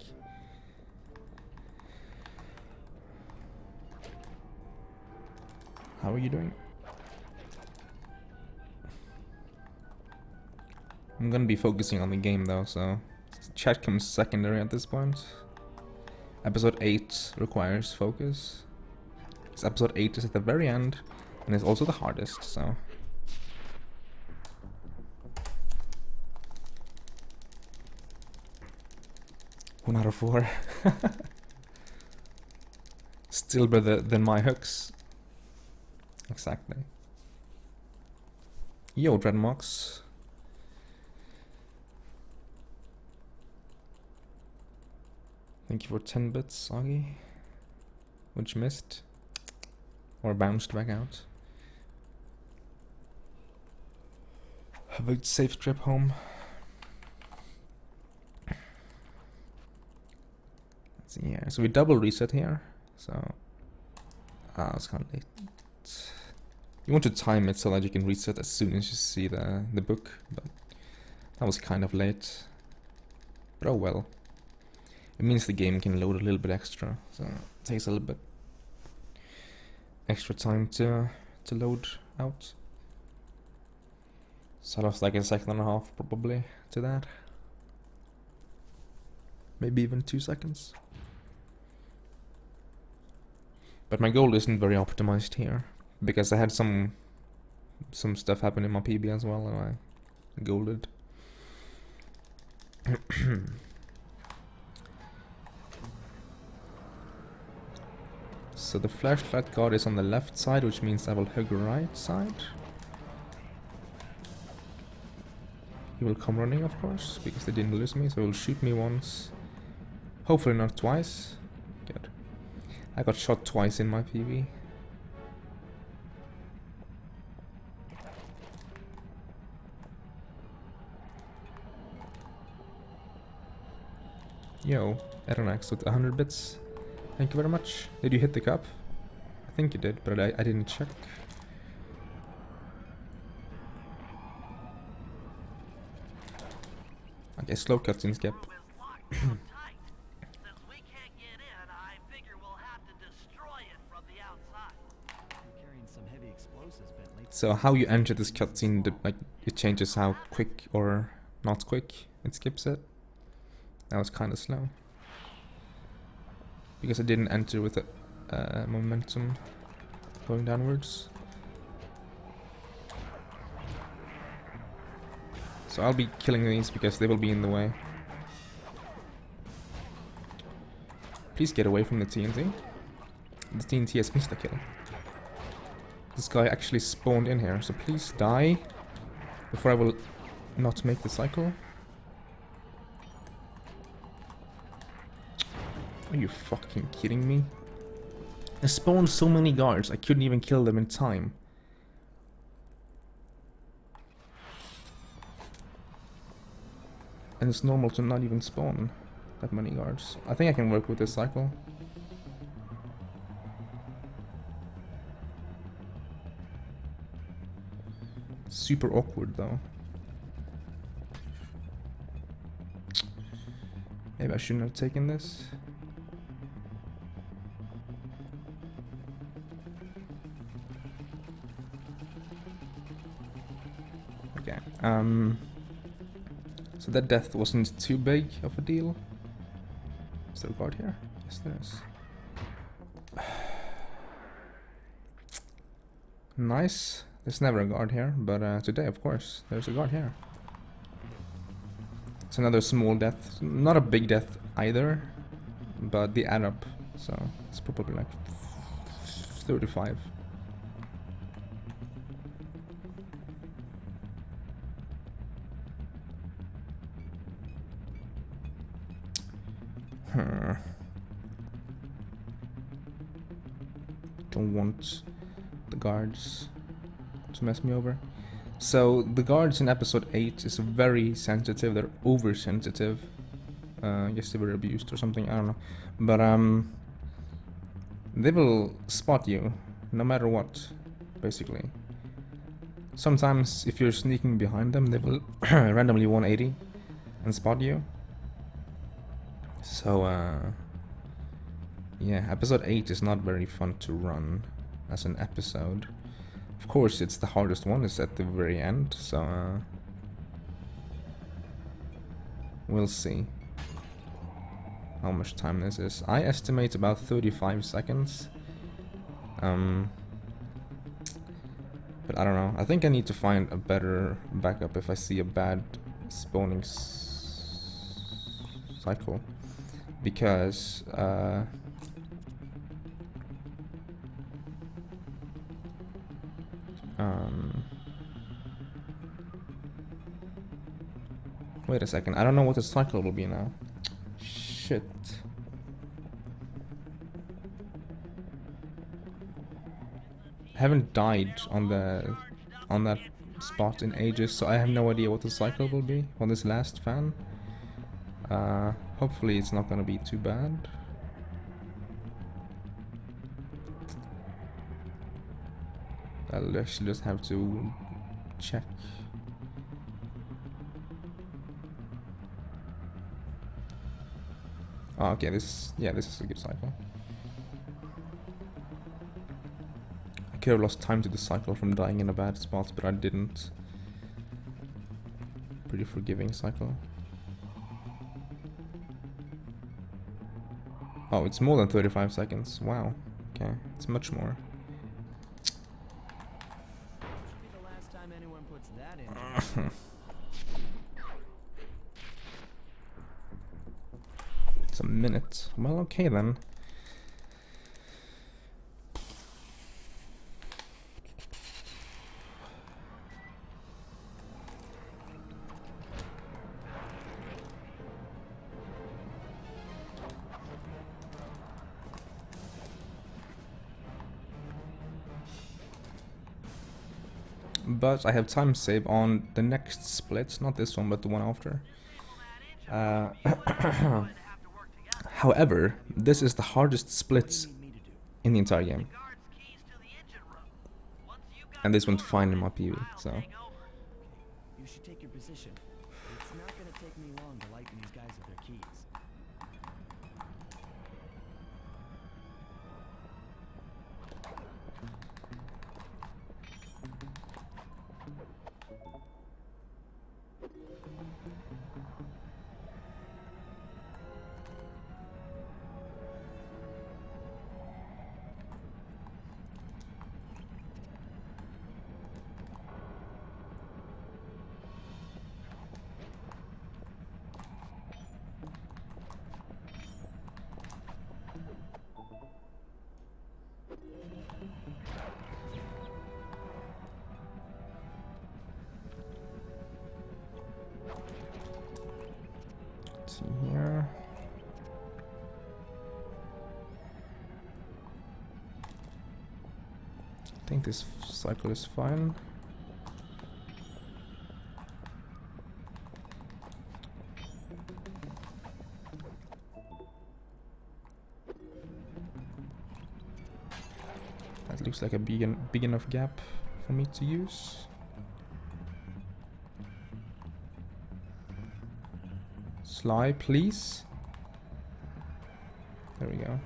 How are you doing? I'm gonna be focusing on the game though, so chat comes secondary at this point. Episode 8 requires focus. This episode 8 is at the very end, and it's also the hardest, so. One out of 4. Still better than my hooks. Exactly. Yo, Dreadmox. Thank you for 10 bits, Augie. Which missed. Or bounced back out. Have a safe trip home. Let's see here. So we double reset here. So it's kind of late. You want to time it so that you can reset as soon as you see the book, but that was kind of late. But oh well. It means the game can load a little bit extra, so it takes a little bit extra time to load out. So I lost like a second and a half probably to that. Maybe even 2 seconds. But my goal isn't very optimized here, because I had some stuff happen in my PB as well, and I golded. So the flashlight guard is on the left side, which means I will hug right side. He will come running, of course, because they didn't lose me, so he will shoot me once. Hopefully not twice. Good. I got shot twice in my PV. Yo, Aeronax with 100 bits. Thank you very much. Did you hit the cup? I think you did, but I didn't check. Okay, slow cutscene skip. So how you enter this cutscene, like it changes how quick or not quick it skips it. That was kind of slow. Because I didn't enter with the momentum going downwards. So I'll be killing these because they will be in the way. Please get away from the TNT. The TNT is insta-kill. This guy actually spawned in here, so please die before I will not make the cycle. Are you fucking kidding me? I spawned so many guards, I couldn't even kill them in time. And it's normal to not even spawn that many guards. I think I can work with this cycle. Super awkward though. Maybe I shouldn't have taken this. Okay, so that death wasn't too big of a deal. Is there a guard here? Yes, there is. Nice. There's never a guard here, but today, of course, there's a guard here. It's another small death. Not a big death either, but they add up, so it's probably like 35. Don't want the guards to mess me over. So the guards in episode 8 is very sensitive. They're oversensitive. I guess they were abused or something. I don't know. But they will spot you no matter what, basically. Sometimes if you're sneaking behind them, they will randomly 180 and spot you. So yeah, episode 8 is not very fun to run as an episode. Of course, it's the hardest one, it's at the very end, so we'll see how much time this is. I estimate about 35 seconds. But I don't know. I think I need to find a better backup if I see a bad spawning cycle. Because wait a second, I don't know what the cycle will be now. Shit. I haven't died on that spot in ages, so I have no idea what the cycle will be on this last fan. Hopefully it's not gonna be too bad. I'll actually just have to check. Oh, okay, this is a good cycle. I could have lost time to the cycle from dying in a bad spot, but I didn't. Pretty forgiving cycle. Oh, it's more than 35 seconds. Wow. Okay, it's much more. Should be the last time anyone puts that in. It's a minute. Well, okay then. But I have time save on the next split, not this one, but the one after. However, this is the hardest split in the entire game. And this went fine in my PV, so. You should take your position. It's not gonna take me long to lighten these guys of their keys. see here. I think this cycle is fine. That looks like a big enough gap for me to use. Sly, please. There we go.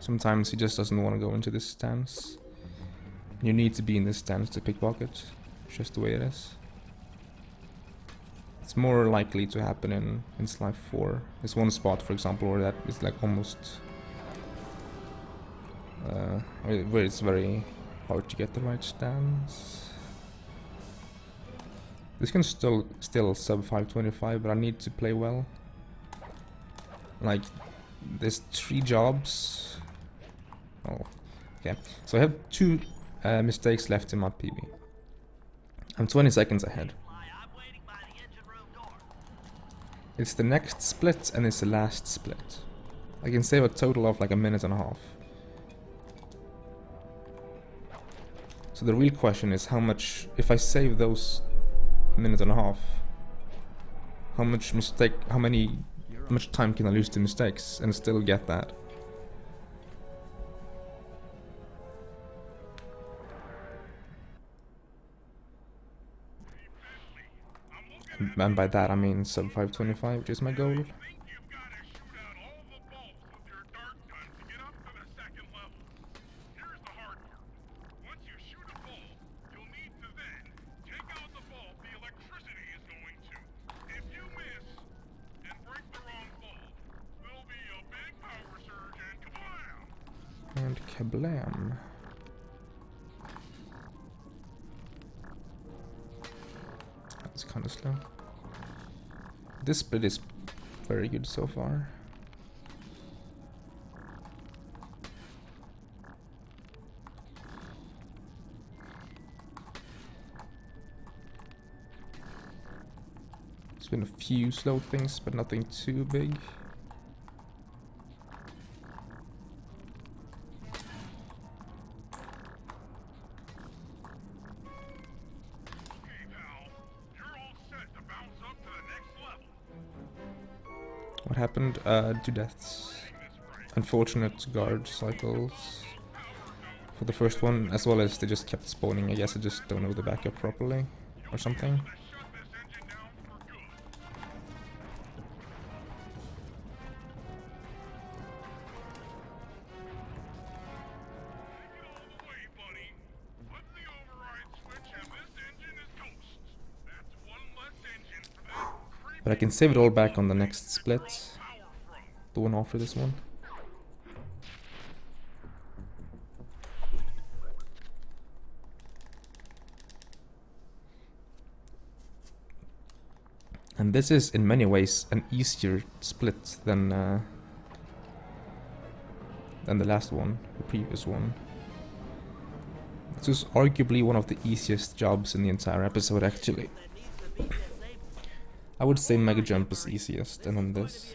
Sometimes he just doesn't want to go into this stance. You need to be in this stance to pickpocket. It's just the way it is. It's more likely to happen in Sly 4. There's one spot, for example, where that is like almost... where it's very hard to get the right stance. This can still sub 525, but I need to play well. Like, there's 3 jobs. Oh, okay. So I have 2 mistakes left in my PB. I'm 20 seconds ahead. It's the next split and it's the last split. I can save a total of like a minute and a half. So the real question is how much, if I save those minute and a half, how much time can I lose to mistakes and still get that? And by that I mean sub 525, which is my goal. And kablam. That's kind of slow. This split is very good so far. There's been a few slow things, but nothing too big. What happened? 2 deaths. Unfortunate guard cycles for the first one, as well as they just kept spawning. I guess I just don't know the backup properly or something. But I can save it all back on the next split. The one after this one. And this is in many ways an easier split than the last one, the previous one. This is arguably one of the easiest jobs in the entire episode, actually. I would say Mega Jump is easiest, and then this.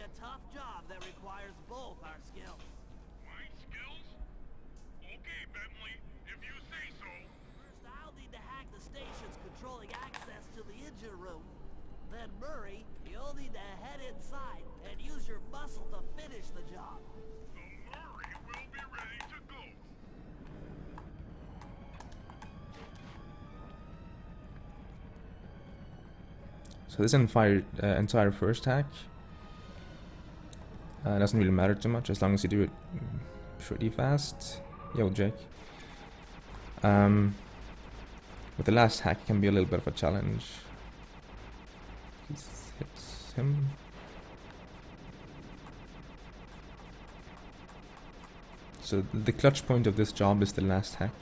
So this entire first hack doesn't really matter too much as long as you do it pretty fast. Yo, Jake. But the last hack can be a little bit of a challenge. This hits him. So the clutch point of this job is the last hack.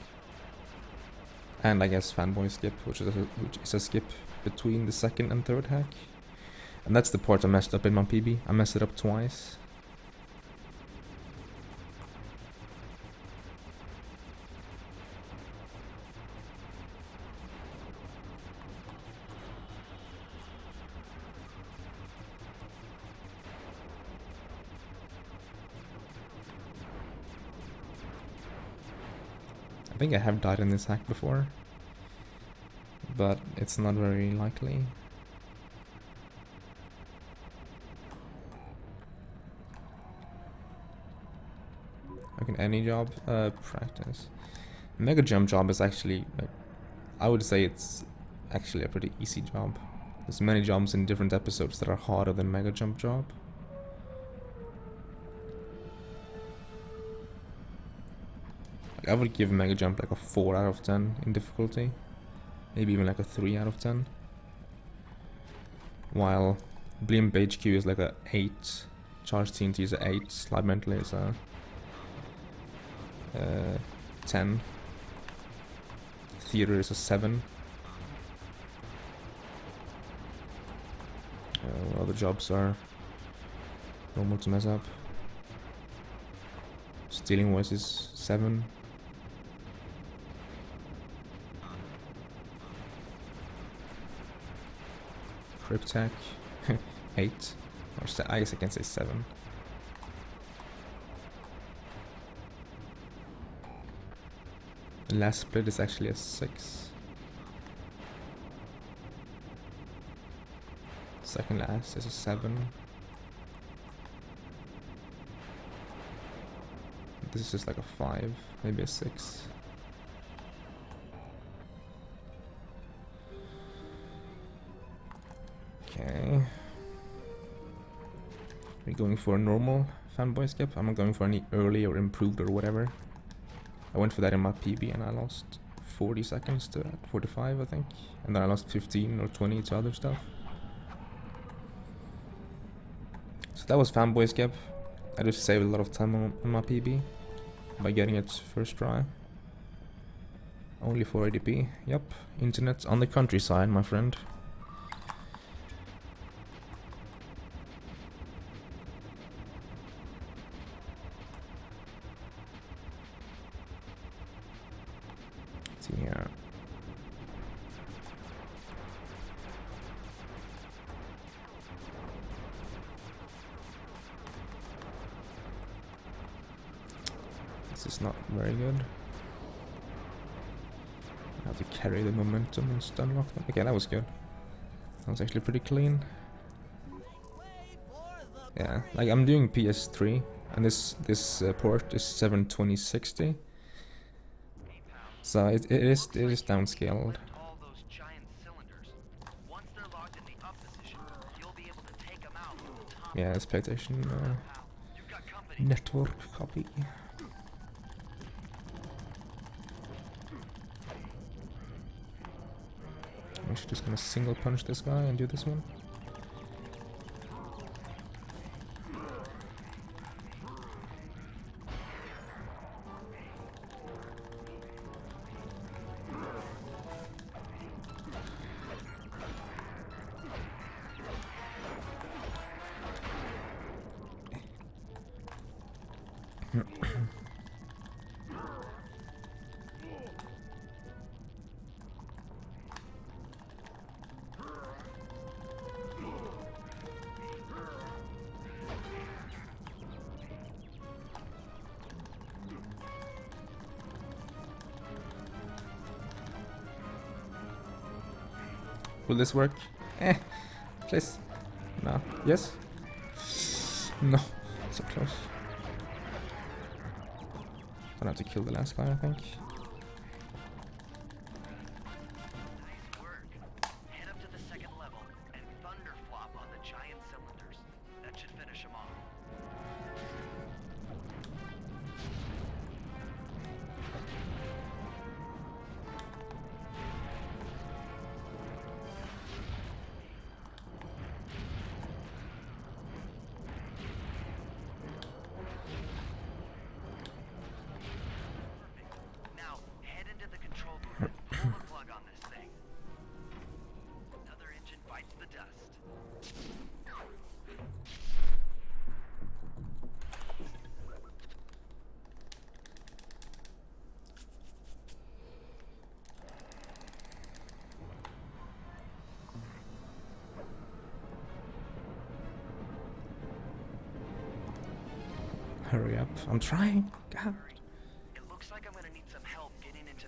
And I guess fanboy skip, which is a skip between the second and third hack. And that's the part I messed up in my PB. I messed it up twice. think I have died in this hack before, but it's not very likely. Like in any job, practice. Mega jump job is actually, like, I would say it's actually a pretty easy job. There's many jobs in different episodes that are harder than mega jump job. Like, I would give mega jump like a 4 out of 10 in difficulty, maybe even like a 3 out of 10. While Blimp HQ is like a 8, Charge TNT is a 8, Slide Mentally is a 10. Theater is a 7. Other jobs are normal to mess up. Stealing Voice is 7. Crypt Hack 8. Or I guess I can say 7. The last split is actually a 6. Second last is a 7. This is just like a 5, maybe a 6. Okay. We're going for a normal fanboy skip. I'm not going for any early or improved or whatever. I went for that in my PB and I lost 40 seconds to that, 45 I think. And then I lost 15 or 20 to other stuff. So that was fanboy skip. I just saved a lot of time on my PB by getting it first try. Only 480p. Yep, internet on the countryside, my friend. See here. This is not very good. I have to carry the momentum and stun lock them. Okay, that was good. That was actually pretty clean. Yeah, like I'm doing PS3, and this port is 72060. So it is downscaled. Yeah, expectation network copy. I'm actually just gonna single punch this guy and do this one. Will this work? Please. No. Yes? No. So close. Gonna have to kill the last guy, I think. Head up to the second level and thunder flop on the giant cylinders. That should finish him off. Now, head into the control booth and pull the plug on this thing. Another engine bites the dust. Hurry up. I'm trying. God. It looks like I'm gonna need some help getting into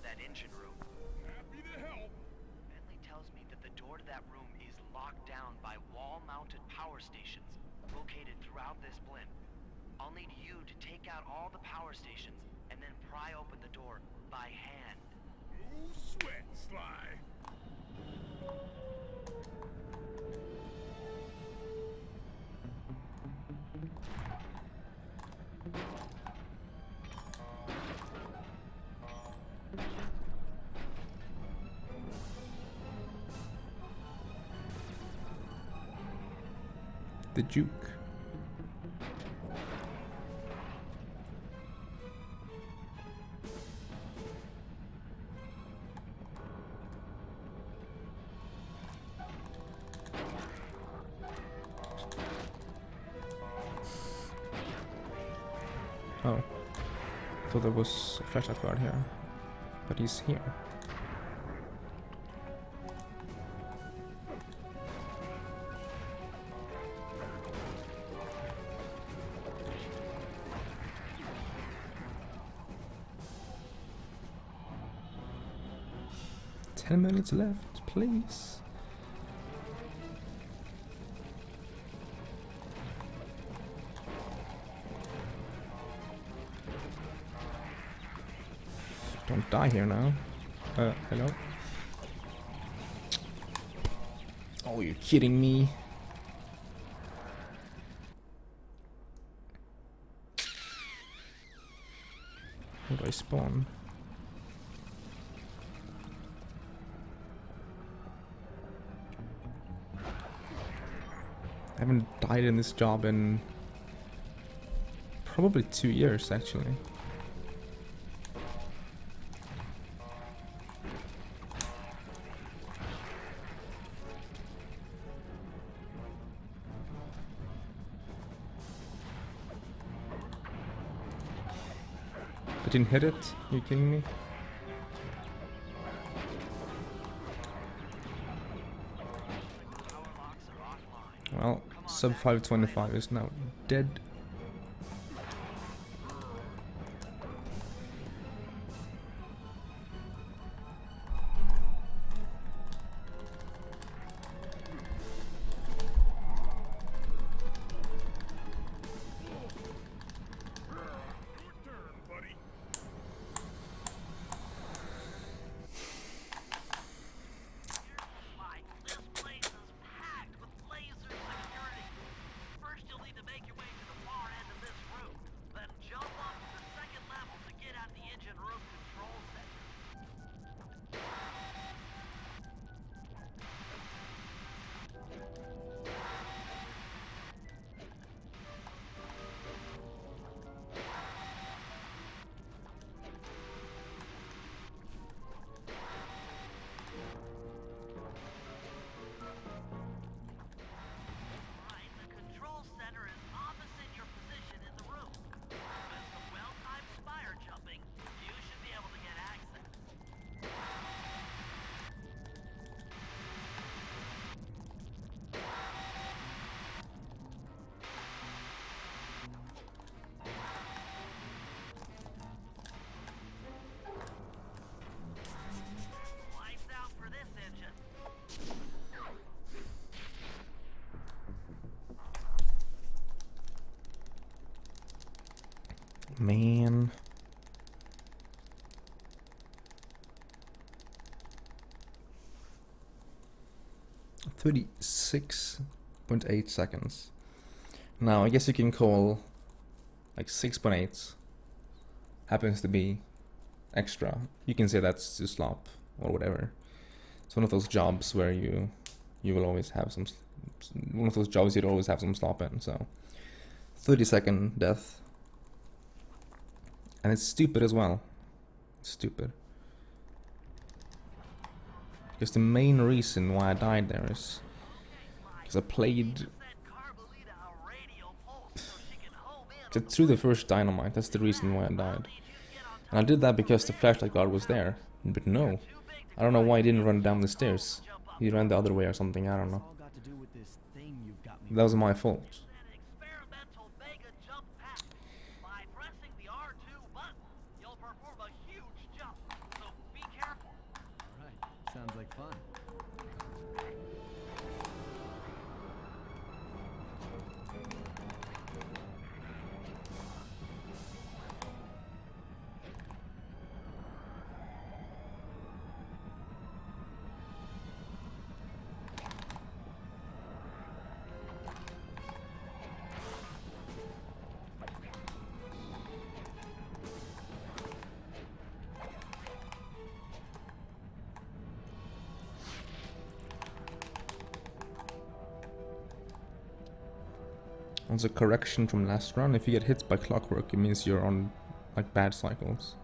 locked down by wall-mounted power stations located throughout this blimp. I'll need you to take out all the power stations and then pry open the door by hand. No sweat, Sly. The Duke. Oh, I thought there was a flashlight guard here, but he's here. "10 minutes left, please." Don't die here now. Hello? Oh, you're kidding me. Where do I spawn? I haven't died in this job in probably 2 years, actually. I didn't hit it? Are you kidding me? Well, sub 525 is now dead. Man. $36.8 seconds. Now, I guess you can call like 6.8 happens to be extra. You can say that's to slop or whatever. It's one of those jobs where you will always have some, one of those jobs you'd always have some slop in. So 30-second death. And it's stupid as well. Stupid. Because the main reason why I died there is because I played through the first dynamite. That's the reason why I died. And I did that because the flashlight guard was there. But no, I don't know why he didn't run down the stairs. He ran the other way or something, I don't know. That was my fault. Sounds like fun. Also, correction from last run, if you get hit by clockwork, it means you're on like bad cycles.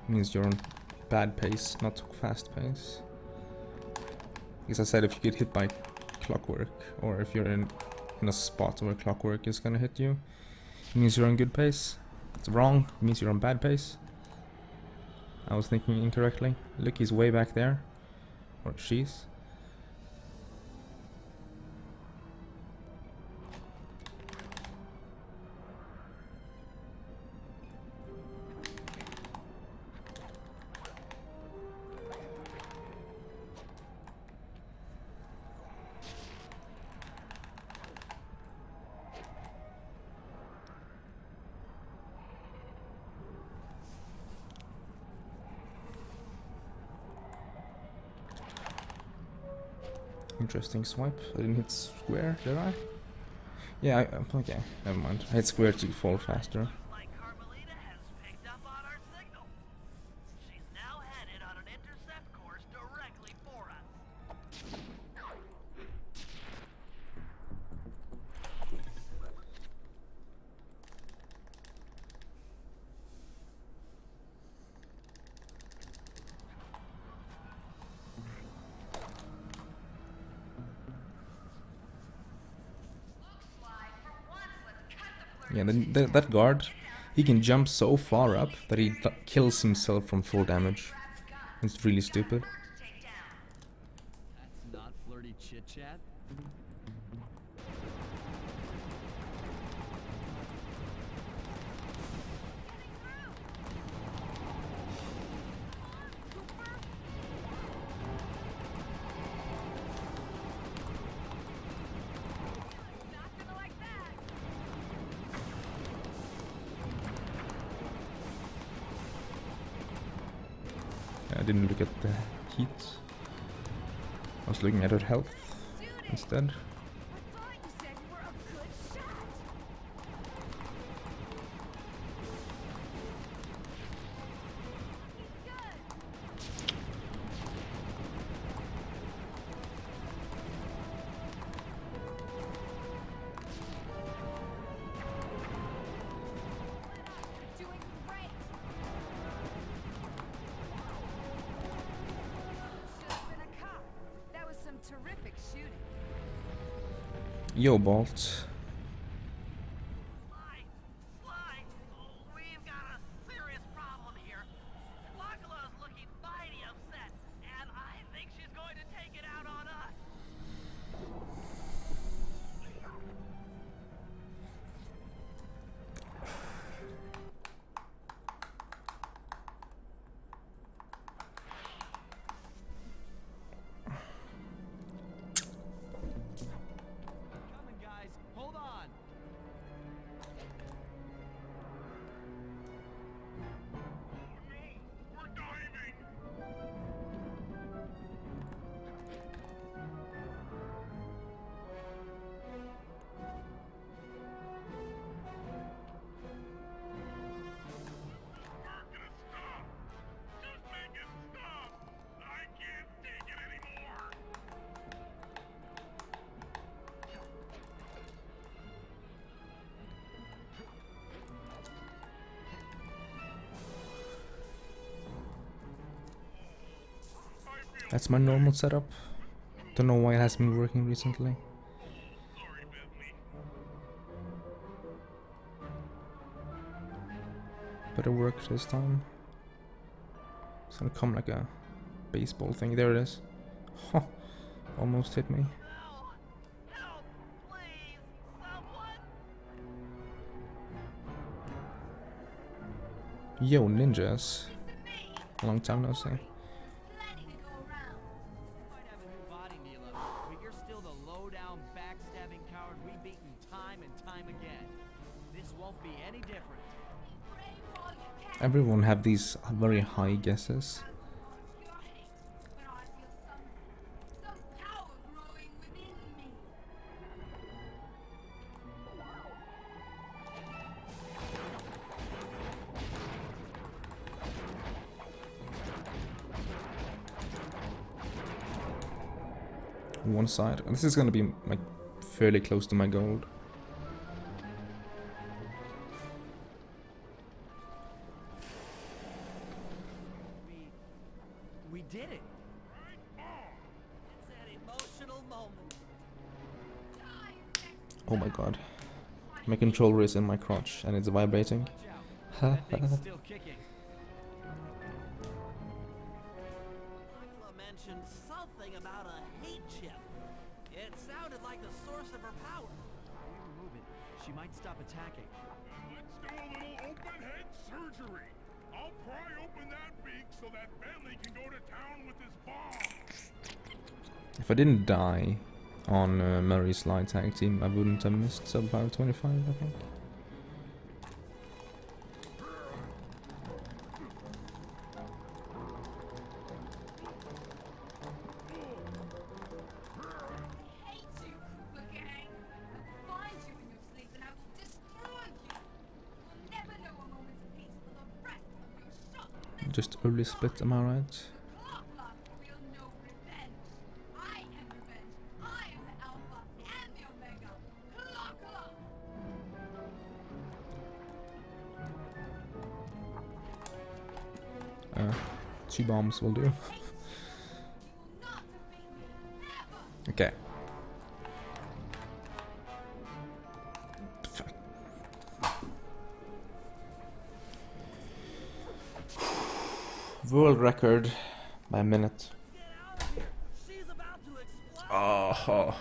It means you're on bad pace, not fast pace. Because I said if you get hit by clockwork, or if you're in a spot where clockwork is gonna hit you, it means you're on good pace. It's wrong, it means you're on bad pace. I was thinking incorrectly. Look, he's way back there. Or she's. Interesting swipe. I didn't hit square, did I? Yeah, okay, never mind. I hit square to fall faster. Like Carmelita has picked up on our signal. She's now headed on an intercept course directly for us. Yeah, that guard, he can jump so far up that he kills himself from full damage. It's really stupid. That's not flirty chit-chat. I didn't look at the heat. I was looking at her health instead. Terrific shooting. Yo, Bolt. Sly, we've got a serious problem here. Wakala's looking mighty upset, and I think she's going to take it out on us. That's my normal setup. Don't know why it hasn't been working recently. Better work this time. It's gonna come like a baseball thing. There it is. Huh. Almost hit me. Help, please, someone. Yo, ninjas. Long time no see. Everyone have these very high guesses. One side. This is gonna be like fairly close to my gold. Oh my god. My controller is in my crotch and it's vibrating. That thing's still kicking. Michaela mentioned something about a hate chip. It sounded like the source of her power. We remove it. She might stop attacking. Let's do a little open head surgery. I'll pry open that beak so that Bentley can go to town with his bomb. If I didn't die on Murray's slide tag team, I wouldn't have missed sub 525, I think. Just early split, am I right? Two bombs will do. Okay. Fuck. World record by minute. Get out of here. She's about to explode. Oh.